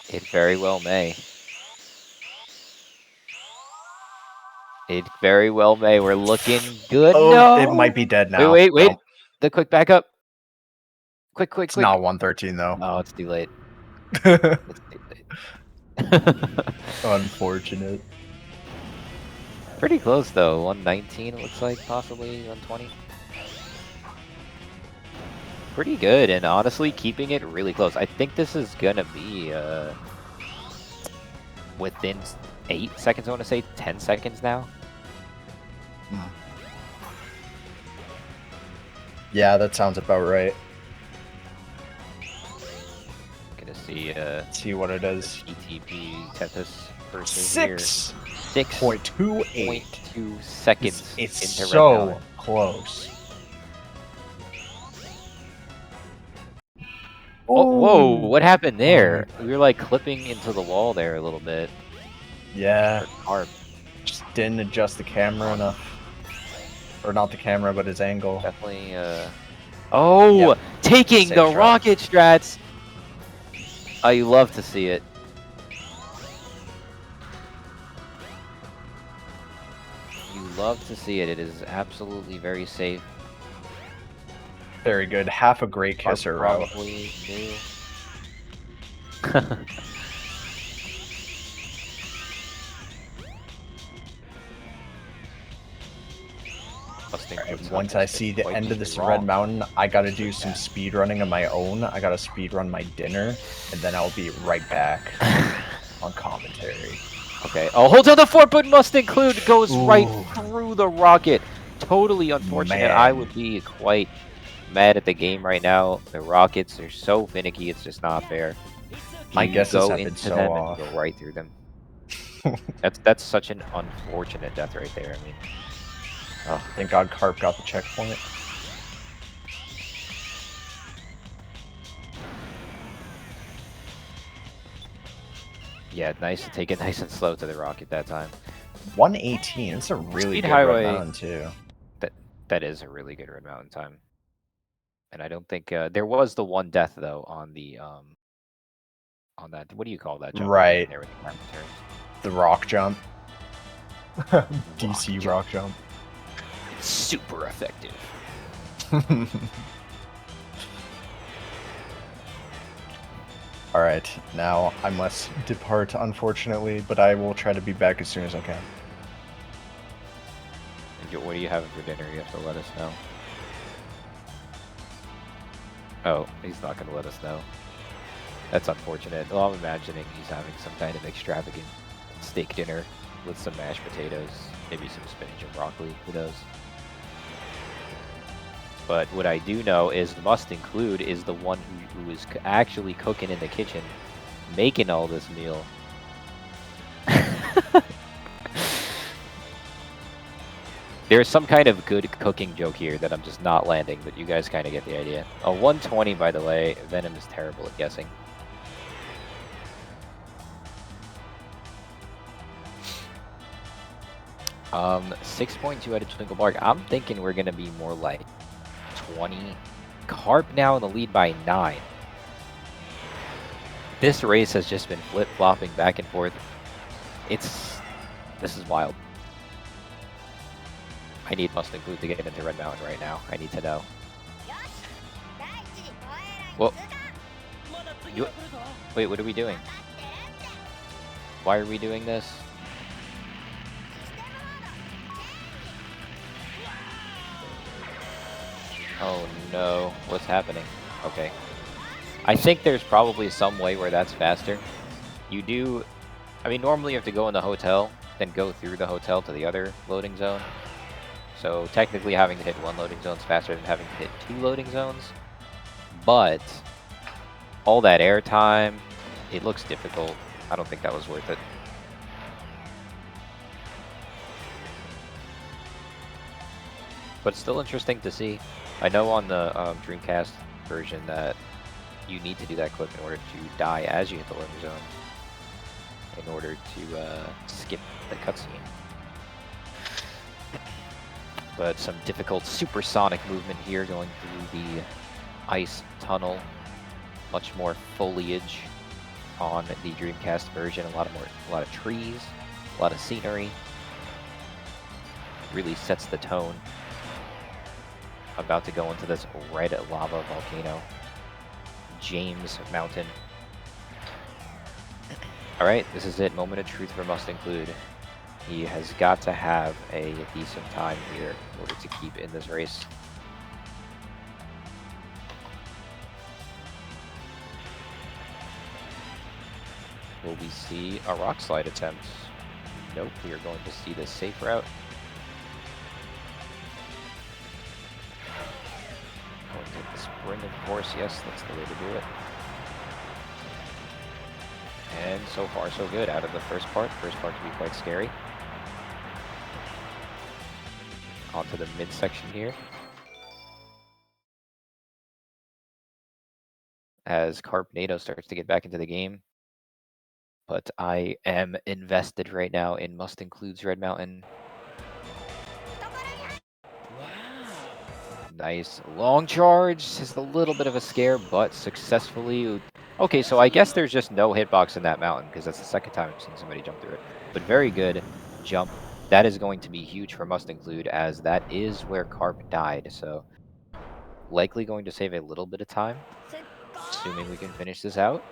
It very well may. It very well may. We're looking good. Oh, no! it might be dead now. Wait. No. The quick backup. Quick. It's not 113 though. Oh, it's too late. It's too late. Unfortunate. Pretty close though. 119 it looks like, possibly 120. Pretty good, and honestly keeping it really close. I think this is gonna be within 8 seconds, I want to say 10 seconds now. Yeah, that sounds about right. Gonna see See what it is. ETP Tethys versus 6.28 6.2 seconds It's into so Red Mountain. close. Oh, whoa, what happened there? We were like clipping into the wall there a little bit. Yeah. Carp. Just didn't adjust the camera enough. Or not the camera, but his angle. Definitely, Oh! Yep. Taking Same the strat. rocket strats! I love to see it. You love to see it. It is absolutely very safe. Very good. Half a great kisser route. Probably new. Alright, once I see the end of this Red Mountain, I gotta do some speed running of my own. I gotta speed run my dinner, and then I'll be right back on commentary. Okay. Oh, hold on. The 4-foot Mustang Clued goes right through the rocket. Totally unfortunate. Man. I would be quite mad at the game right now. The rockets are so finicky. It's just not fair. My You guesses go have been into so them off. and go right through them. That's such an unfortunate death right there. I mean, oh. Thank God Carp got the checkpoint. Yeah, nice to take it nice and slow to the rocket that time. 118. It's a really Speed good Highway. Red Mountain too. That is a really good Red Mountain time. And I don't think there was the one death though on the on that. What do you call that jump? Right. There with the camera turns. The rock jump. DC rock jump. It's super effective. Alright, now I must depart, unfortunately, but I will try to be back as soon as I can. And what do you have for dinner? You have to let us know. Oh, he's not going to let us know. That's unfortunate. Well, I'm imagining he's having some kind of extravagant steak dinner with some mashed potatoes, maybe some spinach and broccoli, who knows. But what I do know is the must include is the one who is actually cooking in the kitchen, making all this meal. There's some kind of good cooking joke here that I'm just not landing, but you guys kind of get the idea. A 120, by the way. Venom is terrible at guessing. Um, 6.2 out of Twinkle Park. I'm thinking we're gonna be more like 20. Carp now in the lead by 9. This race has just been flip-flopping back and forth. This is wild. I need Must Include to get into Red Mountain right now. I need to know. Well, wait, what are we doing? Why are we doing this? Oh no, what's happening? Okay. I think there's probably some way where that's faster. You do, I mean, normally you have to go in the hotel, then go through the hotel to the other loading zone. So technically having to hit one loading zone is faster than having to hit 2 loading zones. But all that air time, it looks difficult. I don't think that was worth it. But still interesting to see. I know on the Dreamcast version that you need to do that clip in order to die as you hit the loading zone, in order to skip the cutscene. But some difficult supersonic movement here going through the ice tunnel. Much more foliage on the Dreamcast version. A lot of trees, a lot of scenery. Really sets the tone. About to go into this red lava volcano. James Mountain. Alright, this is it. Moment of truth for Must Include. He has got to have a decent time here in order to keep in this race. Will we see a rock slide attempt? Nope, we are going to see the safe route. Going to take the spring, of course. Yes, that's the way to do it. And so far, so good out of the first part. First part can be quite scary. Onto the midsection here. As Carpnado starts to get back into the game. But I am invested right now in Must Include's Red Mountain. Nice long charge. Just a little bit of a scare, but successfully. Okay, so I guess there's just no hitbox in that mountain because that's the second time I've seen somebody jump through it. But very good jump. That is going to be huge for Must Include, as that is where Carp died. So likely going to save a little bit of time, assuming we can finish this out.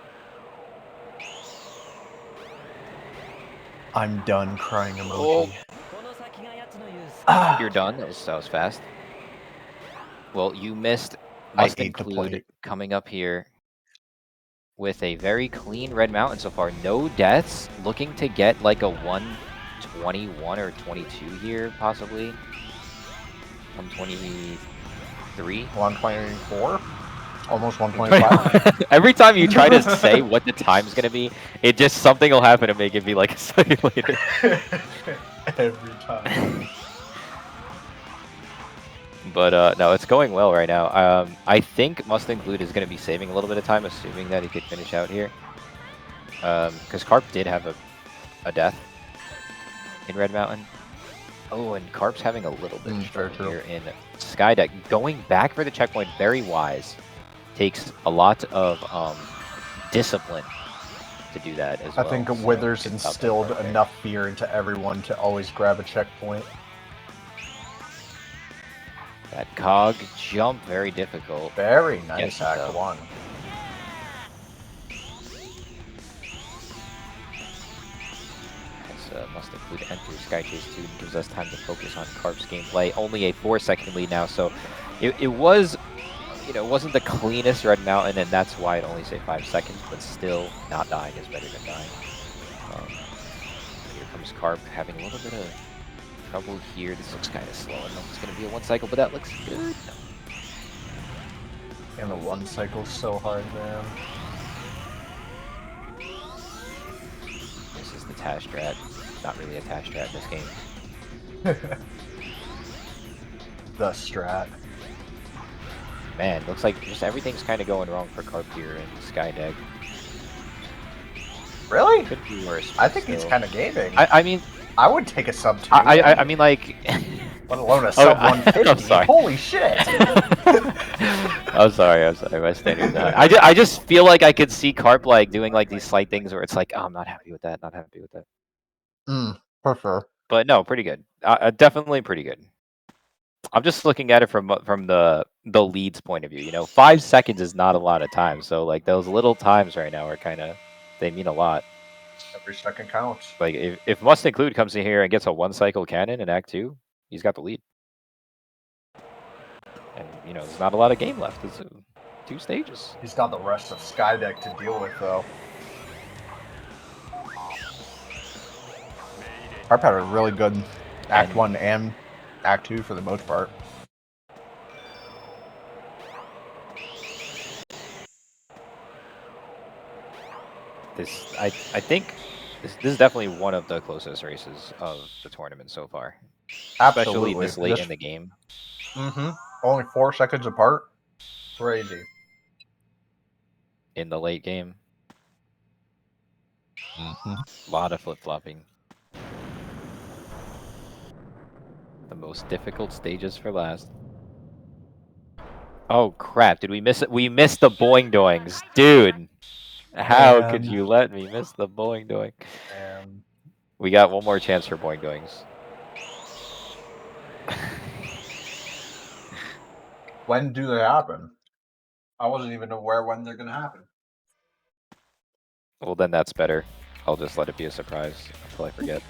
I'm done crying emoji. Oh. You're done? That was fast. Well, you missed Must Include coming up here with a very clean Red Mountain so far. No deaths. Looking to get like a 121 or 22 here, possibly. 123? 124? Almost 125. Every time you try to say what the time's going to be, it just something will happen to make it be like a second later. Every time. But no, it's going well right now. I think Must Include is going to be saving a little bit of time, assuming that he could finish out here. Because Carp did have a death in Red Mountain. Oh, and Carp's having a little bit of trouble here in Skydeck. Going back for the checkpoint, very wise. Takes a lot of discipline to do that as well. I think Withers instilled enough fear into everyone to always grab a checkpoint. That cog jump, very difficult. Very nice, yes, Act 1. Must Include enters Sky Chase 2 and gives us time to focus on Carp's gameplay. Only a 4-second lead now, so it was, you know, it wasn't the cleanest Red Mountain, and that's why it only saved 5 seconds, but still, not dying is better than dying. Here comes Carp having a little bit of trouble here. This looks kind of slow. I don't know if it's going to be a 1 cycle, but that looks good. And the 1 cycle's so hard, man. This is the Tash strat. Not really a Tash strat in this game. The strat. Man, looks like just everything's kind of going wrong for Carp here in Skydeck. Really? Could be worse. I think he's kind of gaming. I mean, I would take a sub 2. I mean, like, let alone a sub 150. I'm sorry. Holy shit! I'm sorry. My standards are high. I just feel like I could see Carp like doing like these slight things where it's like, oh, I'm not happy with that. Not happy with that. For sure. But no, pretty good. Definitely pretty good. I'm just looking at it from the lead's point of view. You know, 5 seconds is not a lot of time. So like those little times right now are they mean a lot. Every second counts. Like if Must Include comes in here and gets a 1 cycle cannon in Act 2, he's got the lead. And you know, there's not a lot of game left. It's 2 stages. He's got the rest of Skydeck to deal with, though. Harp had a really good Act 1 and Act 2 for the most part. I think this is definitely one of the closest races of the tournament so far. Absolutely. Especially this late in the game. Only 4 seconds apart. Crazy. In the late game. A lot of flip-flopping. The most difficult stages for last. Oh crap, did we miss it? We missed the boing doings. Dude! How could you let me miss the boing doing? We got one more chance for boing doings. When do they happen? I wasn't even aware when they're gonna happen. Well, then that's better. I'll just let it be a surprise until I forget.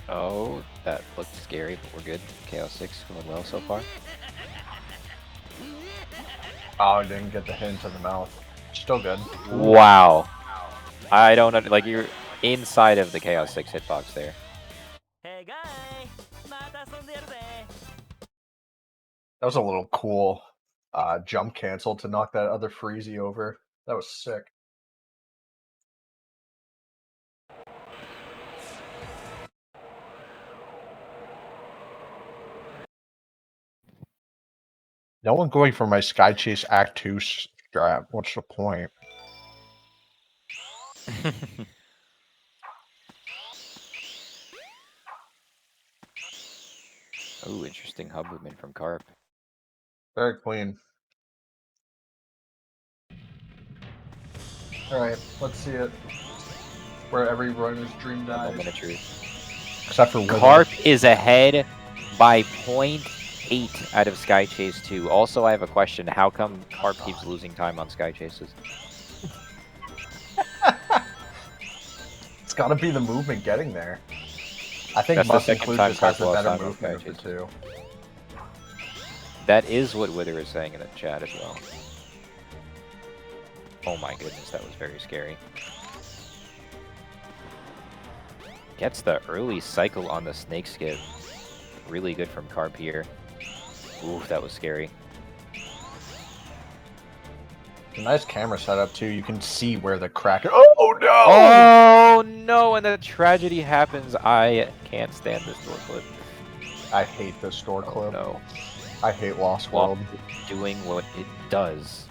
Oh, that looked scary, but we're good. KO6 going well so far. Oh, I didn't get the hit into the mouth. Still good. Wow. I don't know, like you're inside of the KO6 hitbox there. That was a little cool jump cancel to knock that other Freezy over. That was sick. No one going for my Sky Chase Act 2 strat. What's the point? Ooh, interesting hub movement from Carp. Very clean. Alright, let's see it. Where every runner's dream dies. Moment of truth. Except for Wither. Carp is ahead by 0.8 out of Sky Chase 2. Also, I have a question. How come Carp keeps losing time on Sky Chases? It's gotta be the movement getting there. I think That's the Must second Include time just has Carp a lost better time on Sky movement of the Chases. two. That is what Wither is saying in the chat as well. Oh my goodness, that was very scary. Gets the early cycle on the snake skip. Really good from Carp here. Ooh, that was scary. A nice camera setup too. You can see where the crack. Oh no! Oh no! And the tragedy happens. I can't stand this door clip. I hate this door clip. No. I hate Lost World. Doing what it does.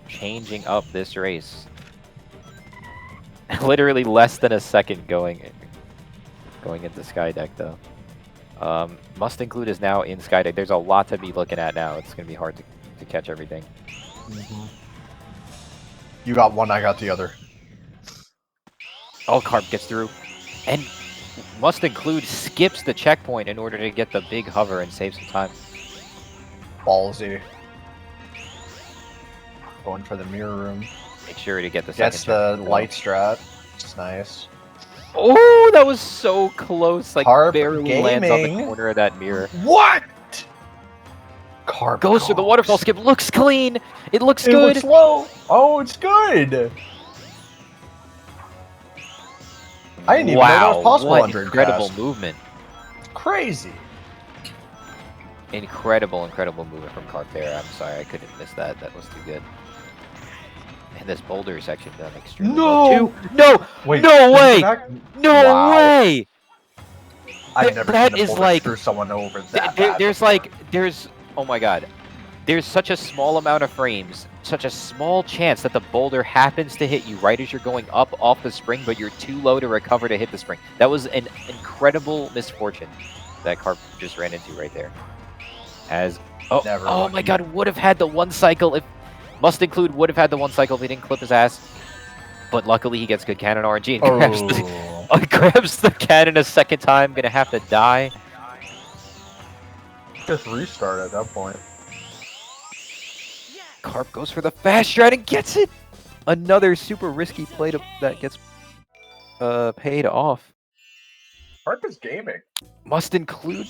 Changing up this race. Literally less than a second going into Skydeck though. Must Include is now in Skydeck. There's a lot to be looking at now. It's gonna be hard to catch everything. You got one, I got the other. Oh, Carp gets through. And Must Include skips the checkpoint in order to get the big hover and save some time. Ballsy. Going for the mirror room. Make sure to get the Gets second the light strat. It's nice. Oh, that was so close. Like, Carp barely lands on the gaming. corner of that mirror. What? Carp Goes through the waterfall skip. Looks clean. It looks It good. looks low. Oh, it's good. I didn't even know that was possible what under incredible cast. movement. It's crazy. Incredible movement from Carp there. I'm sorry, I couldn't miss that. That was too good. And this boulder section done extremely well too. No! Wait, no way! back? No Wow. way! I've never that seen a is boulder like screw someone over that there's oh my god. There's such a small amount of frames, such a small chance that the boulder happens to hit you right as you're going up off the spring, but you're too low to recover to hit the spring. That was an incredible misfortune that Carp just ran into right there. As Oh, Never oh lucky. my god, would have had the one cycle if... Must include would have had the one cycle if he didn't clip his ass. But luckily he gets good cannon RNG and grabs the cannon a second time. Gonna have to die. Just restart at that point. Carp goes for the fast strat and gets it! Another super risky play that gets paid off. Carp is gaming. Must include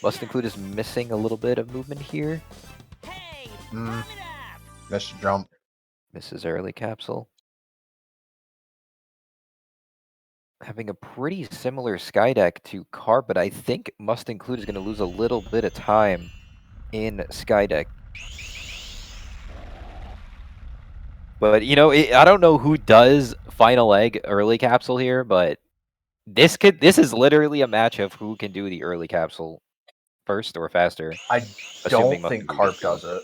is missing a little bit of movement here. Missed jump. Misses early capsule. Having a pretty similar sky deck to Carp, but I think Must Include is going to lose a little bit of time in sky deck. But, you know, I don't know who does final egg early capsule here, but this is literally a match of who can do the early capsule first or faster. I don't think Carp does it.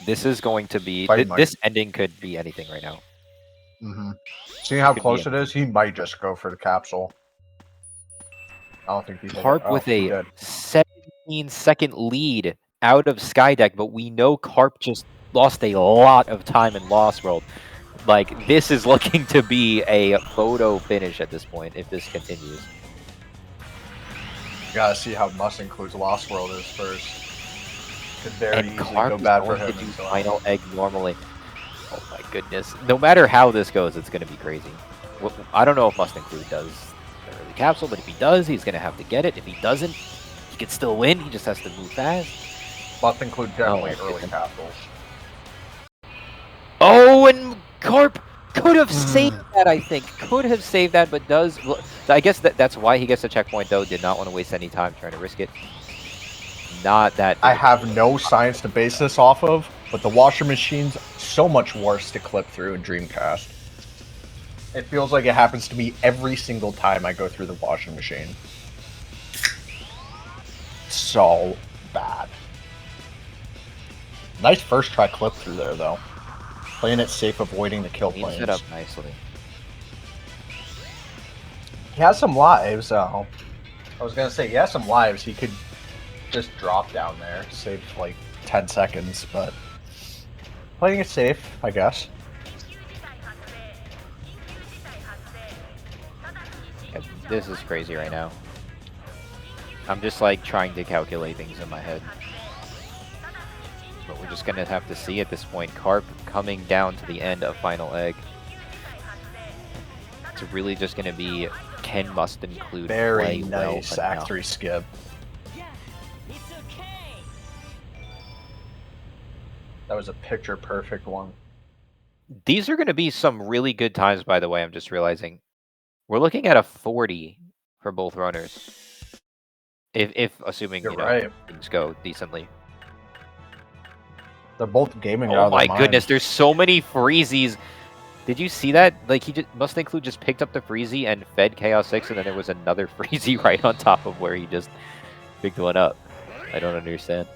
This is going to be... This ending could be anything right now. Seeing how close it is, he might just go for the capsule. I don't think he's... Carp with a 17-second lead out of Skydeck, but we know Carp just lost a lot of time in Lost World. Like, this is looking to be a photo finish at this point, if this continues. You gotta see how Must Include's Lost World is first. Could very easily Carp go bad for is going him. to do final egg normally. Oh my goodness. No matter how this goes, it's going to be crazy. I don't know if Must Include does the early capsule, but if he does, he's going to have to get it. If he doesn't, he can still win. He just has to move fast. Must Include definitely early capsules. Oh, and Carp could have saved that, I think. Could have saved that, but does... Well, I guess that's why he gets a checkpoint, though. Did not want to waste any time trying to risk it. Not that... I have no science to base this off of, but the washer machine's so much worse to clip through in Dreamcast. It feels like it happens to me every single time I go through the washing machine. So bad. Nice first try clip through there, though. Playing it safe, avoiding the kill planes. Set up nicely. He has some lives, though. I was gonna say, he has some lives. He could just drop down there, save like 10 seconds, but playing it safe, I guess. Yeah, this is crazy right now. I'm just like trying to calculate things in my head. But we're just gonna have to see at this point. Carp coming down to the end of Final Egg. It's really just gonna be Ken Must Include very play nice well Act 3 skip. That was a picture perfect one. These are gonna be some really good times, by the way. I'm just realizing we're looking at a 40 for both runners. If assuming You're you know right. things go decently. They're both gaming out Oh of their my minds. goodness, there's so many freezies. Did you see that? Like, he Must Include just picked up the freezy and fed Chaos 6, and then there was another freezy right on top of where he just picked one up. I don't understand.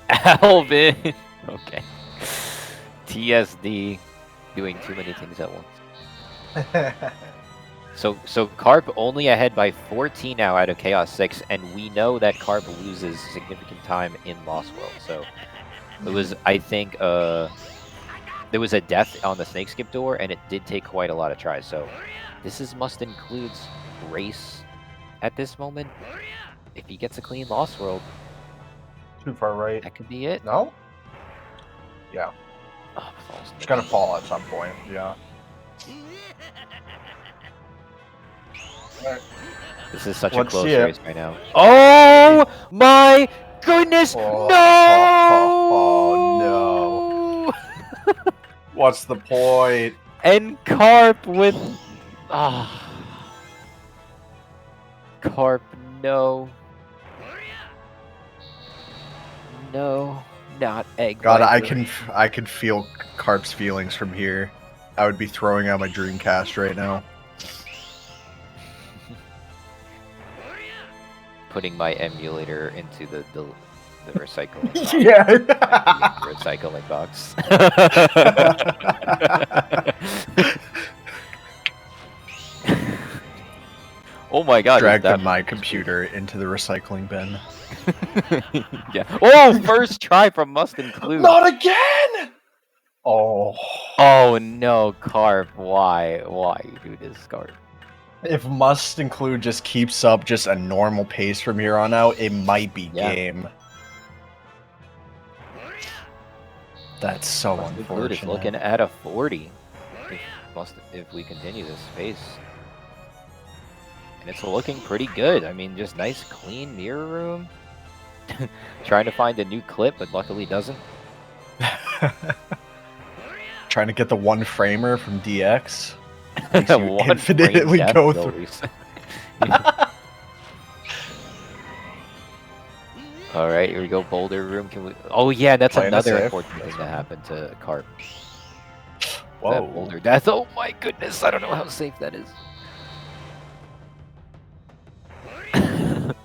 Alvin! Okay. TSD doing too many things at once. So Carp only ahead by 14 now out of Chaos 6, and we know that Carp loses significant time in Lost World. So it was, I think, there was a death on the snake skip door, and it did take quite a lot of tries. So this is Must Include's race at this moment. If he gets a clean Lost World, too far right. That could be it. No? Yeah. Oh, it's gonna fall at some point, yeah. This is such a close race right now. Oh my goodness! Oh, no! Oh no! What's the point? And Carp with Carp, no. No, not egg. God, I can feel Carp's feelings from here. I would be throwing out my Dreamcast right now. Putting my emulator into the recycling box. Yeah. Recycling box. Oh my god. Dragged my computer into the recycling bin. Yeah. Oh, first try from Must Include. Not again! Oh. Oh no, Carp. Why? Why you do this, Carp? If Must Include just keeps up just a normal pace from here on out, it might be game. That's so Must Include is unfortunate. looking at a 40. If we continue this pace. And it's looking pretty good. I mean, just nice, clean mirror room. Trying to find a new clip, but luckily doesn't. Trying to get the one framer from DX. One infinitely frame go death through. All right, here we go. Boulder room. Can we? Oh yeah, that's Playing it another safe. unfortunate thing that happened to Carp. Whoa. That boulder death. Oh my goodness, I don't know how safe that is.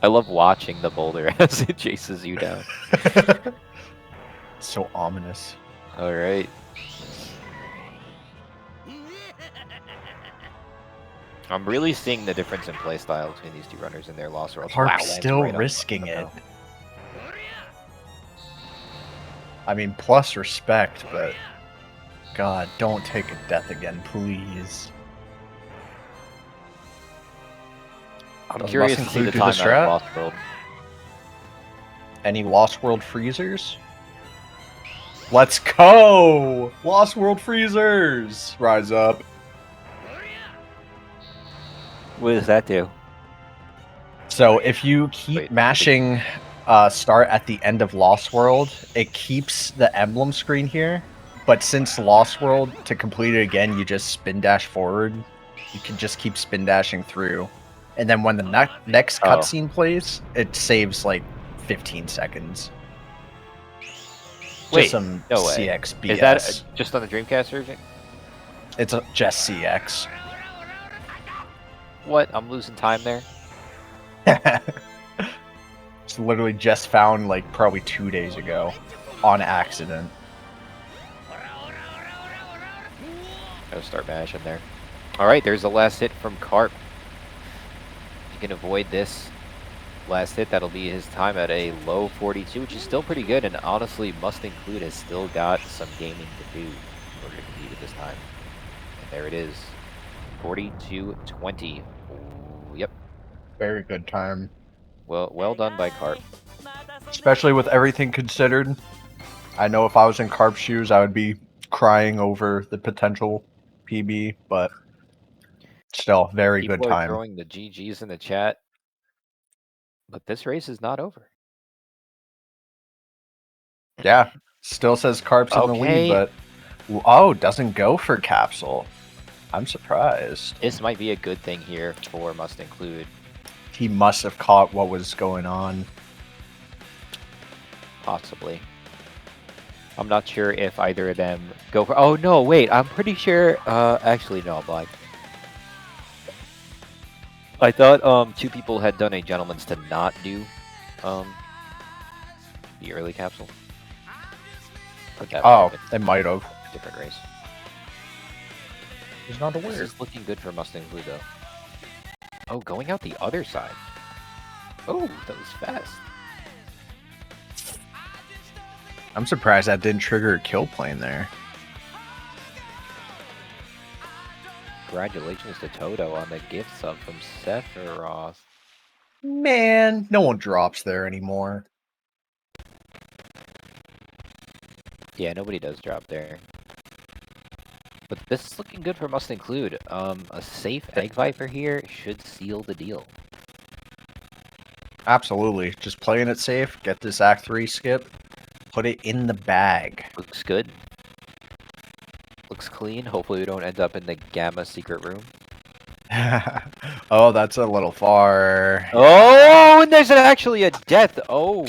I love watching the boulder as it chases you down. So ominous. All right. I'm really seeing the difference in playstyle between these two runners in their Lost World. Harp still risking it. I mean, plus respect, but God, don't take a death again, please. I'm curious to see the time out of Lost World. Any Lost World freezers? Let's go! Lost World freezers! Rise up. What does that do? So if you keep mashing start at the end of Lost World, it keeps the emblem screen here. But since Lost World, to complete it again, you just spin dash forward. You can just keep spin dashing through. And then when the next cutscene plays, it saves like 15 seconds. Wait, just some no way. CX BS. Is that just on the Dreamcast version? It's just CX. What? I'm losing time there? It's literally just found like probably 2 days ago on accident. Gotta start mashing there. Alright, there's the last hit from Carp. If you can avoid this last hit, that'll be his time at a low 42, which is still pretty good, and honestly, Must Include has still got some gaming to do in order to compete at this time. And there it is. 42-20. Yep. Very good time. Well done by Carp. Especially with everything considered. I know if I was in Carp's shoes, I would be crying over the potential PB, but still, very good People are time. throwing the GGs in the chat, but this race is not over. Yeah, still says Carp's in the lead, but oh, doesn't go for Capsule. I'm surprised. This might be a good thing here for Must Include. He must have caught what was going on. Possibly. I'm not sure if either of them go for... Oh, no, wait. I'm pretty sure... actually, no, I'm lying. I thought 2 people had done a gentleman's to not do the early capsule. Oh, it might have. Different race. He's not aware. This is looking good for Mustang Blue, though. Oh, going out the other side. Oh, that was fast. I'm surprised that didn't trigger a kill plane there. Congratulations to Toto on the gift sub from Sephiroth. Man, no one drops there anymore. Yeah, nobody does drop there. But this is looking good for Must Include. A safe Egg Viper here should seal the deal. Absolutely. Just playing it safe, get this Act 3 skip, put it in the bag. Looks good. Looks clean. Hopefully we don't end up in the Gamma secret room. Oh, that's a little far. Oh, and there's actually a death. Oh.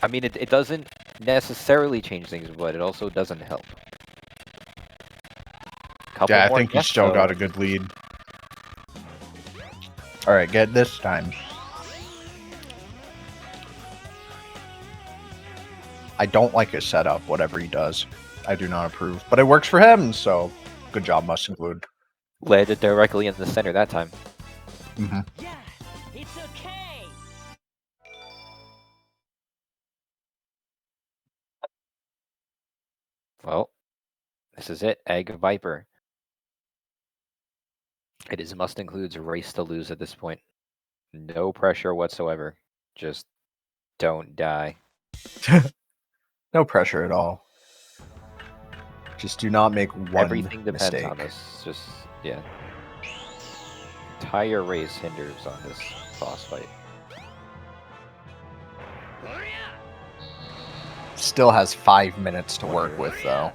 I mean, it doesn't necessarily change things, but it also doesn't help. Yeah, I think you still got a good lead. Alright, get this time. I don't like his setup, whatever he does. I do not approve. But it works for him, so good job, Must Include. Landed directly in the center that time. Mhm. Well, this is it. Egg Viper. It is must includes a race to lose at this point. No pressure whatsoever. Just don't die. No pressure at all. Just do not make one Everything depends mistake. on this. Just, yeah. Entire race hinders on this boss fight. Still has 5 minutes to work with, though.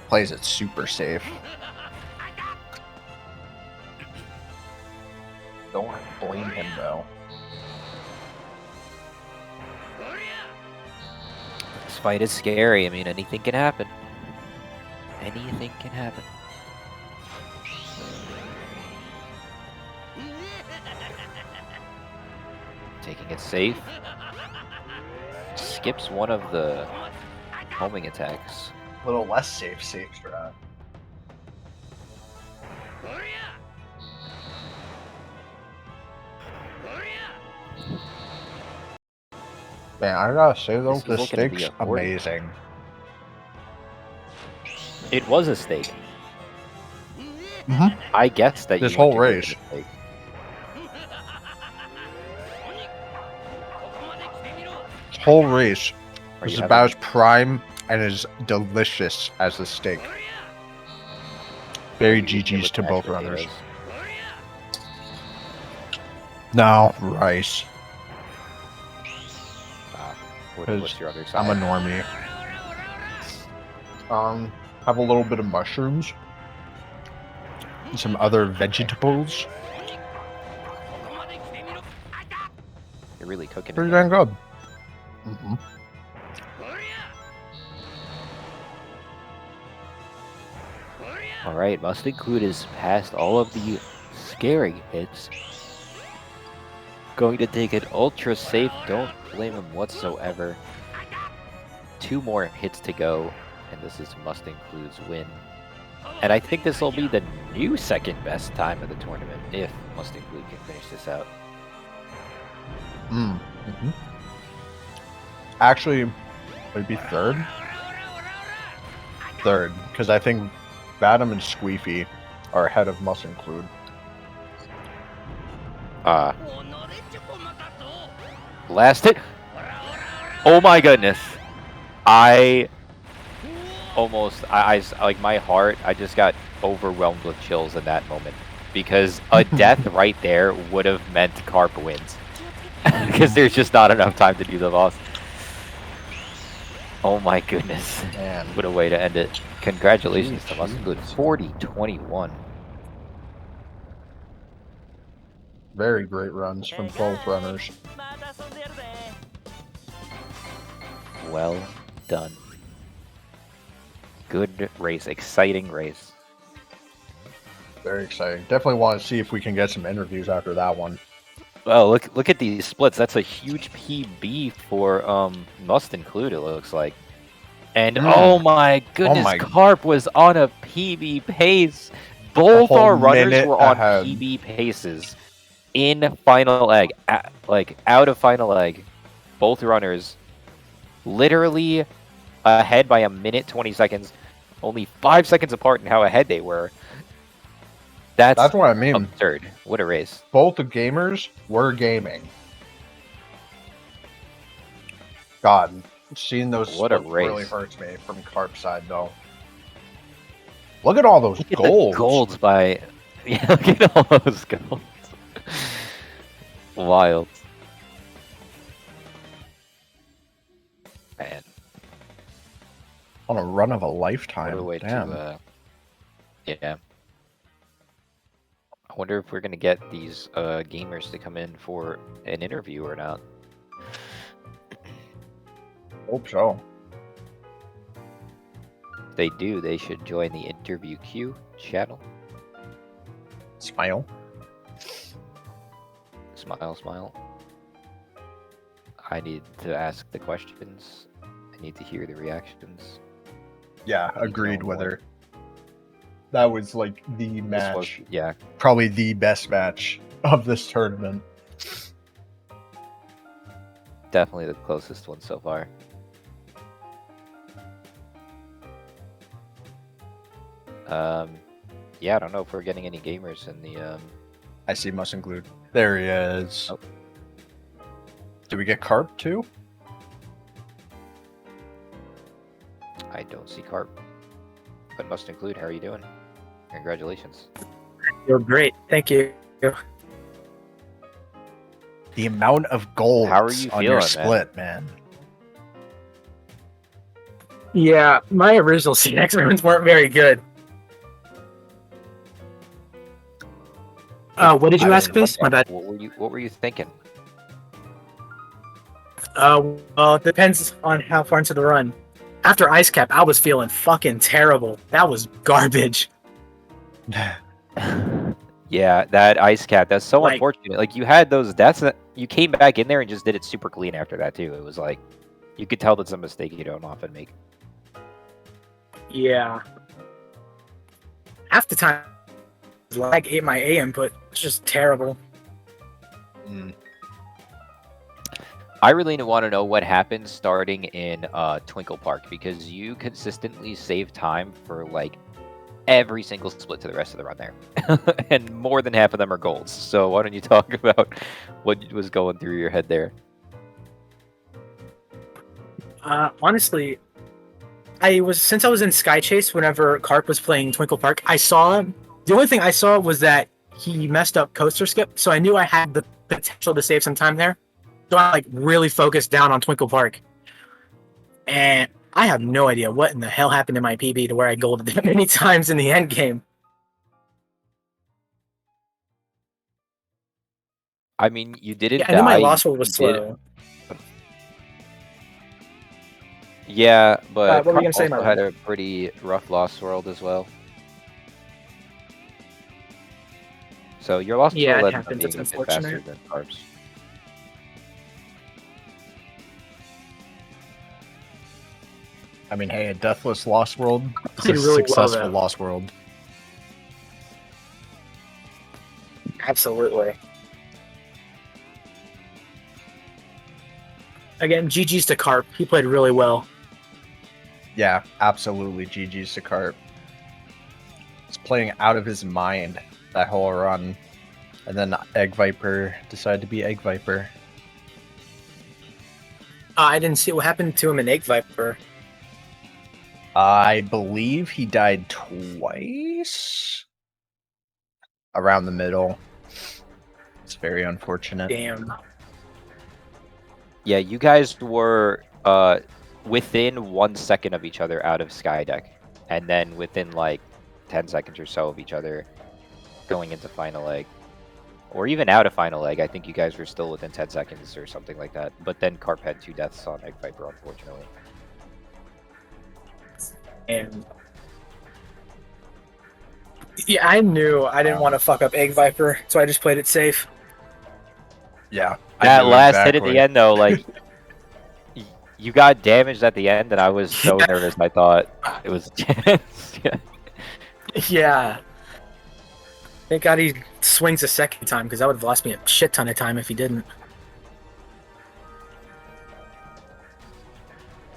Plays it super safe. Don't blame him, though. This fight is scary. I mean, anything can happen. Anything can happen. Taking it safe. Skips one of the homing attacks. A little less safe strat. Man, I gotta say though, This is the looking to be steak's a 40. amazing. It was a steak. Mhm. I guess that This you went whole to give it race. a steak. This whole race Are is you about as having- prime and as delicious as the steak. Very Maybe you give GG's it to both mashed runners. potatoes. No, rice. What's your other side? I'm a normie. Have a little bit of mushrooms. And some other vegetables. You're really cooking. Pretty it dang there. good. Mm-hmm. All right, must include is past all of the scary hits. Going to take it ultra safe. Don't blame him whatsoever. 2 more hits to go, and this is must include's win. And I think this will be the new second best time of the tournament if must include can finish this out. Mm-hmm. Actually, would it be third? Third, because I think Vadim and Squeefy are ahead of Must Include. Last hit. Oh my goodness. I like my heart, I just got overwhelmed with chills in that moment. Because a death right there would have meant Carp wins. Because there's just not enough time to do the boss. Oh my goodness. Man. What a way to end it. Congratulations to Must Include. Jeez. 40-21. Very great runs from both runners. Well done. Good race. Exciting race. Very exciting. Definitely want to see if we can get some interviews after that one. Oh, look at these splits. That's a huge PB for Must Include, it looks like. And oh my goodness, my- Carp was on a PB pace. Both whole our runners minute were on ahead. PB paces in final egg, like out of final egg. Both runners literally ahead by a minute 20 seconds, only 5 seconds apart in how ahead they were. That's what I mean. absurd. What a race. Both the gamers were gaming. God, seeing those What a splits really race. hurts me from Carp's side, though. Look at all those Look at golds. the golds by... Yeah, look at all those golds. Wild. Man, On a run of a what lifetime. a way Damn. to... yeah. I wonder if we're going to get these gamers to come in for an interview or not. Hope so. If they do, they should join the interview queue channel. Smile. Smile, smile. I need to ask the questions. I need to hear the reactions. Yeah, Need to agreed know with more. her. That was like the This was, match, yeah. probably the best match of this tournament. Definitely the closest one so far. Yeah, I don't know if we're getting any gamers in the I see must include. There he is. Oh. Do we get Carp too? I don't see Carp. But must include, how are you doing? Congratulations. You're great. Thank you. The amount of gold How are you on your feeling, split, man. Yeah, my original SACX runs weren't very good. What did you ask, please? My bad. What were you thinking? Well, it depends on how far into the run. After Ice Cap, I was feeling fucking terrible. That was garbage. Yeah, that ice cap, that's so Like- unfortunate. Like, you had those deaths, that you came back in there and just did it super clean after that, too. It was like, you could tell that's a mistake you don't often make. Yeah. Half the time, lag ate my A input. It's just terrible. I really want to know what happened starting in Twinkle Park, because you consistently save time for, like, every single split to the rest of the run there. And more than half of them are golds. So why don't you talk about what was going through your head there? Honestly, since I was in Sky Chase whenever Carp was playing Twinkle Park, I saw him. The only thing I saw was that he messed up Coaster Skip, so I knew I had the potential to save some time there. So I really focused down on Twinkle Park. And I have no idea what in the hell happened to my PB to where I golded that many times in the end game. I mean, you didn't Yeah, die. I knew my loss roll was you did- slow. Yeah, but what were you gonna Carp say, also Marlon? had a pretty rough loss world as well. So your loss Yeah, world it ended up happens. being It's a bit faster unfortunate. than Carp's. I mean, hey, a deathless Lost World is Did a really well, successful though. Lost World. Absolutely. Again, GG's to Carp. He played really well. Yeah, absolutely. GG's to Carp. He's playing out of his mind that whole run. And then Egg Viper decided to be Egg Viper. I didn't see what happened to him in Egg Viper. I believe he died twice. Around the middle. It's very unfortunate. Damn. Yeah, you guys were within 1 second of each other out of Skydeck, and then within like 10 seconds or so of each other going into final egg, or even out of final egg. I think you guys were still within 10 seconds or something like that. But then Carp had 2 deaths on Egg Viper, unfortunately. And yeah, I knew I didn't want to fuck up Egg Viper, so I just played it safe. Yeah. That last hit at the end, though, like, you got damaged at the end, and I was so nervous. I thought it was. Yeah. Thank God he swings a second time, because that would have lost me a shit ton of time if he didn't.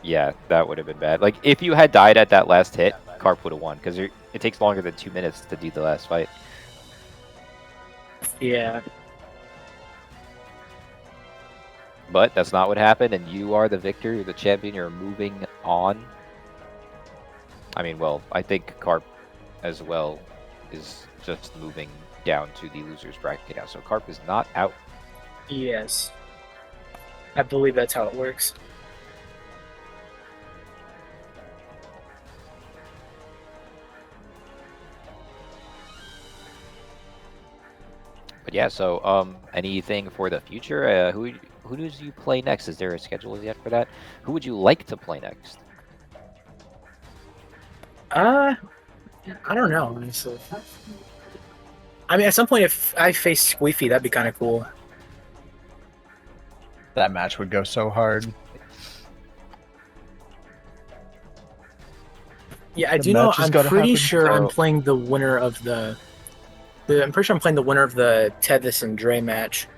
Yeah, that would have been bad. Like, if you had died at that last hit, Carp would have won, because it takes longer than 2 minutes to do the last fight. Yeah. But that's not what happened, and you are the victor, you're the champion, you're moving on. I mean, well, I think Carp as well is just moving down to the loser's bracket now. So Carp is not out. Yes. I believe that's how it works. But yeah, so anything for the future? Who does you play next? Is there a schedule yet for that? Who would you like to play next? I don't know, honestly. I mean, at some point, if I face Squeefy, that'd be kind of cool. That match would go so hard. Yeah, I The do know. match is I'm gotta pretty happen. sure I'm So- playing the winner of the. I'm pretty sure I'm playing the winner of the Tethys and Dre match.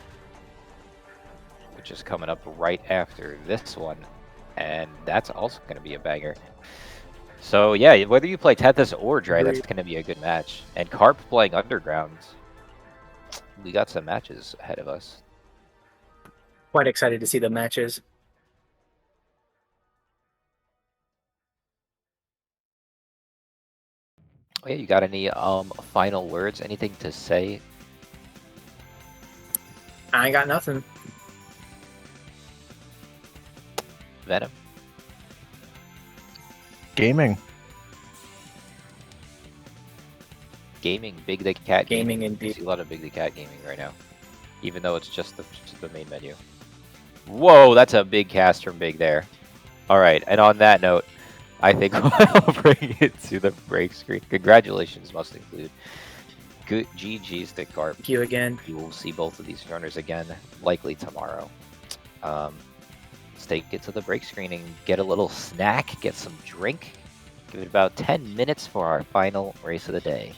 which is coming up right after this one, and that's also going to be a banger. So yeah, whether you play Tethys or Dre, that's Agreed. going to be a good match. And Carp playing Underground, we got some matches ahead of us. Quite excited to see the matches. Yeah, you got any final words? Anything to say? I ain't got nothing. Venom? Gaming. Gaming, Big the Cat Gaming I indeed. see a lot of Big the Cat gaming right now, even though it's just the main menu. Whoa, that's a big cast from Big there. All right, and on that note, I think we'll bring it to the break screen. Congratulations must include. Good GG's to Carp. Thank you again. You will see both of these runners again, likely tomorrow. Let's take it to the break screen and get a little snack, get some drink. Give it about 10 minutes for our final race of the day.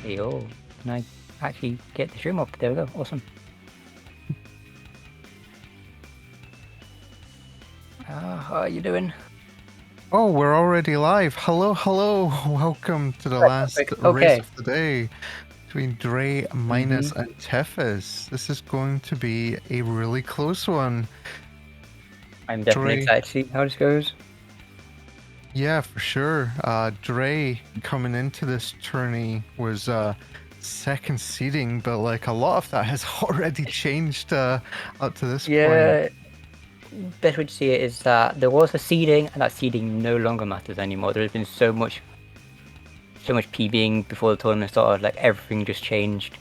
see. Oh, can I actually get the stream up? There we go. Awesome. How are you doing? Oh, we're already live. Hello, hello. Welcome to the last race of the day between Dre, Minus, and Tefis. This is going to be a really close one. I'm definitely excited to see how this goes. Yeah, for sure. Dre coming into this tourney was second seeding, but like a lot of that has already changed up to this point. Best way to see it is that there was a seeding, and that seeding no longer matters anymore. There has been so much PBing before the tournament started. Like everything just changed.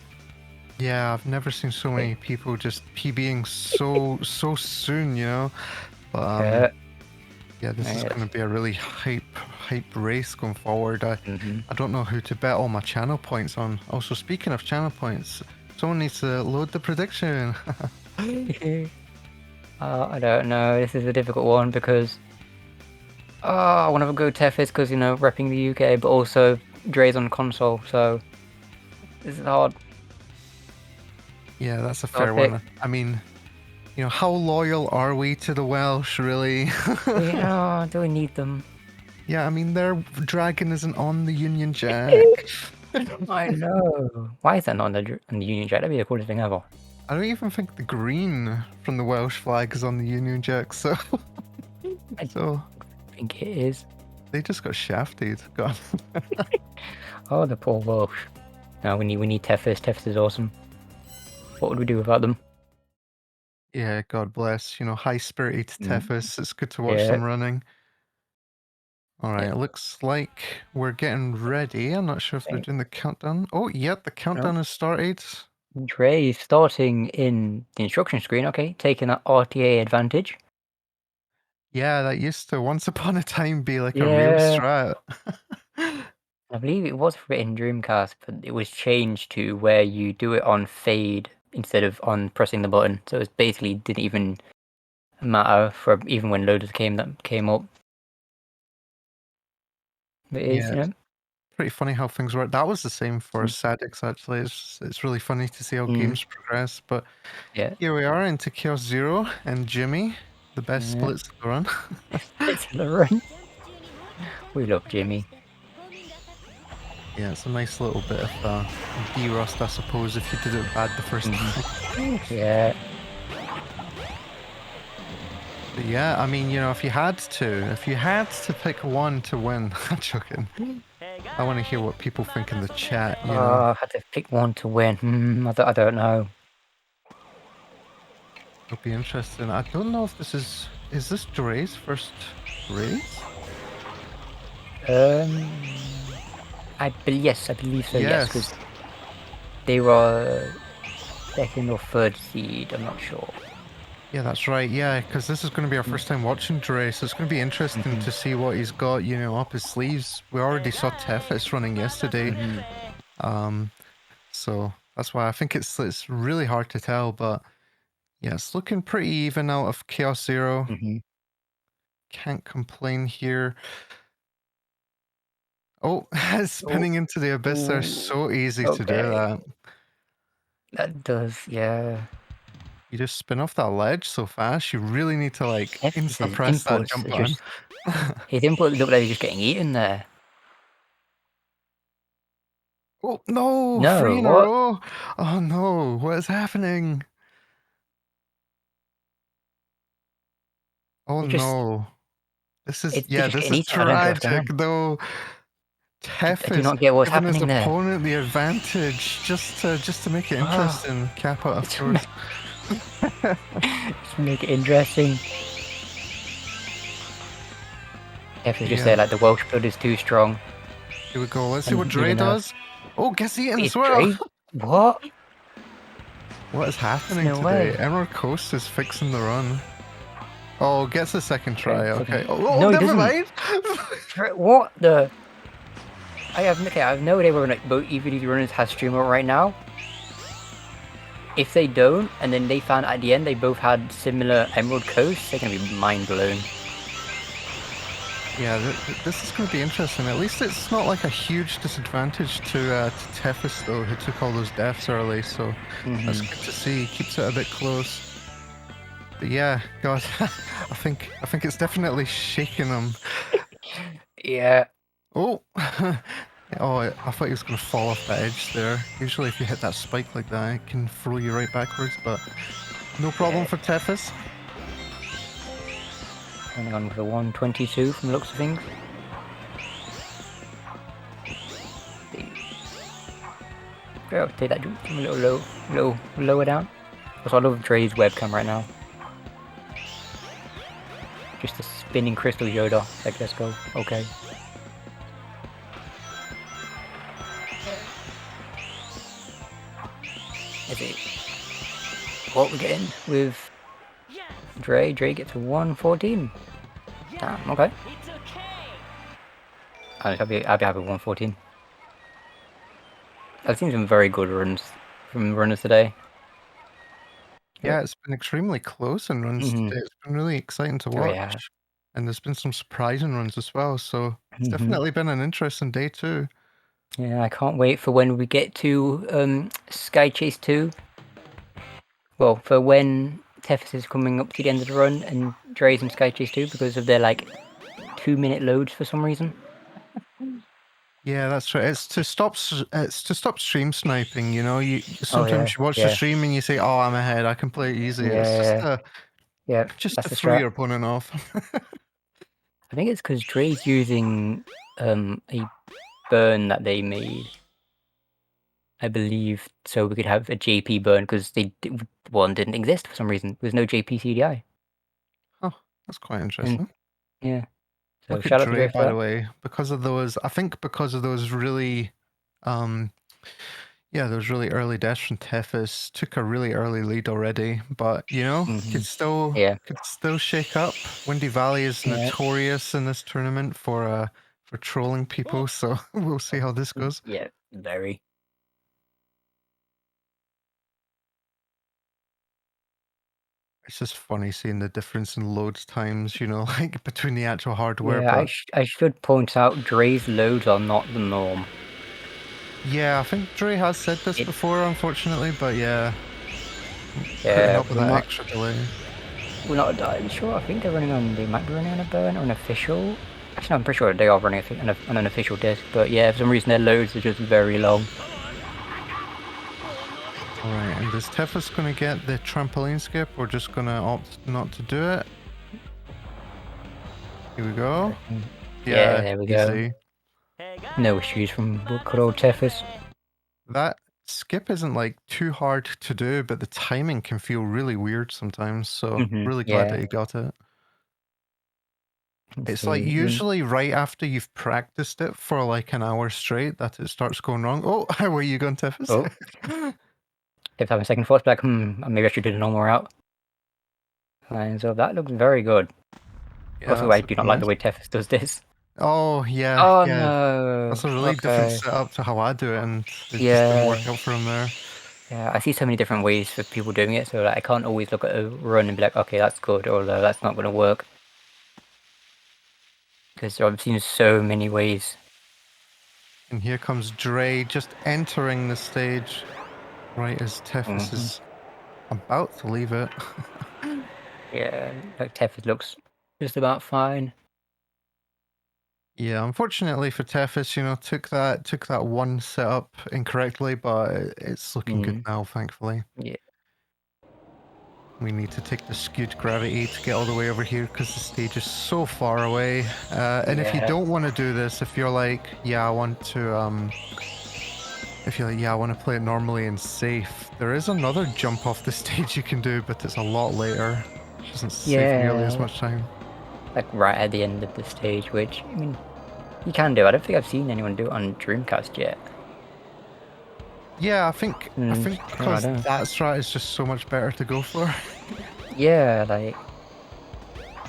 Yeah, I've never seen so many people just PBing so soon, you know. But yeah, this is going to be a really hype race going forward. I don't know who to bet all my channel points on. Also, speaking of channel points, someone needs to load the prediction. I don't know. This is a difficult one because I want to go Tefis because, you know, repping the UK, but also Dre's on console, so this is hard. Yeah, that's a fair one. I mean, you know, how loyal are we to the Welsh, really? Do we need them? Yeah, I mean, their dragon isn't on the Union Jack. I know. Why is that not on the Union Jack? That'd be the coolest thing ever. I don't even think the green from the Welsh flag is on the Union Jack, so... I think it is. They just got shafted. God. Oh, the poor Welsh. No, we need Tefis. Tefis is awesome. What would we do without them? Yeah, God bless. You know, high-spirited Tefis. It's good to watch them running. Alright, it looks like we're getting ready. I'm not sure if they're doing the countdown. Oh, yep, the countdown has started. Dre is starting in the instruction screen, okay, taking that RTA advantage. Yeah, that used to once upon a time be like a real strat. I believe it was written Dreamcast, but it was changed to where you do it on fade instead of on pressing the button. So it basically didn't even matter for even when loaders came up. But it is, you know. Pretty funny how things work. That was the same for SACX actually. It's really funny to see how games progress. But here we are into Chaos Zero and Jimmy, the best splits of the run. Splits of the run. We love Jimmy. Yeah, it's a nice little bit of de-rust, I suppose, if you did it bad the first time. Yeah. But yeah, I mean, you know, if you had to pick one to win, I'm joking. I want to hear what people think in the chat, you know. I had to pick one to win. I don't know. It'll be interesting. I don't know if this is this Dre's first race? I believe so, yes, because they were second or third seed, I'm not sure. Yeah, that's right, yeah, because this is going to be our first time watching Dre, so it's going to be interesting to see what he's got, you know, up his sleeves. We already saw Tefis running yesterday, so that's why I think it's really hard to tell, but yeah, it's looking pretty even out of Chaos Zero. Can't complain here. Oh, spinning into the abyss there, so easy to do that. That does, yeah. You just spin off that ledge so fast, you really need to like insta-press that jump button. His input looked like he was just getting eaten there. Oh no! 3 in a row! Oh no, what is happening? Oh no. This is this is tragic though. Tef is giving his opponent the advantage just to make it interesting. Cap out, of course. Just make it interesting. Tef is just there like the Welsh blood is too strong. Here we go. Let's see what Dre does. Oh, gets eaten as well. Dre? What? What is happening today? Emerald Coast is fixing the run. Oh, gets a second try. Okay. Oh, no, never mind. What the? I have no idea whether either of these runners has streamer right now. If they don't, and then they found at the end they both had similar Emerald Coast, they're gonna be mind blown. Yeah, this is going to be interesting. At least it's not like a huge disadvantage to Tethys though, who took all those deaths early. So that's good to see. Keeps it a bit close. But yeah, God, I think it's definitely shaking him. Yeah. Oh, oh! I thought he was going to fall off the edge there. Usually, if you hit that spike like that, it can throw you right backwards. But no problem for Tethys. Coming on with a 122 from the looks of things. Go take that a little lower down. Also, I love Dre's webcam right now. Just a spinning crystal Yoda. Like, let's go. Okay. Is it what we're getting with Dre? Dre gets a 114. Damn, okay. I'll be happy with 114. I've seen some very good runs from runners today. Yeah, it's been extremely close in runs today. It's been really exciting to watch. Yeah. And there's been some surprising runs as well. So it's definitely been an interesting day too. Yeah, I can't wait for when we get to Sky Chase 2. Well, for when Tethys is coming up to the end of the run and Dre's in Sky Chase 2 because of their like 2-minute loads for some reason. Yeah, that's right. It's to stop stream sniping. You know, sometimes you watch the stream and you say, "Oh, I'm ahead. I can play it easy." Yeah, It's just to throw your opponent off. I think it's because Dre's using a burn that they made, I believe, so we could have a JP burn because one didn't exist for some reason. There's no JP CDI. Oh, that's quite interesting. Yeah. So Look shout at out to Dre, Dre for by that. the way, because of those. I think because of those really, those really early deaths from Tethys took a really early lead already. But you know, could still shake up. Windy Valley is notorious in this tournament for trolling people. So we'll see how this goes. Yeah, very. It's just funny seeing the difference in loads times, you know, like between the actual hardware. Yeah, but I should point out Dre's loads are not the norm. Yeah, I think Dre has said this before, unfortunately, but yeah. Yeah, help with that extra delay. We're not entirely sure. I think they might be running on a burn or an official. Actually, no, I'm pretty sure they are running on an official disc, but yeah, for some reason their loads are just very long. Alright, and is Tethys going to get the trampoline skip or just going to opt not to do it? Here we go. Yeah, there we go. No issues from good old Tethys. That skip isn't like too hard to do, but the timing can feel really weird sometimes, so really glad that he got it. It's like usually right after you've practiced it for like an hour straight that it starts going wrong. Oh, how are you going, Tethys? Oh. If having second thoughts, like, maybe I should do the normal route. And so that looks very good. Yeah, Also, I do not like the way Tethys does this. Oh, yeah. Oh, yeah. no. That's a really different setup to how I do it, and it just didn't work out for him there. Yeah, I see so many different ways for people doing it, so like, I can't always look at a run and be like, okay, that's good, or that's not going to work. Because I've seen so many ways. And here comes Dre just entering the stage right as Tethys is about to leave it. Yeah, like Tethys looks just about fine. Yeah, unfortunately for Tethys, you know, took that one setup incorrectly, but it's looking good now, thankfully. Yeah. We need to take the skewed gravity to get all the way over here because the stage is so far away. And if you don't want to do this, if you're like, I want to play it normally and safe, there is another jump off the stage you can do, but it's a lot later. It doesn't save nearly as much time. Like right at the end of the stage, which, I mean, you can do. I don't think I've seen anyone do it on Dreamcast yet. Yeah, I think because that strat is just so much better to go for. Yeah, like,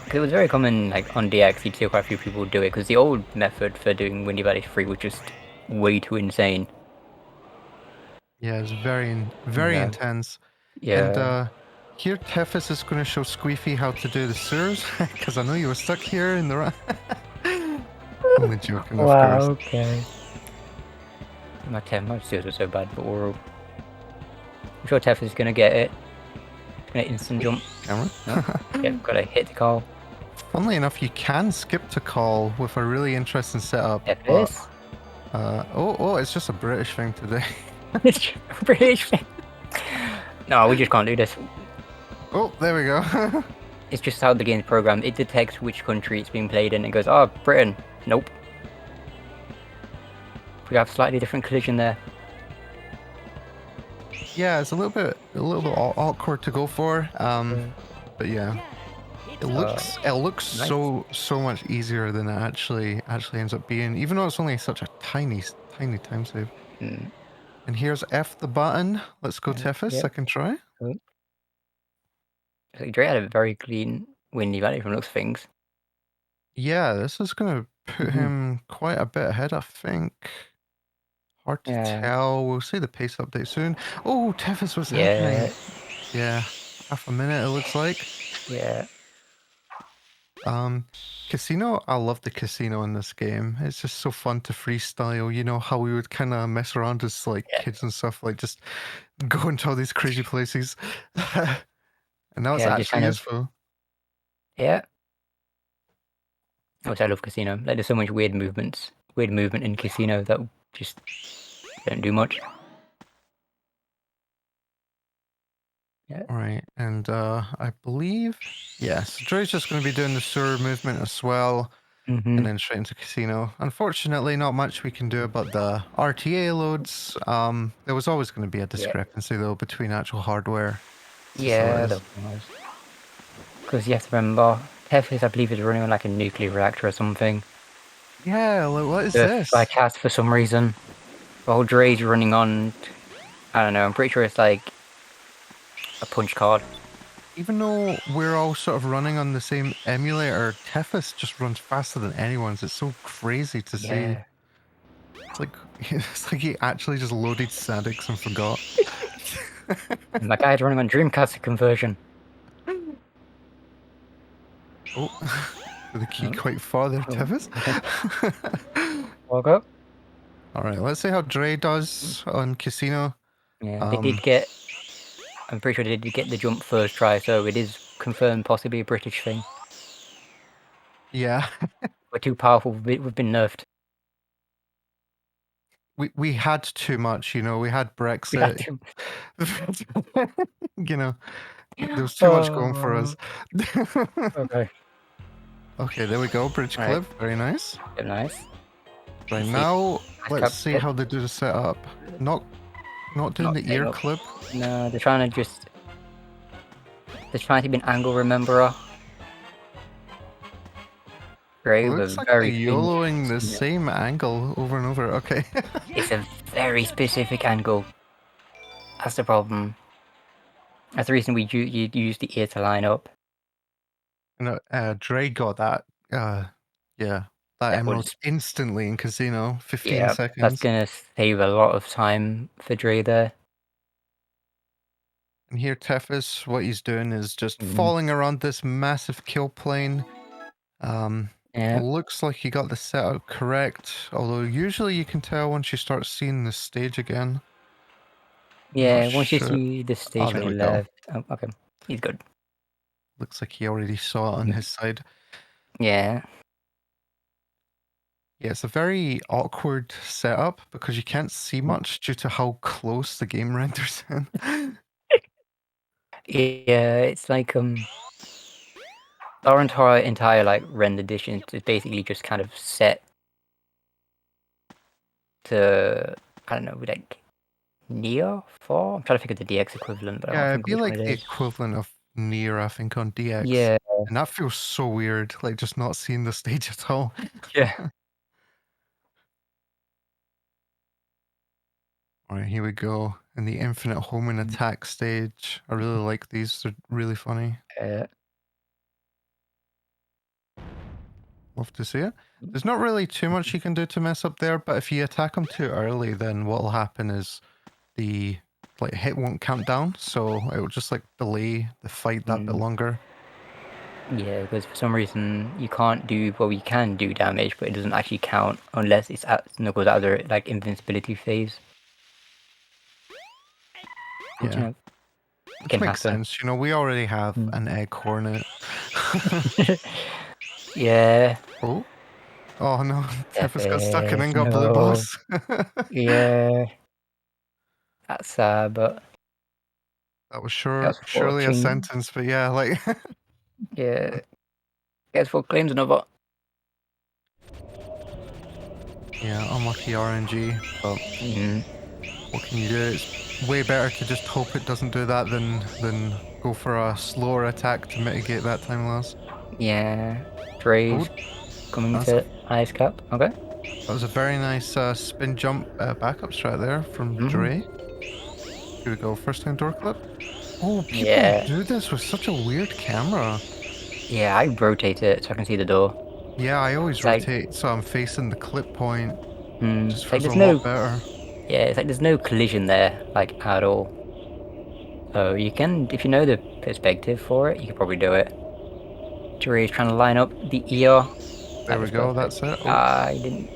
cause it was very common, like on DX, you'd see quite a few people do it, because the old method for doing Windy Valley 3 was just way too insane. Yeah, it's very intense. Yeah. And here Tethys is going to show Squeefy how to do the sewers, because I know you were stuck here in the Only joking, of Wow, course. okay. My steals were so bad, but I'm sure Tef is gonna get it. Gonna instant jump. Camera? No. Yep, gotta hit the call. Funnily enough, you can skip to call with a really interesting setup. Tefis. Oh, it's just a British thing today. It's British. No, we just can't do this. Oh, there we go. It's just how the game's programmed. It detects which country it's being played in and goes, oh, Britain. Nope. We have slightly different collision there. Yeah, it's a little bit awkward to go for. But yeah, it looks nice. so much easier than it actually ends up being, even though it's only such a tiny time save. Mm. And here's F the button. Let's go Tefis, Yep. second try. Dre had a very clean windy valley from looks of things. Yeah, this is gonna put him quite a bit ahead, I think. Hard to tell. We'll see the pace update soon. Oh, Tefis was happening. Yeah, half a minute it looks like. Yeah. Casino, I love the casino in this game. It's just so fun to freestyle. You know how we would kind of mess around as like kids and stuff, like just go into all these crazy places. And now it's actually useful. Yeah. Which I love casino. Like there's so much weird movement in casino that just don't do much. Yeah. All right, and I believe yes, Dre's just going to be doing the sewer movement as well, and then straight into casino. Unfortunately, not much we can do about the RTA loads. There was always going to be a discrepancy though between actual hardware. Yeah, because you have to remember, Tefis, I believe, is running on like a nuclear reactor or something. Yeah, like, what is this? By cast for some reason. While Dre's running on, I don't know, I'm pretty sure it's like a punch card. Even though we're all sort of running on the same emulator, Tefis just runs faster than anyone's. It's so crazy to see. It's like he actually just loaded SACX and forgot. And that guy's running on Dreamcast conversion. Oh, with the key quite far there, Tefis. Walk up. Alright, let's see how Dre does on Casino. Yeah, they did get... I'm pretty sure they did get the jump first try, so it is confirmed possibly a British thing. Yeah. We're too powerful, we've been nerfed. We had too much, you know, we had Brexit. You know, there was too much going for us. Okay. Okay, there we go, bridge clip, very nice. Very nice. Right now, let's see how they do the setup. Not doing the ear clip. No, they're trying to just... They're trying to be an angle rememberer. Great, looks like they're YOLOing the same angle over and over. Okay. It's a very specific angle. That's the problem. That's the reason we use the ear to line up. No, Dre got that. Yeah, that emerald instantly in Casino. 15 seconds. That's gonna save a lot of time for Dre there. And here, Tefis, what he's doing is just falling around this massive kill plane. Looks like he got the setup correct, although usually you can tell once you start seeing the stage again. Yeah, once you see the stage on your left. Oh, okay, he's good. Looks like he already saw it on his side. Yeah. Yeah, it's a very awkward setup because you can't see much due to how close the game renders in. Yeah, it's like our entire like render edition is basically just kind of set to, I don't know, like Neo 4? I'm trying to figure the DX equivalent, but yeah, I don't it'd be think like the equivalent of Nier, I think, on DX. Yeah. And that feels so weird, like just not seeing the stage at all. Yeah. Alright, here we go. In the infinite homing attack stage. I really like these, they're really funny. Love to see it. There's not really too much you can do to mess up there, but if you attack them too early, then what'll happen is the hit won't count down, so it will just like delay the fight that bit longer. Yeah, because for some reason you can't do, well, you can do damage, but it doesn't actually count unless it's at Knuckles' other like invincibility phase. Which, Yeah. Which can makes happen. sense. You know, we already have an egg hornet. Yeah. Oh. Oh no, Tiffus got stuck and then Tethys, got blue no. boss. Yeah. That's sad, but That was That's surely a 14. sentence, but yeah, like yeah. Guess what claims another. yeah, unlucky RNG, but what can you do? It's way better to just hope it doesn't do that than go for a slower attack to mitigate that time loss. Yeah. Dre's coming That's to Ice Cup. Okay. That was a very nice spin jump backup strat there from Dre. Here we go, first time door clip. Oh, people do this with such a weird camera. Yeah, I rotate it so I can see the door. Yeah, I always It's like- rotate so I'm facing the clip point. Just It's like feels there's a no lot better. Yeah, it's like there's no collision there, like at all. So you can, if you know the perspective for it, you could probably do it. Dre's trying to line up the ear. There we go, that's it. Oh. I didn't.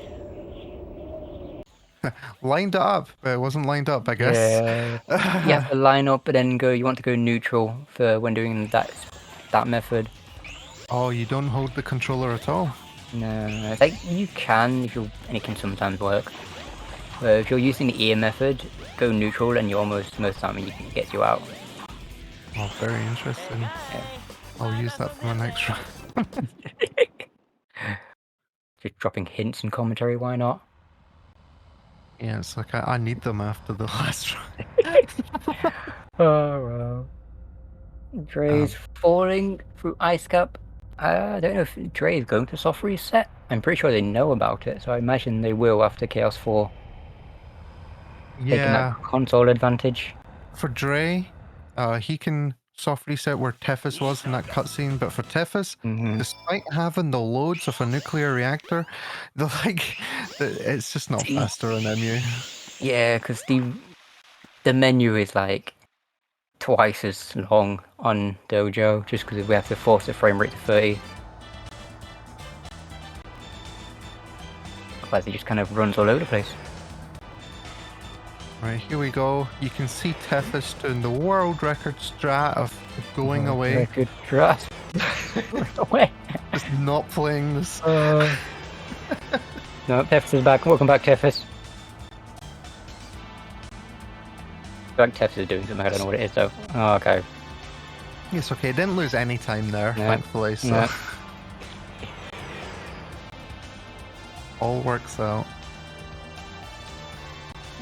Lined it up, but it wasn't lined up, I guess. Yeah. You have to line up and then go. You want to go neutral for when doing that method. Oh, you don't hold the controller at all? No, it's like you can if you, and it can sometimes work. But if you're using the ear method, go neutral, and you almost most of the time it gets you out. Oh, very interesting. Yeah. I'll use that for my next round. Just dropping hints and commentary. Why not? Yeah, it's like I need them after the last round. Oh wow. Dre's falling through Ice Cup. I don't know if Dre is going to soft reset. I'm pretty sure they know about it, so I imagine they will after Chaos 4. Taking that console advantage. For Dre, he can soft reset where Tethys was in that cutscene, but for Tethys, despite having the loads of a nuclear reactor, it's just not faster on MU. Yeah, because the menu is like twice as long on Dojo, just because we have to force the frame rate to 30. Otherwise it just kind of runs all over the place. Right, here we go. You can see Tethys doing the world record strat of going away. Record strat. Away. Just not playing this. No, Tethys is back. Welcome back, Tethys. I think Tethys is doing something. I don't know what it is though. Oh, okay. It's okay. Didn't lose any time there, thankfully. So all works out.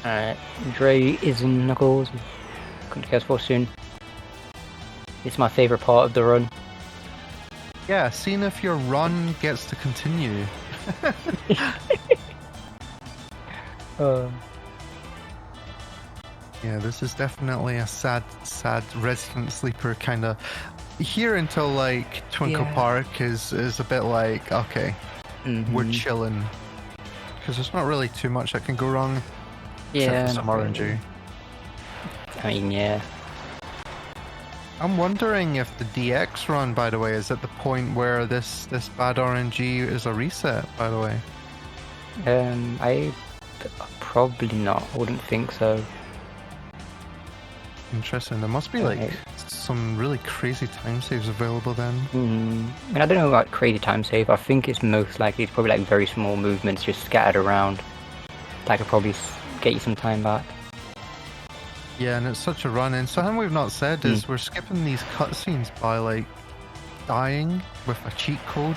Alright, Dre is in Knuckles. Come to Chaos 4 soon. It's my favourite part of the run. Yeah, seeing if your run gets to continue. Yeah, this is definitely a sad resident sleeper kind of. Here until like Twinkle Park is a bit like, okay, we're chilling. Because there's not really too much that can go wrong. Yeah, except for some RNG. I mean, yeah. I'm wondering if the DX run, by the way, is at the point where this bad RNG is a reset, by the way. I probably not. I wouldn't think so. Interesting. There must be like some really crazy time saves available then. I mean, I don't know about crazy time save. I think it's most likely it's probably like very small movements just scattered around. That could probably get you some time back. Yeah, and it's such a run. And something we've not said is we're skipping these cutscenes by like dying with a cheat code.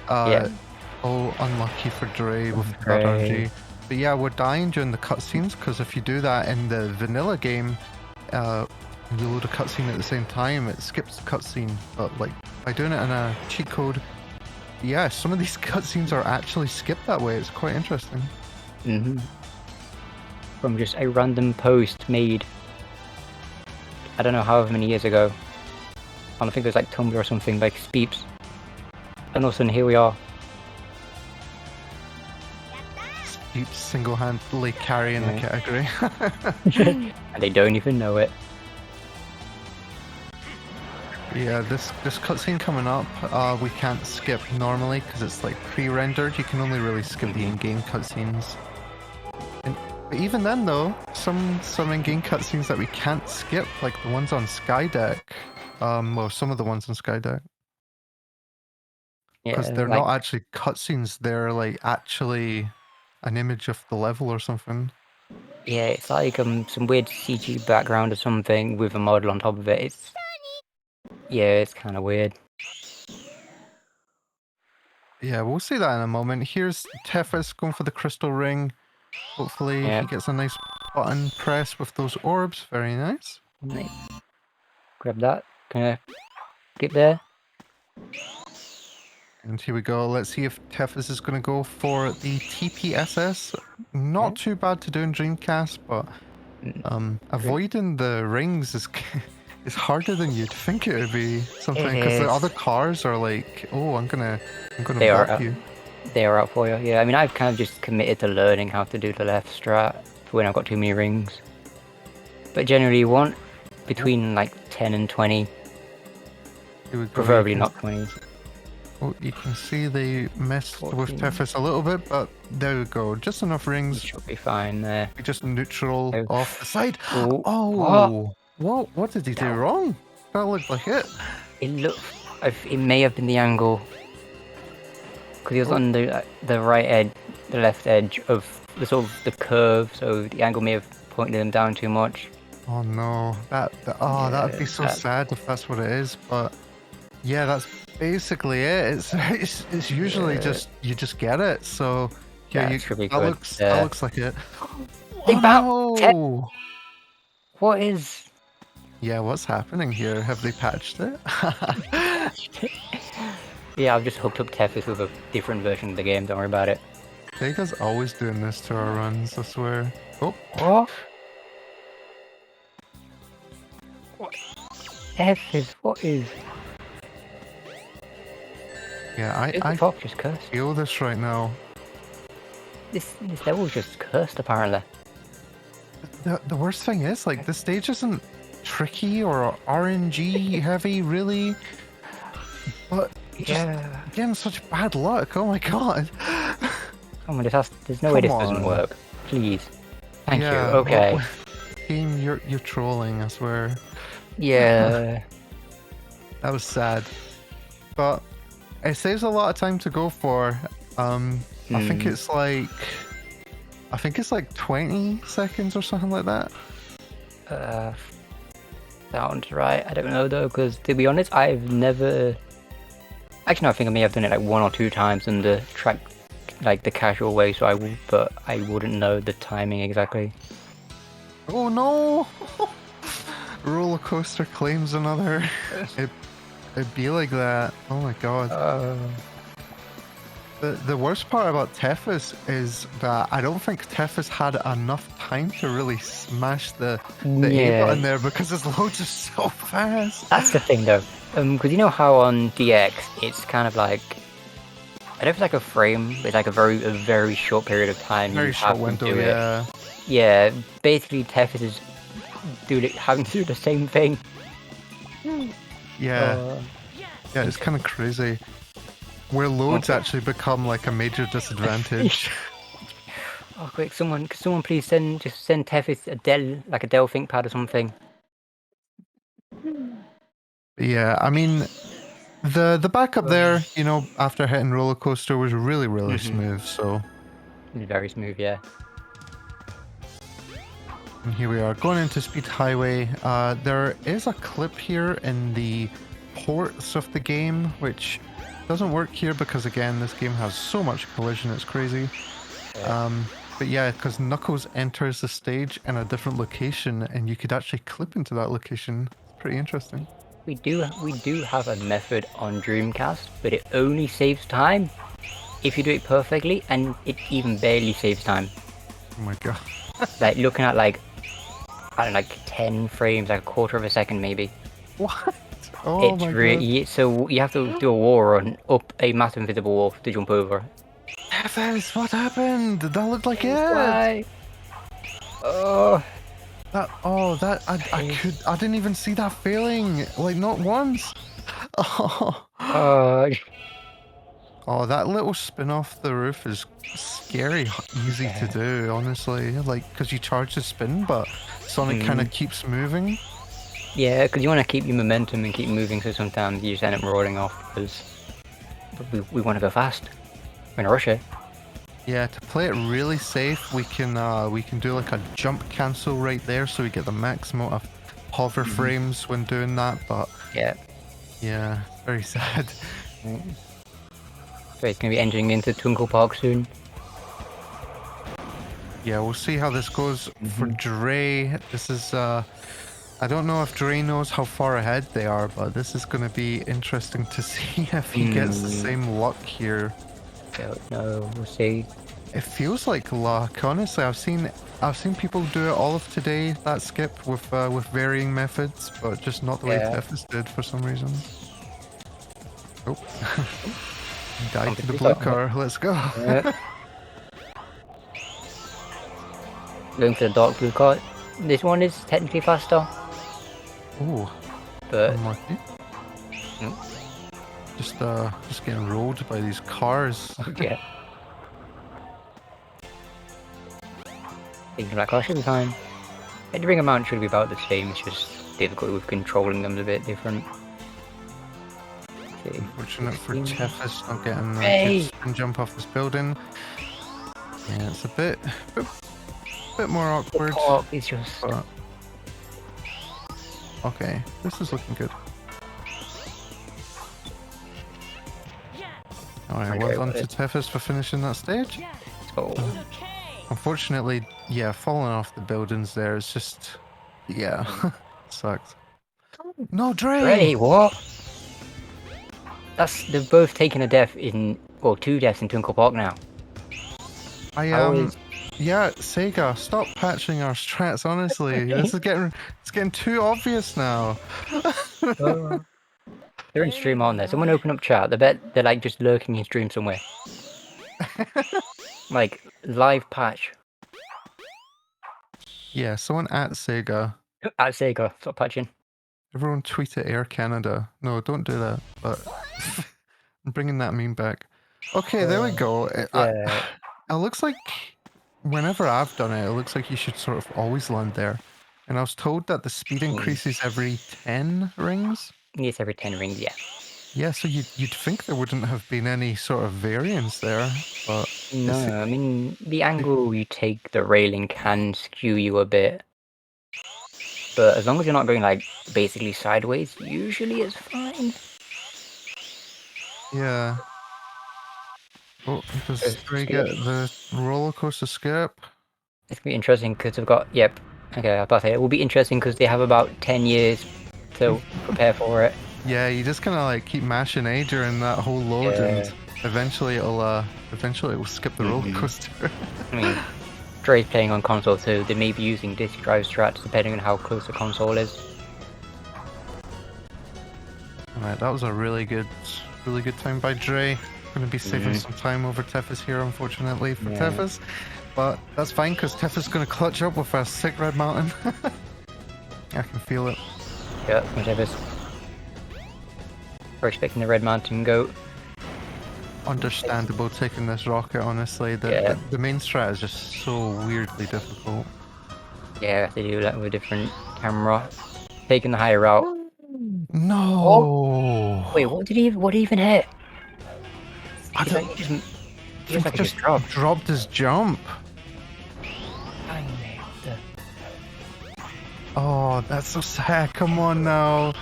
Oh, unlucky for Dre with bad RNG. But yeah, we're dying during the cutscenes because if you do that in the vanilla game, you load a cutscene at the same time, it skips the cutscene. But like by doing it in a cheat code, yeah, some of these cutscenes are actually skipped that way. It's quite interesting. From just a random post made, I don't know however many years ago. I don't think it was like Tumblr or something, like Speeps. And all of a sudden here we are. Speeps single-handedly carrying the category. And they don't even know it. Yeah, this cutscene coming up, we can't skip normally because it's like pre-rendered. You can only really skip the in-game cutscenes. But even then, though, some in-game cutscenes that we can't skip, like the ones on Skydeck, well, some of the ones on Skydeck, because Yeah, they're like, not actually cutscenes. They're like actually an image of the level or something. yeah, it's like some weird CG background or something with a model on top of it. It's kind of weird. Yeah, we'll see that in a moment. Here's Tefis going for the crystal ring. Hopefully Yeah. he gets a nice button press with those orbs. Very nice. Nice. Grab that. Gonna get there. And here we go. Let's see if Tefis is going to go for the TPSS. Not too bad to do in Dreamcast, but avoiding the rings is is harder than you'd think it would be. Something because the other cars are like, oh, I'm gonna block you. They are out for you. Yeah, I mean, I've kind of just committed to learning how to do the left strat for when I've got too many rings. But generally, you want between like 10 and 20. Preferably not 20. Oh, you can see they messed with Tefis a little bit, but there we go. Just enough rings. Should be fine there. Just neutral off the side. Oh, What did he do wrong? That looked like it. It may have been the angle. Because he was on the right edge, the left edge of the sort of the curve, so the angle may have pointed him down too much. Oh no, that'd be so sad if that's what it is. But yeah, that's basically it. It's usually just you just get it. So yeah, that looks like it. Oh, what is? Yeah, what's happening here? Have they patched it? Yeah, I've just hooked up Tefis with a different version of the game. Don't worry about it. Sega's always doing this to our runs, I swear. Oh. What? Tefis, what is? Yeah, I just cursed. feel this right now. This level's just cursed, apparently. The worst thing is, like, the stage isn't tricky or RNG heavy, really. But getting such bad luck. Oh my god. Come on, there's no way this doesn't work. Please. Thank you. Okay. Game, you're trolling, I swear. Yeah. That was sad. But it saves a lot of time to go for. I think it's like 20 seconds or something like that. Sounds right. I don't know though, because to be honest, I've never. Actually, no, I think I may have done it like 1 or 2 times in the track, like the casual way. But I wouldn't know the timing exactly. Oh no! Roller coaster claims another. It'd be like that. Oh my god. The worst part about Tefis is that I don't think Tefis had enough time to really smash the A button there because his load is so fast. That's the thing though. Because you know how on DX it's kind of like, I don't know if it's like a frame, but it's like a very short period of time. Very short window, yeah. Yeah, basically Tefis is having to do the same thing. Yeah. Yeah, it's kind of crazy. Where loads actually become like a major disadvantage. Oh, quick! Could someone please send Tefis a Dell ThinkPad or something. Yeah, I mean, the backup there, you know, after hitting roller coaster was really smooth. So very smooth, yeah. And here we are going into Speed Highway. There is a clip here in the ports of the game, which doesn't work here because again this game has so much collision, it's crazy. But yeah, because Knuckles enters the stage in a different location and you could actually clip into that location. It's pretty interesting. We do have a method on Dreamcast, but it only saves time if you do it perfectly, and it even barely saves time. Oh my god. Like looking at like, I don't know, like 10 frames, like a quarter of a second maybe. What? Oh it's my really, so you have to do a wall run up a massive invisible wall to jump over. Tefis, what happened? That looked like it. Oh. I didn't even see that failing. Like, not once. Oh. Oh, that little spin off the roof is scary easy to do, honestly. Like, because you charge the spin, but Sonic kind of keeps moving. Yeah, because you want to keep your momentum and keep moving, so sometimes you just end up rolling off because we want to go fast. We're in a rush here. Yeah, to play it really safe, we can do like a jump cancel right there, so we get the maximum of hover frames when doing that. But yeah, very sad. So it's going to be entering into Twinkle Park soon. Yeah, we'll see how this goes for Dre. This is, I don't know if Dre knows how far ahead they are, but this is going to be interesting to see if he gets the same luck here. Don't know, we'll see. It feels like luck, honestly. I've seen people do it all of today, that skip, with varying methods, but just not the way Tefis did for some reason. Oh. Died to the blue car, let's go. Yeah. Going for the dark blue car. This one is technically faster. Oh, but unlucky. Just getting rolled by these cars. Yeah. Thinking like clash every time. Entering amount should be about the same, it's just difficult with controlling them a bit different. Okay. Unfortunate for Tefis not getting a spin jump off this building. Yeah, it's a bit more awkward. It's just... But... Okay, this is looking good. Alright, well done to Tefis for finishing that stage. Oh. Unfortunately, yeah, falling off the buildings there is just... Yeah, sucks. No, Dre! Dre, what? They're both taking a death in... Well, 2 deaths in Twinkle Park now. Yeah, Sega, stop patching our strats, honestly. This is getting too obvious now. They're in stream, aren't they? Someone open up chat. I bet they're like just lurking in stream somewhere. Like, live patch. Yeah, someone at Sega. At Sega, stop patching. Everyone tweet at Air Canada. No, don't do that. But I'm bringing that meme back. Okay, there we go. It looks like whenever I've done it, it looks like you should sort of always land there. And I was told that the speed increases every 10 rings. Yes, every 10 rings, yeah. Yeah, so you'd think there wouldn't have been any sort of variance there, but... No, I mean, the angle you take the railing can skew you a bit. But as long as you're not going, like, basically sideways, usually it's fine. Yeah. Oh, does Dre get the roller coaster skip? It's going to be interesting because they've got... Yep. Okay, I was about to say, it will be interesting because they have about 10 years to prepare for it. Yeah, you just kind of like keep mashing A during that whole load, and eventually it'll skip the roller coaster. I mean, Dre's playing on console, so they may be using disk drive strats depending on how close the console is. Alright, that was a really good time by Dre. Going to be saving some time over Tefis here, unfortunately for Tefis, but that's fine because Tefis is going to clutch up with a sick red mountain. I can feel it. Yeah, Tefis. We're expecting the Red Mountain goat. Understandable taking this rocket, honestly. The main strat is just so weirdly difficult. Yeah, they do that with a different camera. Taking the higher route. No! Oh. Wait, what did he even hit? I don't... He just dropped his jump. Oh, that's so sad. Come on now.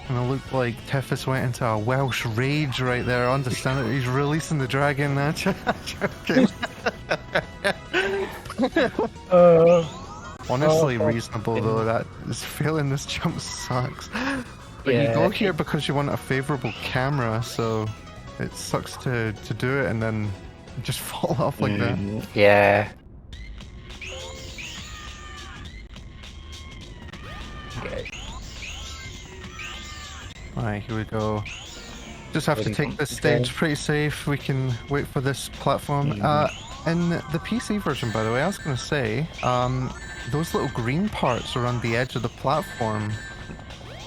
And it looked like Tefis went into a Welsh rage right there. Understand it. He's releasing the dragon now. Joking. Honestly, reasonable though. That is failing this jump sucks. But you go here because you want a favorable camera, so it sucks to do it and then just fall off like that. Yeah. Okay. Alright, here we go. Just have to take this stage pretty safe. We can wait for this platform. In the PC version, by the way, I was going to say, those little green parts around the edge of the platform,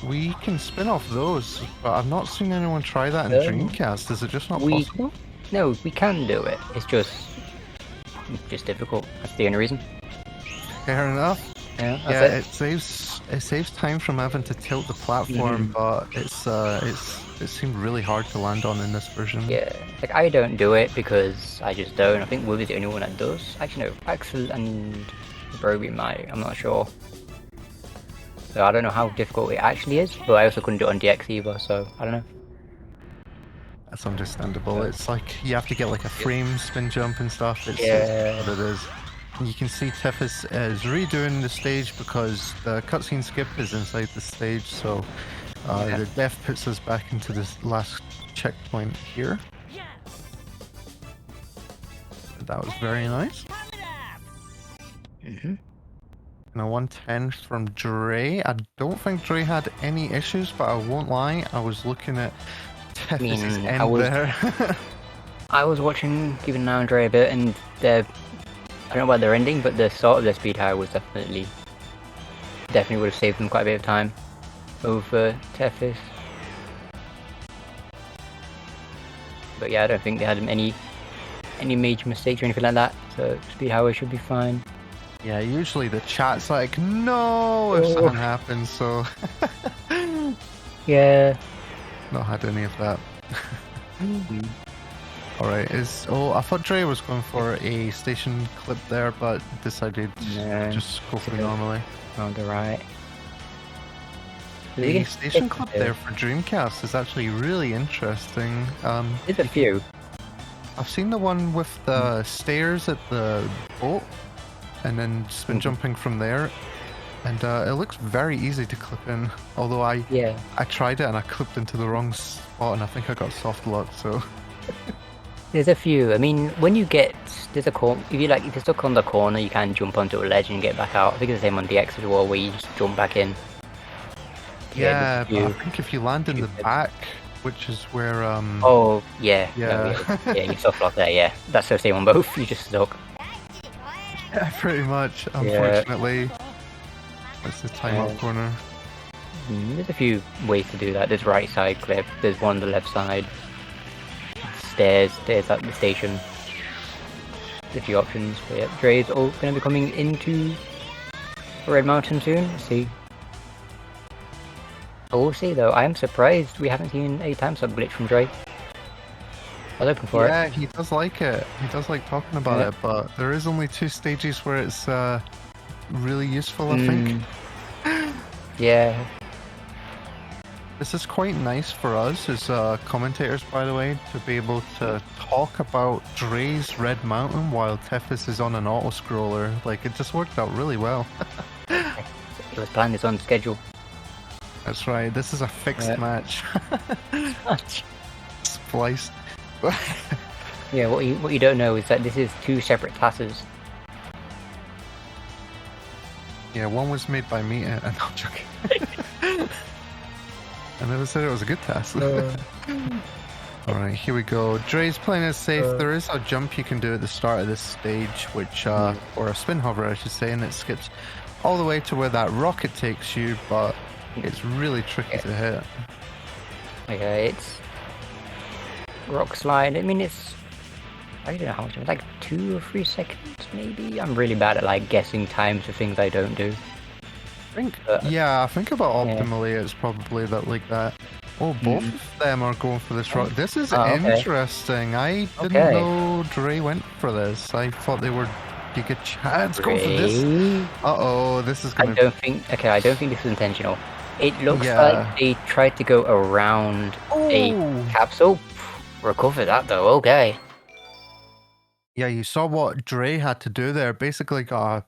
we can spin off those, but I've not seen anyone try that in Dreamcast. Is it just not possible? No, we can do it. It's just difficult. That's the only reason. Fair enough. Yeah, Yeah, it saves time from having to tilt the platform, but it seemed really hard to land on in this version. Yeah, like I don't do it because I just don't. I think Will is the only one that does. Actually, no, Axel and Broby might. I'm not sure. So I don't know how difficult it actually is, but I also couldn't do it on DX either, so I don't know. That's understandable. It's like you have to get like a frame spin jump and stuff. It's what it is. You can see Tiff is redoing the stage because the cutscene skip is inside the stage, so the death puts us back into this last checkpoint here. That was very nice. And a 110 from Dre. I don't think Dre had any issues, but I won't lie, I was looking at Tiff's end there. I was watching, keeping an eye on Dre a bit, and I don't know about their ending, but the sort of their speed high was definitely would have saved them quite a bit of time over Tethys. But yeah, I don't think they had any major mistakes or anything like that, so speed highway should be fine. Yeah, usually the chat's like, no, if something happens, so... Yeah. Not had any of that. Alright, I thought Dre was going for a station clip there, but decided to just go for it normally. On the right. The station clip there for Dreamcast is actually really interesting. There's a few. I've seen the one with the stairs at the boat, and then spin jumping from there, and it looks very easy to clip in. Although I tried it and I clipped into the wrong spot, and I think I got soft lock. So there's a few. I mean, when you get if you're stuck on the corner, you can jump onto a ledge and get back out. I think it's the same on DX as well, where you just jump back in. Yeah, but I think if you land in the back, which is where Oh yeah. You soft lock there. Yeah, that's the same on both. You just stuck. Yeah, pretty much. Unfortunately, that's the timeout corner. There's a few ways to do that. There's right side clip. There's one on the left side. Stairs at the station. There's a few options. But yeah, Dre's all going to be coming into Red Mountain soon. Let's see. I will say though, I am surprised we haven't seen a time sub glitch from Dre. I was hoping for it. Yeah, he does like it. He does like talking about it, but there is only 2 stages where it's really useful, I think. Yeah. This is quite nice for us as commentators, by the way, to be able to talk about Dre's Red Mountain while Tethys is on an auto-scroller. Like, it just worked out really well. It was planned, it's on schedule. That's right, this is a fixed match. Spliced. Yeah, what you don't know is that this is 2 separate classes. Yeah, one was made by me, and I'm joking. I never said it was a good task. Alright, here we go. Dre's playing it safe. There is a jump you can do at the start of this stage, which, or a spin hover, I should say, and it skips all the way to where that rocket takes you, but it's really tricky to hit. Okay, it's rock slide. I mean, I don't know how much. It's like 2 or 3 seconds, maybe. I'm really bad at like guessing times for things I don't do. I think about optimally, it's probably like that. Oh, both of them are going for this rock. This is interesting. I didn't know Dre went for this. I thought they were Giga Chad's going for this. Uh-oh, this is gonna... I don't think this is intentional. It looks like they tried to go around a capsule. Recover that though, okay. Yeah, you saw what Dre had to do there. Basically got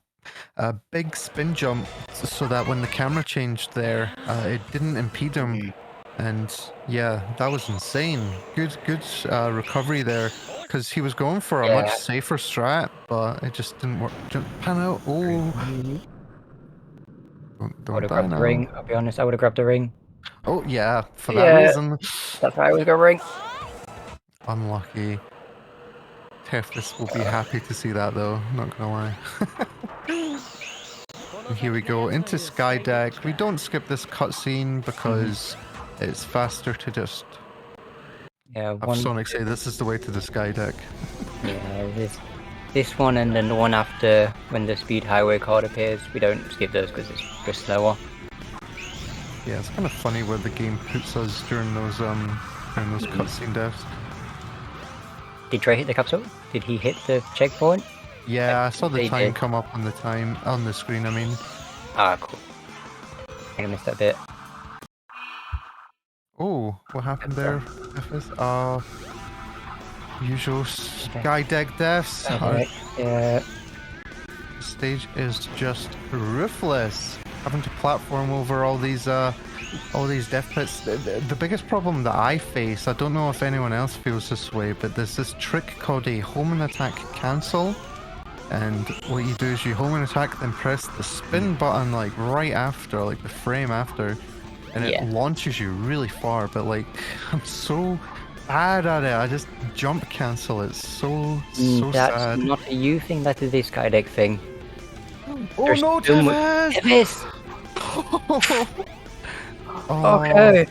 a big spin jump so that when the camera changed there, it didn't impede him. And yeah, that was insane. Good recovery there, because he was going for a much safer strat, but it just didn't work. Pan out. Oh, I would have grabbed the ring. I'll be honest, I would have grabbed the ring. Oh yeah, for that reason. That's why I was going ring. Unlucky. Teftis will be happy to see that though, not gonna lie. And here we go, into Skydeck. We don't skip this cutscene because it's faster to just have Sonic say this is the way to the Skydeck. Yeah, this one and then the one after when the speed highway card appears, we don't skip those because it's just slower. Yeah, it's kind of funny where the game puts us during those cutscene deaths. Did Trey hit the capsule? Did he hit the checkpoint? Yeah, I saw the They time did. come up on the screen. I mean, Ah, cool. I think I missed that bit. oh, what happened there? Usual Skydeck deaths. Yeah. The stage is just ruthless. Having to platform over all these death pits. The biggest problem that I face, I don't know if anyone else feels this way, but there's this trick called a home and attack cancel. And what you do is you home and attack, then press the spin button like right after, like the frame after, and it launches you really far. But like, I'm so bad at it. I just jump cancel. It's so sad. That's not a you thing. That is a Skydeck thing. Oh There's no, too much- Tefis! Oh, Okay.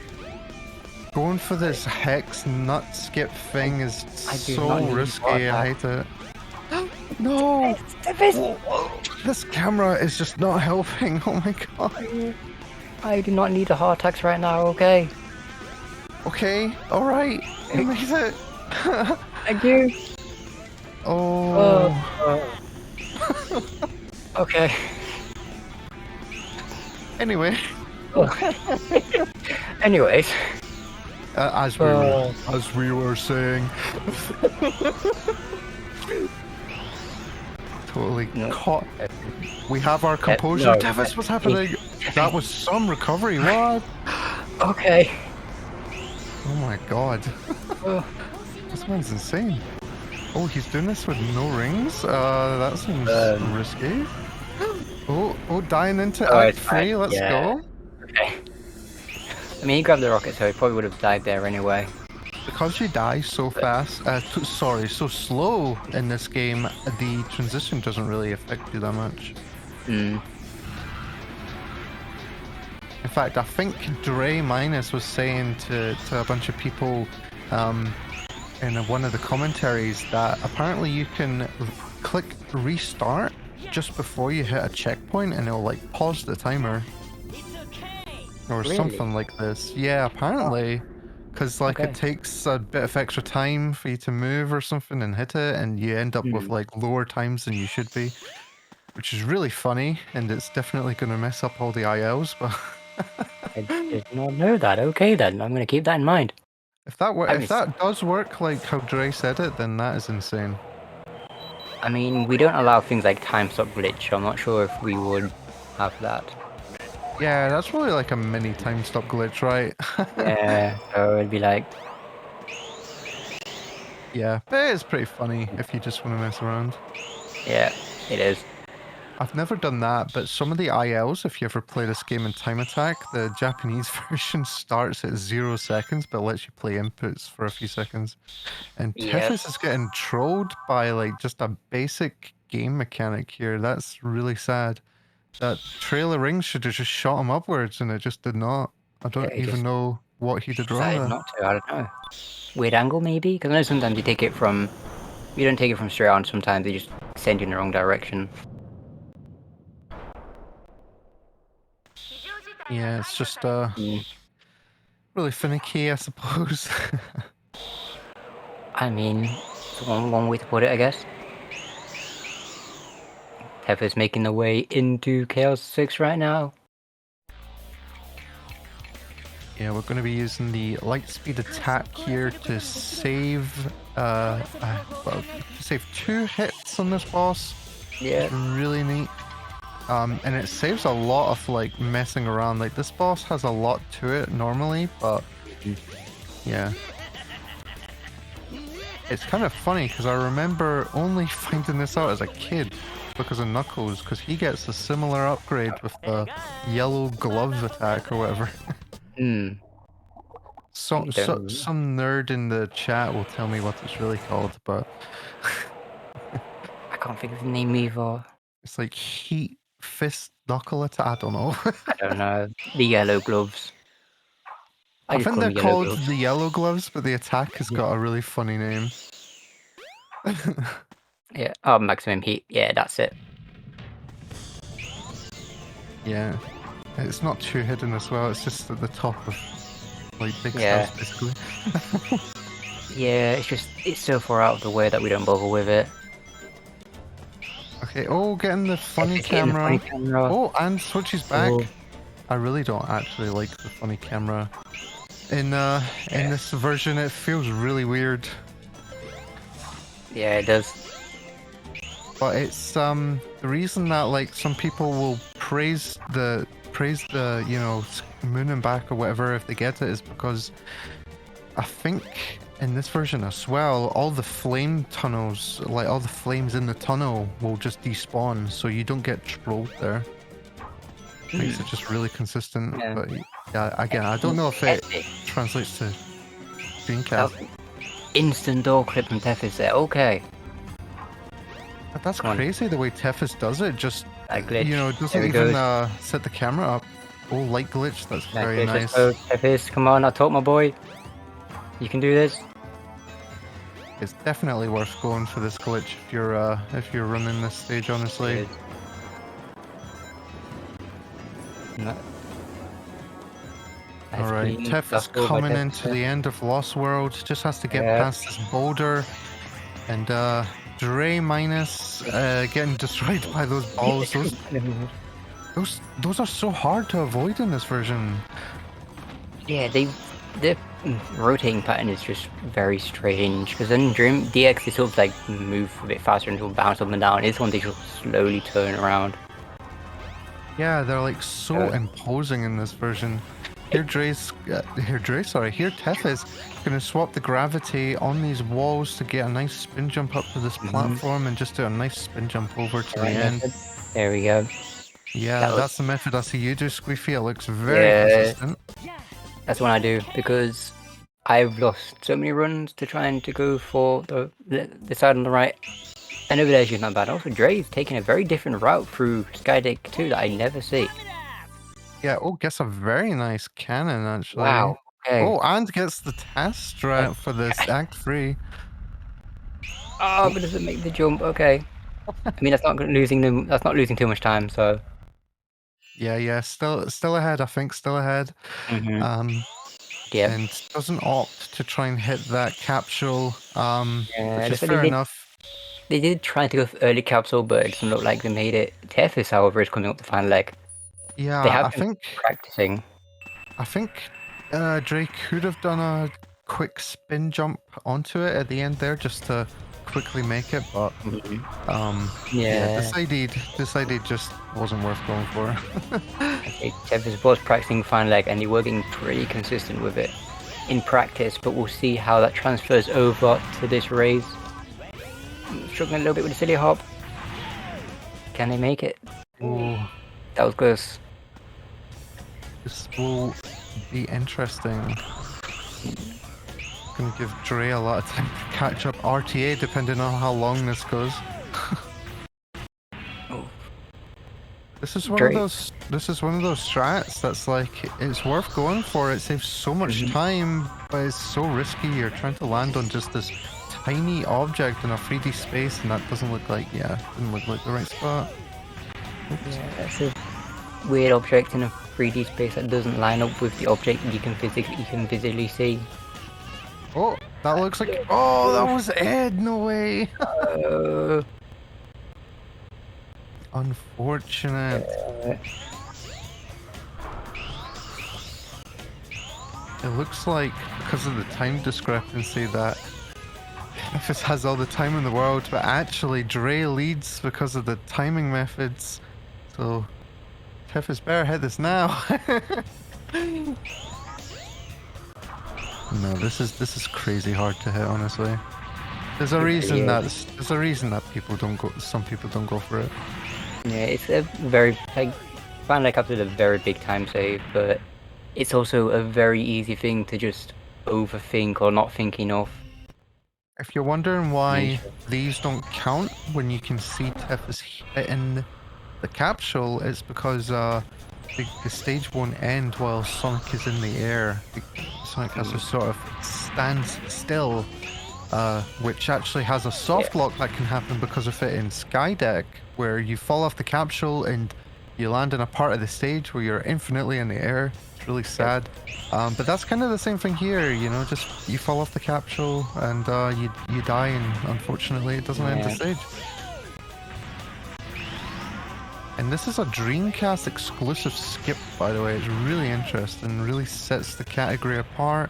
going for this hex nut skip thing is do not so need risky. I hate it. No! This camera is just not helping. Oh my god. I do not need a heart attacks right now. Okay. Okay, alright. You made it. Thank you. Oh. Okay. Anyway. Anyways. As we were saying. Totally caught. We have our composure. Tefis, what's happening? That was some recovery. What? Okay. Oh my god. This man's insane. Oh, he's doing this with no rings? That seems risky. Oh, dying into Act 3. Let's go. Okay. I mean, he grabbed the rocket, so he probably would have died there anyway. Because you die so fast, so slow in this game, the transition doesn't really affect you that much. Hmm. In fact, I think Dre Minus was saying to a bunch of people in one of the commentaries that apparently you can click restart just before you hit a checkpoint and it'll like pause the timer. Or something like this. Yeah, apparently. Because like it takes a bit of extra time for you to move or something and hit it, and you end up with like lower times than you should be. Which is really funny, and it's definitely going to mess up all the ILs, but... I did not know that. Okay then, I'm going to keep that in mind. If that does work like how Dre said it, then that is insane. I mean, we don't allow things like time stop glitch, so I'm not sure if we would have that. Yeah, that's really like a mini time stop glitch, right? Yeah, so it'd be like... Yeah, but it is pretty funny if you just want to mess around. Yeah, it is. I've never done that, but some of the ILs, if you ever play this game in Time Attack, the Japanese version starts at 0 seconds, but lets you play inputs for a few seconds. And Tefis is getting trolled by like just a basic game mechanic here. That's really sad. That Trail of Rings should have just shot him upwards, and it just did not. I don't even know what he did wrong there. Not to, I don't know. Weird angle maybe? Because I know sometimes you take it from... You don't take it from straight on, sometimes they just send you in the wrong direction. Yeah, it's just really finicky, I suppose. I mean, it's one way to put it, I guess. Tefis making the way into Chaos 6 right now. Yeah, we're going to be using the Lightspeed attack here to save, to save 2 hits on this boss. Yeah. It's really neat. And it saves a lot of like messing around. Like this boss has a lot to it normally, but yeah. It's kind of funny because I remember only finding this out as a kid because of Knuckles, because he gets a similar upgrade with the yellow glove attack or whatever. Some nerd in the chat will tell me what it's really called, but can't think of the name either. It's like heat fist knuckle attack. I don't know. I don't know. The yellow gloves. I just think call they're them yellow called gloves. the yellow gloves, but the attack has got a really funny name. Yeah. Oh, maximum heat. Yeah, that's it. Yeah. It's not too hidden as well, it's just at the top of like big Yeah. cells basically. Yeah, it's so far out of the way that we don't bother with it. Okay, oh, getting the funny It's getting the camera. funny camera. Oh, and switches back. Oh. I really don't actually like the funny camera. In this version, it feels really weird. Yeah, it does. But it's the reason that like some people will praise the moon and back or whatever if they get it is because I think in this version as well, all the flame tunnels, like all the flames in the tunnel, will just despawn, so you don't get trolled there. Makes it just really consistent. Yeah. But yeah, again, I don't know if it translates to Dreamcast. Instant door clip from Tethys there. Okay. But that's Come on. crazy the way Tethys does it. Just That glitch. it doesn't There he even goes. set the camera up. Oh, light glitch. That's That very glitch, nice. let's go. Tethys, come on, I taught my boy. You can do this. It's definitely worth going for this glitch if you're running this stage. Honestly. No. All right, Tef is coming into the end of Lost World. Just has to get past this boulder, and Dre minus getting destroyed by those balls. Those are so hard to avoid in this version. Yeah, the rotating pattern is just very strange. Because in Dream DX they sort of like move a bit faster and sort of bounce up and down. This one they just slowly turn around. Yeah, they're like so imposing in this version. Here Tef is gonna swap the gravity on these walls to get a nice spin jump up to this platform and just do a nice spin jump over to the end. There we go. Yeah, that's the method I see you do, Squeefy. It looks very consistent. That's what I do because I've lost so many runs to trying to go for the side on the right. And over there she's not bad. Also, Dre's taking a very different route through Skydeck 2 that I never see. Yeah, gets a very nice cannon actually. Wow. Okay. Oh, and gets the test right for this Act 3. Oh, but does it make the jump? Okay. I mean, that's not losing them. That's not losing too much time. So. Yeah. Still ahead. I think still ahead. Yeah. And doesn't opt to try and hit that capsule. Which is they fair did, enough. They did try to go for early capsule, but it doesn't look like they made it. Tethys, however, is coming up the final leg. Yeah, They have I been think practicing. I think Drake could have done a quick spin jump onto it at the end there just to quickly make it, but decided just wasn't worth going for. Okay, Tethys was practicing final leg, and they were getting pretty consistent with it in practice. But we'll see how that transfers over to this race. Struggling a little bit with the silly hop. Can they make it? Ooh. That was close. This will be interesting. Gonna give Dre a lot of time to catch up RTA depending on how long this goes. This is one of those strats that's like it's worth going for. It saves so much time, but it's so risky. You're trying to land on just this tiny object in a 3D space, and that doesn't look like didn't look like the right spot. Oops. Yeah, that's a weird object in a 3D space that doesn't line up with the object you can visually see. Oh, that looks like that was Ed. No way. Unfortunate. It looks like because of the time discrepancy that Memphis has all the time in the world, but actually Dre leads because of the timing methods. So Memphis better hit this now. No, this is crazy hard to hit, honestly. There's a reason that some people don't go for it. Yeah, it's a very Final Leg Capsule is a very big time save, but it's also a very easy thing to just overthink or not think enough. If you're wondering why these don't count when you can see Tefis hitting the capsule, it's because the stage won't end while Sonic is in the air. Sonic has to sort of stand still, which actually has a soft lock that can happen because of it in Skydeck, where you fall off the capsule and you land in a part of the stage where you're infinitely in the air. It's really sad. But that's kind of the same thing here, you know, just you fall off the capsule and you die, and unfortunately it doesn't end the stage. And this is a Dreamcast exclusive skip, by the way. It's really interesting, really sets the category apart.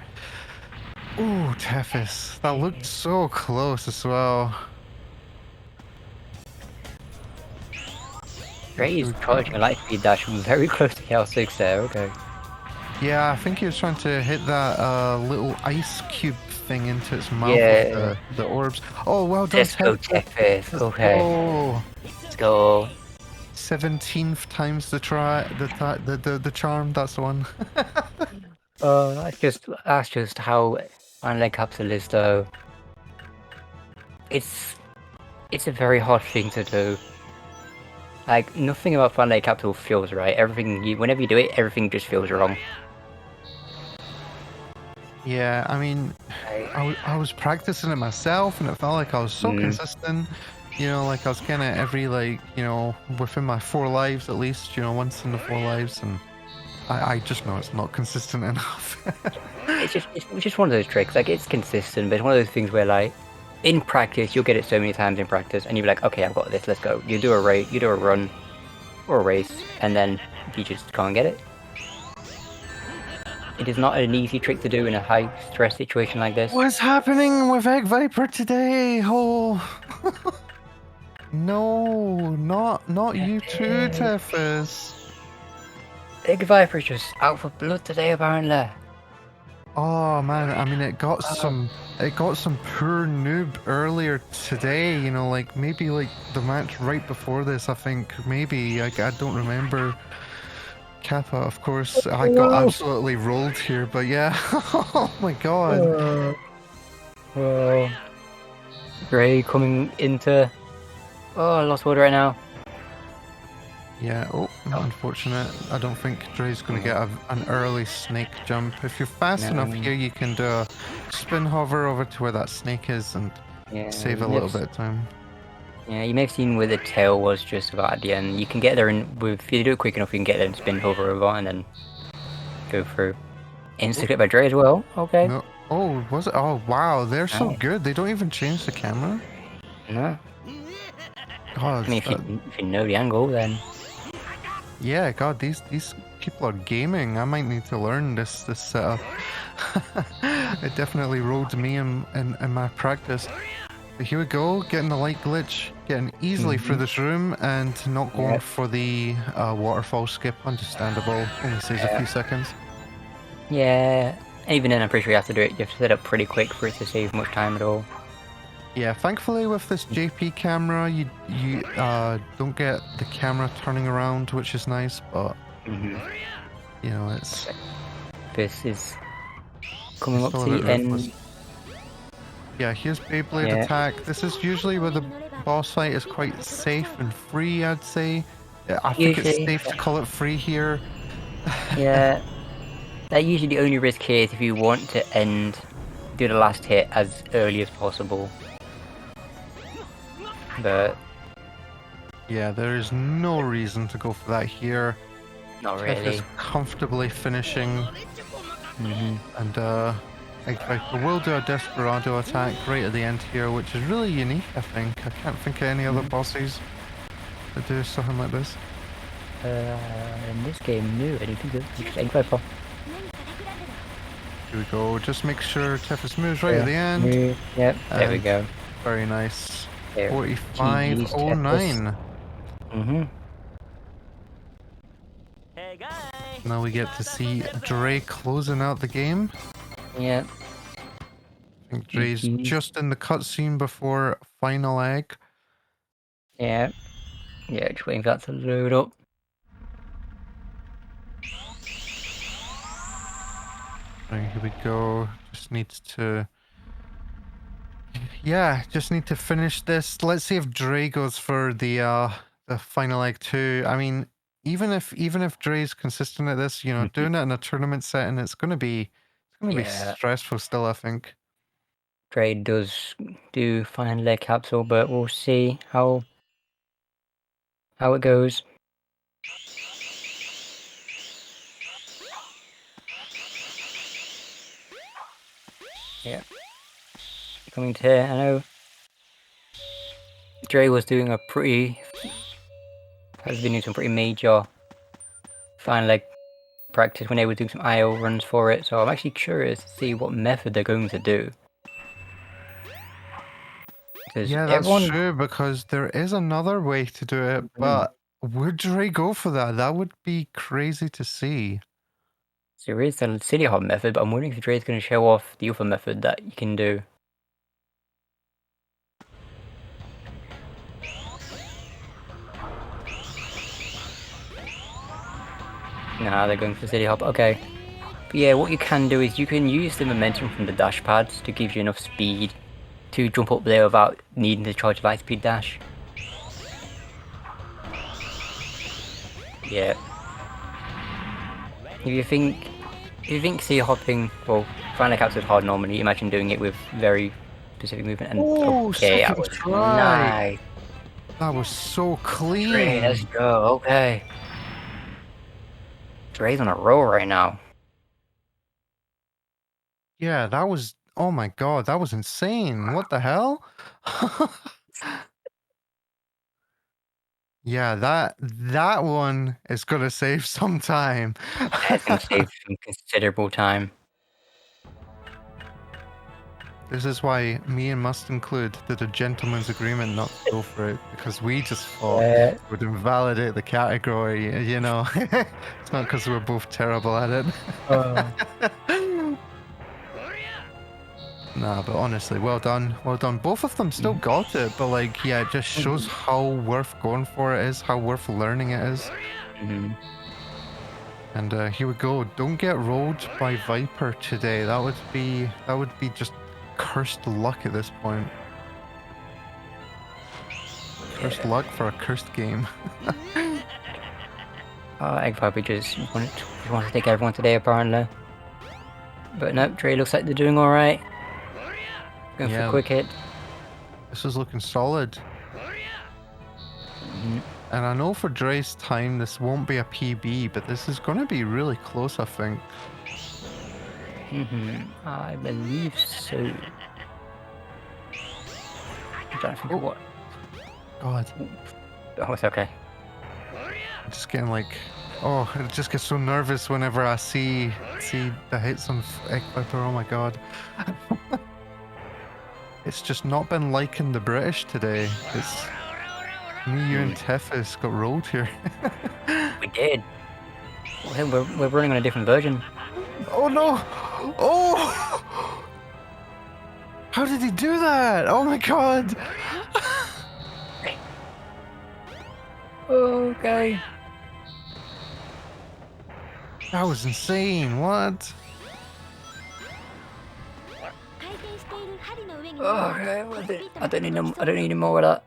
Ooh, Tefis. That looked so close as well. Dre's charging a light speed dash very close to L6 there, okay. Yeah, I think he was trying to hit that little ice cube thing into its mouth with the orbs. Oh, well done, Let's go, Tefis. Okay. Oh. Let's go. 17th times the charm, that's the one. That's just how Final Capsule is though. It's a very hard thing to do. Like, nothing about Final Capsule feels right. Whenever you do it, everything just feels wrong. Yeah, I mean, I was practicing it myself, and it felt like I was so consistent. You know, like I was kind of every, like, you know, within my 4 lives at least, you know, once in the 4 lives, and I just know it's not consistent enough. it's just one of those tricks. Like, it's consistent, but it's one of those things where, like, in practice, you'll get it so many times in practice, and you'll be like, okay, I've got this, let's go. You do a run, or a race, and then you just can't get it. It is not an easy trick to do in a high-stress situation like this. What's happening with Egg Viper today? Oh... No, not you too, Tefis. Egg Viper's just out for blood today, apparently. Oh man, I mean, it got some poor noob earlier today. You know, like maybe like the match right before this. I think maybe I don't remember. Kappa, of course, I got absolutely rolled here, but yeah. Oh my god. Well, Gray coming into. Oh, I lost water right now. Yeah, unfortunate. I don't think Dre's going to get an early snake jump. If you're fast enough here, you can do a spin hover over to where that snake is and save a little bit of time. Yeah, you may have seen where the tail was just about at the end. You can get there, and if you do it quick enough, you can get there and spin hover over and then go through. Insta-clip by Dre as well. Okay. No. Oh, was it? Oh, wow. They're so good. They don't even change the camera. No. God, I mean, if you know the angle, then... Yeah, God, these people are gaming. I might need to learn this setup. It definitely rolled me in my practice. But here we go, getting the light glitch, getting easily through this room, and not going for the waterfall skip. Understandable. Only saves a few seconds. Yeah, even then I'm pretty sure you have to do it. You have to set up pretty quick for it to save much time at all. Yeah, thankfully with this JP camera, you don't get the camera turning around, which is nice, but you know, it's... This is coming up to the end. Yeah, here's Beyblade attack. This is usually where the boss fight is quite safe and free, I'd say. I think it's safe to call it free here. Yeah, that's usually the only risk here is if you want to do the last hit as early as possible. But yeah, there is no reason to go for that here. Not really. Just comfortably finishing. And Egg Viper will do a Desperado attack right at the end here, which is really unique, I think. I can't think of any other bosses that do something like this. In this game, no, I don't think so. Just Egg Viper. Here we go. Just make sure Tefis moves right at the end. Yep, there we go. Very nice. There. 4509. Now we get to see Dre closing out the game. Yeah. I think Dre's just in the cutscene before final egg. Yeah. Yeah, just waiting for that to load up. Right, here we go. Just needs to... Yeah, just need to finish this. Let's see if Dre goes for the final leg too. I mean, even if Dre's consistent at this, you know, doing it in a tournament setting, it's gonna be Yeah. stressful still, I think. Dre does do final leg capsule, but we'll see how it goes. Yeah. Coming to here, I know Dre has been doing some pretty major final leg practice when they were doing some IO runs for it, so I'm actually curious to see what method they're going to do. Because Yeah, that's true, because there is another way to do it, but would Dre go for that? That would be crazy to see. So there is the City Hop method, but I'm wondering if Dre's going to show off the other method that you can do. Nah, they're going for City Hop, okay. But yeah, what you can do is you can use the momentum from the dash pads to give you enough speed to jump up there without needing to charge light speed dash. Yeah. If you think City Hopping, well, final capture is hard normally, imagine doing it with very specific movement and okay, that was nice. That was so clean. Dre, let's go, okay. Dre's on a roll right now. Yeah, that was, oh my god, that was insane. What the hell? Yeah, that one is gonna save some time. That's gonna save some considerable time. This is why me and Must Include did a gentleman's agreement not to go for it, because we just thought it would invalidate the category, you know. It's not because we're both terrible at it. Nah, but honestly, well done. Well done. Both of them still got it, but like, yeah, it just shows how worth going for it is, how worth learning it is. And here we go. Don't get rolled by Viper today. That would be just cursed luck at this point. Cursed luck for a cursed game. Egg probably just want to take everyone today apparently. But nope, Dre looks like they're doing alright. Going for a quick hit. This is looking solid. And I know for Dre's time this won't be a PB, but this is going to be really close, I think. I believe so. I'm trying to think of what. God. Oh, it's okay. I'm just getting like, oh, I just get so nervous whenever I see the hits on Egg Viper. Oh my god. It's just not been liking the British today. It's me, you, and Tethys got rolled here. We did. We're running on a different version. Oh no! Oh! How did he do that? Oh my god! Okay. That was insane. What? Okay, I don't need any more of that.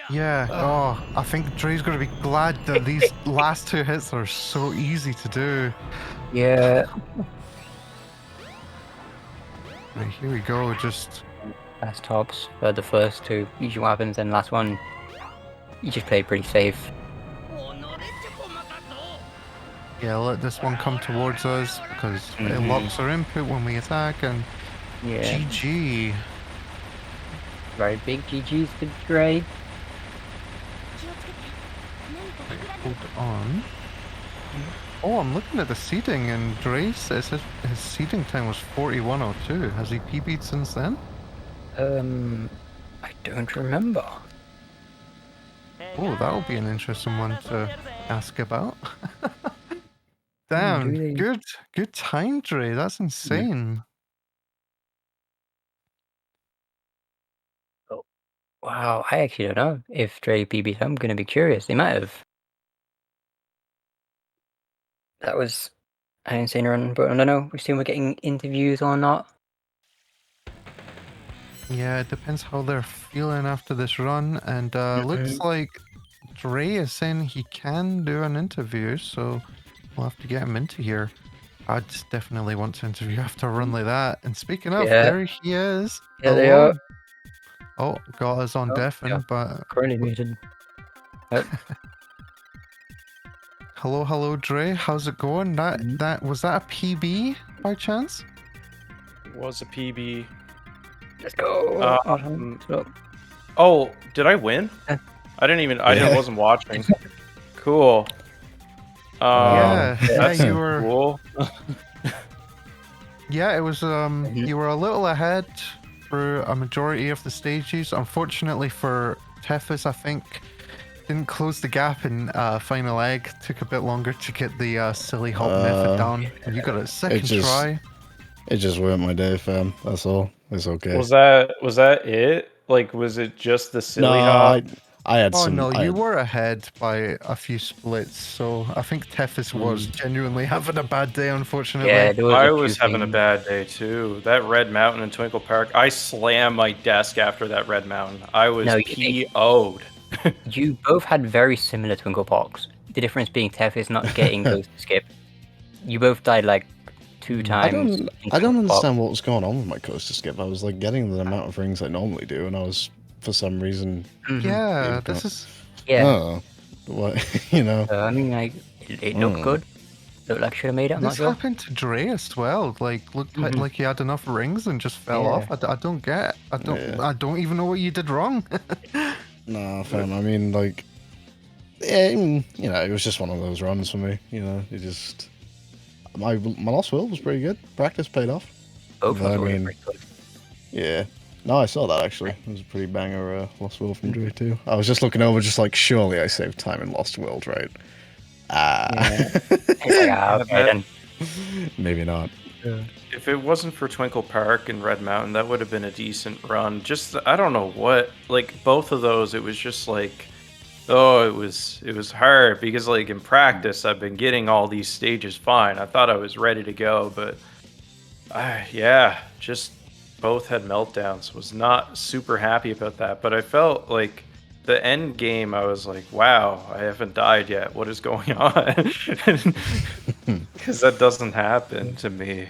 Yeah, oh, I think Dre's gonna be glad that these last two hits are so easy to do. Yeah. Right, here we go, just... Last tops for the first two. Usually what happens, then last one, you just play pretty safe. Yeah, let this one come towards us, because it locks our input when we attack, and... Yeah. GG. Very big GG's to Dre. Hold on. Oh, I'm looking at the seeding, and Dre says his seeding time was 41:02. Has he PB'd since then? I don't remember. Oh, that'll be an interesting one to ask about. Damn, good time, Dre. That's insane. Oh, wow, I actually don't know if Dre PB'd. I'm gonna be curious. They might have. That was an insane run, but I don't know. We're getting interviews or not. Yeah, it depends how they're feeling after this run, and looks like Dre is saying he can do an interview, so we'll have to get him into here. I'd definitely want to interview after a run like that. And speaking of, Yeah. there he is. Yeah, they Hello. are. Oh, got us on Oh, deafen, yeah. but Currently muted. hello, Dre. How's it going? That was that a PB by chance? It was a PB. Let's go. Oh, did I win? Yeah. I didn't even. I wasn't watching. Cool. Yeah, that's you were. cool. Yeah, it was. You were a little ahead for a majority of the stages. Unfortunately for Tethys, I think didn't close the gap in final egg. Took a bit longer to get the silly hop method down. And you got a second try. It just weren't my day, fam. That's all. It's okay. Was that it? Like, was it just the silly hop? I had Oh some. no, you were ahead by a few splits, so I think Tethys was genuinely having a bad day, unfortunately. Yeah, I was having a bad day too. That Red Mountain in Twinkle Park, I slammed my desk after that Red Mountain. I was PO'd. You both had very similar Twinkle Parks. The difference being Tethys not getting those to skip. You both died like 2 times. I don't understand what was going on with my coaster skip. I was like getting the amount of rings I normally do, and I was for some reason. Yeah, this is. Yeah. Oh, what you know? I mean, like it looked good. Looked like should have made it. I'm this not sure. happened to Dre as well. Like looked like he had enough rings and just fell off. I don't get. I don't even know what you did wrong. No, fam. I mean, like, yeah, you know, it was just one of those runs for me. You know, it just my Lost World was pretty good. Practice paid off. Both I mean, yeah. No, I saw that actually. It was a pretty banger Lost World from Dre too. I was just looking over, just like, surely I saved time in Lost World, right? Okay, maybe not. If it wasn't for Twinkle Park and Red Mountain, that would have been a decent run. Just I don't know what, like both of those, it was just like, oh, it was hard because like in practice I've been getting all these stages fine. I thought I was ready to go, but yeah, just both had meltdowns. Was not super happy about that, but I felt like the end game, I was like, wow, I haven't died yet. What is going on? Because that doesn't happen to me.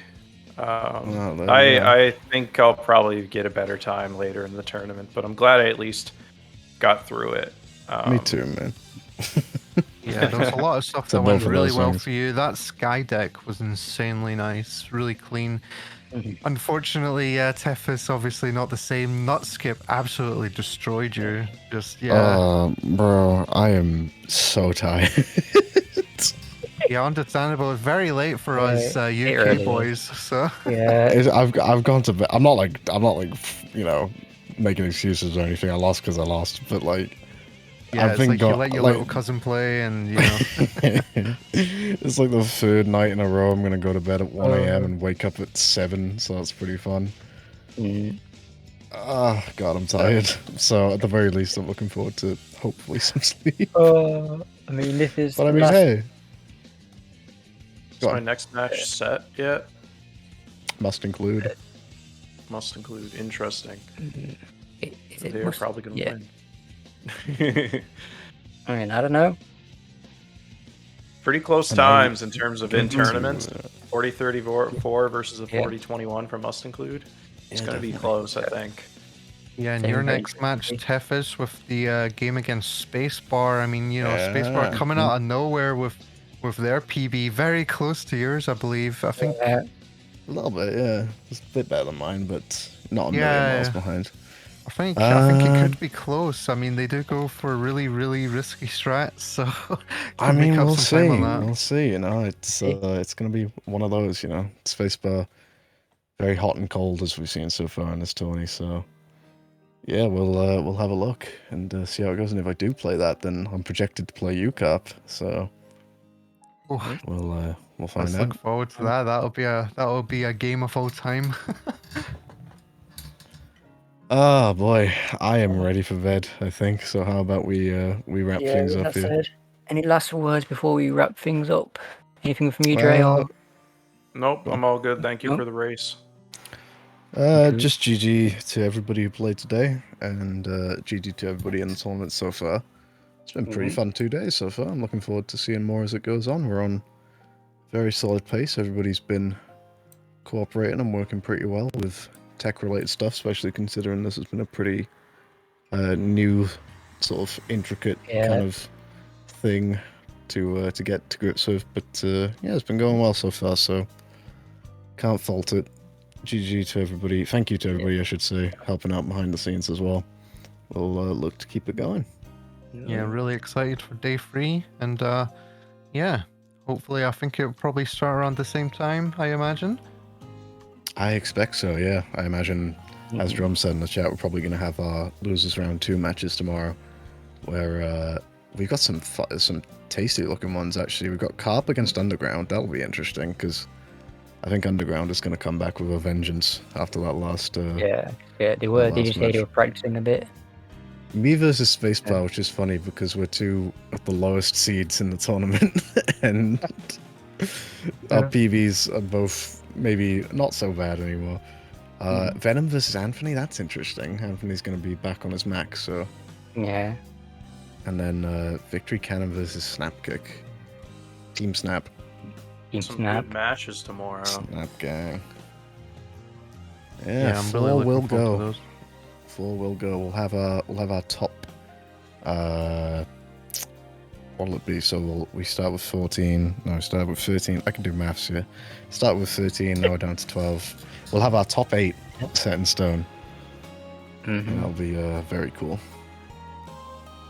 I think I'll probably get a better time later in the tournament, but I'm glad I at least got through it. Me too, man. Yeah, there was a lot of stuff that went really well for you. That sky deck was insanely nice, really clean. Unfortunately, Tethys obviously not the same. Nut skip absolutely destroyed you. Just bro, I am so tired. Yeah, understandable. It's very late for us UK boys. So yeah, I've gone to bed. I'm not like you know making excuses or anything. I lost because I lost, but like. Yeah, it's like you let your little cousin play, and you know. It's like the third night in a row I'm gonna go to bed at 1 a.m. and wake up at 7, so that's pretty fun. God, I'm tired. So at the very least, I'm looking forward to hopefully some sleep. I mean, this is. But I mean, hey. Is my next match set yet? Must include. Must include. Interesting. They're probably gonna win. I mean, I don't know. Pretty close times in terms of in tournaments. 40-34 versus a 40-21 for Must Include. It's going to be close, I think. Yeah, and your next match, Tethys, with the game against Spacebar. I mean, you know, Spacebar coming out of nowhere with their PB, very close to yours, I believe. I think a little bit, yeah. It's a bit better than mine, but not a million miles behind. I think it could be close. I mean, they do go for really, really risky strats, so I mean, we'll see. We'll see. You know, it's gonna be one of those. You know, Spacebar, very hot and cold as we've seen so far in this tourney. So, yeah, we'll have a look and see how it goes. And if I do play that, then I'm projected to play UCAP. So, we'll find out. Look forward to that. That'll be a game of all time. Oh boy, I am ready for bed, I think. So how about we wrap things up here? Any last words before we wrap things up? Anything from you, Dre? Nope, I'm all good. Thank you for the race. Just GG to everybody who played today, and GG to everybody in the tournament so far. It's been pretty fun 2 days so far. I'm looking forward to seeing more as it goes on. We're on very solid pace. Everybody's been cooperating and working pretty well with tech-related stuff, especially considering this has been a pretty new, sort of intricate kind of thing to get to grips with. But yeah, it's been going well so far, so can't fault it. GG to everybody. Thank you to everybody, I should say, helping out behind the scenes as well. We'll look to keep it going. Yeah, really excited for day 3, and yeah, hopefully I think it'll probably start around the same time, I imagine. I expect so, yeah. I imagine, as Drum said in the chat, we're probably going to have our losers round 2 matches tomorrow, where we've got some tasty looking ones actually. We've got Carp against Underground. That'll be interesting because I think Underground is going to come back with a vengeance after that last. They were. Did you say they were practicing a bit? Me versus Spacebar, which is funny because we're 2 of the lowest seeds in the tournament, and our PBs are both maybe not so bad anymore. Venom versus Anthony, that's interesting. Anthony's going to be back on his max, so. Yeah. And then Victory Cannon versus Snapkick. Team Snap. Some good matches tomorrow. Snap gang. Yeah, I'm 4 really will looking forward to go. those. 4 will go. We'll have our top. What'll it be? So we start with 14. No, start with 13. I can do maths here. Start with 13. Now we're down to 12. We'll have our top 8 set in stone. And that'll be very cool.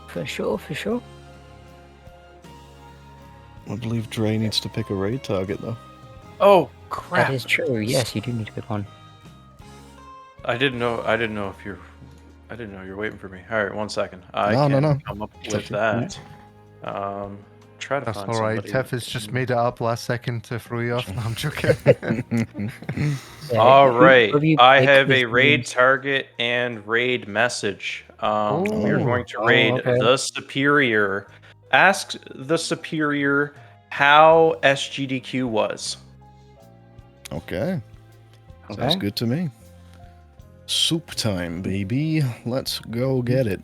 For sure, for sure. I believe Dre needs to pick a raid target though. Oh crap! That is true. Yes, you do need to pick one. I didn't know if you're. I didn't know you're waiting for me. All right, 1 second. I No. can come up with that. Try to That's find alright. somebody. Tef has just made it up last second to throw you off. No, I'm joking. All right, I pick have his a raid name? target and raid message. We are going to raid okay. the Superior. Ask the Superior how SGDQ was. Okay. Sounds good to me. Soup time, baby. Let's go get it.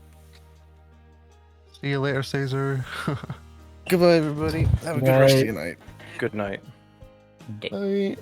See you later, Caesar. Goodbye, everybody. Have a good rest of your night. Good night. Bye.